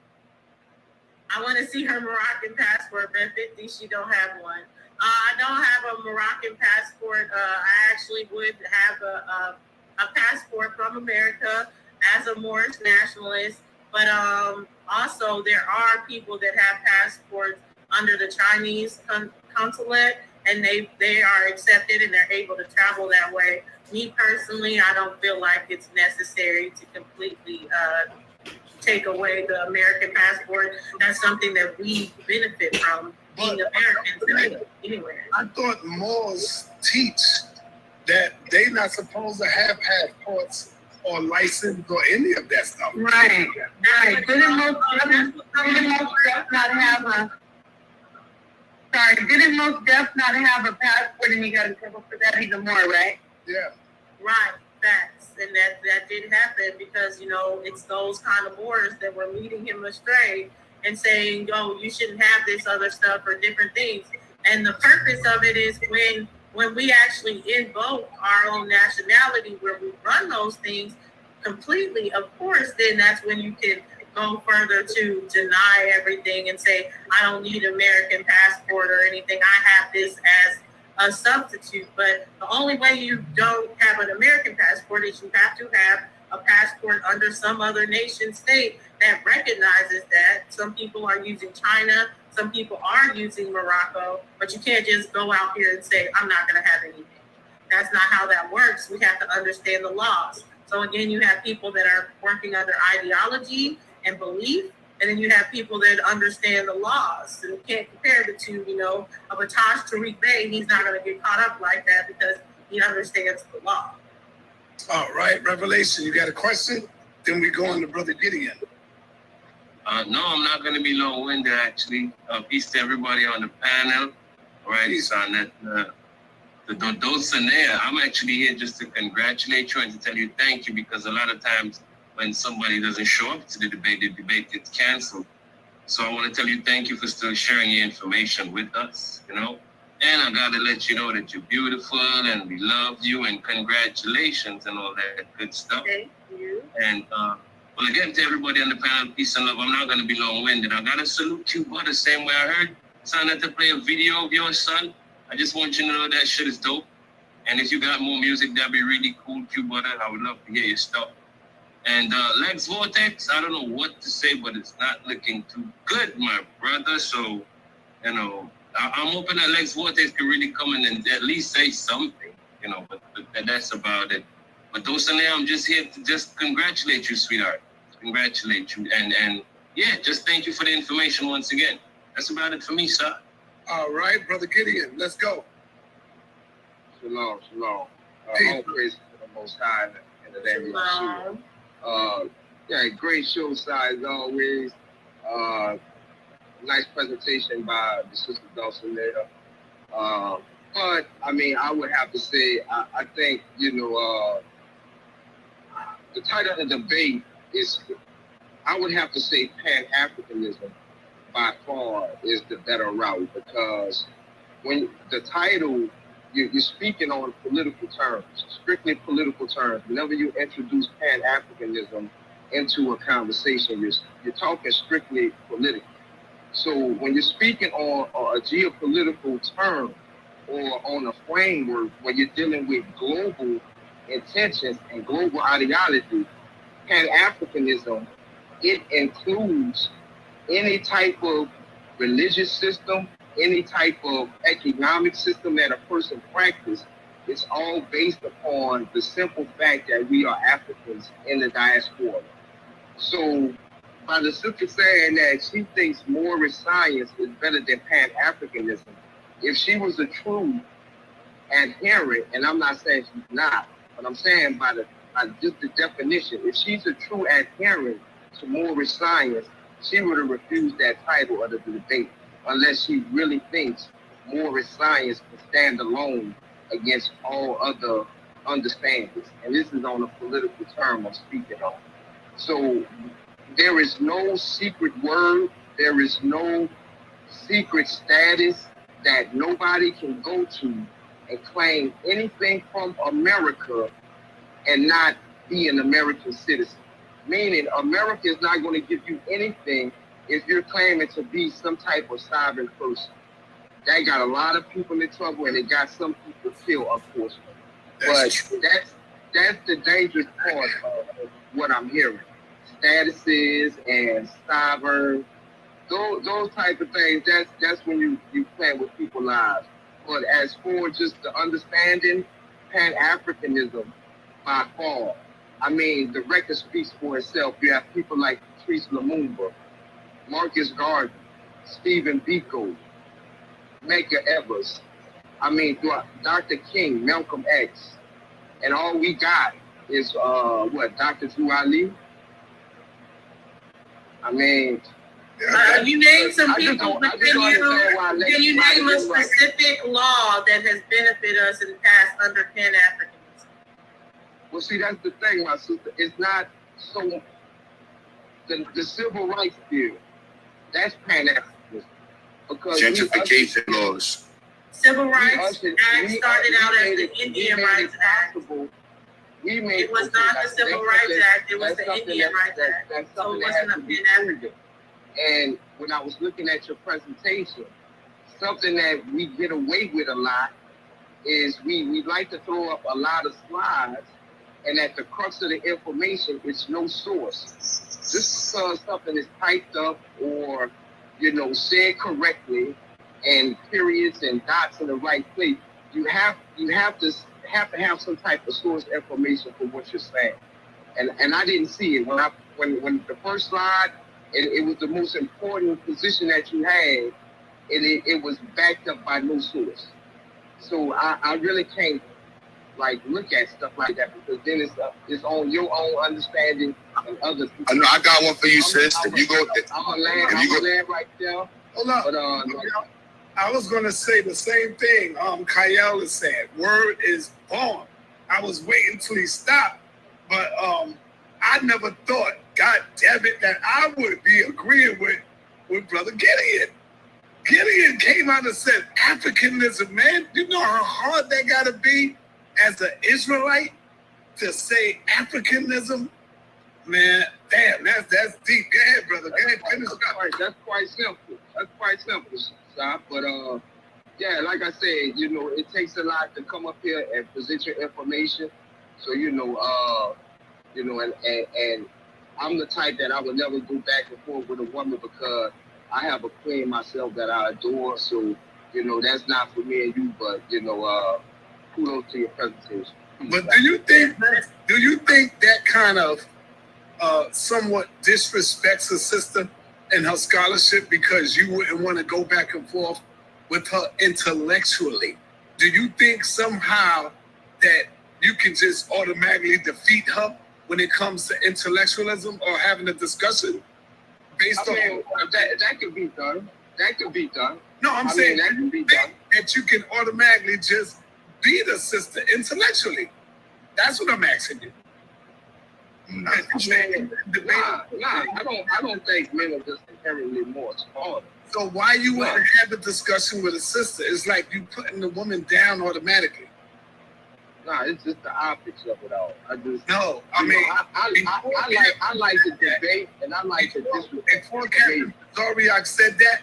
I want to see her Moroccan passport, but 50, she don't have one. I don't have a Moroccan passport. I actually would have a passport from America as a Moorish nationalist, but also there are people that have passports under the Chinese consulate, and they are accepted and they're able to travel that way. Me personally, I don't feel like it's necessary to completely take away the American passport. That's something that we benefit from, being Americans anywhere. I thought Moors teach that they not supposed to have passports or license or any of that stuff. Right. Didn't most deaf not have a passport and he got in trouble for that even more, right? Yeah. Right, facts. And that did happen because, you know, it's those kind of Moors that were leading him astray and saying, oh, you shouldn't have this other stuff or different things. And the purpose of it is when we actually invoke our own nationality, where we run those things completely, of course, then that's when you can go further to deny everything and say, I don't need an American passport or anything. I have this as a substitute. But the only way you don't have an American passport is you have to have a passport under some other nation state that recognizes that. Some people are using China, some people are using Morocco, but you can't just go out here and say, I'm not going to have anything. That's not how that works. We have to understand the laws. So again, you have people that are working under ideology and belief, and then you have people that understand the laws. And you can't compare the two, you know. A Batash Tariq Bey, he's not going to get caught up like that because he understands the law. All right, Revelation, you got a question? Then we go on to Brother Gideon. No, I'm not going to be long-winded, actually. Peace to everybody on the panel. All right, son, the Dulcinea, I'm actually here just to congratulate you and to tell you thank you, because a lot of times when somebody doesn't show up to the debate gets canceled. So I want to tell you thank you for still sharing your information with us, you know. And I got to let you know that you're beautiful and we love you and congratulations and all that good stuff. Thank you. And, well, again, to everybody on the panel, peace and love. I'm not going to be long-winded. I got to salute you, but the same way I heard son had to play a video of your son. I just want you to know that shit is dope. And if you got more music, that'd be really cool, Q Butter. I would love to hear your stuff. And Lex Vortex, I don't know what to say, but it's not looking too good, my brother. So, you know, I'm hoping that Lex Vortex can really come in and at least say something, you know, but that's about it. But Dulcinea, I'm just here to just congratulate you, sweetheart. Congratulate you. And yeah, just thank you for the information once again. That's about it for me, sir. All right, Brother Gideon, let's go. Shalom. All praise to the Most High in the name of Yeshua. Yeah, great show, size always. Nice presentation by the sister Dulcinea. But I mean, I would have to say, I think, you know, the title of the debate is, I would have to say Pan-Africanism by far is the better route, because when the title, you're speaking on political terms, strictly political terms. Whenever you introduce Pan-Africanism into a conversation, you're talking strictly political. So when you're speaking on a geopolitical term or on a framework where you're dealing with global intentions and global ideology, Pan-Africanism, it includes any type of religious system, any type of economic system that a person practices. It's all based upon the simple fact that we are Africans in the diaspora. So by the sister saying that she thinks Moorish science is better than Pan-Africanism, if she was a true adherent, and I'm not saying she's not, but I'm saying by just the definition, if she's a true adherent to Moorish science, she would have refused that title of the debate, unless she really thinks Moorish science can stand alone against all other understandings. And this is on a political term I'm speaking on. So there is no secret word, there is no secret status that nobody can go to and claim anything from America and not be an American citizen. Meaning America is not going to give you anything if you're claiming to be some type of sovereign person, that got a lot of people in trouble, and it got some people killed, unfortunately. But that's the dangerous part of what I'm hearing. Statuses and sovereign, those type of things. That's when you play with people's lives. But as for just the understanding, Pan-Africanism by far. I mean, the record speaks for itself. You have people like Patrice Lumumba, Marcus Garvey, Stephen Biko, Medgar Evers. I mean, Dr. King, Malcolm X. And all we got is, Dr. Drew Ali? I mean... you name some people, but can you name a specific law that has benefited us in the past under Pan-Africanism? Well, see, that's the thing, my sister. It's not so... The civil rights bill, that's Pan-Africanism. Because gentrification laws. Civil Rights Act started out as the Indian Rights Act. It was not the Civil Rights Act, it was the Indian Rights Act. So it wasn't a Pan-African. And when I was looking at your presentation, something that we get away with a lot is we like to throw up a lot of slides, and at the crux of the information, it's no source. Just because something is typed up or, said correctly, and periods and dots in the right place, you have to have some type of source information for what you're saying. And I didn't see it when the first slide, it was the most important position that you had, and it was backed up by no source. So I really can't look at stuff like that, because then it's on your own understanding and other people. I know, I got one for you, sis. I'm gonna land right there. Hold on. But, I was going to say the same thing Kyle is saying. Word is born. I was waiting till he stopped, but I never thought, God damn it, that I would be agreeing with Brother Gideon. Gideon came out and said, Africanism, man. You know how hard that got to be as an Israelite to say Africanism? Man, damn, that's deep. Go ahead, brother. Go ahead, finish up. That's quite simple. But yeah, like I said, it takes a lot to come up here and present your information. So and I'm the type that I would never go back and forth with a woman, because I have a queen myself that I adore. So that's not for me and you, but kudos to your presentation. But do you think that kind of somewhat disrespects a sister and her scholarship, because you wouldn't want to go back and forth with her intellectually? Do you think somehow that you can just automatically defeat her when it comes to intellectualism or having a discussion based on that could be done? That could be done. No, I'm saying that can be done. That you can automatically just beat a sister intellectually. That's what I'm asking you. I don't think men are just inherently more smarter. So why you wouldn't have a discussion with a sister? It's like you putting the woman down automatically. Nah, it's just the optics of it all. I like to debate, and I like to disrespect. Before Captain Zoriak said that,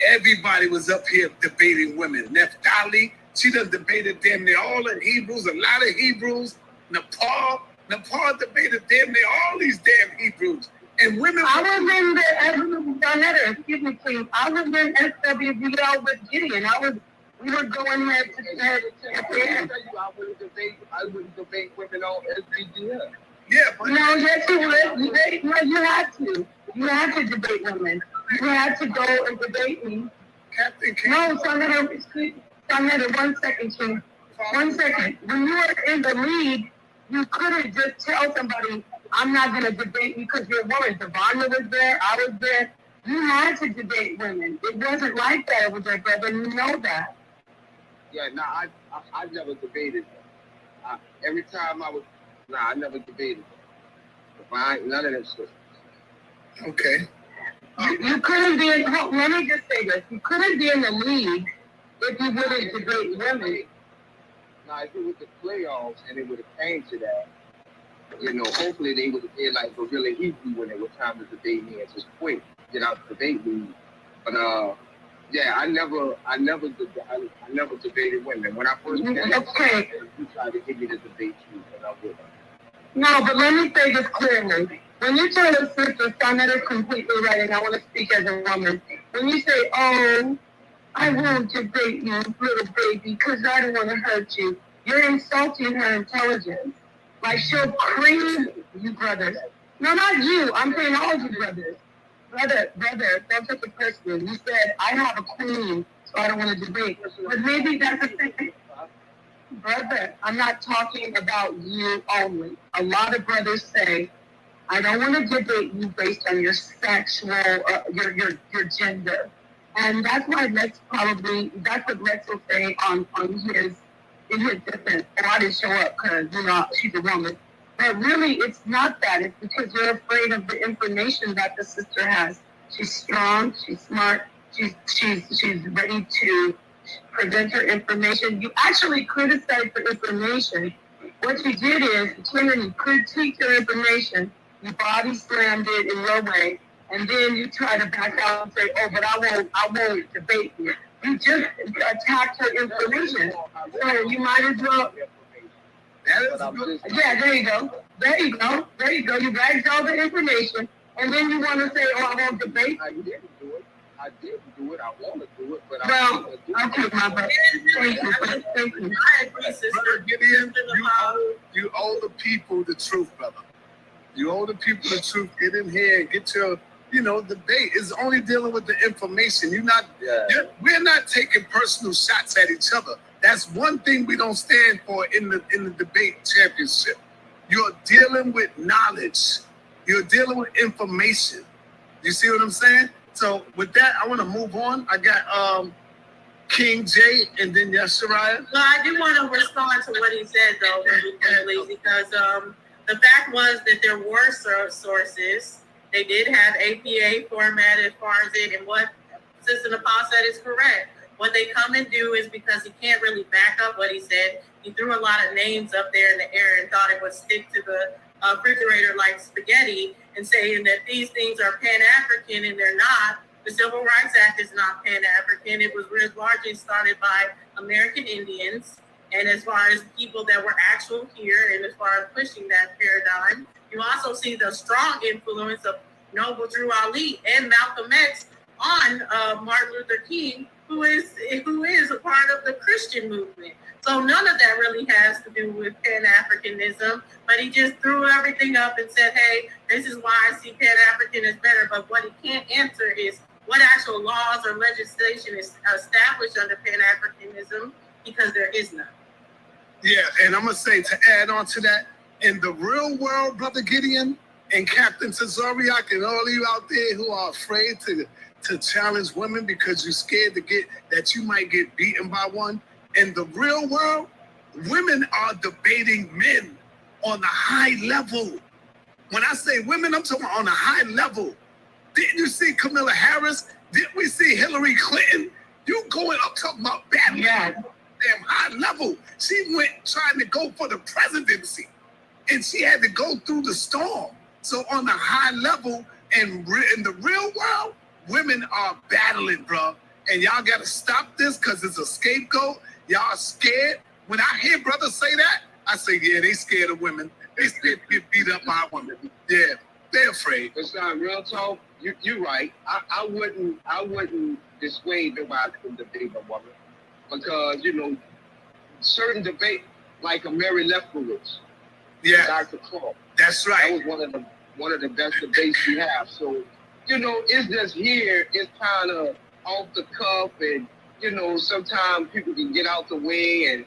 everybody was up here debating women. Neftali, she done debated damn near all the Hebrews, a lot of Hebrews. Nepal debated damn near all these damn Hebrews. And women... I was in SWVL with Gideon. We were going head to head. I wouldn't debate women on SWVL. Yeah, but... No, yes, you would. You had to. You had to debate women. You had to go and debate me. Captain King. No, Senator, 1 second, King. 1 second. When you were in the league, you couldn't just tell somebody, I'm not going to debate because you're a woman. Devonta was there. I was there. You had to debate women. It wasn't like that with your brother. You know that. Yeah, I never debated them. Every time I never debated them. None of that stuff. Okay. You couldn't be let me just say this. You couldn't be in the league if you wouldn't debate women. Now, if it was the playoffs and it would have came to that, hopefully they would have been like a really Hebrew when it was time to debate me and just quit. get out the debate league. But yeah, I never debated women. When I first came, Okay. you tried to give me the debate too, but I wouldn't. No, but let me say this clearly. When you tell a sister, Sonnet is completely right, and I want to speak as a woman. When you say, oh, I won't debate you, little baby, because I don't want to hurt you, you're insulting her intelligence. Like, she'll cream you brothers. No, not you. I'm saying all of you brothers. Brother, don't take it personally. You said, I have a queen, so I don't want to debate. But maybe that's the thing. Brother, I'm not talking about you only. A lot of brothers say, I don't want to debate you based on your sexual, your gender. And that's why that's what Lex will say in his defense. Oh, I didn't show up because, she's a woman. But really, it's not that. It's because you're afraid of the information that the sister has. She's strong, she's smart, she's ready to present her information. You actually criticize the information. What you did is, you critiqued her information, you body slammed it in your way, and then you try to back out and say, oh, but I won't debate you. You just attacked her information. So you might as well. Yeah, there you go. You bagged all the information, and then you want to say, oh, I won't debate. I didn't do it. I want to do it, but okay, my brother. Thank you. Brother Gideon, you owe the people the truth, brother. You owe the people the truth. Get in here and get your, debate is only dealing with the information. We're not taking personal shots at each other. That's one thing we don't stand for in the debate championship. You're dealing with knowledge. You're dealing with information. You see what I'm saying? So with that, I want to move on. I got King J and then Yashariah. No, I do want to respond to what he said though, really quickly, because the fact was that there were sources. They did have APA format as far as it, and what Sister Nepal said is correct. What they come and do is because he can't really back up what he said. He threw a lot of names up there in the air and thought it would stick to the refrigerator like spaghetti, and saying that these things are Pan-African, and they're not. The Civil Rights Act is not Pan-African. It was largely started by American Indians, and as far as people that were actual here, and as far as pushing that paradigm, you also see the strong influence of Noble Drew Ali and Malcolm X on Martin Luther King, who is a part of the Christian movement. So none of that really has to do with Pan-Africanism, but he just threw everything up and said, hey, this is why I see Pan-African as better. But what he can't answer is what actual laws or legislation is established under Pan-Africanism, because there is none. Yeah, and I'm going to say, to add on to that, in the real world, Brother Gideon and Captain Tazariak and all of you out there who are afraid to challenge women because you're scared that you might get beaten by one, in the real world, women are debating men on a high level. When I say women, I'm talking on a high level. Didn't you see Kamala Harris? Didn't we see Hillary Clinton? I'm talking about bad, damn high level. She went trying to go for the presidency, and she had to go through the storm. So on a high level, and in the real world, women are battling, bro. And y'all got to stop this because it's a scapegoat. Y'all scared. When I hear brothers say that, I say, yeah, they scared of women. They scared to get beat up by women. Yeah, they're afraid. It's not real talk. You're right. I wouldn't dissuade nobody from debating a woman, because certain debate, like a Mary Lefkowitz, Dr. Clark. That's right. That was one of the best debates we have. So it's just here. It's kind of off the cuff, and sometimes people can get out the way, and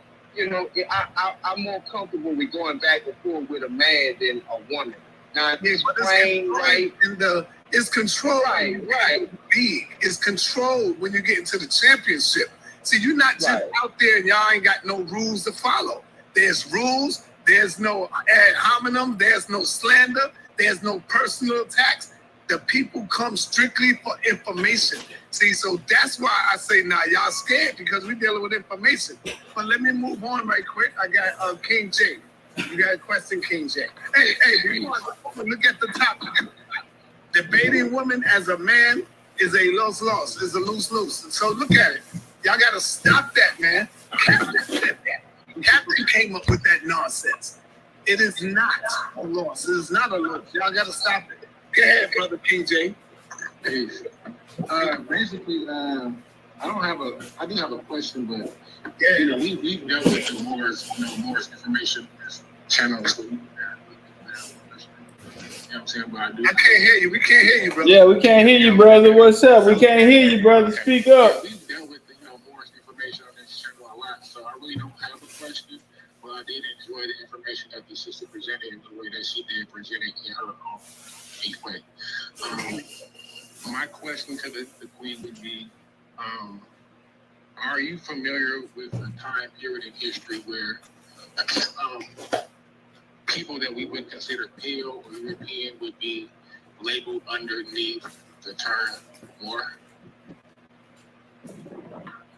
I'm more comfortable with going back and forth with a man than a woman. Now, it's plain, right? It's controlled. Right. It's controlled when you get into the championship. See, you're not just out there and y'all ain't got no rules to follow. There's rules. There's no ad hominem. There's no slander. There's no personal attacks. The people come strictly for information. See, so that's why I say, y'all scared because we're dealing with information. But let me move on right quick. I got King J. You got a question, King J. Hey, look at the top. Debating women as a man is a loss, is a lose. So look at it. Y'all got to stop that, man. Captain said that. Captain came up with that nonsense. It is not a loss. It is not a loss. Y'all got to stop it. Go ahead, brother PJ. Basically, I do have a question, but you know, we've dealt with the Moors, Moors information channels. You know what I'm saying? But I can't hear you. We can't hear you, brother. Yeah, we can't hear you, brother. What's up? We can't hear you, brother. Speak up. We've dealt with the Moors information on this channel a lot, so I really don't have a question. But I did enjoy the information that the sister presented in the way that she did present it in her own unique way. My question to the Queen would be, are you familiar with a time period in history where people that we would consider pale or European would be labeled underneath the term Moor?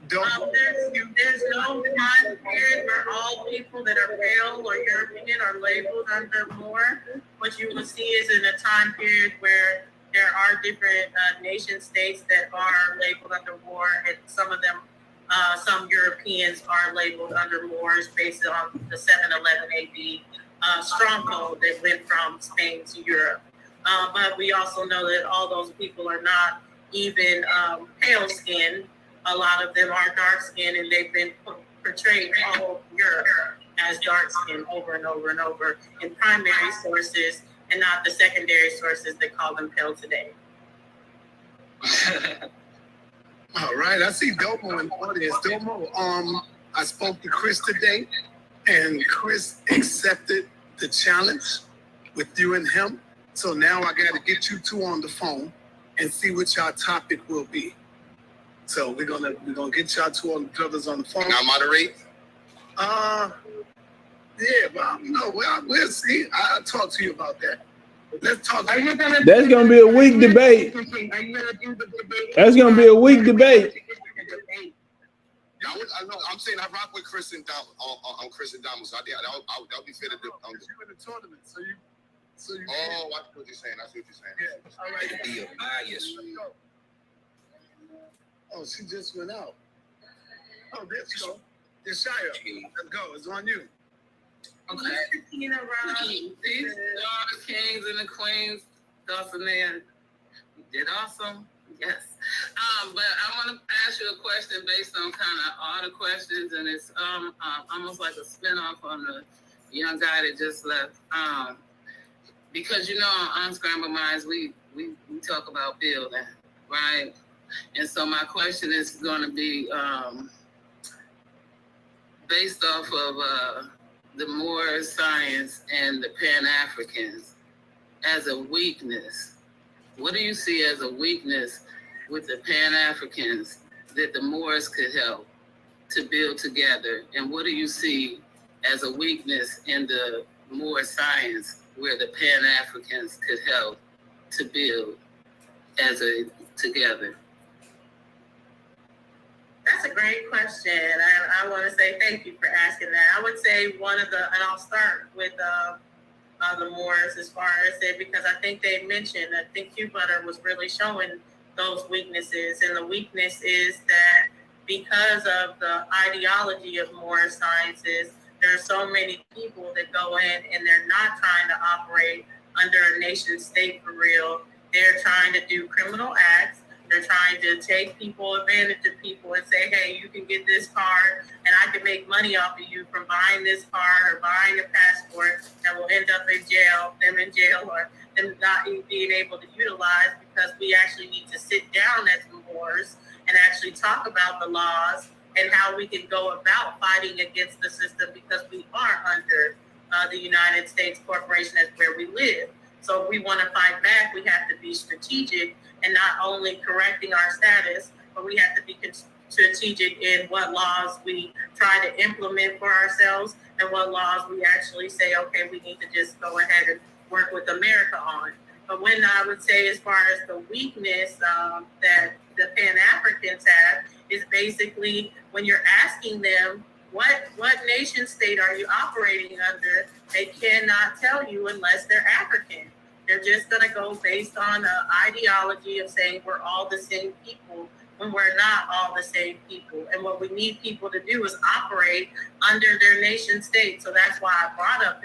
There's no time period where all people that are pale or European are labeled under Moor. What you will see is in a time period where there are different nation states that are labeled under Moor, and some of them, some Europeans are labeled under Moors based on the 711 AD stronghold that went from Spain to Europe. But we also know that all those people are not even pale skinned. A lot of them are dark skinned, and they've been portrayed all over Europe as dark skinned over and over and over in primary sources and not the secondary sources that call them pale today. All right, I see Domo in the audience. Domo, I spoke to Chris today, and Chris accepted the challenge with you and him. So now I got to get you two on the phone and see what your topic will be. So we're gonna get y'all two on brothers on the phone. Can I moderate? Yeah, well, we'll see. I'll talk to you about that. Let's talk. That's gonna be a weak debate. That's gonna be a weak debate. Yeah, I know. I'm saying I rock with Chris and Dom on Chris and Dom. So that'll be fair to do. You in the tournament, so you. Oh, I see what you're saying. Yeah. All right. Be a bias. Oh, she just went out. Oh, there you go. It's Shia. Let's go. It's on you. Okay. These are the kings and the queens. Dulcinea did awesome. Yes. But I want to ask you a question based on kind of all the questions, and it's almost like a spinoff on the young guy that just left. Because on Unscrambled Minds, we talk about building, right? And so my question is going to be based off of the Moor science and the Pan-Africans as a weakness. What do you see as a weakness with the Pan-Africans that the Moors could help to build together? And what do you see as a weakness in the Moor science where the Pan-Africans could help to build as a together? That's a great question. I want to say thank you for asking that. I would say and I'll start with the Moors as far as it, because I think they mentioned, I think Q-Butter was really showing those weaknesses. And the weakness is that because of the ideology of Moor sciences, there are so many people that go in and they're not trying to operate under a nation state for real. They're trying to do criminal acts. They're trying to take advantage of people and say, hey, you can get this card and I can make money off of you from buying this card or buying a passport that will end up in jail, or them not being able to utilize, because we actually need to sit down as Moors and actually talk about the laws and how we can go about fighting against the system, because we are under the United States corporation. That's where we live. So if we want to fight back, we have to be strategic and not only correcting our status, but we have to be strategic in what laws we try to implement for ourselves and what laws we actually say, okay, we need to just go ahead and work with America on. But when I would say, as far as the weakness that the Pan-Africans have, is basically when you're asking them, what nation state are you operating under? They cannot tell you unless they're African. They're just going to go based on an ideology of saying we're all the same people when we're not all the same people. And what we need people to do is operate under their nation state. So that's why I brought up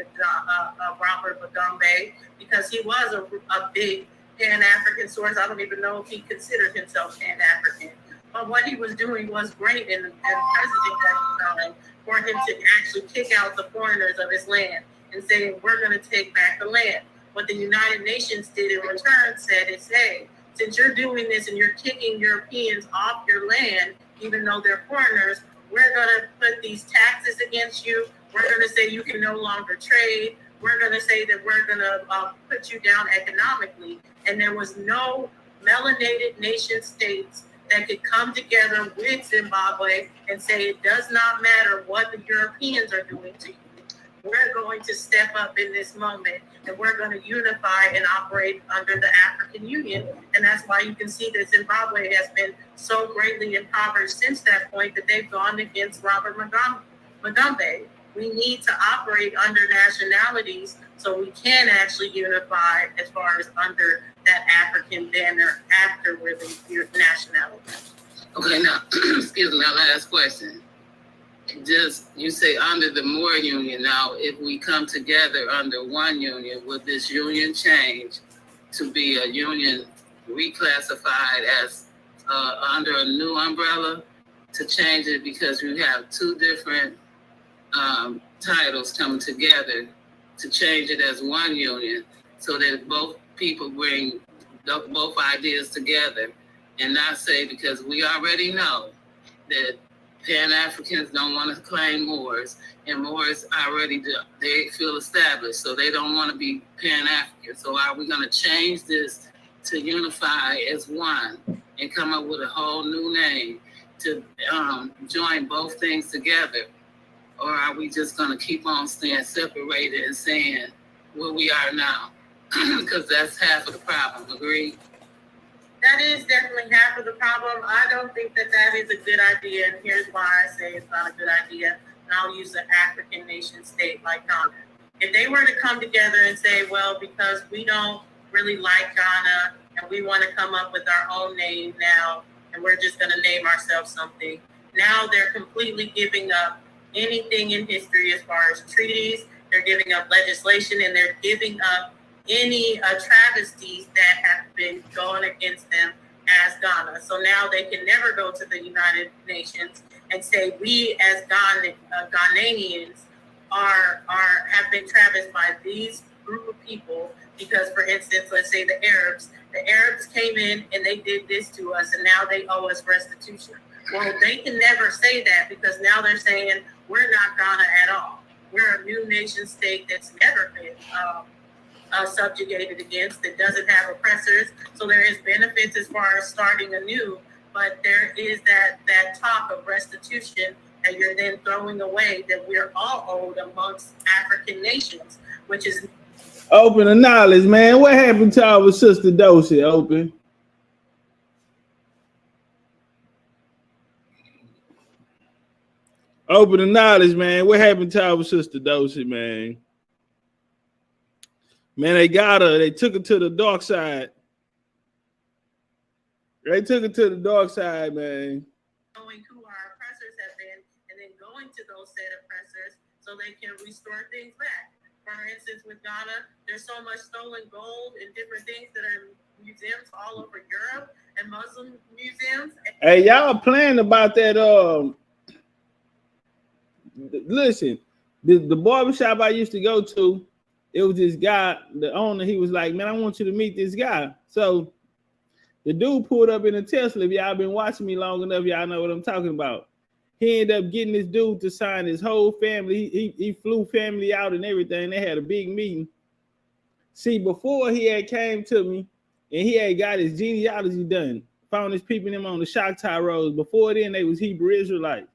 Robert Mugabe, because he was a big Pan-African source. I don't even know if he considered himself Pan-African. But what he was doing was great in the president at the time for him to actually kick out the foreigners of his land and say, we're going to take back the land. What the United Nations did in return said is, hey, since you're doing this and you're kicking Europeans off your land, even though they're foreigners, we're going to put these taxes against you. We're going to say you can no longer trade. We're going to say that we're going to put you down economically. And there was no melanated nation states that could come together with Zimbabwe and say it does not matter what the Europeans are doing to you. We're going to step up in this moment and we're going to unify and operate under the African Union. And that's why you can see that Zimbabwe has been so greatly impoverished since that point that they've gone against Robert Mugabe. We need to operate under nationalities so we can actually unify as far as under that African banner after we're the nationality. Okay, now, excuse me, our last question. Just, you say under the Moor Union. Now, if we come together under one union, would this union change to be a union reclassified as under a new umbrella, to change it because we have two different titles coming together to change it as one union so that both people bring both ideas together and not say, because we already know that Pan-Africans don't want to claim Moors, and Moors already do, they feel established, so they don't want to be Pan-African. So are we going to change this to unify as one and come up with a whole new name to join both things together? Or are we just going to keep on staying separated and saying where we are now? Because that's half of the problem, agreed? That is definitely half of the problem. I don't think that that is a good idea, and here's why I say it's not a good idea. And I'll use an African nation state like Ghana. If they were to come together and say, well, because we don't really like Ghana and we want to come up with our own name now, and we're just going to name ourselves something, now they're completely giving up anything in history as far as treaties. They're giving up legislation, and they're giving up any travesties that have been going against them as Ghana. So now they can never go to the United Nations and say we as Ghanaians have been travested by these group of people because, for instance, let's say the Arabs came in and they did this to us and now they owe us restitution. Well, they can never say that because now they're saying we're not Ghana at all. We're a new nation state that's never been subjugated against, that doesn't have oppressors. So there is benefits as far as starting anew, but there is that talk of restitution that you're then throwing away that we're all owed amongst African nations, which is open the knowledge, man. What happened to our sister Dosey? Open. Open the knowledge, man. What happened to our sister Dosey, man? Man, they got her. They took her to the dark side. They took her to the dark side, man. Knowing who our oppressors have been and then going to those said oppressors so they can restore things back. For instance, with Ghana, there's so much stolen gold and different things that are in museums all over Europe and Muslim museums. Hey, y'all playing about that? Listen, the barbershop I used to go to, it was this guy, the owner, he was like, man, I want you to meet this guy. So the dude pulled up in a Tesla. If y'all been watching me long enough, y'all know what I'm talking about. He ended up getting this dude to sign his whole family. He flew family out and everything. They had a big meeting. See, before he had came to me and he had got his genealogy done, found his people in him on the Choctaw Roads. Before then, they was Hebrew Israelites.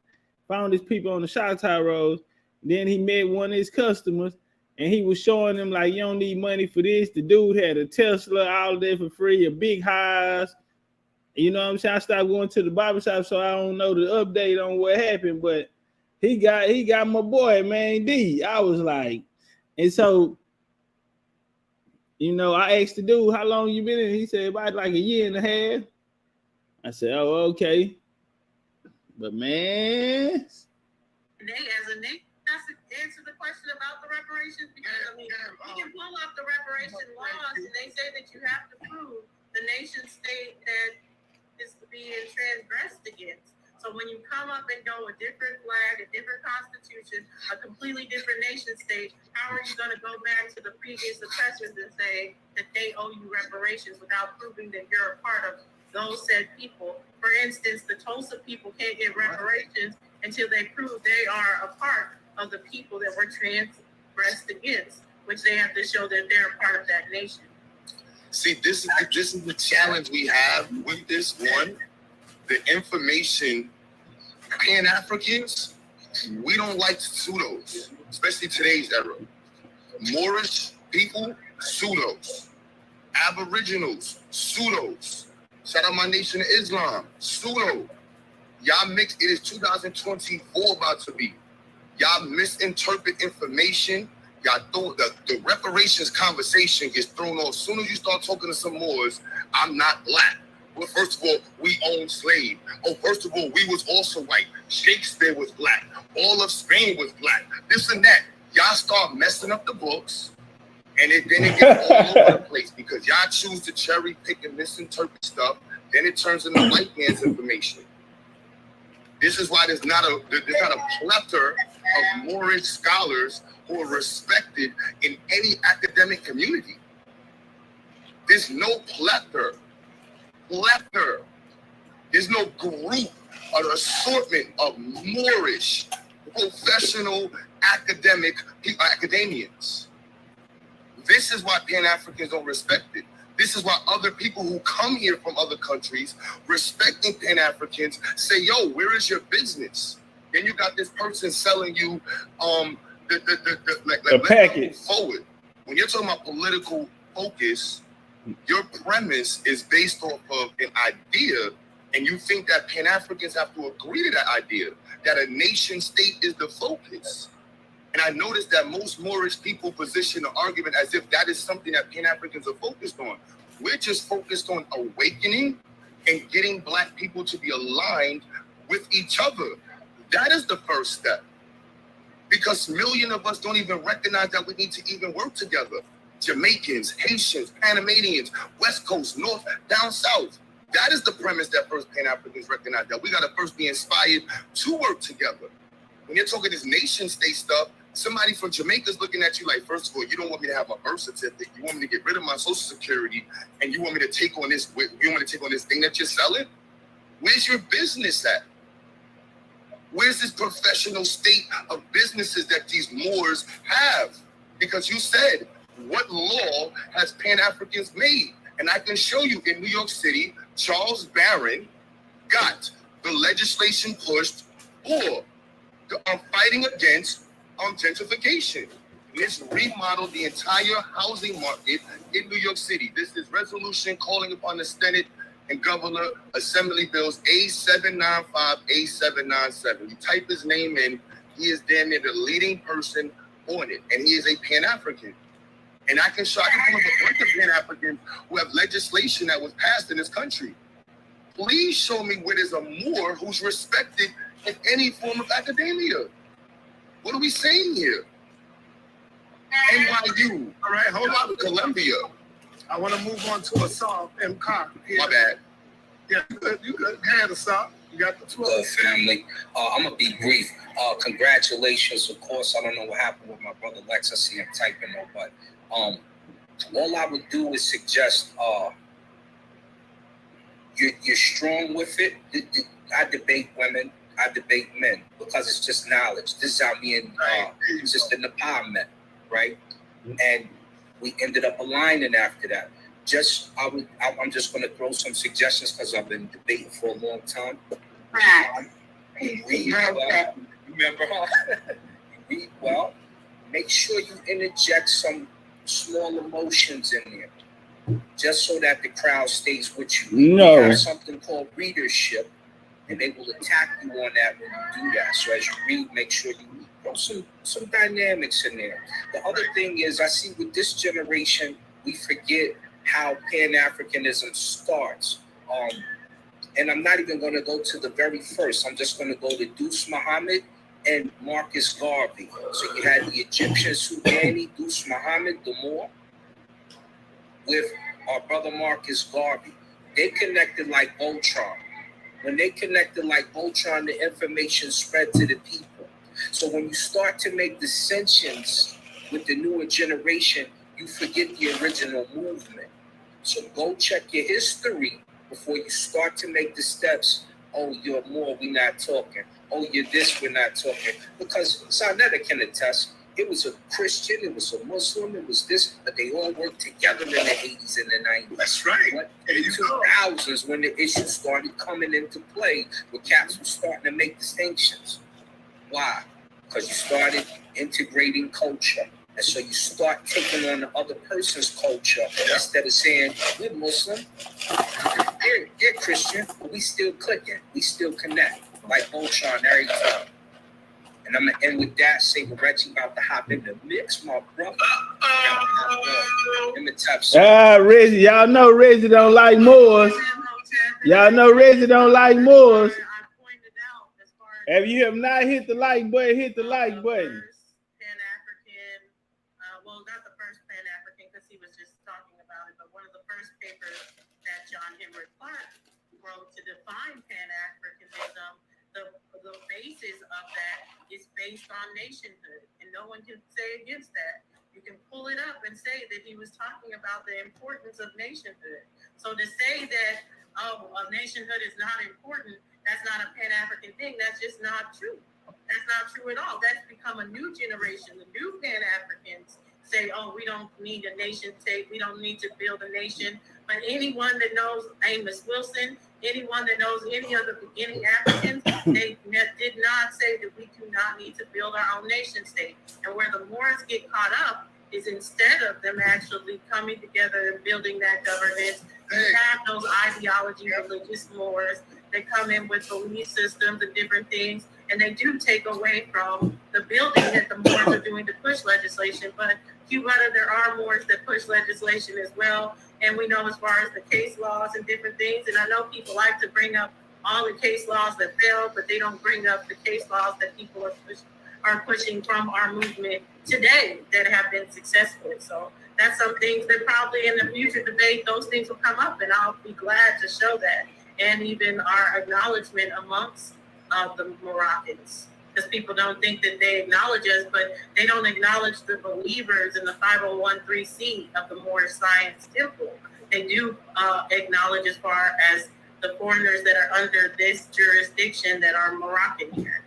Found his people on the Choctaw Roads. Then he met one of his customers. And he was showing them like, you don't need money for this. The dude had a Tesla, all there for free, a big house. You know what I'm saying? I stopped going to the barbershop, so I don't know the update on what happened. But he got my boy, man, D. I was like, and so you know, I asked the dude, how long you been in? He said about like a year and a half. I said, oh, okay. But man, They, as a nation, has to answer the question about the reparations, because I mean, we can pull up the reparation laws, and they say that you have to prove the nation state that is being transgressed against. So when you come up and go a different flag, a different constitution, a completely different nation state, how are you going to go back to the previous oppressors and say that they owe you reparations without proving that you're a part of those said people? For instance, the Tulsa people can't get reparations until they prove they are a part of the people that were transgressed against, which they have to show that they're a part of that nation. See, this is the challenge we have with this one. The information, Pan-Africans, we don't like pseudos, especially today's era. Moorish people, pseudos. Aboriginals, pseudos. Shout out my nation of Islam, pseudo. Y'all mix, it is 2024 about to be. Y'all misinterpret information. Y'all throw the reparations conversation gets thrown off. As soon as you start talking to some Moors, I'm not black. Well, first of all, we owned slaves. Oh, first of all, we was also white. Shakespeare was black. All of Spain was black. This and that. Y'all start messing up the books, and then it gets all over the place because y'all choose to cherry pick and misinterpret stuff. Then it turns into white man's information. This is why there's not a plethora of Moorish scholars who are respected in any academic community. There's no plethora. There's no group or assortment of Moorish professional academians. This is why Pan-Africans don't respect it. This is why other people who come here from other countries respecting Pan-Africans say, yo, where is your business? Then you got this person selling you the package forward. When you're talking about political focus, your premise is based off of an idea, and you think that Pan-Africans have to agree to that idea, that a nation state is the focus. And I noticed that most Moorish people position the argument as if that is something that Pan-Africans are focused on. We're just focused on awakening and getting black people to be aligned with each other. That is the first step. Because millions of us don't even recognize that we need to even work together. Jamaicans, Haitians, Panamanians, West Coast, North, down South. That is the premise that first Pan-Africans recognize, that we got to first be inspired to work together. When you're talking this nation state stuff, somebody from Jamaica is looking at you like, first of all, you don't want me to have a birth certificate. You want me to get rid of my social security, and you want me to take on this. You want me to take on this thing that you're selling? Where's your business at? Where's this professional state of businesses that these Moors have? Because you said, what law has Pan-Africans made? And I can show you in New York City, Charles Barron got the legislation pushed for fighting against gentrification. This remodeled the entire housing market in New York City. This is resolution calling upon the Senate and Governor Assembly Bills A795, A797. You type his name in, he is damn near the leading person on it, and he is a Pan-African. And I can pull up a bunch of Pan-Africans who have legislation that was passed in this country. Please show me where there's a Moor who's respected in any form of academia. What are we saying here? NYU. All right, hold on. Columbia. I want to move on to Assault M. Cock. My bad. Yeah, you good. Hand Assault. You got the 12. Good, family. I'm going to be brief. Congratulations, of course. I don't know what happened with my brother Lex. I see him typing though, but all I would do is suggest you're strong with it. I debate women. I debate men because it's just knowledge. This is how me and Sister Nepal met, right? And we ended up aligning after that. I'm just going to throw some suggestions because I've been debating for a long time. Remember, read well. Make sure you interject some small emotions in there, just so that the crowd stays with you. No. We have something called readership, and they will attack you on that when you do that. So as you read, make sure you throw some dynamics in there. The other thing is, I see with this generation, we forget how Pan-Africanism starts. And I'm not even going to go to the very first. I'm just going to go to Deuce Muhammad and Marcus Garvey. So you had the Egyptian Sudani, Deuce Muhammad, the Moor, with our brother Marcus Garvey. They connected like Voltron. When they connected like Voltron, the information spread to the people. So when you start to make dissensions with the newer generation, you forget the original movement. So go check your history before you start to make the steps. Oh, you're more, we're not talking. Oh, you're this, we're not talking. Because Sarnetta can attest, it was a Christian, it was a Muslim, it was this, but they all worked together in the 80s and the 90s. That's right. But in the 2000s, when the issues started coming into play, where cats were starting to make distinctions. Why? Because you started integrating culture. And so you start taking on the other person's culture instead of saying, we're Muslim, they're Christian, but we still clicking, we still connect, like Voltron every time. And I'm going to end with that, say Reggie about to hop in the mix, my brother. Reggie, y'all know Reggie don't like Moors. Y'all know Reggie don't like Moors. If you have not hit the like button, hit the like button. Pan-African, well, not the first Pan-African because he was just talking about it, but one of the first papers that John Henry Clark wrote to define Pan-Africanism, the basis of that is based on nationhood, and no one can say against that. You can pull it up and say that he was talking about the importance of nationhood. So to say that, nationhood is not important, that's not a Pan-African thing, that's just not true. That's not true at all. That's become a new generation. The new Pan-Africans say, oh, we don't need a nation state, we don't need to build a nation. But anyone that knows Amos Wilson, anyone that knows any of the beginning Africans, they did not say that we do not need to build our own nation state. And where the Moors get caught up is instead of them actually coming together and building that governance, you have those ideology religious Moors that come in with belief systems and different things, and they do take away from the building that the Moors are doing to push legislation. But there are Moors that push legislation as well. And we know as far as the case laws and different things, and I know people like to bring up all the case laws that failed, but they don't bring up the case laws that people are pushing from our movement today that have been successful. So that's some things that probably in the future debate, those things will come up, and I'll be glad to show that. And even our acknowledgement amongst the Moroccans. Because people don't think that they acknowledge us, but they don't acknowledge the believers in the 501(c) of the Moorish Science Temple. They do acknowledge as far as the foreigners that are under this jurisdiction that are Moroccan here.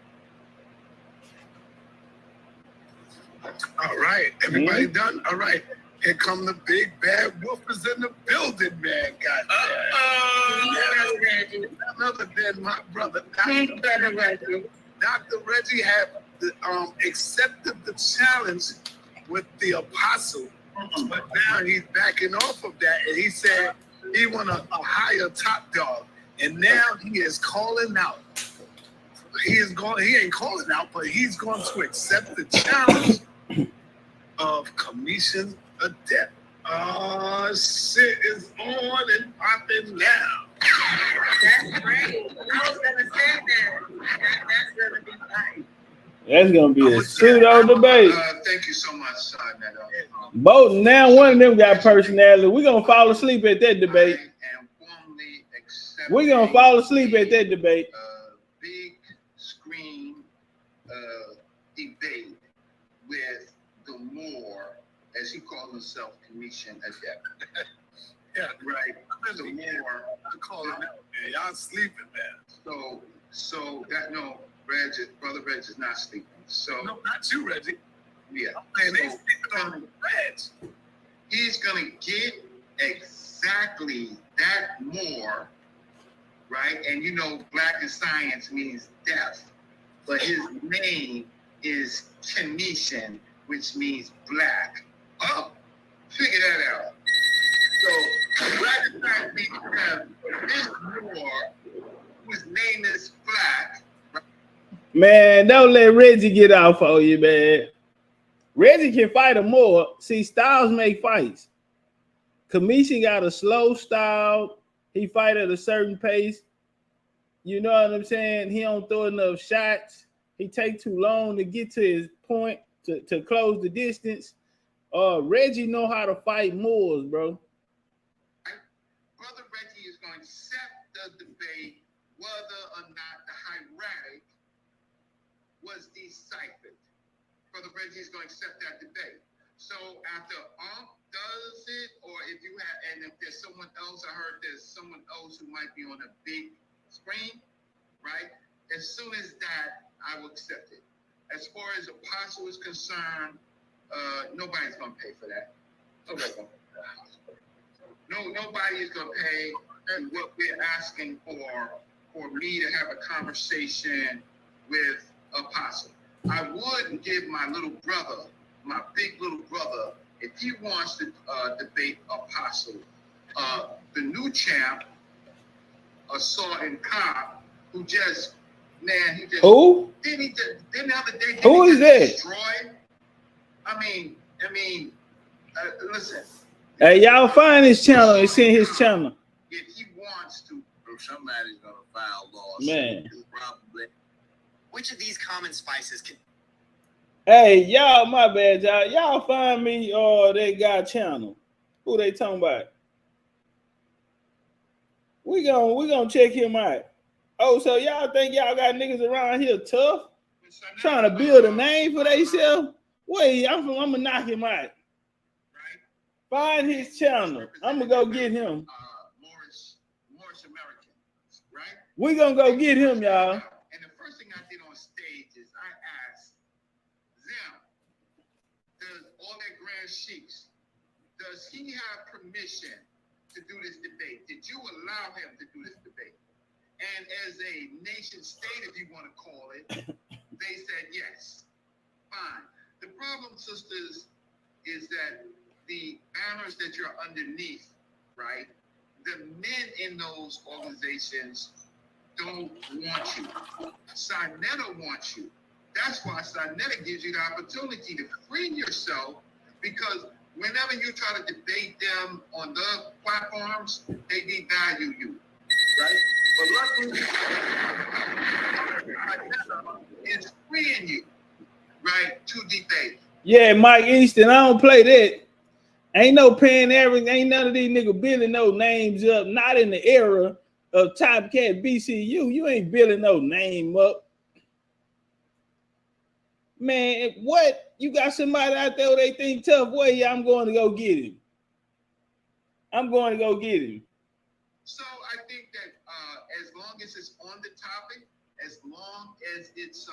All right, everybody done? All right. Here come the big bad wolfers in the building, man. None other than my brother, Dr. Reggie. Dr. Reggie had accepted the challenge with the apostle, but now he's backing off of that, and he said he want a higher top dog, and now he is calling out. He ain't calling out, but he's going to accept the challenge of Commission Adept. Oh, shit is on and popping now. That's great. I was going to say that. That's going to be nice. That's going to be a pseudo debate. Thank you so much, Both now one of them got personality. We're going to fall asleep at that debate. We're going to fall asleep at that debate. Big screen debate with the Moor, as he calls himself, Commission Adept. Yeah, right. The Moor, I call him out, man. Y'all sleeping, man. So that no, brother Reg is not sleeping. So no, not you, Reggie. Yeah. Man, they sleeping on Reg. He's gonna get exactly that Moor, right? And you know, black in science means death, but his name is Phoenician, which means black. Oh, figure that out. So black in science means death. This Moor, whose name is black. Man, don't let Reggie get off on you, man. Reggie can fight a Moor. See, styles make fights. Kamishi got a slow style. He fight at a certain pace. You know what I'm saying? He don't throw enough shots. He take too long to get to his point to close the distance. Reggie know how to fight Moors, bro. Brother Reggie is going to set the debate whether or not the hieratic was deciphered. Brother Reggie is going to set that debate. So after does it, or if you have, and if there's someone else, I heard there's someone else who might be on a big screen, right? As soon as that, I will accept it. As far as apostle is concerned, nobody's gonna pay for that. Nobody's gonna pay for that. No, nobody is gonna pay. And what we're asking for me to have a conversation with apostle. I would give my little brother, my big little brother, if he wants to debate apostle, the new champ, Assault and Cobb, who just, man, he just. Who? Then the other day, who is that? Destroyed. I mean, listen. Hey, y'all find his channel and send his channel. If he wants to, somebody's gonna file laws. Man. Probably. Which of these common spices can? Hey, y'all, my bad, y'all. Y'all find me that guy channel. Who they talking about? We gonna check him out. Oh, so y'all think y'all got niggas around here tough? Trying to build a name for themselves? Wait, I'm gonna knock him out. Find his channel. I'm gonna go get him. Moorish Americans, right? We gonna go get him, y'all. And the first thing I did on stage is I asked them, does all their grand sheiks, does he have permission to do this debate? Did you allow him to do this debate? And as a nation state, if you want to call it, they said yes. Fine. The problem, sisters, is that the banners that you're underneath, right? The men in those organizations don't want you. Sinetta wants you. That's why Sinetta gives you the opportunity to free yourself, because whenever you try to debate them on the platforms, they devalue you, right? But luckily, it's freeing you, right, to debate. Yeah, Mike Easton, I don't play that. Ain't no Pan-African, ain't none of these niggas building no names up. Not in the era of Topcatz BCU. You ain't building no name up. Man, what? You got somebody out there who they think tough? Way, I'm going to go get him. I'm going to go get him. So I think that as long as it's on the topic, as long as it's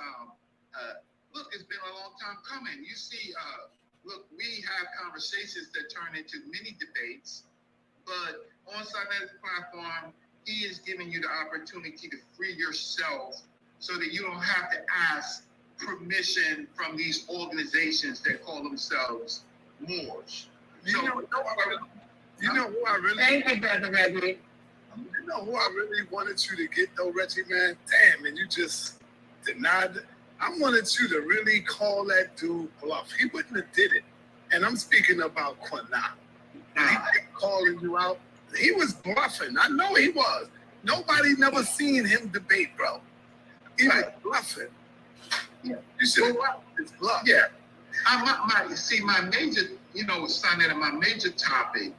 look, it's been a long time coming. You see, look, we have conversations that turn into mini debates, but on Sinetta's platform, he is giving you the opportunity to free yourself so that you don't have to ask permission from these organizations that call themselves Moors. You know who I really. Thank you, Brother Reggie. You know who I really wanted you to get though, Reggie, man? Damn, and you just denied it. I wanted you to really call that dude bluff. He wouldn't have did it. And I'm speaking about Quanah. He kept calling you out. He was bluffing. I know he was. Nobody never seen him debate, bro. He was bluffing. Yeah. You should have his bluff. Yeah. My major, Sinetta, my major topic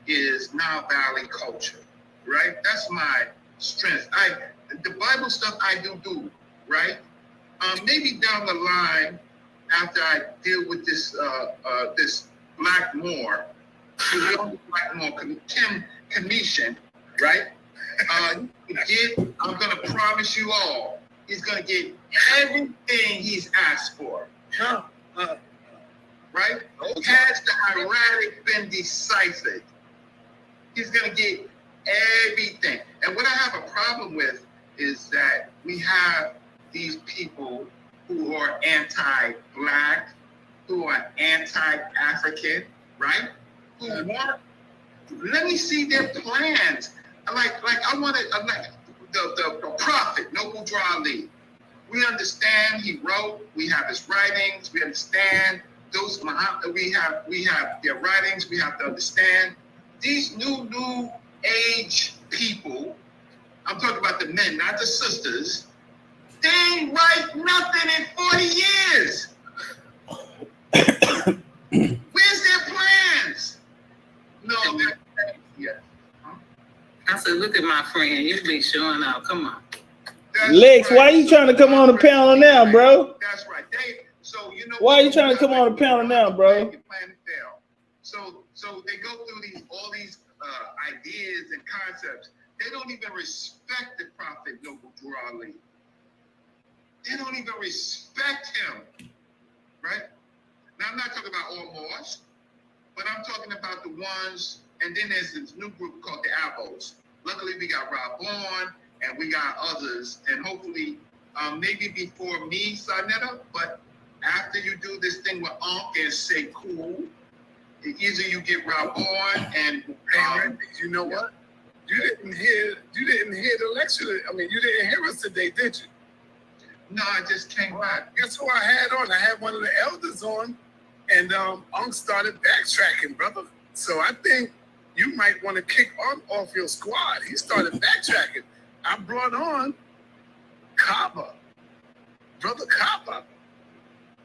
is Nile Valley culture, right? That's my strength. The Bible stuff I do, right? Maybe down the line, after I deal with this this Black Moor, Tim Commission, right? I'm gonna promise you all, he's gonna get everything he's asked for. Right? Has the hieratic been deciphered? He's gonna get everything. And what I have a problem with is that we have these people who are anti-Black, who are anti-African, right? Who want, let me see their plans. Like I want to, the prophet, Noble Ali. We understand he wrote, we have his writings, we understand those, we have their writings, we have to understand these new age people, I'm talking about the men, not the sisters, they ain't write nothing in 40 years. Where's their plans? No, yeah. I said, look at my friend. You be showing out. Come on. Lex, why you trying to come on the panel now, bro? That's right. So you know. Why are you trying to come on the panel now, bro? So they go through all these ideas and concepts. They don't even respect the prophet Noble Drew Ali. They don't even respect him, right? Now I'm not talking about all Moors, but I'm talking about the ones. And then there's this new group called the Abos. Luckily, we got Rob Bourne and we got others. And hopefully, maybe before me, Sarnetta, but after you do this thing with Ankh and say cool, either you get Rob Bourne and you know what? You didn't hear the lecture. I mean, you didn't hear us today, did you? No, I just came back. Guess who I had on? I had one of the elders on, and Ankh started backtracking, brother. So I think you might want to kick off your squad. He started backtracking. I brought on Kaba, brother Kaba,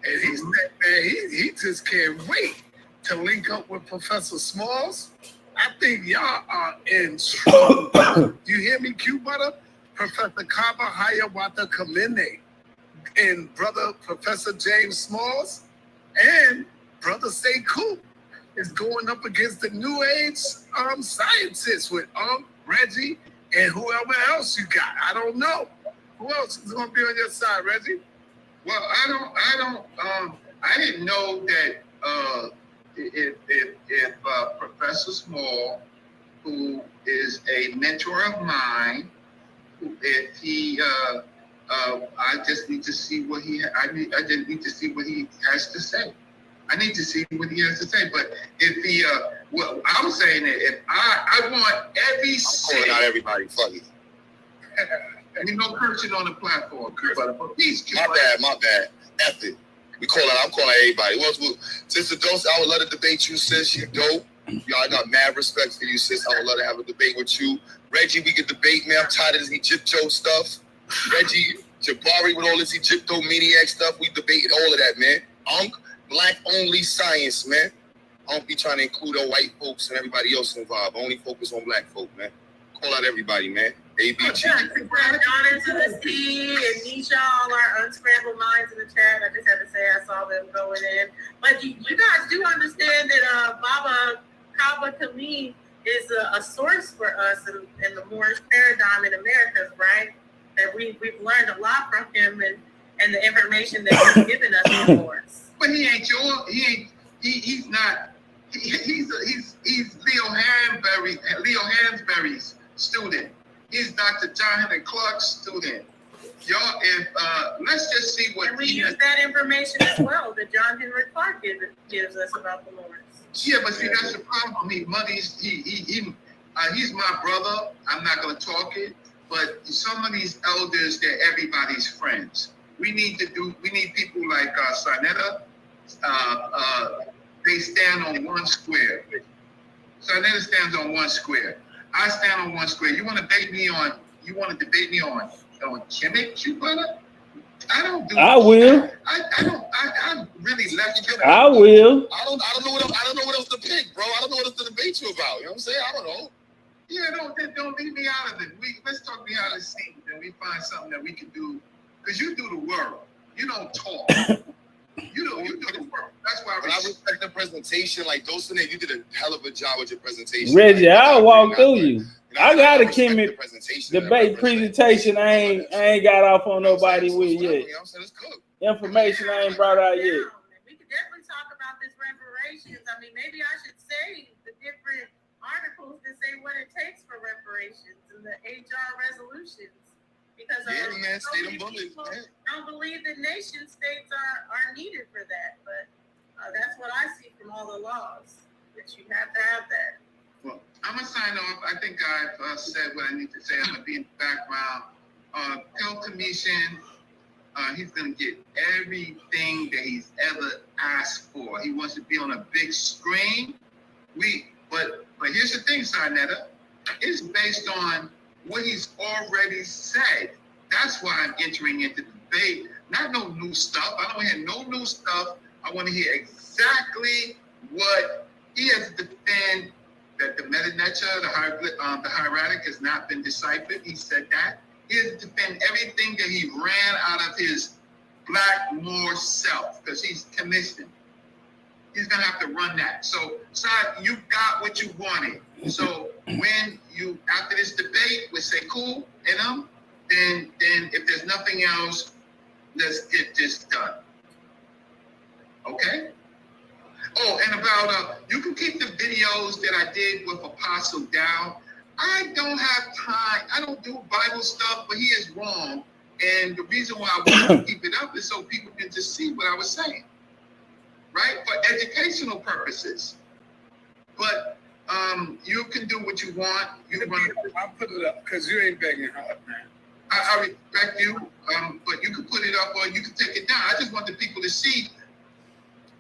and he said, man, he just can't wait to link up with Professor Smalls. I think y'all are in trouble. You hear me, Q Butter? Professor Kaba Hayawata Kamene and brother Professor James Smalls and brother Sekou is going up against the new age scientists with Reggie and whoever else you got. I don't know. Who else is going to be on your side, Reggie? Well, I didn't know that if Professor Small, who is a mentor of mine, if he, I just need to see what I just need to see what he has to say. I need to see what he has to say. But if he, well, I'm saying that if I want every calling out everybody funny. You know, cursing on the platform. My bad. F it. I'm calling everybody. Sister Dose, I would love to debate you, sis. You dope. Y'all got mad respect for you, sis. I would love to have a debate with you. Reggie, we can debate, man. I'm tired of this Egypto stuff. Reggie, Jabari with all this Egypto maniac stuff. We debated all of that, man. Black only science, man. I don't be trying to include all white folks and everybody else involved. I only focus on black folk, man. Call out everybody, man. ABG. Honor to the sea and Nisha, all our unscrambled minds in the chat. I just had to say I saw them going in. But you guys do understand that Baba Kaba Kameen is a source for us in the Moorish paradigm in Americas, right? That we've learned a lot from him and the information that he's given us in Moors. But he ain't he's not. He's Leo Hansberry's student. He's Dr. John Henry Clark's student. Y'all, let's just see what. And we use that information as well that John Henry Clark gives us about the Moors. Yeah, but see, that's the problem. He's my brother. I'm not gonna talk it, but some of these elders, they're everybody's friends. We need people like Sarnetta. They stand on one square. Sarnetta stands on one square. I stand on one square. You want to debate me on Kemet, you brother? I don't do. I will. I really left you. I will. I don't know what else to pick, bro. I don't know what else to debate you about. You know what I'm saying? I don't know. Yeah, don't leave me out of it. Let's talk behind the scenes and we find something that we can do. Because you do the work. You don't talk. You do the work. That's why I respect the presentation. Like Dosane, you did a hell of a job with your presentation. Reggie, I'll walk through you. I got a Kemet debate presentation. I ain't got off on nobody with yet. Information I ain't brought out yet. We could definitely talk about this reparations. I mean, maybe I should say the different articles that say what it takes for reparations and the HR resolutions. Because so many people don't believe that nation states are needed for that. But that's what I see from all the laws, that you have to have that. Well, I'm going to sign off. I think I've said what I need to say. I'm going to be in the background. Tell Commission, he's going to get everything that he's ever asked for. He wants to be on a big screen. But here's the thing, Sarnetta. It's based on what he's already said. That's why I'm entering into debate. Not no new stuff. I don't hear no new stuff. I want to hear exactly what he has to defend, that the meta-nature, the hieratic has not been deciphered. He said that. He has to defend everything that he ran out of his Black Moor self, because he's commissioned. He's gonna have to run that. So, Side, you got what you wanted. So when you, after this debate, we say cool, then if there's nothing else, let's get this done. Okay? Oh, and about you can keep the videos that I did with Apostle down. I don't have time. I don't do Bible stuff, but he is wrong. And the reason why I want to keep it up is so people can just see what I was saying, right? For educational purposes. But you can do what you want. You can run. I'll put it up because you ain't begging hard, man. I respect you, but you can put it up or you can take it down. I just want the people to see.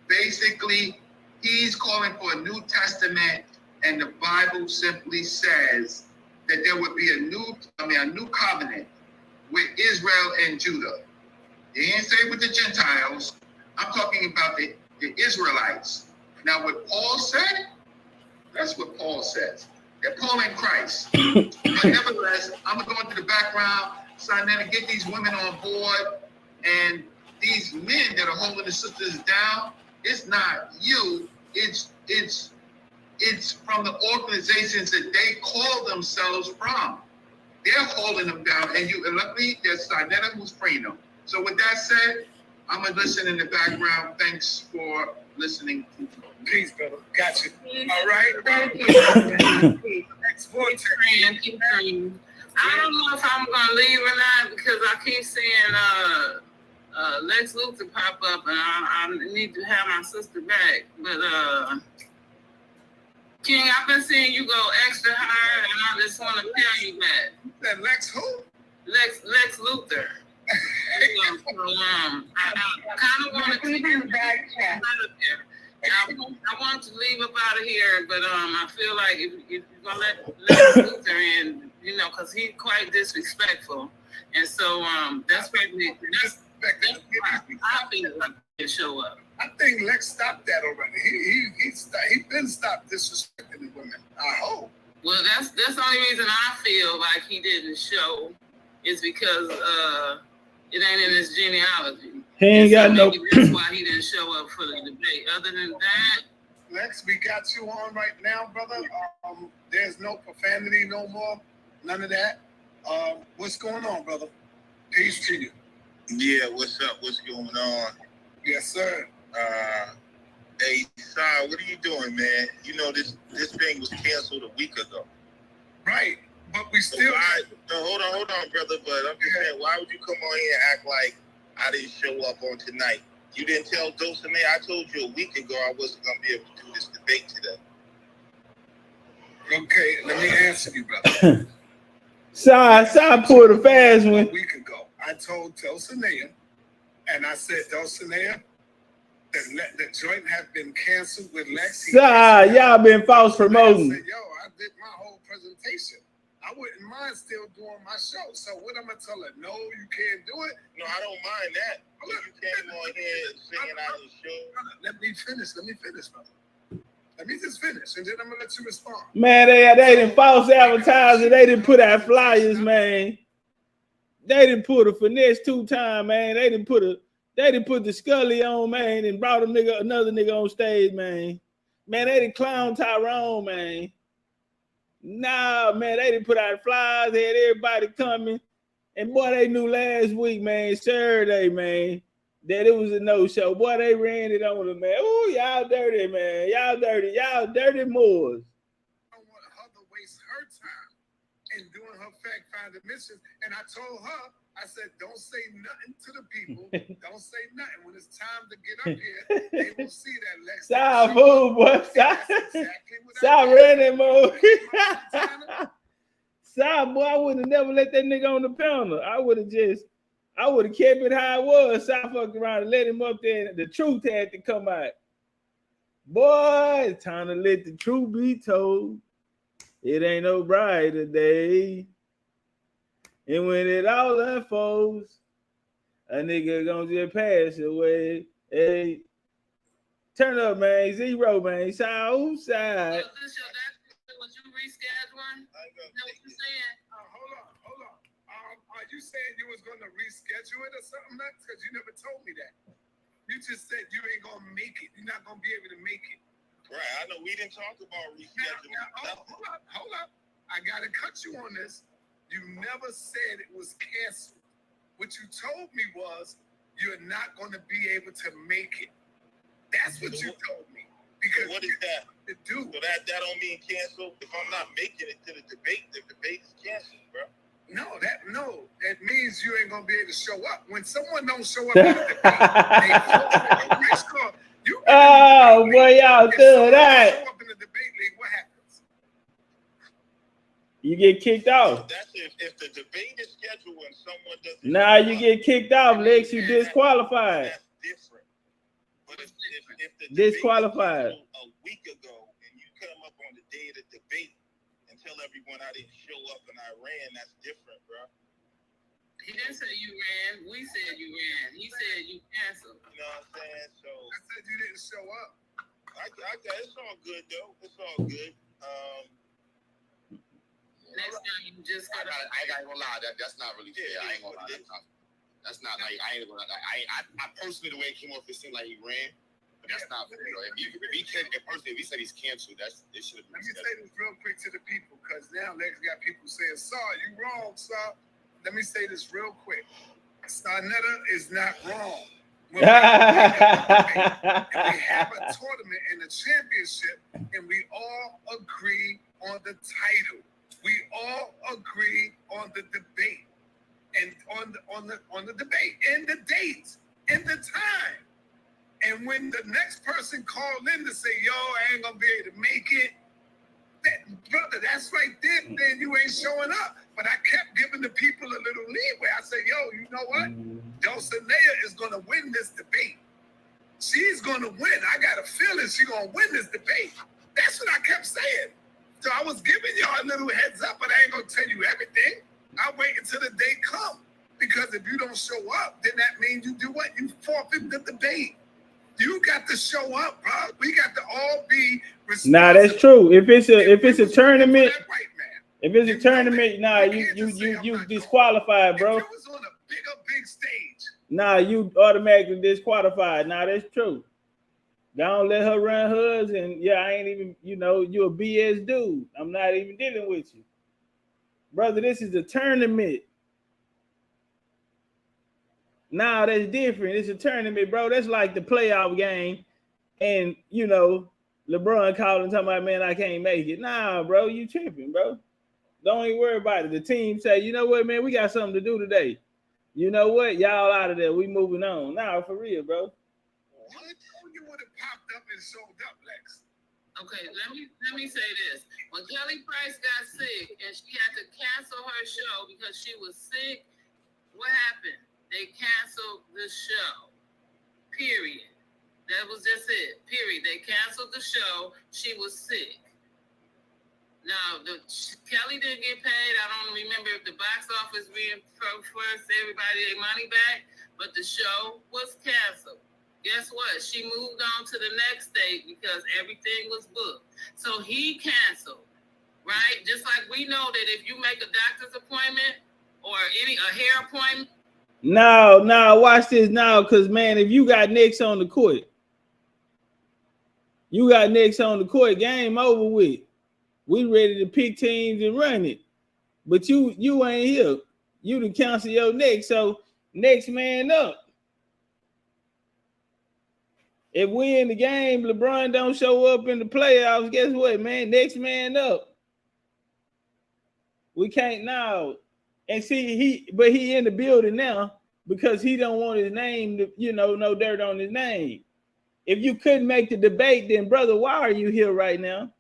Basically, he's calling for a New Testament, and the Bible simply says that there would be a new covenant with Israel and Judah. He didn't say with the Gentiles. I'm talking about the Israelites. Now, what Paul said, that's what Paul says. They're Paul and Christ. But nevertheless, I'm going to go into the background, so I'm going to get these women on board, and these men that are holding the sisters down, it's not you, it's from the organizations that they call themselves from. They're holding them down, and luckily there's Sarnetta who's freeing them. So with that said, I'm gonna listen in the background. Thanks for listening. Peace, brother. Got you. All right. Thank you. I don't know if I'm gonna leave or not because I keep seeing Lex Luthor pop up, and I need to have my sister back. But King, I've been seeing you go extra hard, and I just want to tell you that. That Lex who? Lex Luthor. I kind of want to keep him back. I want to leave up out of here, but I feel like if you're gonna let Lex Luthor in, because he's quite disrespectful, and so that's probably that's I feel like he show up. I think Lex stopped that already. He been stopped disrespecting the women. I hope. Well, that's the only reason I feel like he didn't show is because it ain't in his genealogy. He ain't got no. That's why he didn't show up for the debate. Other than that, Lex, we got you on right now, brother. There's no profanity no more. None of that. What's going on, brother? Peace to you. Yeah, what's up? What's going on? Yes, sir. Hey, Sai, what are you doing, man? You know this thing was canceled a week ago. Right, but we still. Hold on, brother. But I'm just saying, why would you come on here and act like I didn't show up on tonight? You didn't tell Dosame. I told you a week ago I wasn't gonna be able to do this debate today. Okay, let me answer you, brother. Sai pulled a fast one. A week ago, I told Dulcinea, and I said, Dulcinea, the joint have been canceled with Lexi. Y'all been false promoting. I said, I did my whole presentation. I wouldn't mind still doing my show. So what I'm gonna tell her? No, you can't do it. No, I don't mind that. But you came on here saying I didn't show. Let me finish, brother. Let me just finish, and then I'm gonna let you respond. Man, they didn't false advertising. They didn't put out flyers, man. They didn't put a finesse 2 times, man. They didn't put the Scully on, man, and brought another nigga on stage, man. Man, they didn't clown Tyrone, man. Nah, man, they didn't put out flyers. They had everybody coming. And boy, they knew last week, man, Saturday, man, that it was a no-show. Boy, they ran it on them, man. Oh, y'all dirty, man. Y'all dirty Moors. I don't want her to waste her time in doing her fact-finding mission. And I told her, I said, don't say nothing to the people. Don't say nothing. When it's time to get up here, they will see that Lex. Stop, fool, boy. Stop running, Mo. Stop, boy. I would have never let that nigga on the panel. I would have kept it how it was. Stop fucking around and let him up there. The truth had to come out. Boy, it's time to let the truth be told. It ain't no brighter day. And when it all unfolds, a nigga gonna just pass away. Hey, turn up, man. Zero, man. Southside. Was you rescheduling? Know what you saying? Hold on. Are you saying you was gonna reschedule it or something, Max? Because you never told me that. You just said you ain't gonna make it. You're not gonna be able to make it. Right. I know we didn't talk about rescheduling. Hold up. I gotta cut you on this. You never said it was canceled. What you told me was you're not gonna be able to make it. That's what you told me. Because what is that? So that don't mean cancel. If I'm not making it to the debate is canceled, bro. That means you ain't gonna be able to show up. When someone don't show up at a debate, they score. Oh boy, y'all do that. Show up in the debate league, what happens? You get kicked off. That's if the debate is scheduled and someone doesn't. Nah, you get kicked off, Lex. You disqualified. That's different. But if the Disqualified. debate was scheduled a week ago and you come up on the day of the debate and tell everyone I didn't show up and I ran, that's different, bro. He didn't say you ran. We said you ran. He said you canceled. You know what I'm saying? So I said you didn't show up. It's all good though. It's all good. Next time you just gotta. I ain't gonna lie. That's not really fair. I ain't gonna lie. That's not like I ain't gonna lie. I personally, the way it came off, it seemed like he ran. But that's not fair. If he said he's canceled, it should have been. Let me say this real quick to the people, because now Lex got people saying, "Sir, you wrong, sir." Let me say this real quick. Sarnetta is not wrong. When we have a tournament and a championship, and we all agree on the title. We all agree on the debate, and on the debate, and the dates, and the time. And when the next person called in to say, "Yo, I ain't gonna be able to make it," brother, that's right there. Then you ain't showing up. But I kept giving the people a little leeway. I said, "Yo, you know what? Dulcinea is gonna win this debate. She's gonna win. I got a feeling she's gonna win this debate." That's what I kept saying. So I was giving y'all a little heads up, but I ain't gonna tell you everything. I'll wait until the day come. Because if you don't show up, then that means you do what? You forfeit the debate. You got to show up, bro. We got to all be responsible. Nah, that's true. If it's a tournament, nah, you disqualified, bro. If it was on a big stage. Nah, you automatically disqualified. Nah, that's true. Don't let her run hers, and yeah, I ain't even, you a BS dude. I'm not even dealing with you. Brother, this is a tournament. Nah, that's different. It's a tournament, bro. That's like the playoff game. And, LeBron calling, talking about, "Man, I can't make it." Nah, bro, you tripping, bro. Don't even worry about it. The team say, "You know what, man, we got something to do today. You know what? Y'all out of there. We moving on." Nah, for real, bro. What? You would have popped up and showed up, Lex. Okay, let me say this. When Kelly Price got sick and she had to cancel her show because she was sick, what happened? They canceled the show. Period. That was just it. Period. They canceled the show. She was sick. Now, Kelly didn't get paid. I don't remember if the box office reimbursed everybody their money back, but the show was canceled. Guess what? She moved on to the next date because everything was booked. So he canceled, right? Just like we know that if you make a doctor's appointment or a hair appointment. No, watch this now, because, man, if you got Knicks on the court, game over with. We ready to pick teams and run it. But you ain't here. You done cancel your next, so next man up. If we in the game, LeBron don't show up in the playoffs, guess what, man? Next man up. We can't now. And see, he in the building now because he don't want his name to, no dirt on his name. If you couldn't make the debate, then brother, why are you here right now?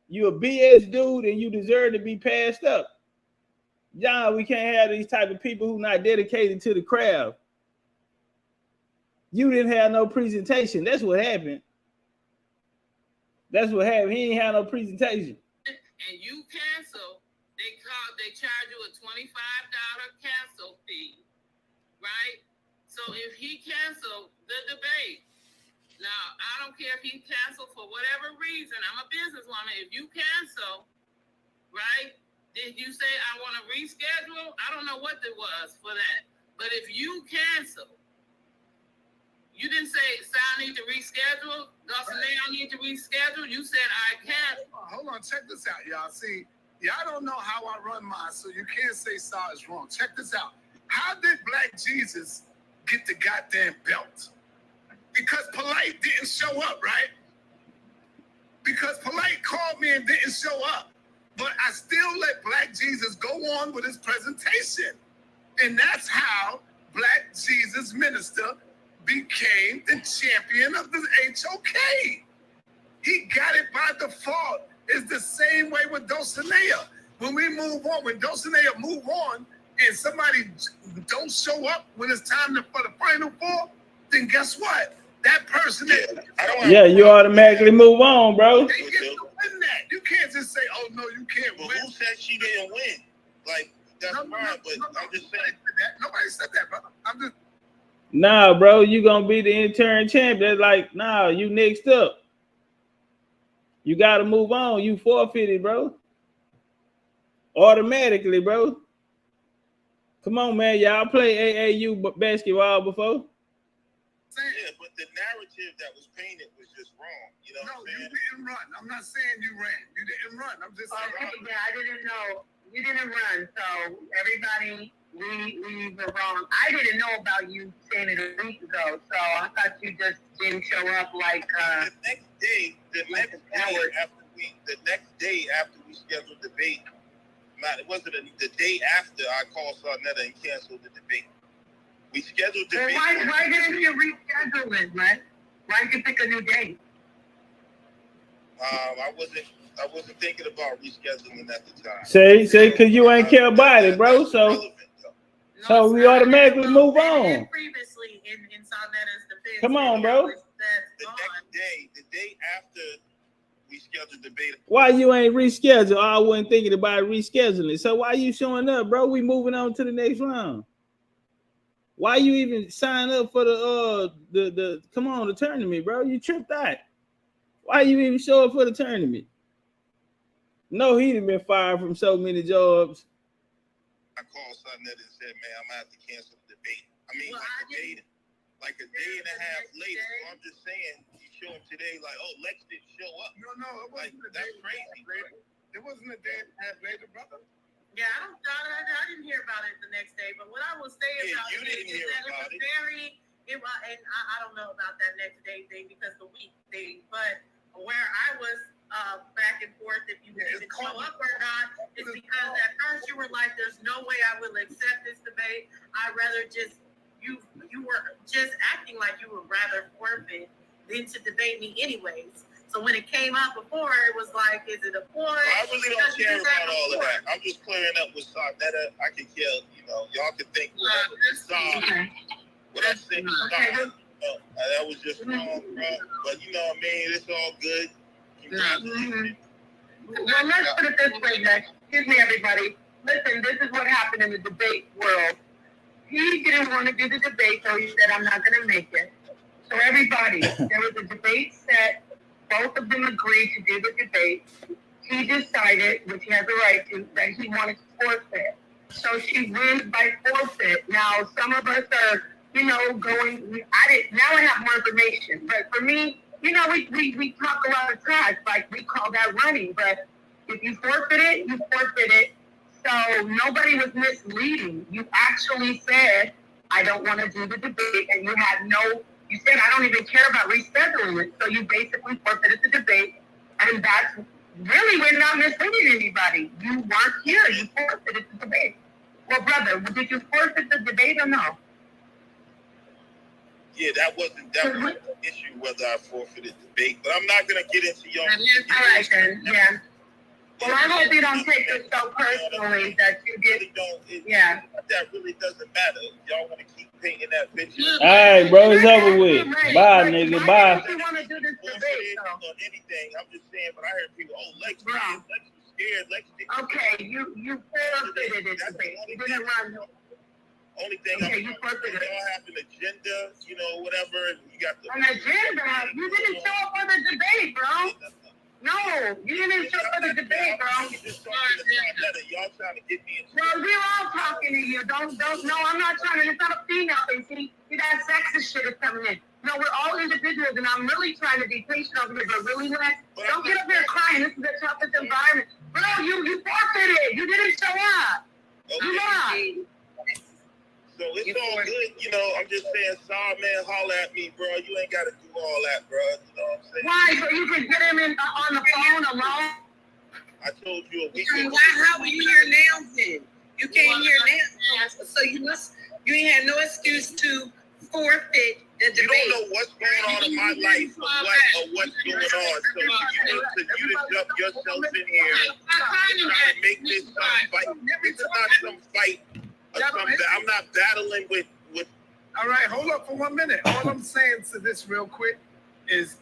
You a BS dude and you deserve to be passed up. John, we can't have these type of people who not dedicated to the craft. You didn't have no presentation. That's what happened. That's what happened. He ain't had no presentation. And you cancel, they charge you a $25 cancel fee, right? So if he canceled the debate, now I don't care if he canceled for whatever reason. I'm a businesswoman. If you cancel, right? Did you say I want to reschedule? I don't know what it was for that. But if you cancel, you didn't say I need to reschedule. Dawson, I need to reschedule. You said I can't. Hold on, check this out, y'all. See, y'all don't know how I run mine, so you can't say Saw is wrong. Check this out. How did Black Jesus get the goddamn belt? Because Polite didn't show up, right? Because Polite called me and didn't show up. But I still let Black Jesus go on with his presentation. And that's how Black Jesus Minister became the champion of the HOK. He got it by default. It's the same way with Dulcinea. When we move on, when Dulcinea move on and somebody don't show up when it's time for the final four, then guess what? That person you automatically move on, bro. They get to win that. You can't just say, oh no, you can't win. Who said she didn't win? Like, that's fine, but I'm just saying. Nobody said that, brother. I'm just. Nah, bro, you gonna be the interim champion. Like, nah, you next up. You gotta move on. You forfeited, bro. Automatically, bro. Come on, man. Y'all play AAU basketball before? Yeah, but the narrative that was painted was just wrong. You know what I'm saying? You didn't run. I'm not saying you ran. You didn't run. I'm just saying. Okay, yeah, I didn't know. You didn't run, so everybody, we were wrong. I didn't know about you saying it a week ago, so I thought you just didn't show up like the next day after we scheduled the debate. It wasn't the day after I called Sarnetta and canceled the debate. We scheduled the debate. Why didn't you reschedule it, man? Why did you pick a new date? I wasn't thinking about rescheduling at the time. Say, cause you ain't care about it, bro. So we automatically move on. Previously in Sarnetta's defense. Come on, bro. The day after we scheduled the debate. Why you ain't rescheduled? I wasn't thinking about rescheduling. So why you showing up, bro? We moving on to the next round. Why you even sign up for the tournament, bro? You tripped out. Why you even show up for the tournament? No, he'd have been fired from so many jobs. I called Sarnetta and said, man, I'm gonna have to cancel the debate. Like a day and a half later. So I'm just saying, you show him today, like, oh, Lex didn't show up. No, it wasn't like, that's crazy. It wasn't a day and a half later, brother. Yeah, I didn't hear about it the next day. But what I will say about it is that it was very, and I don't know about that next day thing because the week thing, but where I was back and forth if you didn't show up or not is because at first you were like, there's no way I will accept this debate. I'd rather just, you were just acting like you would rather forfeit than to debate me anyways. So when it came out before, it was like, is it a point? I really don't care about all of that. I'm just clearing up with Sarnetta. I can care, y'all can think whatever. What I'm saying is that was just wrong, bro. But you know what I mean? It's all good. Well, let's put it this way, Jack. Excuse me, everybody. Listen, this is what happened in the debate world. He didn't want to do the debate, so he said, I'm not going to make it. So everybody, there was a debate set. Both of them agreed to do the debate. He decided, which he has a right to, that he wanted to forfeit. So she wins by forfeit. Now, some of us are, going, now I have more information. But for me, we talk a lot of trash, like we call that running. But if you forfeit it, you forfeit it. So nobody was misleading. You actually said, I don't want to do the debate, and you said, I don't even care about rescheduling it. So you basically forfeited the debate, and that's really, we're not misleading anybody. You weren't here. You forfeited the debate. Well, brother, did you forfeit the debate or no? Yeah, that wasn't the issue whether I forfeited the debate, but I'm not going to get into y'all. All right, then, yeah. Well, I hope you don't take this so personally that you get. That really doesn't matter. Y'all want to keep painting that picture. All right, bro, it's over with. Bye, nigga. Bye. You want to do this debate? on anything. I'm just saying, but I heard people, Lex was scared. Okay, you forfeited it today. You didn't run. Only thing okay, you forfeited it. Y'all have an agenda, whatever, and you got an agenda. You didn't show up for the debate, bro. No, you didn't show up for the debate, bro. Y'all trying to get me in. Well, we're all talking to you. Don't. No, I'm not trying to. It's not a female thing. See that sexist shit is coming in. No, we're all individuals, and I'm really trying to be patient over here, but really, don't get up there crying. This is the toughest environment. Bro, you forfeited. You didn't show up. You lost. So it's all good, I'm just saying, sorry, man, holler at me, bro. You ain't got to do all that, bro. You know what I'm saying? Why? So you can get him on the phone alone? I told you a week ago. How are you here now, then? You came here now, so you ain't had no excuse to forfeit the debate. You don't know what's going on in my life or what's going on. So you to jump yourself in here and try to make this some fight. It's not some fight. I'm not battling with. All right, hold up for 1 minute. All I'm saying to this real quick is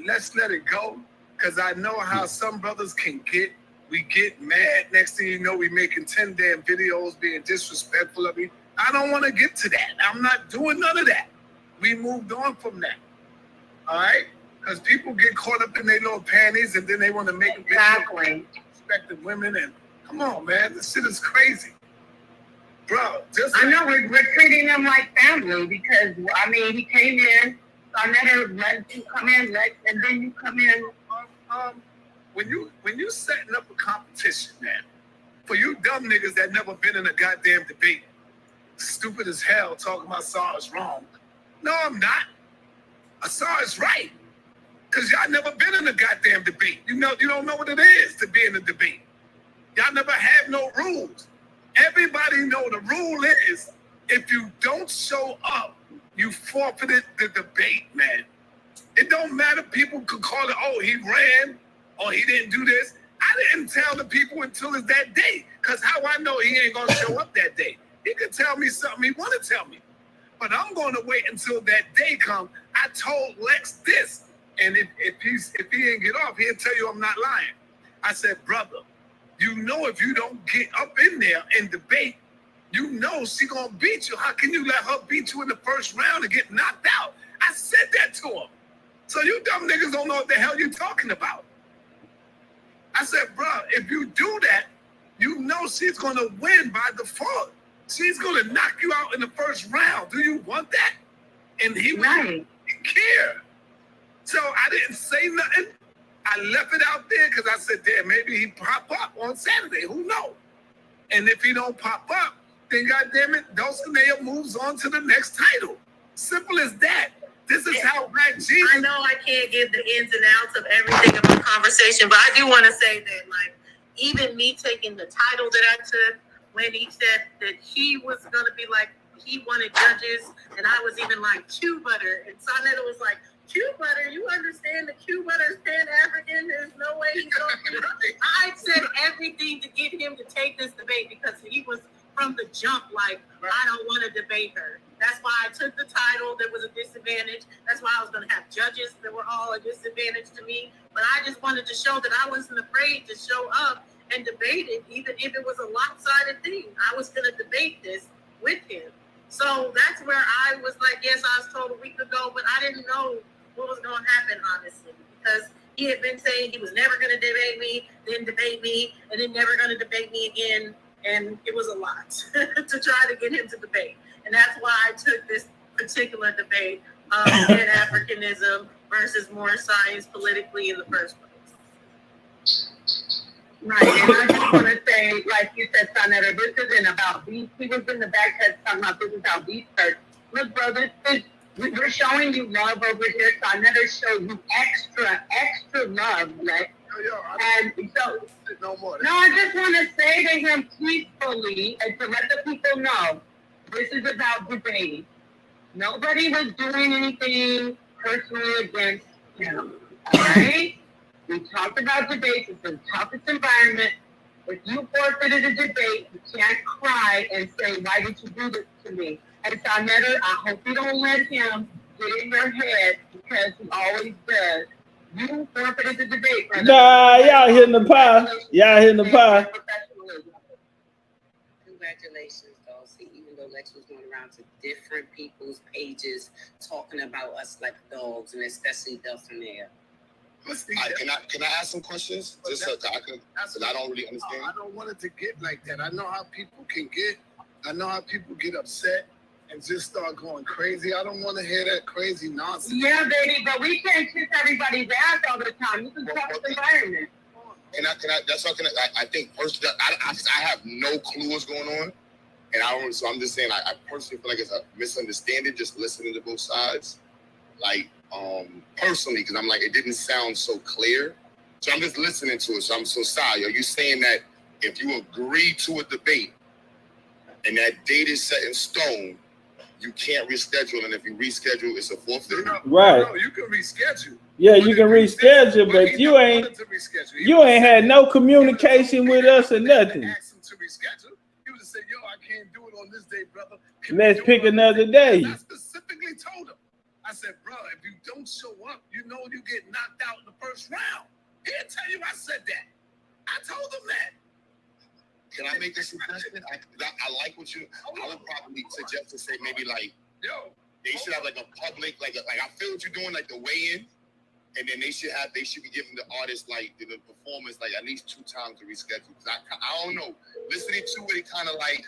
let's let it go, because I know how some brothers can get. We get mad. Next thing you know, we making 10 damn videos being disrespectful of me. I don't want to get to that. I'm not doing none of that. We moved on from that. All right? Because people get caught up in their little panties and then they want to make a video respecting women. And come on, man, this shit is crazy. Bro, I know we're treating them like family because, he came in, I never let you come in, and then you come in. When you setting up a competition, man, for you dumb niggas that never been in a goddamn debate, stupid as hell talking about Saw is wrong. No, I'm not. I saw it's right. Because y'all never been in a goddamn debate. You don't know what it is to be in a debate. Y'all never have no rules. Everybody know the rule is if you don't show up, you forfeited the debate, man. It don't matter. People could call it, he ran or he didn't do this. I didn't tell the people until it's that day. Because how I know he ain't going to show up that day? He could tell me something he want to tell me. But I'm going to wait until that day comes. I told Lex this. And if he ain't get off, he'll tell you I'm not lying. I said, brother, if you don't get up in there and debate, she gonna beat you. How can you let her beat you in the first round and get knocked out? I said that to him. So you dumb niggas don't know what the hell you're talking about. I said, bro, if you do that, she's gonna win by default. She's gonna knock you out in the first round. Do you want that? And he didn't care. So I didn't say nothing. I left it out there because I said, damn, maybe he pop up on Saturday. Who knows? And if he don't pop up, then goddamn it, Dulcinea moves on to the next title. Simple as that. This is how Black Jesus. I know I can't give the ins and outs of everything of the conversation, but I do want to say that, even me taking the title that I took when he said that he was going to be he wanted judges, and I was even like Q butter, and Sonetta was like, Q butter, you understand that Q butter is Pan-African? There's no way he's going to do it. I said everything to get him to take this debate because he was from the jump I don't want to debate her. That's why I took the title. There was a disadvantage. That's why I was going to have judges that were all a disadvantage to me. But I just wanted to show that I wasn't afraid to show up and debate it, even if it was a lopsided thing. I was going to debate this with him. So that's where I was like, yes, I was told a week ago, but I didn't know what was going to happen, honestly, because he had been saying he was never going to debate me, then debate me, and then never going to debate me again. And it was a lot to try to get him to debate. And that's why I took this particular debate of Pan-Africanism versus more science politically in the first place. Right, and I just want to say, like you said, Sonetta, this isn't about beef. He was in the back talking about this is how beef starts. Look, brother, we're showing you love over here. Sonetta showed you extra love, right? And so, I just want to say to him peacefully and to let the people know, this is about debating. Nobody was doing anything personally against him, all right? We talked about debates. It's the toughest environment. If you forfeited a debate, you can't cry and say, why did you do this to me? And Sonetta, I hope you don't let him get in your head because he always does. You forfeited the debate, brother. Nah, y'all hitting the pie. Y'all hitting the pie. Congratulations, Dulcie. Even though Lex was going around to different people's pages talking about us like dogs, and especially Delphinaire. Can I ask some questions? Just so I can, because I don't really understand. I don't want it to get like that. I know how people can get. I know how people get upset and just start going crazy. I don't want to hear that crazy nonsense. Yeah, baby, but we can't kiss everybody's ass all the time. This is a tough environment. I think personally, I have no clue what's going on. And so I'm just saying, I personally feel like it's a misunderstanding, just listening to both sides. Like, personally, because I'm like, it didn't sound so clear. So I'm just listening to it. So I'm so sorry. Are you saying that if you agree to a debate and that date is set in stone, you can't reschedule, and if you reschedule, it's a forfeit? Right. No, you can reschedule. Yeah, you can reschedule, but you ain't had no communication with us or nothing. Ask him to reschedule. He would have said, "Yo, I can't do it on this day, brother. Let's pick another day." I specifically told him. I said, "Bro, if you don't show up, you know you get knocked out in the first round." He'll tell you I said that. I told him that. Can I make a suggestion? I like what you. I would probably suggest to say maybe like, they should have like a public, like I feel what you're doing, like the weigh-in, and then they should be giving the artist like the performance like at least 2 times to reschedule. Cause I don't know, listening to it kind of like.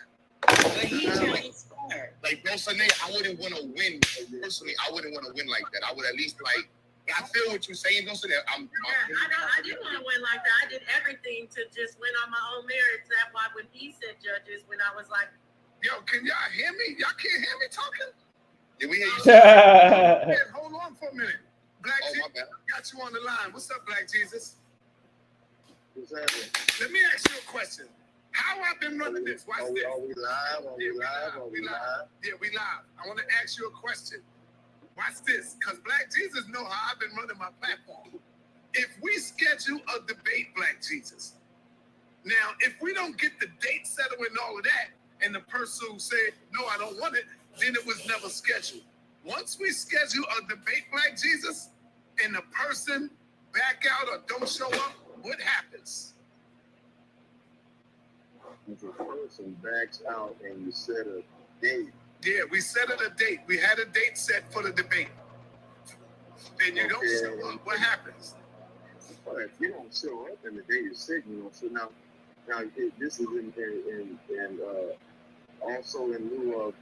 Like Bro Sunday, I wouldn't want to win personally. I wouldn't want to win like that. I would at least like. I feel what you're saying. Don't say that. I didn't want to win like that. I did everything to just win on my own merits. That's why when he said judges, when I was like, "Yo, can y'all hear me? Y'all can't hear me talking?" Did we hear you? Yeah, hold on for a minute. Black Jesus, got you on the line. What's up, Black Jesus? What's happening? Let me ask you a question. How I've been running this? Watch this. Are we live? Are we live? Yeah, we live. I want to ask you a question. Watch this, because Black Jesus know how I've been running my platform. If we schedule a debate, Black Jesus, now, if we don't get the date settled and all of that, and the person who said, "No, I don't want it," then it was never scheduled. Once we schedule a debate, Black Jesus, and the person back out or don't show up, what happens? If a person backs out and you set a date. Yeah, we set a date. We had a date set for the debate. Then you don't show up. What happens? Well, if you don't show up and the date is set, you don't. So now this is in also in lieu of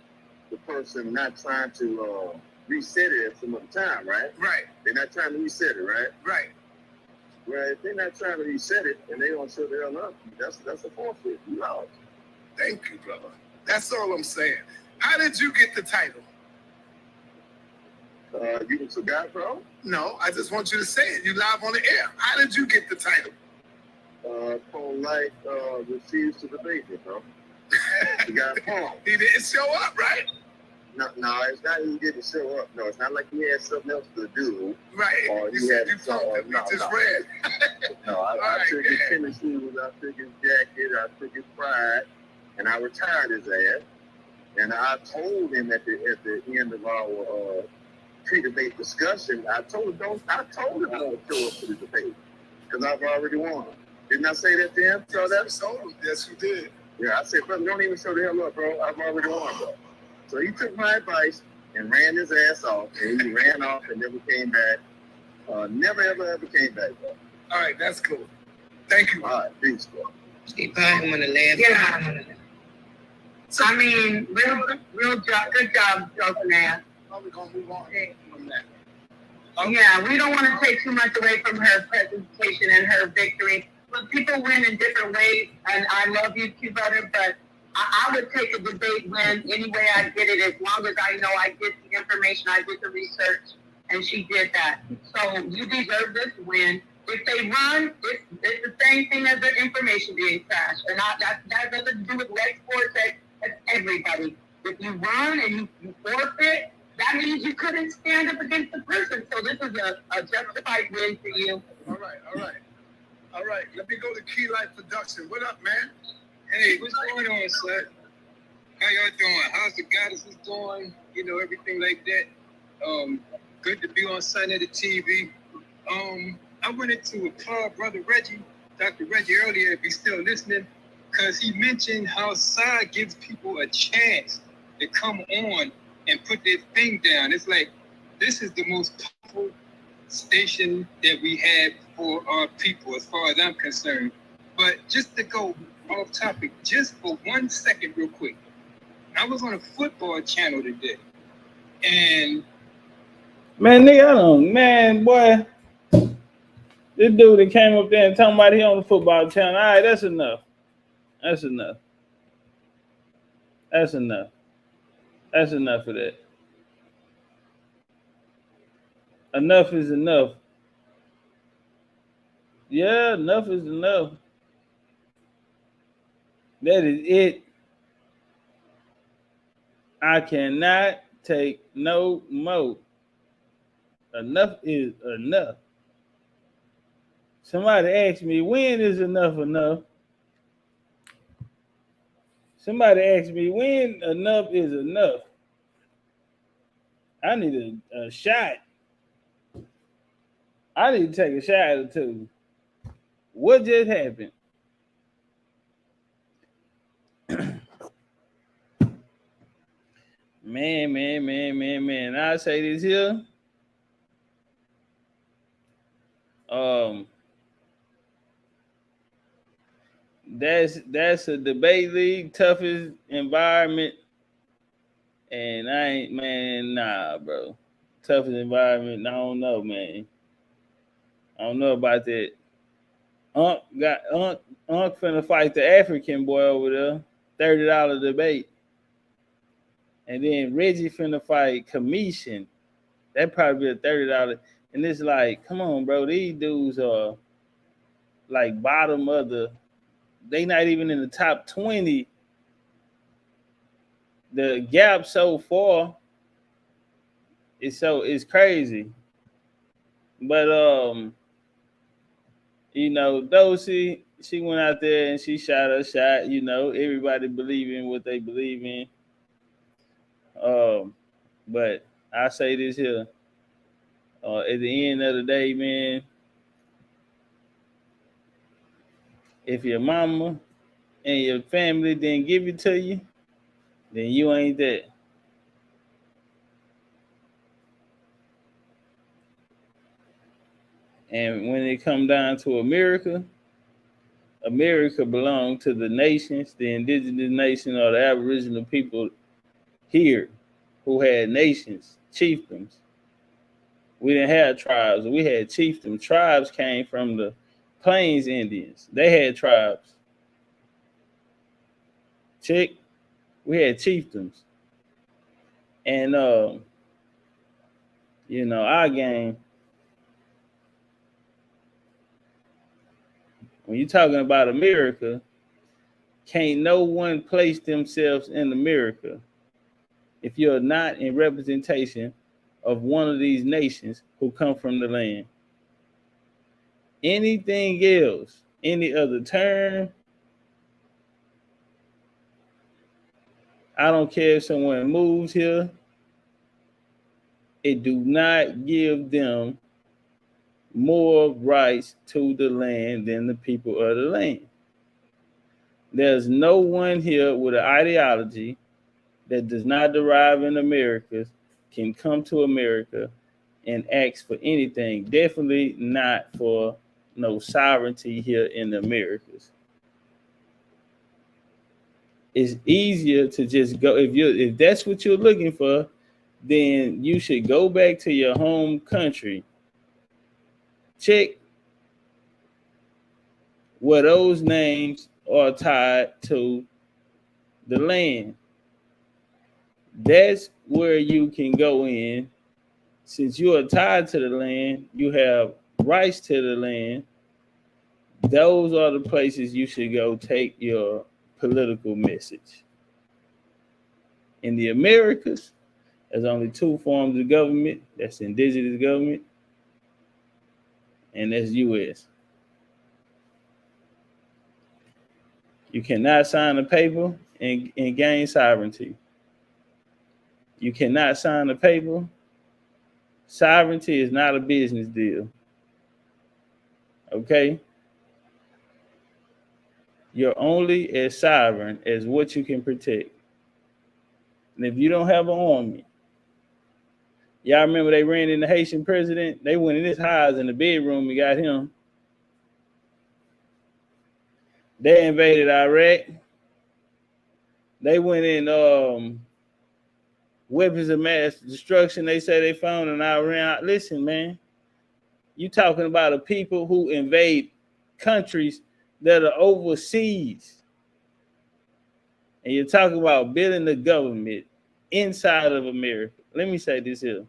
the person not trying to reset it at some other time, right? Right. They're not trying to reset it, right? Right. Well, if they're not trying to reset it and they don't show the hell up, that's a forfeit. You lost. Thank you, brother. That's all I'm saying. How did you get the title? You forgot, bro? No, I just want you to say it. You live on the air. How did you get the title? Polite refused to debate it, bro. You got Paul. He didn't show up, right? No, it's not he didn't show up. No, it's not like he had something else to do. Right. Or you had something we just read. I took his tennis shoes, I took his jacket, I took his pride, and I retired his ass. And I told him at the end of our pre-debate discussion, I told him don't show up to the debate because I've already won. Didn't I say that to him? So yes, you did. Yeah, I said, brother, don't even show the hell up, bro. I've already won, bro. So he took my advice and ran his ass off, and he ran off and never came back. Never, ever came back, bro. All right, that's cool. Thank you. All right, peace, bro. He probably want to laugh. Yeah. I mean, real job, good job, Delphinaire. We're going to move on from that. Yeah, we don't want to take too much away from her presentation and her victory. But people win in different ways, and I love you too, brother, but I would take a debate win any way I get it, as long as I know I get the information, I did the research, and she did that. So you deserve this win. If they run, it's the same thing as the information being trashed. And that has nothing to do with leg sports. That's everybody. If you run and you forfeit, that means you couldn't stand up against the person. So this is a justified win for you. All right. Let me go to Key Life Production. What up, man? Hey, what's going on, son? How y'all doing? How's the goddesses doing? You know, everything like that. Good to be on Sunday the TV. I wanted to applaud Brother Reggie, Dr. Reggie earlier, if he's still listening, because he mentioned how side gives people a chance to come on and put their thing down. It's like, this is the most powerful station that we have for our people, as far as I'm concerned. But just to go off topic, just for 1 second real quick. I was on a football channel today, and man, nigga, I don't, man, boy. This dude that came up there and talking about he on the football channel. All right, that's enough. That's enough. That's enough. That's enough of that. Enough is enough. Yeah, enough is enough. That is it. I cannot take no more. Enough is enough. Somebody asked me, when is enough enough? Somebody asked me, when enough is enough? I need a shot. I need to take a shot or two. What just happened? Man. I say this here. That's a debate league, toughest environment. And I ain't, man, nah, bro. Toughest environment, I don't know, man. I don't know about that. Unc finna fight the African boy over there. $30 debate. And then Reggie finna fight Commission. That probably be a $30. And it's like, come on, bro. These dudes are like bottom of the, they not even in the top 20. The gap so far it's crazy. But you know, Dosey, she went out there and she shot her shot. You know, everybody believe in what they believe in. But I say this here. At the end of the day, man, if your mama and your family didn't give it to you, then you ain't that. And when it come down to America, America belonged to the nations, the indigenous nation or the Aboriginal people here who had nations, chiefdoms. We didn't have tribes. We had chiefdoms. Tribes came from the Plains Indians. They had tribes. Check. We had chiefdoms. And, you know, our game, when you're talking about America, can't no one place themselves in America if you're not in representation of one of these nations who come from the land. Anything else, any other term, I don't care if someone moves here, it do not give them more rights to the land than the people of the land. There's no one here with an ideology that does not derive in America can come to America and ask for anything. Definitely not for no sovereignty here in the Americas. It's easier to just go, if that's what you're looking for, then you should go back to your home country. Check where those names are tied to the land. That's where you can go in. Since you are tied to the land, you have rights to the land. Those are the places you should go take your political message. In the Americas, there's only two forms of government. That's indigenous government, and that's U.S. You cannot sign a paper and gain sovereignty. You cannot sign a paper. Sovereignty is not a business deal. Okay? You're only as sovereign as what you can protect. And if you don't have an army, y'all remember they ran in the Haitian president? They went in his house in the bedroom and got him. They invaded Iraq. They went in weapons of mass destruction. They say they found in Iran. Listen, man, you talking about a people who invade countries that are overseas. And you're talking about building the government inside of America. Let me say this here.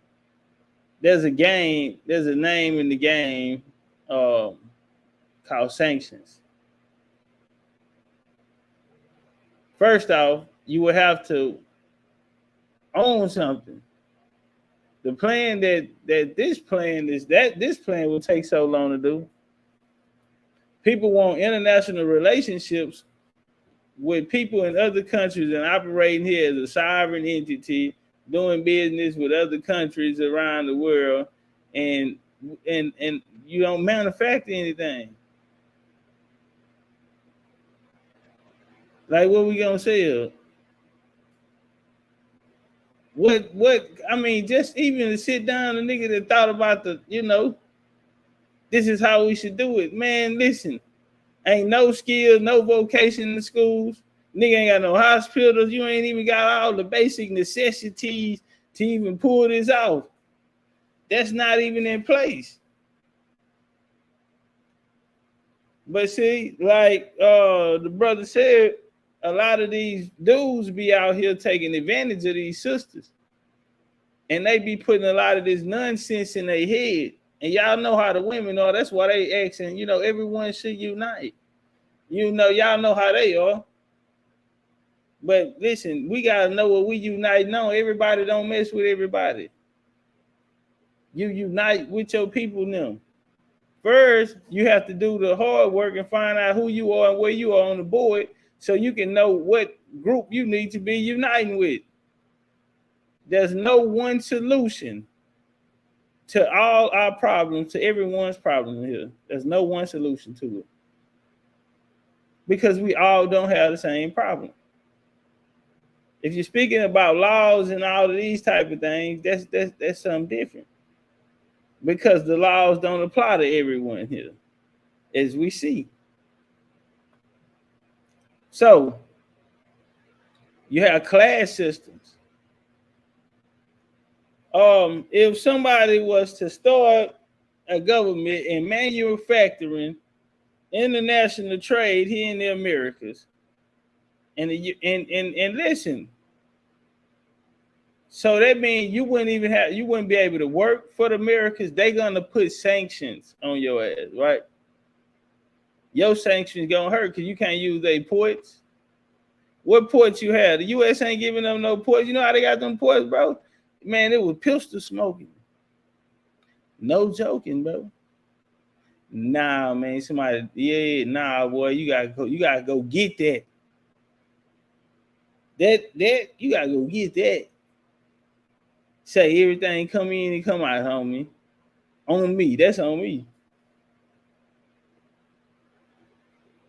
There's a name in the game called sanctions. First off, you would have to own something. The plan this plan will take so long to do. People want international relationships with people in other countries and operating here as a sovereign entity, doing business with other countries around the world, and you don't manufacture anything. Like, what we gonna sell? What I mean, just even to sit down, a nigga that thought about this is how we should do it. Man, listen, ain't no skill, no vocation in the schools. Nigga ain't got no hospitals. You ain't even got all the basic necessities to even pull this off. That's not even in place. But see, like the brother said, a lot of these dudes be out here taking advantage of these sisters. And they be putting a lot of this nonsense in their head. And y'all know how the women are. That's why they asking, everyone should unite. Y'all know how they are. But listen, we got to know what we unite on. Everybody don't mess with everybody. You unite with your people now. First, you have to do the hard work and find out who you are and where you are on the board so you can know what group you need to be uniting with. There's no one solution to all our problems, to everyone's problem here. There's no one solution to it. Because we all don't have the same problem. If you're speaking about laws and all of these type of things, that's something different. Because the laws don't apply to everyone here, as we see. So, you have class systems. If somebody was to start a government in manufacturing, international trade here in the Americas, and listen, so that means you wouldn't be able to work for the Americas. They're gonna put sanctions on your ass, right? Your sanctions gonna hurt because you can't use their ports. What ports you have? The U.S. ain't giving them no ports. You know how they got them ports, bro? Man, it was pistol smoking. No joking, bro. Nah, man, boy, you gotta go get that. That you gotta go get that. Say everything come in and come out, homie. On me, that's on me.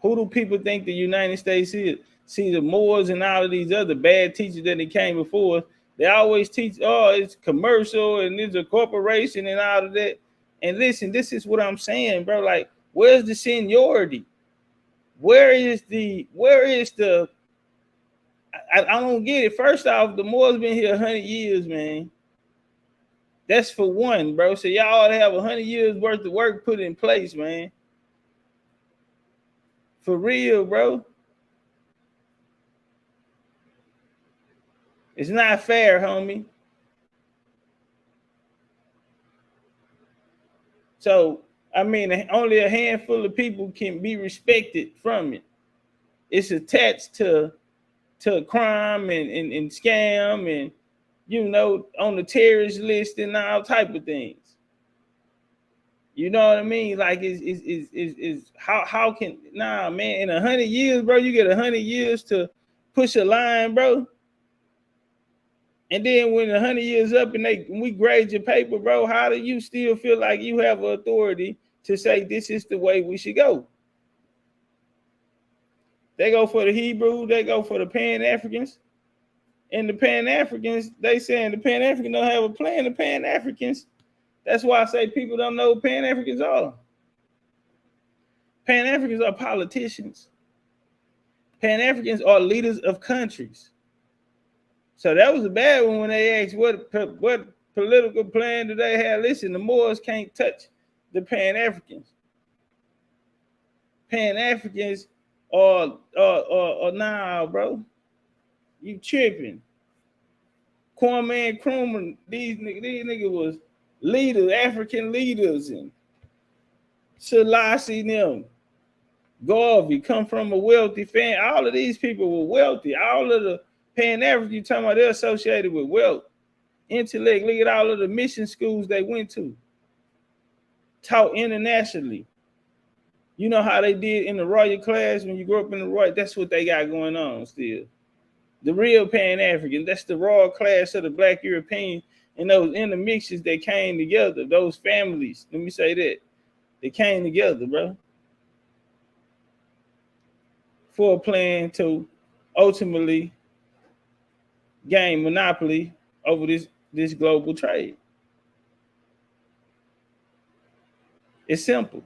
Who do people think the United States is? See, the Moors and all of these other bad teachers that they came before, they always teach, it's commercial and it's a corporation and all of that. And listen, this is what I'm saying, bro. Like, where's the seniority? Where is the I don't get it. First off, the Moors been here 100 years, man. That's for one, bro. So y'all ought to have 100 years worth of work put in place, man. For real, bro. It's not fair, homie. So, I mean, only a handful of people can be respected from it. It's attached to crime and scam and, on the terrorist list and all type of things. You know what I mean? Like, how can, man, in 100 years, bro, you get 100 years to push a line, bro. And then when 100 years up and we grade your paper, bro, how do you still feel like you have authority to say this is the way we should go. They go for the Hebrew, they go for the Pan-Africans. And the Pan-Africans, they saying the Pan-Africans don't have a plan. The Pan-Africans, that's why I say people don't know what Pan-Africans are. Pan-Africans are politicians. Pan-Africans are leaders of countries. So that was a bad one when they asked what political plan do they have. Listen, the Moors can't touch the Pan-Africans. Pan-Africans are nah, bro. You tripping. Kwame Nkrumah, these niggas was leaders, African leaders, and Selassie them. Garvey come from a wealthy family. All of these people were wealthy. All of the Pan-Africans, you talking about, they're associated with wealth, intellect. Look at all of the mission schools they went to. Taught internationally. You know how they did in the royal class when you grew up in the royal? That's what they got going on still. The real Pan-African, that's the royal class of the Black European and those intermixtures that came together, those families. Let me say that. They came together, bro, for a plan to ultimately gain monopoly over this global trade. It's simple.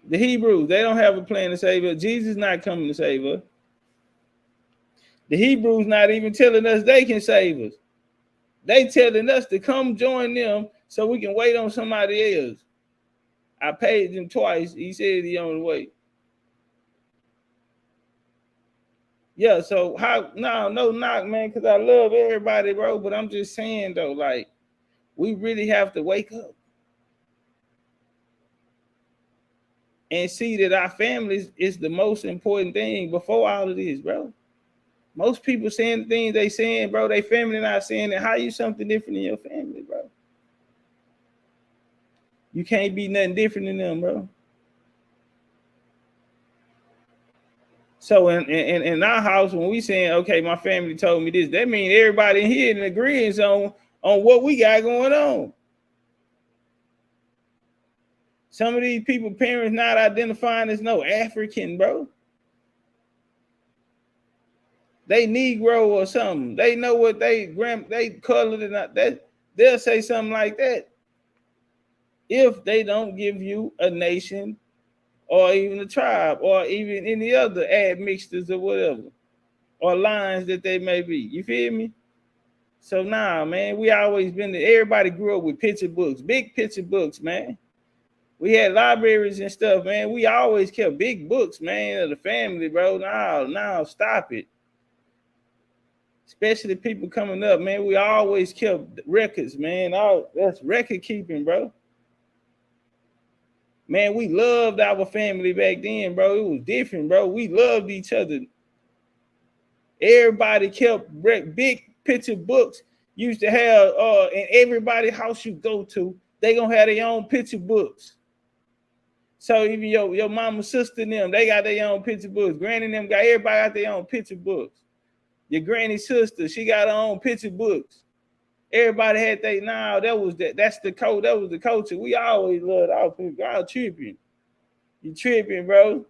The Hebrews, they don't have a plan to save us. Jesus not coming to save us. The Hebrews not even telling us they can save us. They telling us to come join them so we can wait on somebody else. I paid him twice. He said he on the way. Yeah, so no knock, man, because I love everybody, bro. But I'm just saying though, like, we really have to wake up and see that our families is the most important thing before all of this, bro. Most people saying the things they saying, bro, they family not saying it. How you something different in your family, bro? You can't be nothing different than them, bro. So in our house, when we saying, okay, my family told me this, that means everybody in here in agreement on what we got going on. Some of these people, parents not identifying as no African, bro. They Negro or something. They know what they colored and not that. They'll say something like that if they don't give you a nation or even a tribe or even any other admixtures or whatever or lines that they may be. You feel me? So nah, man, we always been there. Everybody grew up with picture books, big picture books, man. We had libraries and stuff, man. We always kept big books, man, of the family, bro. Now, stop it. Especially people coming up, man. We always kept records, man. That's record keeping, bro. Man, we loved our family back then, bro. It was different, bro. We loved each other. Everybody kept big picture books. Used to have in everybody's house you go to, they gonna have their own picture books. So even your mama, sister, and them, they got their own picture books. Granny and them got everybody got their own picture books. Your granny sister, she got her own picture books. Everybody had that's the code. That was the culture. We always loved our people. Y'all tripping. You tripping, bro.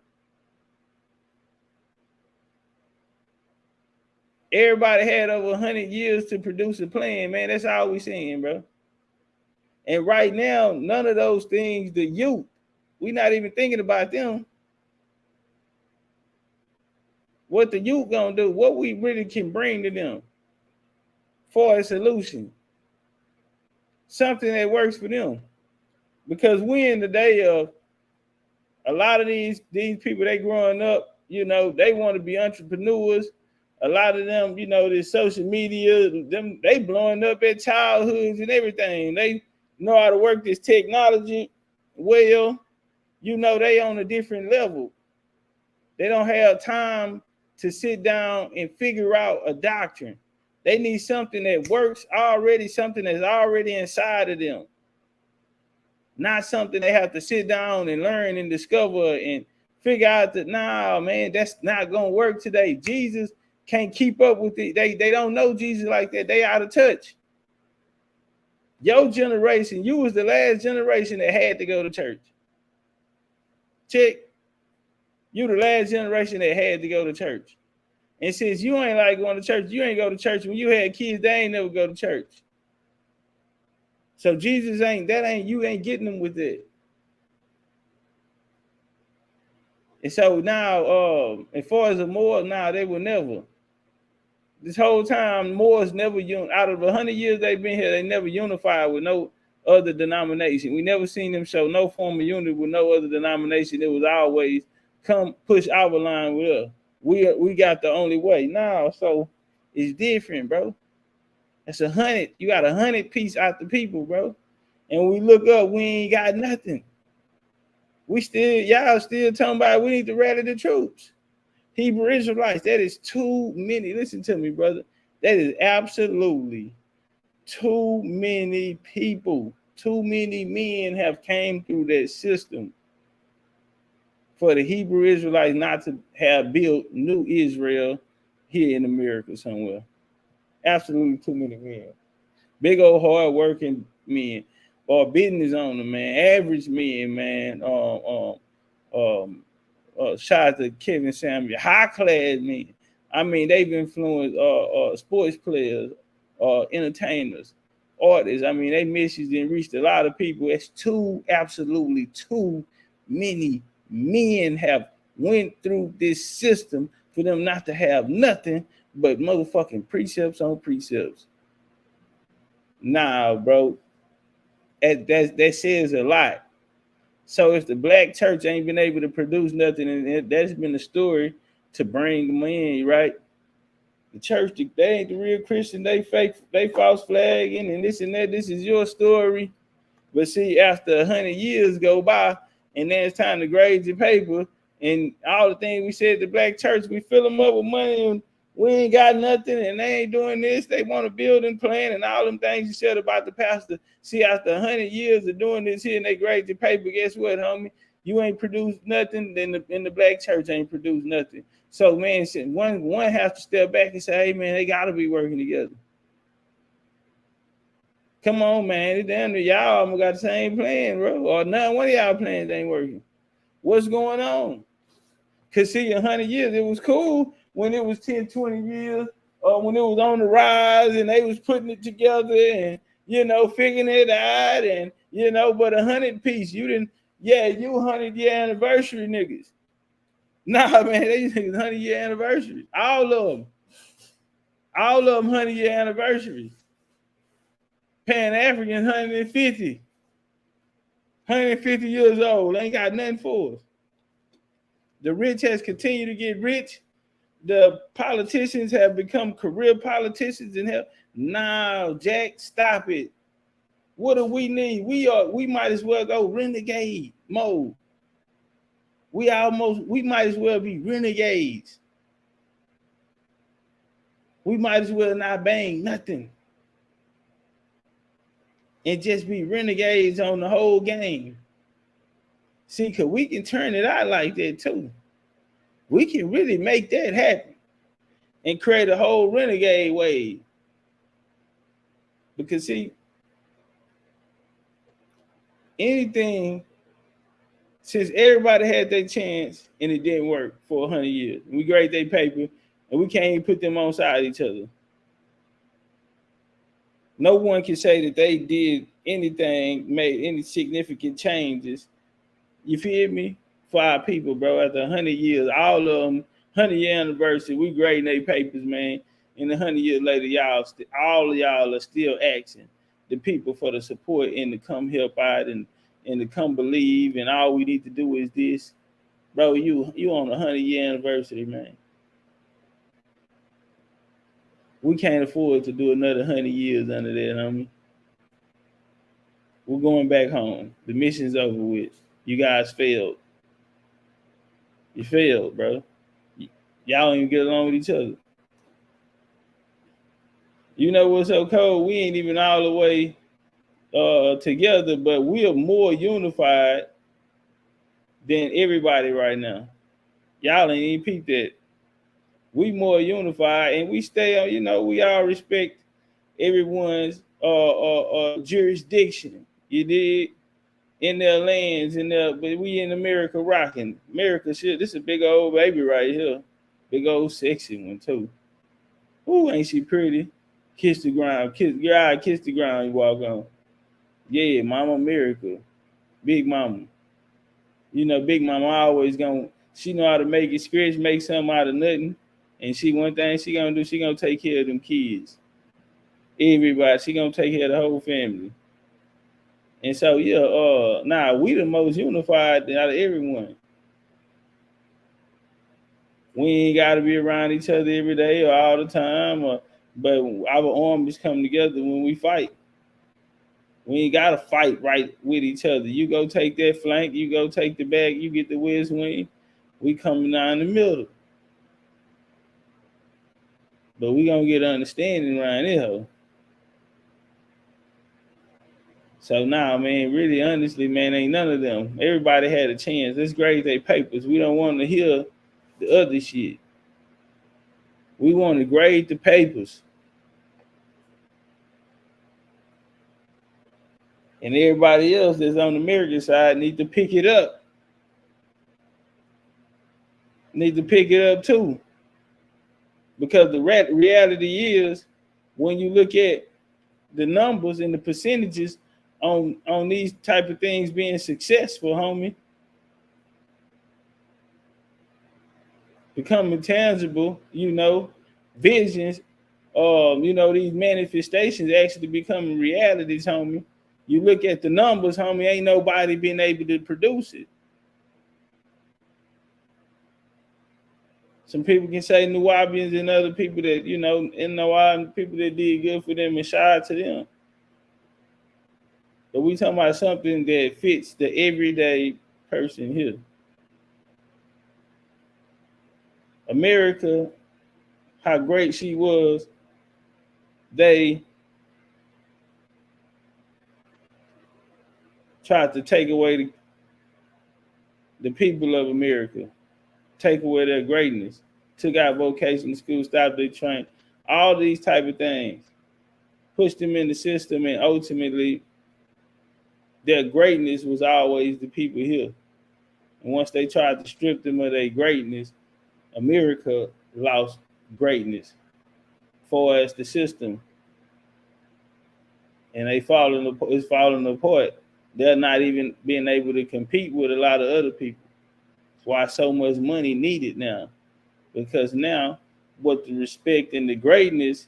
Everybody had over 100 years to produce a plan, man. That's all we seeing, bro. And right now, none of those things, the youth, we not even thinking about them. What the youth gonna do, what we really can bring to them for a solution. Something that works for them. Because we in the day of a lot of these people, they growing up, you know, they want to be entrepreneurs. A lot of them, you know, this social media, they blowing up their childhoods and everything. They know how to work this technology well. You know, they on a different level. They don't have time to sit down and figure out a doctrine. They need something that works already, something that's already inside of them. Not something they have to sit down and learn and discover and figure out that, nah, man, that's not going to work today. Jesus can't keep up with it. They don't know Jesus like that. They out of touch. Your generation, you was the last generation that had to go to church. Check. You the last generation that had to go to church. And since you ain't like going to church, you ain't go to church. When you had kids, they ain't never go to church. So Jesus you ain't getting them with it. And so now, as far as the Moors, now they will never. This whole time, Moors never out of 100 years they've been here, they never unified with no other denomination. We never seen them show no form of unity with no other denomination. It was always come push our line with us. We got the only way now, so it's different, bro. That's 100. You got 100 piece out the people, bro. And we look up, we ain't got nothing. Y'all still talking about we need to rally the troops. Hebrew Israelites, that is too many. Listen to me, brother. That is absolutely too many people. Too many men have came through that system for the Hebrew Israelites not to have built new Israel here in America somewhere. Absolutely too many men. Big old hard working men or business owner, man, average men, man. Shout out to Kevin Samuel, high class men. I mean, they've influenced sports players, entertainers, artists. I mean, they message and reached a lot of people. It's absolutely too many men have went through this system for them not to have nothing but motherfucking precepts on precepts. Nah, bro. That says a lot. So if the black church ain't been able to produce nothing, and that's been the story to bring them in, right? The church, they ain't the real Christian, they fake, they false flagging and this and that. This is your story. But see, after 100 years go by, and then it's time to grade your paper, and all the things we said the black church, we fill them up with money and we ain't got nothing, and they ain't doing this. They want a building plan and all them things you said about the pastor. See, after 100 years of doing this here and they grade your paper, guess what, homie? You ain't produced nothing, then the black church ain't produced nothing. So, man, one has to step back and say, hey, man, they got to be working together. Come on, man. It's damn near y'all almost got the same plan, bro. Or none one of y'all plans ain't working. What's going on? Because, see, 100 years, it was cool when it was 10, 20 years, or when it was on the rise and they was putting it together and, figuring it out and, but 100 piece, you 100-year anniversary niggas. Nah, man, they 100-year anniversaries. All of them 100-year anniversaries. Pan-African 150 years old. Ain't got nothing for us. The rich has continued to get rich. The politicians have become career politicians and help. Now, Jack, stop it. What do we need? We might as well go renegade mode. We might as well be renegades. We might as well not bang nothing. And just be renegades on the whole game. See, because we can turn it out like that too. We can really make that happen and create a whole renegade wave. Because see, anything, since everybody had their chance and it didn't work for 100 years, we grade their paper and we can't even put them on side of each other. No one can say that they did anything, made any significant changes. You feel me? For our people, bro. After 100 years, all of them, 100-year anniversary, we grading their papers, man. And 100 years later, all of y'all are still asking the people for the support and to come help out and to come believe. And all we need to do is this, bro. You on a 100-year anniversary, man. We can't afford to do another 100 years under that, homie. We're going back home. The mission's over with. You guys failed. You failed, bro. Y'all don't even get along with each other. You know what's so cold? We ain't even all the way together, but we are more unified than everybody right now. Y'all ain't even peeped that. We more unified, and we stay on, we all respect everyone's jurisdiction. You did in their lands, in their, but we in America rocking. America shit. This is a big old baby right here. Big old sexy one too. Ooh, ain't she pretty? Kiss the ground, kiss the ground, you walk on. Yeah, Mama America. Big Mama. You know, Big Mama always she know how to make it scratch, make something out of nothing. And one thing she gonna do, she gonna take care of them kids. Everybody, she gonna take care of the whole family. And so, yeah, we the most unified out of everyone. We ain't gotta be around each other every day or all the time, but our armies come together when we fight. We ain't gotta fight right with each other. You go take that flank, you go take the back, you get the west wing. We coming down the middle. But we gonna get understanding around here, ho. So now, man, really honestly, man, ain't none of them. Everybody had a chance. Let's grade their papers. We don't want to hear the other shit. We want to grade the papers. And everybody else that's on the American side need to pick it up. Need to pick it up too. Because the reality is, when you look at the numbers and the percentages on these type of things being successful, homie, becoming tangible, visions, these manifestations actually becoming realities, homie. You look at the numbers, homie, ain't nobody been able to produce it. Some people can say Nuwabians and other people that, and people that did good for them and shout out to them. But we talking about something that fits the everyday person here. America, how great she was, they tried to take away the people of America, take away their greatness, took out vocational schools, stopped their train, all these type of things, pushed them in the system, and ultimately their greatness was always the people here. And once they tried to strip them of their greatness, America lost greatness for as the system. And it's falling apart. They're not even being able to compete with a lot of other people. That's why so much money needed now. Because now what the respect and the greatness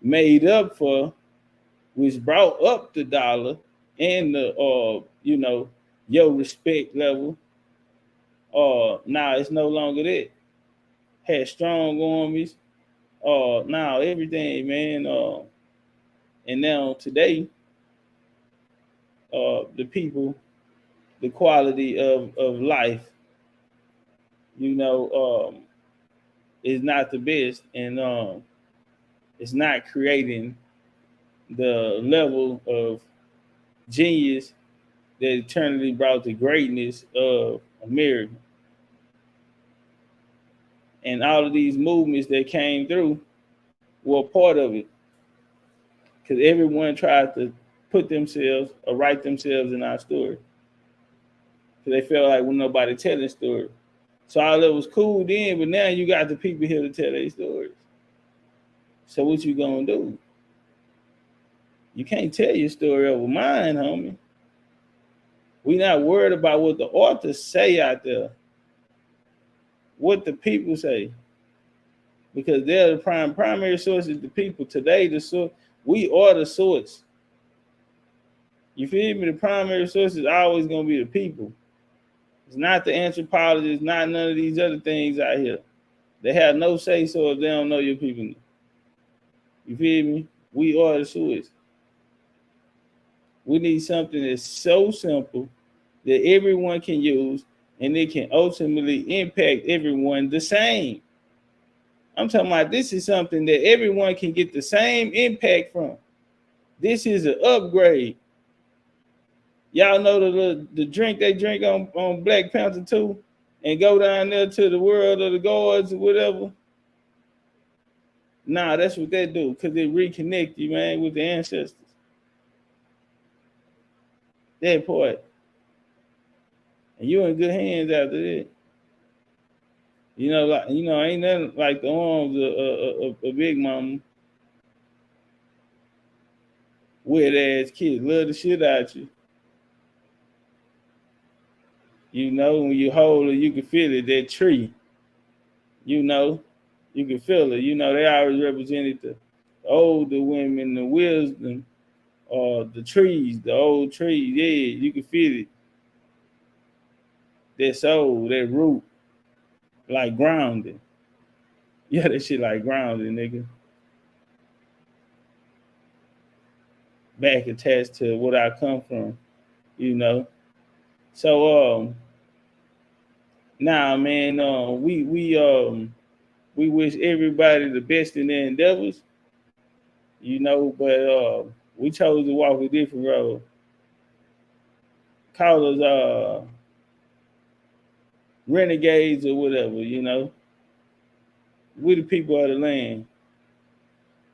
made up for, which brought up the dollar and the your respect level, now it's no longer that. Had strong armies, now everything, man, and now today, the people, the quality of life, is not the best, and it's not creating the level of genius that eternally brought the greatness of America. And all of these movements that came through were part of it. Because everyone tried to put themselves or write themselves in our story. Because they felt like when nobody telling story. So all that was cool then, but now you got the people here to tell their stories. So what you gonna do? You can't tell your story over mine, homie. We not worried about what the authors say out there. What the people say. Because they're the primary source is the people. Today, the source, we are the source. You feel me? The primary source is always gonna be the people. It's not the anthropologists, not none of these other things out here. They have no say so if they don't know your people. You feel me? We are the source. We need something that's so simple that everyone can use and it can ultimately impact everyone the same. I'm talking about this is something that everyone can get the same impact from. This is an upgrade. Y'all know the drink they drink on Black Panther 2 and go down there to the world of the gods or whatever? Nah, that's what they do, because they reconnect you, man, with the ancestors. That part. And you in good hands after that. You know, like ain't nothing like the arms of a big mama. Wet ass kids love the shit out you. You know, when you hold it, you can feel it. That tree. You know, you can feel it. You know, they always represented the older women, the wisdom, the trees, the old trees. Yeah, you can feel it. That soul, that root, like grounding. Yeah, that shit like grounding, nigga. Back attached to what I come from, you know. So man, we wish everybody the best in their endeavors, you know, but we chose to walk a different road. Call us renegades or whatever, you know. We the people of the land,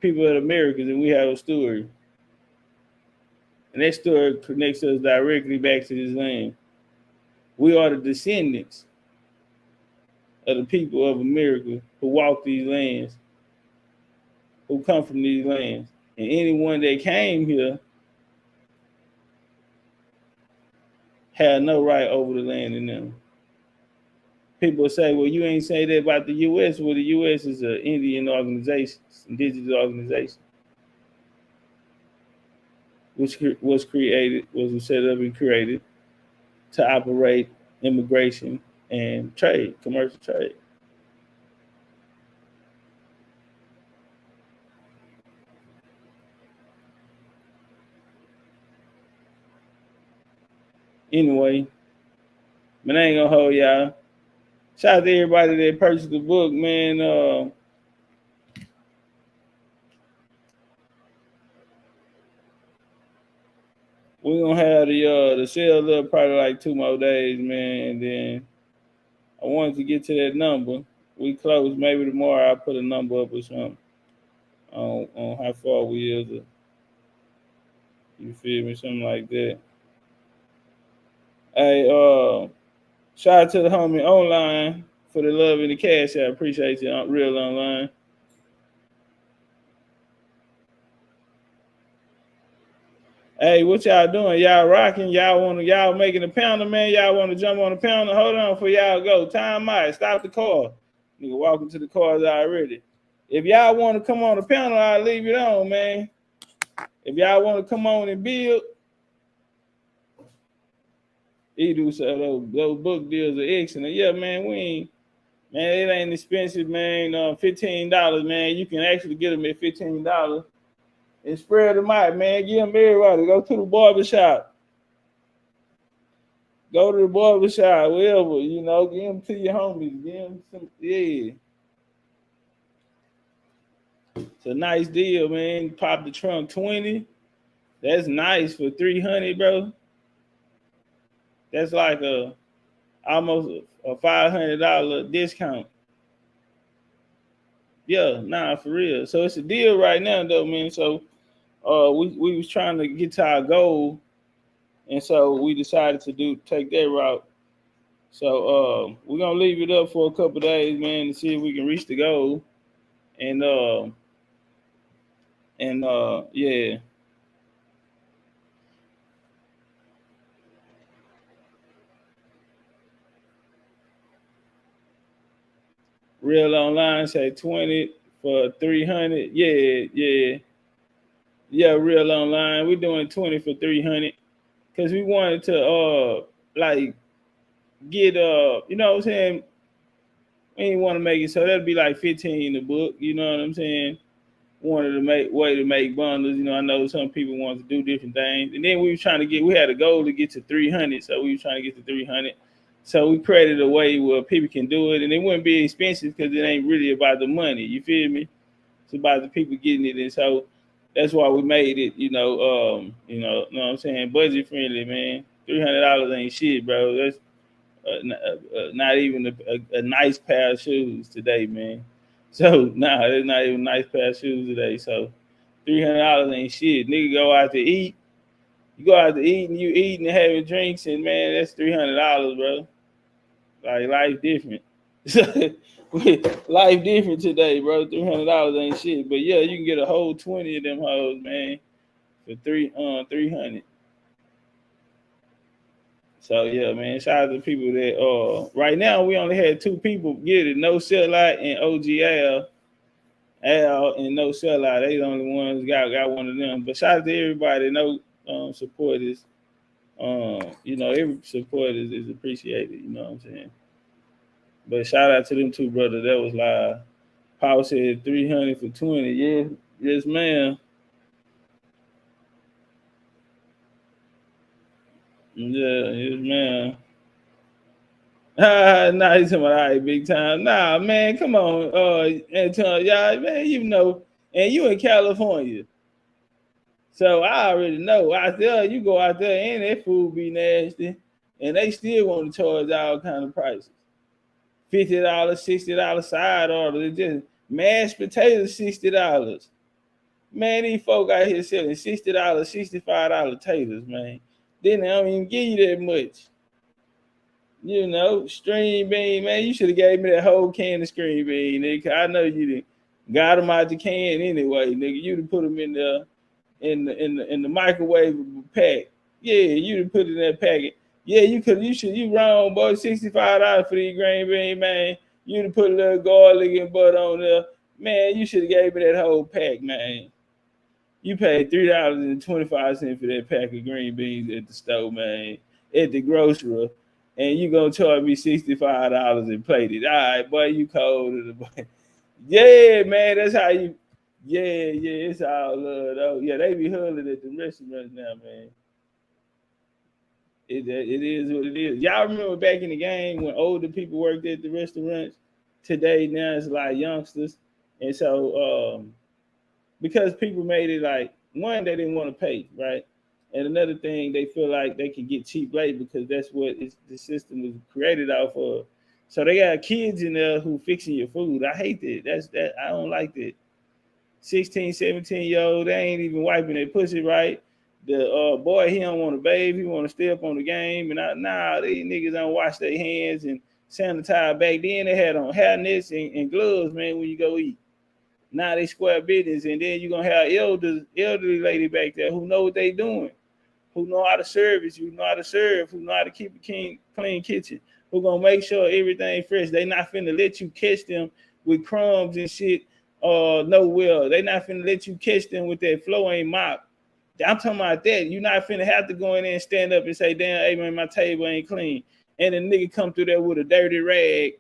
people of the Americas, and we have a story. And that story connects us directly back to this land. We are the descendants of the people of America who walk these lands, who come from these lands. And anyone that came here had no right over the land in them. People say, well, you ain't say that about the U.S. Well, the U.S. is an Indian organization, indigenous organization, which was set up and created to operate immigration and trade, commercial trade. Anyway, man, I ain't gonna hold y'all. Shout out to everybody that purchased the book, man. We're gonna have the sale up probably like 2 more days, man. And then I wanted to get to that number. We close maybe tomorrow. I'll put a number up or something on how far we is. You feel me? Something like that. Hey, shout out to the homie online for the love and the cash. I appreciate you, real online. Hey, what y'all doing? Y'all rocking? Y'all making a pounder, man? Y'all want to jump on the pounder? Hold on for y'all go. Time out. Stop the car. Nigga walking to the cars already. If y'all want to come on the pounder, I'll leave it on, man. If y'all want to come on and build, so those book deals are excellent. Yeah, man, it ain't expensive, man. $15, man. You can actually get them at $15. And spread them out, man. Give them everybody. Go to the barbershop. Go to the barbershop, wherever, you know. Give them to your homies. Give them some, yeah. It's a nice deal, man. Pop the trunk 20. That's nice for 300, bro. That's like almost a $500 discount. Yeah, nah, for real. So it's a deal right now, though, man. So we was trying to get to our goal, and so we decided to take that route. So we're gonna leave it up for a couple days, man, to see if we can reach the goal. And yeah. Real online say 20 for 300. Yeah. Real online. We're doing 20 for 300 because we wanted to like get you know what I'm saying? We didn't want to make it so that'd be like 15 in the book, you know what I'm saying? Wanted to make bundles, you know. I know some people want to do different things. And then we had a goal to get to 300, so we were trying to get to 300. So we created a way where people can do it, and it wouldn't be expensive because it ain't really about the money. You feel me? It's about the people getting it, and so that's why we made it. Know what I'm saying? Budget friendly, man. $300 ain't shit, bro. That's not even a nice pair of shoes today, man. So there's not even a nice pair of shoes today. So $300 ain't shit. Nigga go out to eat. You go out to eat and you eating and having drinks, and man, that's $300, bro. Like life different. Life different today, bro. $300 ain't shit. But yeah, you can get a whole 20 of them hoes, man, for 300. So yeah, man. Shout out to people that right now we only had 2 people get it. No Sellout and OGL. Al and No Sellout. They the only ones got one of them. But shout out to everybody. No supporters. You know, every support is appreciated. You know what I'm saying? But shout out to them 2 brothers. That was live. Paul said 300 for 20. Yeah, yes, ma'am. Yeah, yes, ma'am. Nah, he's talking about all right, big time. Nah, man, come on, Anton, y'all, man, you know, and you in California. So I already know. Out there, you go out there and that food be nasty. And they still want to charge all kind of prices. $50, $60 side order. It's just mashed potatoes, $60. Man, these folk out here selling $60, $65 taters, man. Then they don't even give you that much. You know, string bean, man. You should have gave me that whole can of string bean, nigga. I know you didn't got them out the can anyway, nigga. You'd have put them in the microwave pack. Yeah, you'd have put it in that packet. Yeah, you wrong, boy. $65 for these green bean, man. You'd have put a little garlic and butter on there. Man, you should have gave me that whole pack, man. You paid $3.25 for that pack of green beans at the store, man, at the grocery, and you gonna charge me $65 and plate it. All right, boy, you cold. Yeah, man, that's how you. Yeah, it's all love though. Yeah, they be huddling at the restaurants now, man. It is what it is. Y'all remember back in the game when older people worked at the restaurants? Today, now it's like youngsters. And so because people made it like, one, they didn't want to pay, right? And another thing, they feel like they can get cheap labor because that's what the system was created out for. So they got kids in there who fixing your food. I hate that. I don't like that. 16, 17-year-old, they ain't even wiping their pussy right. The boy, he don't want to bathe, he want to stay up on the game. And these niggas don't wash their hands and sanitize. Back then they had on hairnets and gloves, man, when you go eat. Now they square business, and then you're gonna have elderly lady back there who know what they doing, who know how to service, who know how to serve, who know how to keep a clean kitchen, who gonna make sure everything fresh. They not finna let you catch them with crumbs and shit. No will. They not finna let you catch them with that flowing mop. I'm talking about that. You're not finna have to go in there and stand up and say, damn, hey man, my table ain't clean. And the nigga come through there with a dirty rag,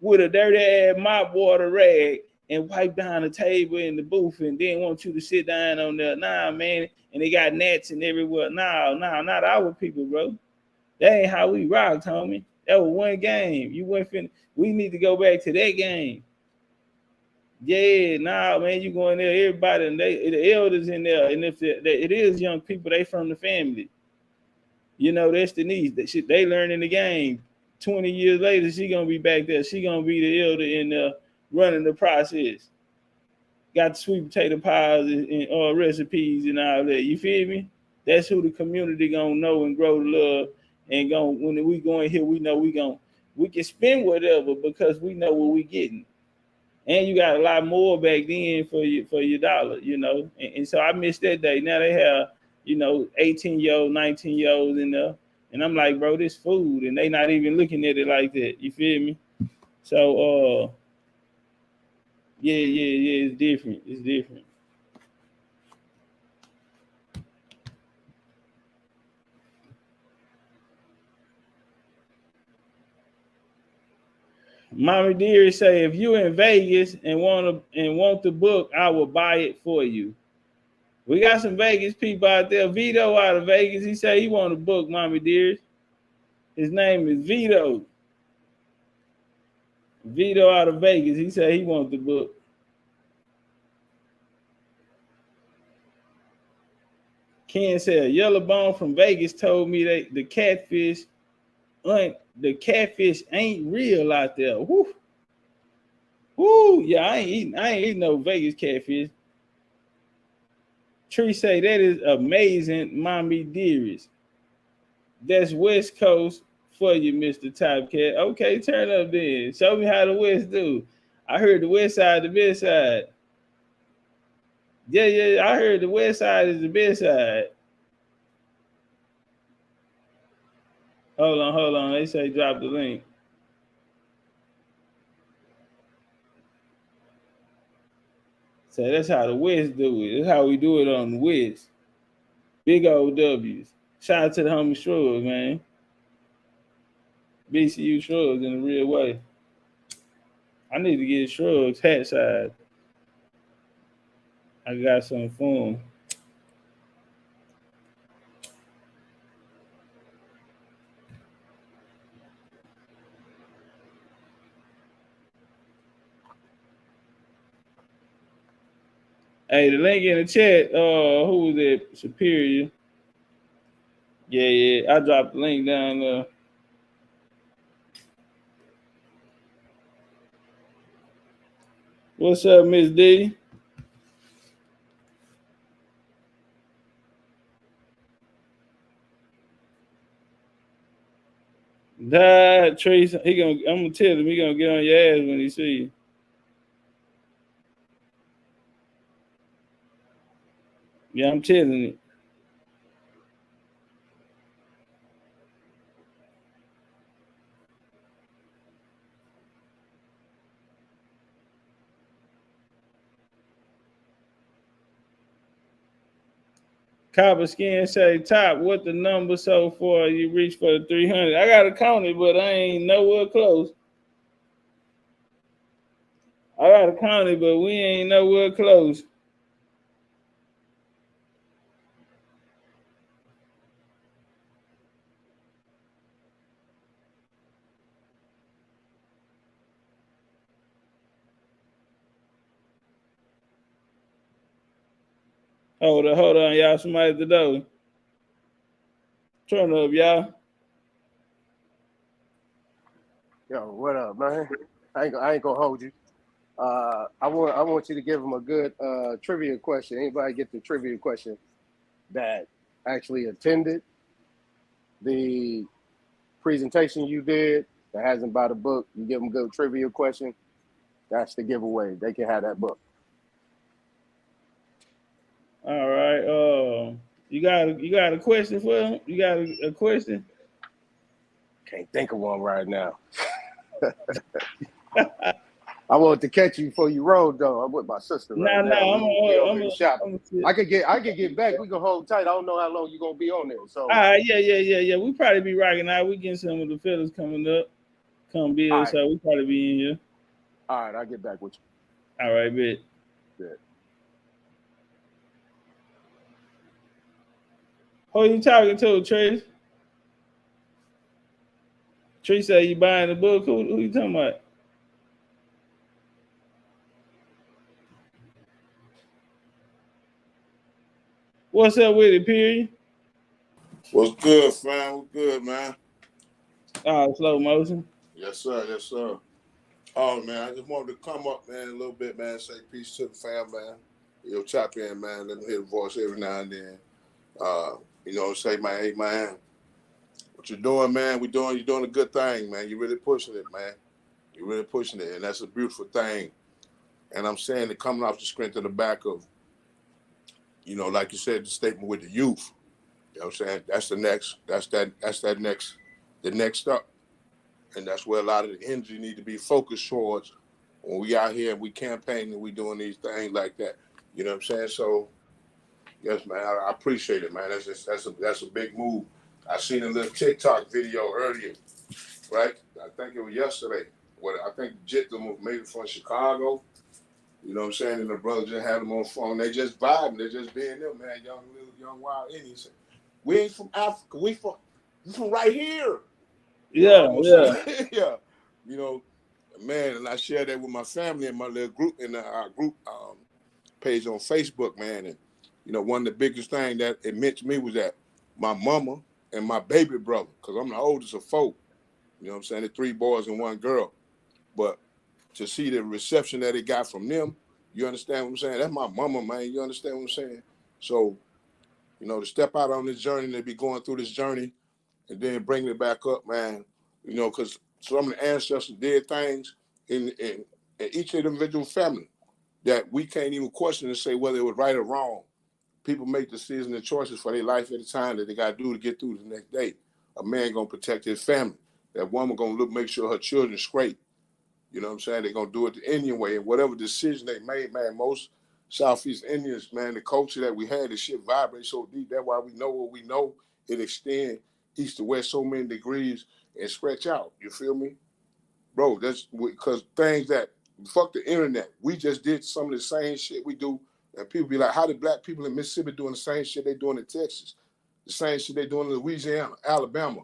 with a dirty ass mop water rag, and wipe down the table in the booth and then want you to sit down on there. Nah, man. And they got gnats and everywhere. Nah, not our people, bro. That ain't how we rocked, homie. That was one game. You went finna. We need to go back to that game. Yeah, nah, man, you go in there, everybody, and the elders in there, and if it is young people, they from the family. You know, that's the niece. They learn in the game. 20 years later, she gonna be back there. She gonna be the elder in there running the process. Got the sweet potato pies and recipes and all that. You feel me? That's who the community gonna know and grow to love. And when we go in here, we know we can spend whatever because we know what we getting. And you got a lot more back then for your dollar, you know. And so I missed that day. Now they have, 18-year-old, 19-year-olds in there. And I'm like, bro, this food. And they not even looking at it like that. You feel me? So, yeah, it's different. It's different. Mommy Deary say, if you in Vegas and want the book, I will buy it for you. We got some Vegas people out there. Vito out of Vegas. He said he want a book, Mommy Deary. His name is Vito. Vito out of Vegas. He said he want the book. Ken said, Yellow Bone from Vegas told me that the catfish ain't real out there. Woo. Woo. Yeah, I ain't eating no Vegas catfish. Tree say that is amazing, mommy dearest. That's West Coast for you, Mr. Topcatz. Okay, turn up then. Show me how the West do. I heard the West side, the best side. Yeah, I heard the West side is the best side. Hold on. They say drop the link. So that's how the West do it. That's how we do it on the West. Big old W's. Shout out to the homie Shrugs, man. BCU Shrugs in a real way. I need to get Shrugs hat side. I got some for him. Hey, the link in the chat, who was it? Superior. Yeah, I dropped the link down there. What's up, Miss D? Trace, I'm gonna tell him he gonna get on your ass when he see you. Yeah, I'm telling it. Copper Skin say, Top, what the number so far you reached for the 300? I got to count it, but I ain't nowhere close. I got to count it, but we ain't nowhere close. Hold on, y'all. Somebody at the door. Turn up, y'all. Yo, what up, man? I ain't gonna hold you. I want you to give them a good trivia question. Anybody get the trivia question that actually attended the presentation you did that hasn't bought a book? You give them a good trivia question. That's the giveaway. They can have that book. All right. You got a question for him? You got a question? Can't think of one right now. I wanted to catch you before you rode though. I'm with my sister right now. I'm shopping. I could get back. We can hold tight. I don't know how long you're gonna be on there. So yeah. We probably be rocking out. We getting some of the fellas coming up. Come Bill, right. So we probably be in here. All right, I'll get back with you. All right, bet. Good. Who you talking to, Trace? Trace say you buying the book. Who you talking about? What's up with it, period? What's good, fam? What's good, man? Slow motion. Yes, sir. Yes, sir. Oh, man, I just wanted to come up, man, a little bit, man, say peace to the fam, man. You'll chop in, man. Let me hear the voice every now and then. Say, man, hey, man, what you doing, man? You're doing a good thing, man. You're really pushing it, man. You're really pushing it, and that's a beautiful thing. And I'm saying it coming off the strength of the back of, like you said, the statement with the youth. You know what I'm saying? That's the next step. And that's where a lot of the energy need to be focused towards when we out here and we campaigning and we doing these things like that. You know what I'm saying? So, yes, man, I appreciate it, man. That's a big move. I seen a little TikTok video earlier, right? I think it was yesterday. I think Jit maybe from Chicago. You know what I'm saying? And the brothers just had them on phone. They just vibing. They just being them, man. Young wild Indians. We ain't from Africa. We from right here. Yeah. Yeah. Man, and I share that with my family in my little group in our group page on Facebook, man. And one of the biggest things that it meant to me was that my mama and my baby brother, because I'm the oldest of 4. You know what I'm saying? The 3 boys and 1 girl. But to see the reception that it got from them, you understand what I'm saying? That's my mama, man. You understand what I'm saying? So, you know, to step out on this journey, to be going through this journey and then bringing it back up, man, you know, because some of the ancestors did things in each individual family that we can't even question and say whether it was right or wrong. People make decisions and choices for their life at a time that they got to do to get through the next day. A man going to protect his family. That woman going to make sure her children's straight. You know what I'm saying? They're going to do it the Indian way. And whatever decision they made, man, most Southeast Indians, man, the culture that we had, this shit vibrates so deep. That's why we know what we know. It extends east to west so many degrees and stretch out. You feel me? Bro, that's because things that, fuck the internet. We just did some of the same shit we do. And people be like, how did black people in Mississippi doing the same shit they doing in Texas? The same shit they doing in Louisiana, Alabama.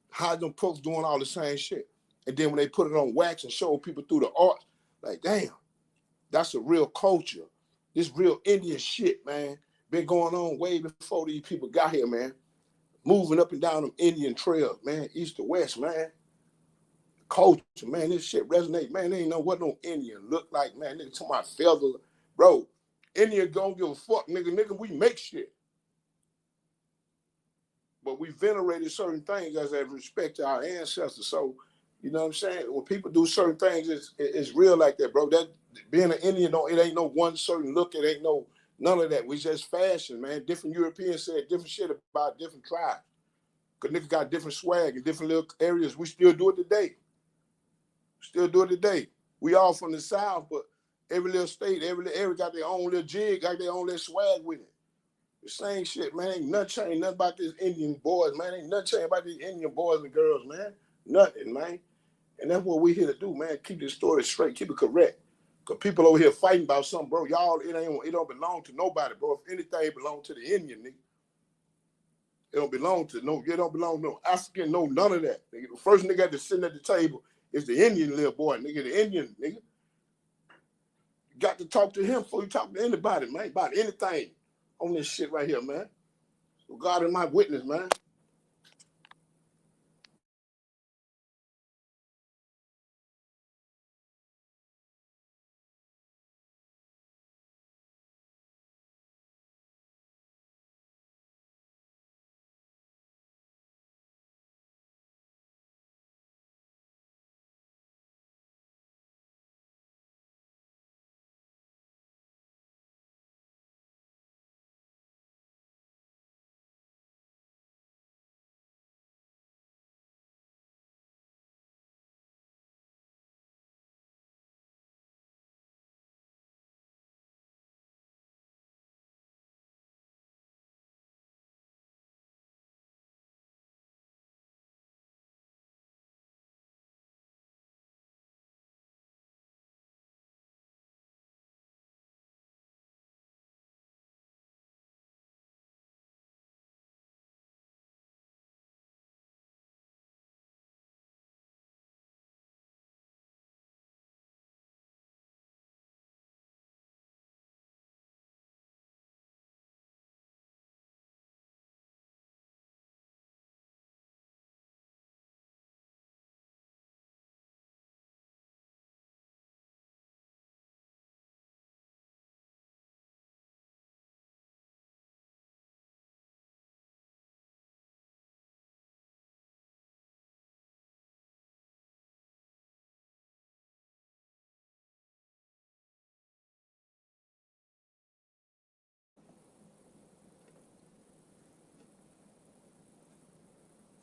How them folks doing all the same shit? And then when they put it on wax and show people through the art, like, damn, that's a real culture. This real Indian shit, man, been going on way before these people got here, man. Moving up and down them Indian trails, man, east to west, man. Culture, man, this shit resonate, man. They ain't know what no Indian look like, man. Nigga talking about feather. Bro, Indian don't give a fuck, nigga, we make shit. But we venerated certain things as a respect to our ancestors. So, you know what I'm saying? When people do certain things, it's real like that, bro. That being an Indian, it ain't no one certain look. It ain't no none of that. We just fashion, man. Different Europeans said different shit about different tribes. Because niggas got different swag in different little areas. We still do it today. Still do it today. We all from the South, but every little state, every little area got their own little jig, got their own little swag with it. The same shit, man. Ain't nothing changed. Nothing about these Indian boys, man. Ain't nothing changed about these Indian boys and girls, man. Nothing, man. And that's what we here to do, man. Keep this story straight. Keep it correct. Because people over here fighting about something, bro. Y'all, it don't belong to nobody, bro. If anything, it belong to the Indian, nigga. It don't belong to no African, no none of that. Nigga. The first nigga that's sitting at the table is the Indian little boy, nigga. The Indian, nigga. You got to talk to him before you talk to anybody, man. About anything on this shit right here, man. So God is my witness, man.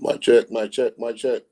My check.